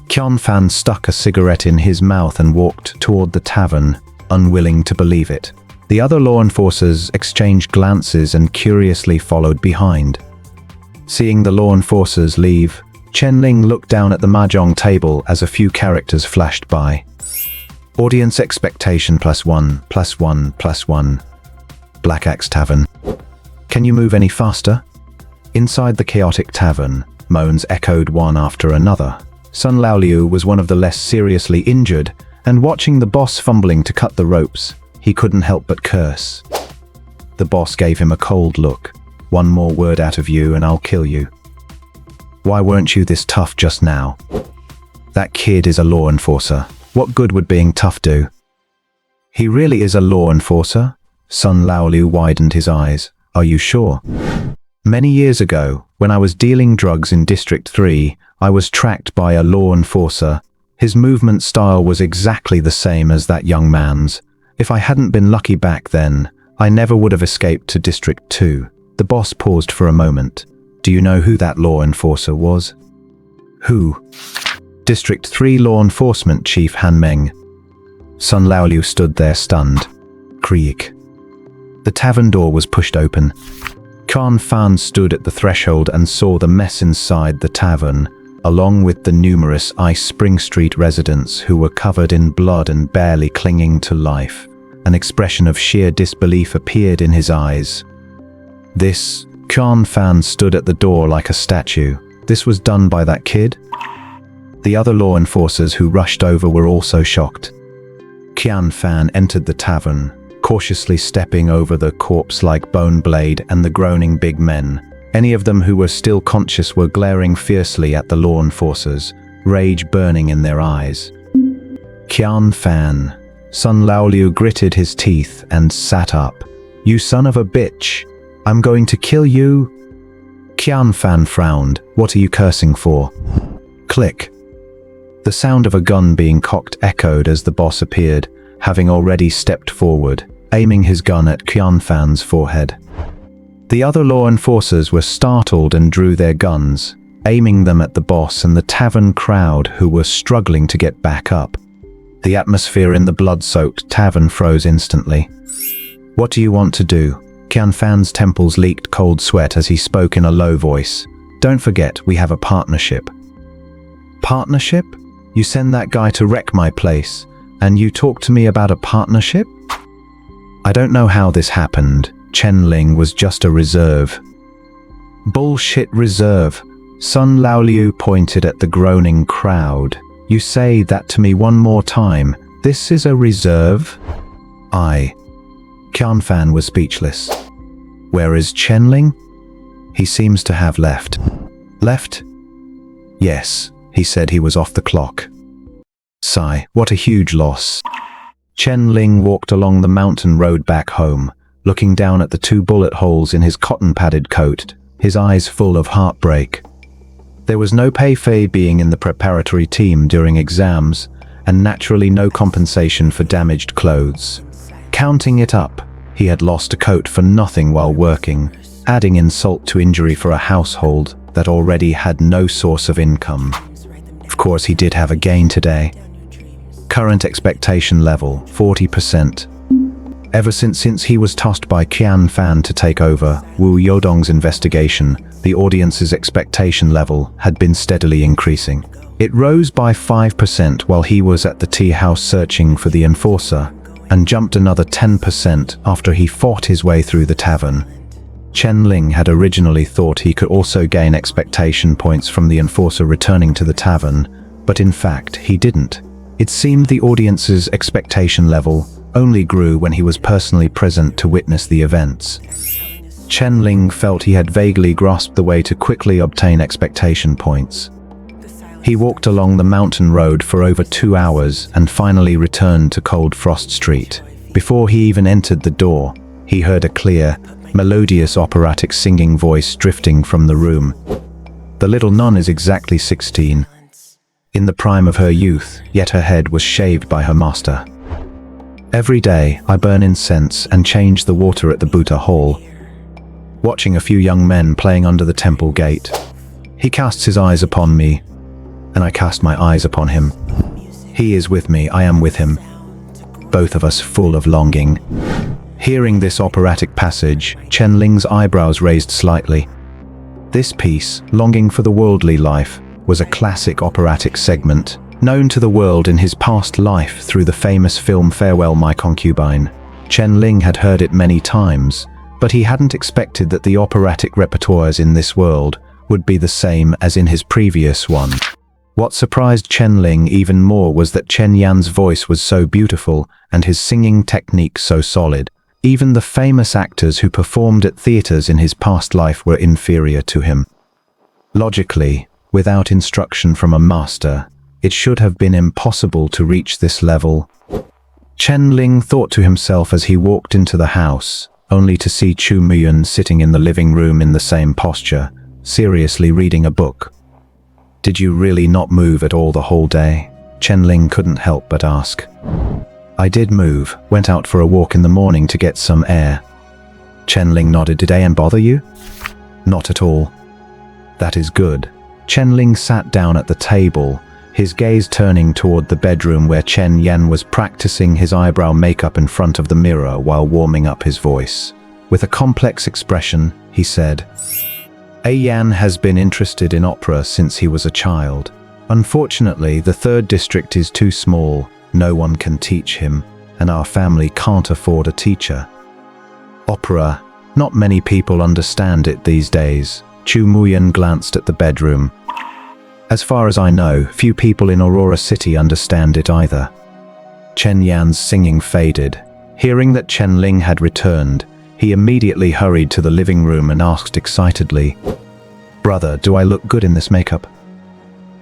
Qianfan stuck a cigarette in his mouth and walked toward the tavern, unwilling to believe it. The other law enforcers exchanged glances and curiously followed behind. Seeing the law enforcers leave, Chen Ling looked down at the mahjong table as a few characters flashed by. Audience expectation +1, +1, +1. Black Axe Tavern. Can you move any faster? Inside the chaotic tavern, moans echoed one after another. Sun Laoliu was one of the less seriously injured, and watching the boss fumbling to cut the ropes, he couldn't help but curse. The boss gave him a cold look. One more word out of you and I'll kill you. Why weren't you this tough just now? That kid is a law enforcer. What good would being tough do? He really is a law enforcer? Sun Laoliu widened his eyes. Are you sure? Many years ago, when I was dealing drugs in District 3, I was tracked by a law enforcer. His movement style was exactly the same as that young man's. If I hadn't been lucky back then, I never would have escaped to District 2. The boss paused for a moment. Do you know who that law enforcer was? Who? District 3 Law Enforcement Chief Han Meng. Sun Laoliu stood there stunned. Creak. The tavern door was pushed open. Qianfan stood at the threshold and saw the mess inside the tavern, along with the numerous Ice Spring Street residents who were covered in blood and barely clinging to life. An expression of sheer disbelief appeared in his eyes. Qianfan stood at the door like a statue. This was done by that kid? The other law enforcers who rushed over were also shocked. Qianfan entered the tavern, cautiously stepping over the corpse-like bone blade and the groaning big men. Any of them who were still conscious were glaring fiercely at the law enforcers, rage burning in their eyes. Qianfan. Sun Laoliu gritted his teeth and sat up. You son of a bitch! I'm going to kill you! Qianfan frowned. What are you cursing for? Click. The sound of a gun being cocked echoed as the boss appeared, having already stepped forward, aiming his gun at Qianfan's forehead. The other law enforcers were startled and drew their guns, aiming them at the boss and the tavern crowd who were struggling to get back up. The atmosphere in the blood-soaked tavern froze instantly. What do you want to do? Qianfan's temples leaked cold sweat as he spoke in a low voice. Don't forget, we have a partnership. Partnership? You send that guy to wreck my place, and you talk to me about a partnership? I don't know how this happened. Chen Ling was just a reserve. Bullshit reserve. Sun Laoliu pointed at the groaning crowd. You say that to me one more time. This is a reserve? Qianfan was speechless. Where is Chen Ling? He seems to have left. Left? Yes, he said he was off the clock. Sigh, what a huge loss. Chen Ling walked along the mountain road back home, looking down at the 2 bullet holes in his cotton-padded coat, his eyes full of heartbreak. There was no pay for being in the preparatory team during exams, and naturally no compensation for damaged clothes. Counting it up, he had lost a coat for nothing while working, adding insult to injury for a household that already had no source of income. Of course, he did have a gain today. Current expectation level, 40%. Ever since he was tasked by Qianfan to take over Wu Yodong's investigation, the audience's expectation level had been steadily increasing. It rose by 5% while he was at the tea house searching for the enforcer, and jumped another 10% after he fought his way through the tavern. Chen Ling had originally thought he could also gain expectation points from the enforcer returning to the tavern, but in fact he didn't. It seemed the audience's expectation level only grew when he was personally present to witness the events. Chen Ling felt he had vaguely grasped the way to quickly obtain expectation points. He walked along the mountain road for over 2 hours and finally returned to Cold Frost Street. Before he even entered the door, he heard a clear, melodious operatic singing voice drifting from the room. The little nun is exactly 16, in the prime of her youth, yet her head was shaved by her master. Every day, I burn incense and change the water at the Buddha Hall, watching a few young men playing under the temple gate. He casts his eyes upon me, and I cast my eyes upon him. He is with me, I am with him, both of us full of longing. Hearing this operatic passage, Chen Ling's eyebrows raised slightly. This piece, Longing for the Worldly Life, was a classic operatic segment, known to the world in his past life through the famous film Farewell My Concubine. Chen Ling had heard it many times, but he hadn't expected that the operatic repertoires in this world would be the same as in his previous one. What surprised Chen Ling even more was that Chen Yan's voice was so beautiful and his singing technique so solid. Even the famous actors who performed at theaters in his past life were inferior to him. Logically, without instruction from a master, it should have been impossible to reach this level. Chen Ling thought to himself as he walked into the house, only to see Chu Muyun sitting in the living room in the same posture, seriously reading a book. Did you really not move at all the whole day? Chen Ling couldn't help but ask. I did move, went out for a walk in the morning to get some air. Chen Ling nodded. Did Ayan bother you? Not at all. That is good. Chen Ling sat down at the table, his gaze turning toward the bedroom where Chen Yan was practicing his eyebrow makeup in front of the mirror while warming up his voice. With a complex expression, he said, Ayan has been interested in opera since he was a child. Unfortunately, the 3rd district is too small, no one can teach him, and our family can't afford a teacher. Opera, not many people understand it these days. Chu Muyan glanced at the bedroom. As far as I know, few people in Aurora City understand it either. Chen Yan's singing faded. Hearing that Chen Ling had returned, he immediately hurried to the living room and asked excitedly, Brother, do I look good in this makeup?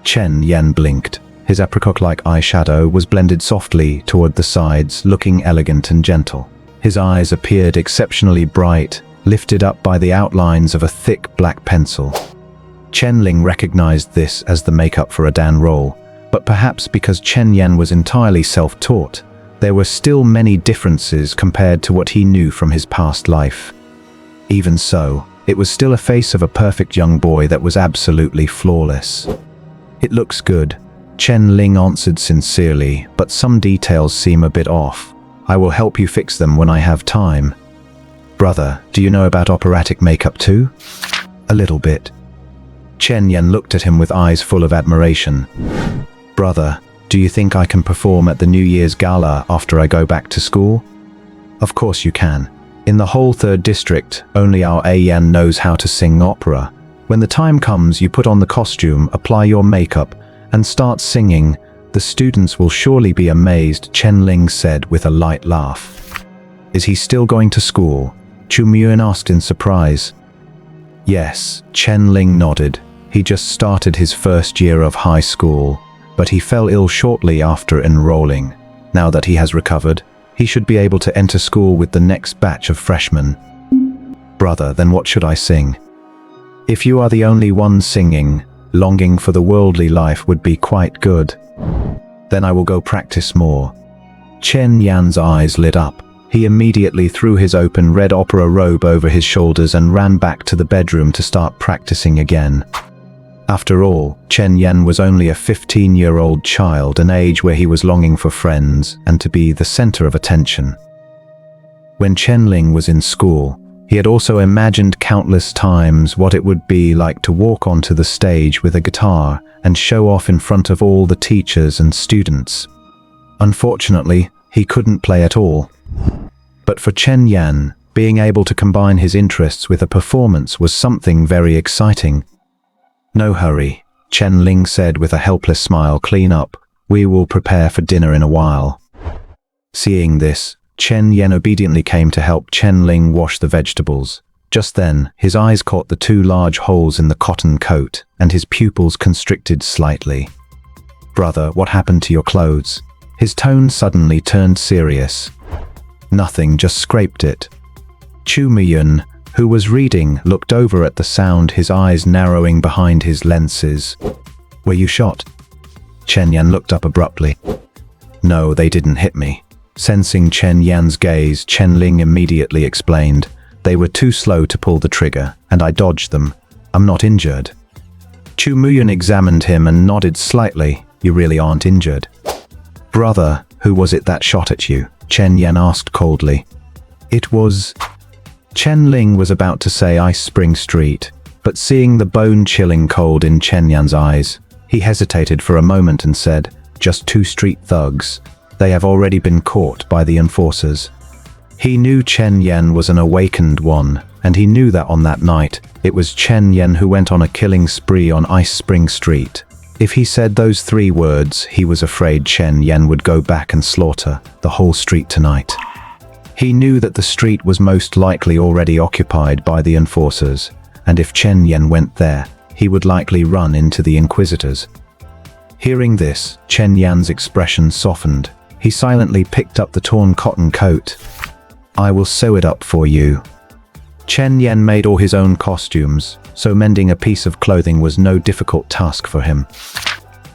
Chen Yan blinked. His apricot-like eyeshadow was blended softly toward the sides, looking elegant and gentle. His eyes appeared exceptionally bright, lifted up by the outlines of a thick black pencil. Chen Ling recognized this as the makeup for a Dan role, but perhaps because Chen Yan was entirely self-taught, there were still many differences compared to what he knew from his past life. Even so, it was still a face of a perfect young boy that was absolutely flawless. It looks good, Chen Ling answered sincerely, but some details seem a bit off. I will help you fix them when I have time. Brother, do you know about operatic makeup too? A little bit. Chen Yan looked at him with eyes full of admiration. Brother, do you think I can perform at the New Year's Gala after I go back to school? Of course you can. In the whole 3rd district, only our Ayan knows how to sing opera. When the time comes, you put on the costume, apply your makeup, and start singing. The students will surely be amazed, Chen Ling said with a light laugh. Is he still going to school? Chu Muyun asked in surprise. Yes, Chen Ling nodded. He just started his first year of high school, but he fell ill shortly after enrolling. Now that he has recovered, he should be able to enter school with the next batch of freshmen. Brother, then what should I sing? If you are the only one singing, longing for the worldly life would be quite good. Then I will go practice more. Chen Yan's eyes lit up. He immediately threw his open red opera robe over his shoulders and ran back to the bedroom to start practicing again. After all, Chen Yan was only a 15-year-old child, an age where he was longing for friends and to be the center of attention. When Chen Ling was in school, he had also imagined countless times what it would be like to walk onto the stage with a guitar and show off in front of all the teachers and students. Unfortunately, he couldn't play at all. But for Chen Yan, being able to combine his interests with a performance was something very exciting. No hurry, Chen Ling said with a helpless smile. Clean up. We will prepare for dinner in a while. Seeing this, Chen Yan obediently came to help Chen Ling wash the vegetables. Just then, his eyes caught the two large holes in the cotton coat, and his pupils constricted slightly. Brother, what happened to your clothes? His tone suddenly turned serious. Nothing, just scraped it. Chu Muyun, who was reading, looked over at the sound, his eyes narrowing behind his lenses. Were you shot? Chen Yan looked up abruptly. No, they didn't hit me. Sensing Chen Yan's gaze, Chen Ling immediately explained. They were too slow to pull the trigger, and I dodged them. I'm not injured. Chu Muyun examined him and nodded slightly. You really aren't injured. Brother, who was it that shot at you? Chen Yan asked coldly. It was... Chen Ling was about to say Ice Spring Street, but seeing the bone-chilling cold in Chen Yan's eyes, he hesitated for a moment and said, just two street thugs. They have already been caught by the enforcers. He knew Chen Yan was an awakened one, and he knew that on that night, it was Chen Yan who went on a killing spree on Ice Spring Street. If he said those three words, he was afraid Chen Yan would go back and slaughter the whole street tonight. He knew that the street was most likely already occupied by the enforcers, and if Chen Yan went there, he would likely run into the inquisitors. Hearing this, Chen Yan's expression softened. He silently picked up the torn cotton coat. I will sew it up for you. Chen Yan made all his own costumes, so mending a piece of clothing was no difficult task for him.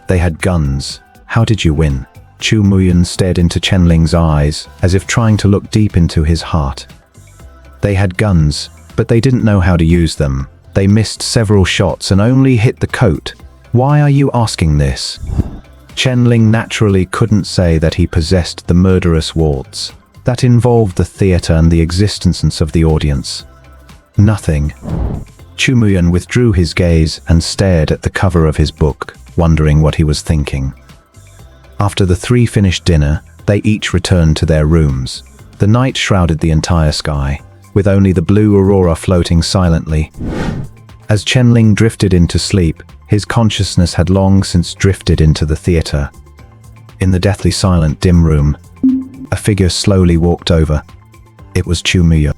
They had guns. How did you win? Chu Muyun stared into Chen Ling's eyes, as if trying to look deep into his heart. They had guns, but they didn't know how to use them. They missed several shots and only hit the coat. Why are you asking this? Chen Ling naturally couldn't say that he possessed the murderous waltz. That involved the theater and the existence of the audience. Nothing. Chu Muyun withdrew his gaze and stared at the cover of his book, wondering what he was thinking. After the three finished dinner, they each returned to their rooms. The night shrouded the entire sky, with only the blue aurora floating silently. As Chen Ling drifted into sleep, his consciousness had long since drifted into the theater. In the deathly silent dim room, a figure slowly walked over. It was Chu Muyun.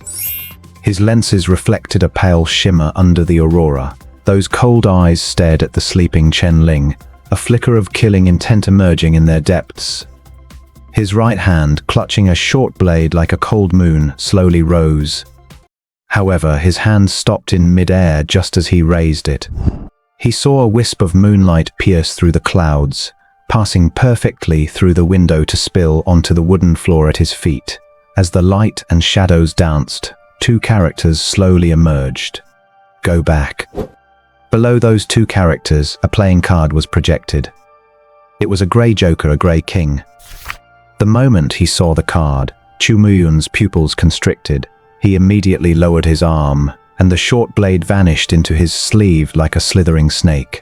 His lenses reflected a pale shimmer under the aurora. Those cold eyes stared at the sleeping Chen Ling, a flicker of killing intent emerging in their depths. His right hand, clutching a short blade like a cold moon, slowly rose. However, his hand stopped in mid-air just as he raised it. He saw a wisp of moonlight pierce through the clouds, passing perfectly through the window to spill onto the wooden floor at his feet. As the light and shadows danced, two characters slowly emerged. Go back. Below those two characters, a playing card was projected. It was a grey joker, a grey king. The moment he saw the card, Chu Muyun's pupils constricted. He immediately lowered his arm, and the short blade vanished into his sleeve like a slithering snake.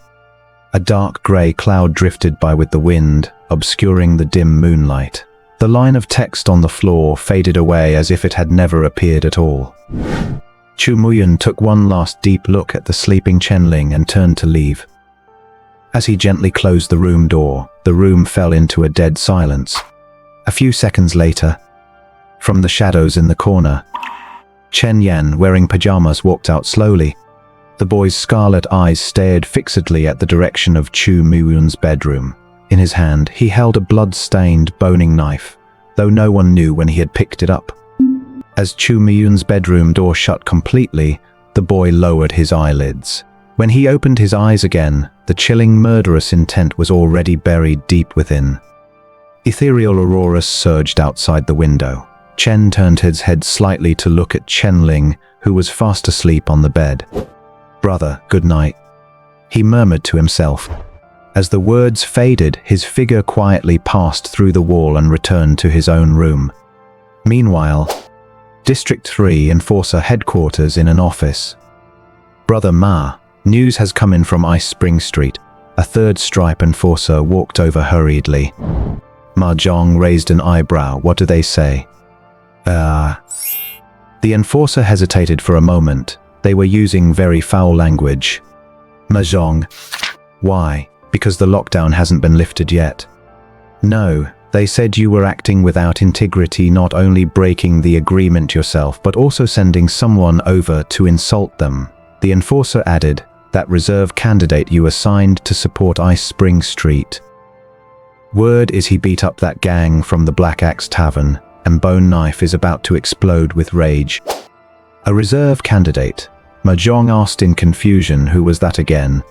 A dark grey cloud drifted by with the wind, obscuring the dim moonlight. The line of text on the floor faded away as if it had never appeared at all. Chu Muyun took one last deep look at the sleeping Chen Ling and turned to leave. As he gently closed the room door, the room fell into a dead silence. A few seconds later, from the shadows in the corner, Chen Yan, wearing pajamas, walked out slowly. The boy's scarlet eyes stared fixedly at the direction of Chu Muyun's bedroom. In his hand, he held a blood-stained boning knife, though no one knew when he had picked it up. As Chu Muyun's bedroom door shut completely, the boy lowered his eyelids. When he opened his eyes again, the chilling murderous intent was already buried deep within. Ethereal auroras surged outside the window. Chen turned his head slightly to look at Chen Ling, who was fast asleep on the bed. "Brother, good night," he murmured to himself. As the words faded, his figure quietly passed through the wall and returned to his own room. Meanwhile, District 3 Enforcer headquarters in an office. "Brother Ma, news has come in from Ice Spring Street." A third stripe enforcer walked over hurriedly. Ma Zhong raised an eyebrow. "What do they say?" The enforcer hesitated for a moment. They were using very foul language. "Ma Zhong, why? Because the lockdown hasn't been lifted yet." "No, they said you were acting without integrity, not only breaking the agreement yourself, but also sending someone over to insult them." The enforcer added, "That reserve candidate you assigned to support Ice Spring Street. Word is he beat up that gang from the Black Axe Tavern, and Bone Knife is about to explode with rage." "A reserve candidate?" Ma Zhong asked in confusion. "Who was that again?"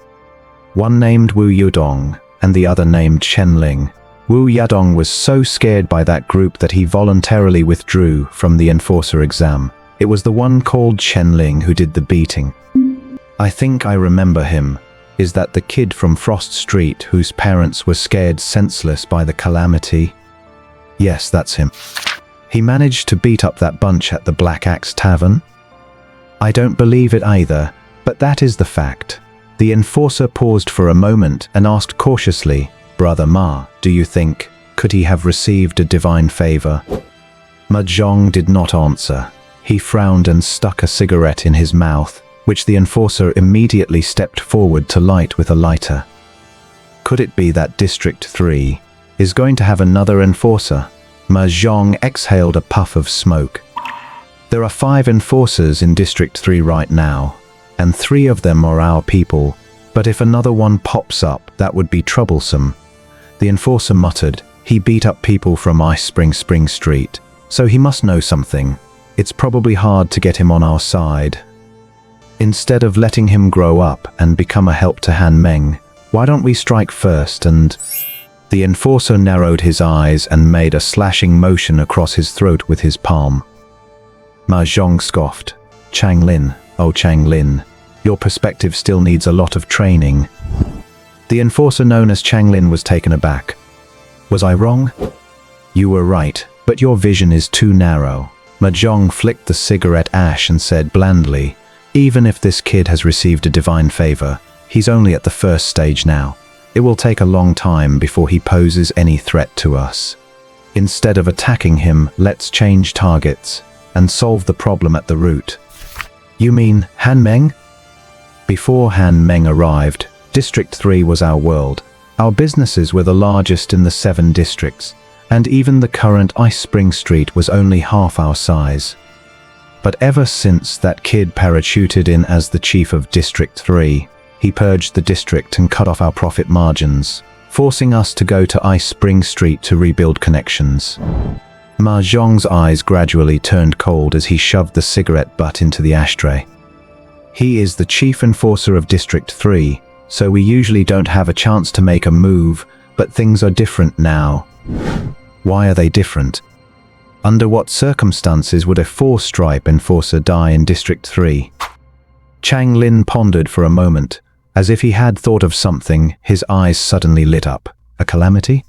"One named Wu Yudong, and the other named Chen Ling." Wu Yadong was so scared by that group that he voluntarily withdrew from the enforcer exam. It was the one called Chen Ling who did the beating. "I think I remember him. Is that the kid from Frost Street whose parents were scared senseless by the calamity?" "Yes, that's him. He managed to beat up that bunch at the Black Axe Tavern?" "I don't believe it either, but that is the fact." The enforcer paused for a moment and asked cautiously, "Brother Ma, do you think, could he have received a divine favor?" Ma Zhong did not answer. He frowned and stuck a cigarette in his mouth, which the enforcer immediately stepped forward to light with a lighter. "Could it be that District 3 is going to have another enforcer?" Ma Zhong exhaled a puff of smoke. "There are 5 enforcers in District 3 right now, and 3 of them are our people. But if another one pops up, that would be troublesome." The enforcer muttered. "He beat up people from Ice Spring Street, so he must know something. It's probably hard to get him on our side. Instead of letting him grow up and become a help to Han Meng, why don't we strike first and—" The enforcer narrowed his eyes and made a slashing motion across his throat with his palm. Ma Zhong scoffed. "Chang Lin, oh Chang Lin, your perspective still needs a lot of training." The enforcer known as Chang Lin was taken aback. "Was I wrong?" "You were right, but your vision is too narrow." Ma Zhong flicked the cigarette ash and said blandly, "Even if this kid has received a divine favor, he's only at the first stage now. It will take a long time before he poses any threat to us. Instead of attacking him, let's change targets and solve the problem at the root." "You mean Han Meng?" "Before Han Meng arrived, District 3 was our world. Our businesses were the largest in the 7 districts, and even the current Ice Spring Street was only half our size. But ever since that kid parachuted in as the chief of District 3, he purged the district and cut off our profit margins, forcing us to go to Ice Spring Street to rebuild connections." Ma Zhong's eyes gradually turned cold as he shoved the cigarette butt into the ashtray. "He is the chief enforcer of District 3, so we usually don't have a chance to make a move, but things are different now." "Why are they different?" "Under what circumstances would a 4-stripe enforcer die in District 3? Chang Lin pondered for a moment. As if he had thought of something, his eyes suddenly lit up. "A calamity?"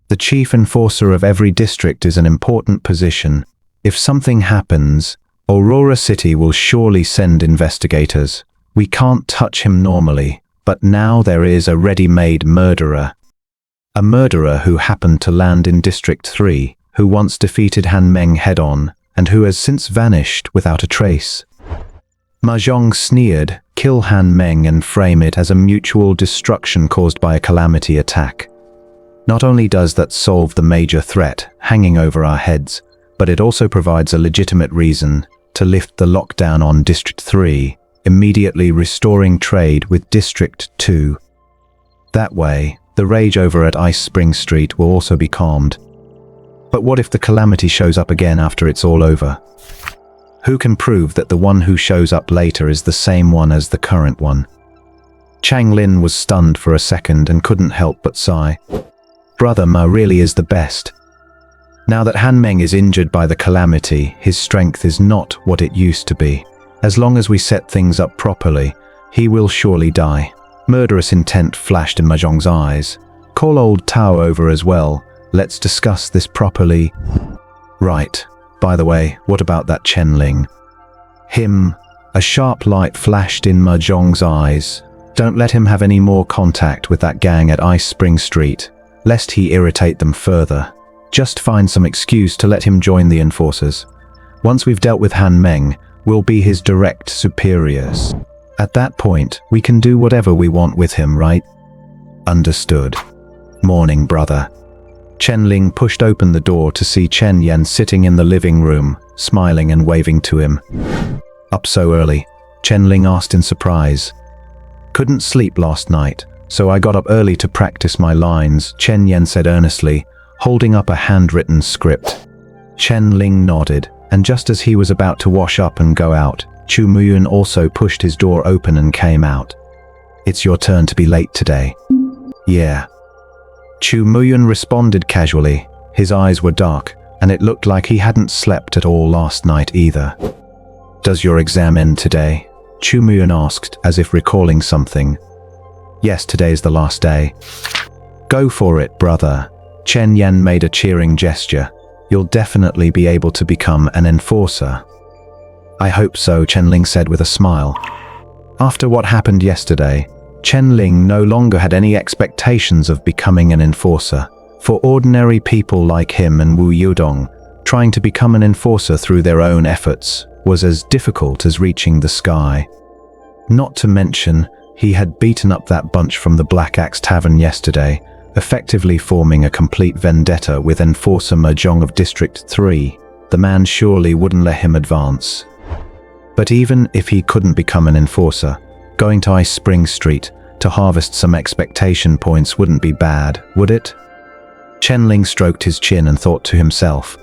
"The chief enforcer of every district is an important position. If something happens, Aurora City will surely send investigators. We can't touch him normally, but now there is a ready-made murderer. A murderer who happened to land in District 3, who once defeated Han Meng head-on, and who has since vanished without a trace." Mahjong sneered, "Kill Han Meng and frame it as a mutual destruction caused by a calamity attack. Not only does that solve the major threat hanging over our heads, but it also provides a legitimate reason to lift the lockdown on District 3, immediately restoring trade with District 2. That way, the rage over at Ice Spring Street will also be calmed. But what if the calamity shows up again after it's all over? Who can prove that the one who shows up later is the same one as the current one?" Chen Ling was stunned for a second and couldn't help but sigh. Brother Ma really is the best. Now that Han Meng is injured by the calamity, his strength is not what it used to be. As long as we set things up properly, he will surely die. Murderous intent flashed in Mahjong's eyes. "Call old Tao over as well. Let's discuss this properly." "Right. By the way, what about that Chen Ling?" "Him." A sharp light flashed in Mahjong's eyes. "Don't let him have any more contact with that gang at Ice Spring Street, lest he irritate them further. Just find some excuse to let him join the enforcers. Once we've dealt with Han Meng, we'll be his direct superiors. At that point, we can do whatever we want with him, right?" "Understood. Morning, brother." Chen Ling pushed open the door to see Chen Yan sitting in the living room, smiling and waving to him. "Up so early?" Chen Ling asked in surprise. "Couldn't sleep last night, so I got up early to practice my lines," Chen Yan said earnestly, holding up a handwritten script. Chen Ling nodded, and just as he was about to wash up and go out, Chu Muyun also pushed his door open and came out. "It's your turn to be late today." "Yeah." Chu Muyun responded casually. His eyes were dark, and it looked like he hadn't slept at all last night either. "Does your exam end today?" Chu Muyun asked, as if recalling something. "Yes, today's the last day." "Go for it, brother." Chen Yan made a cheering gesture. "You'll definitely be able to become an enforcer." "I hope so," Chen Ling said with a smile. After what happened yesterday, Chen Ling no longer had any expectations of becoming an enforcer. For ordinary people like him and Wu Yudong, trying to become an enforcer through their own efforts was as difficult as reaching the sky. Not to mention, he had beaten up that bunch from the Black Axe Tavern yesterday, effectively forming a complete vendetta with Enforcer Mahjong of District 3. The man surely wouldn't let him advance. But even if he couldn't become an enforcer, going to Ice Spring Street to harvest some expectation points wouldn't be bad, would it? Chen Ling stroked his chin and thought to himself,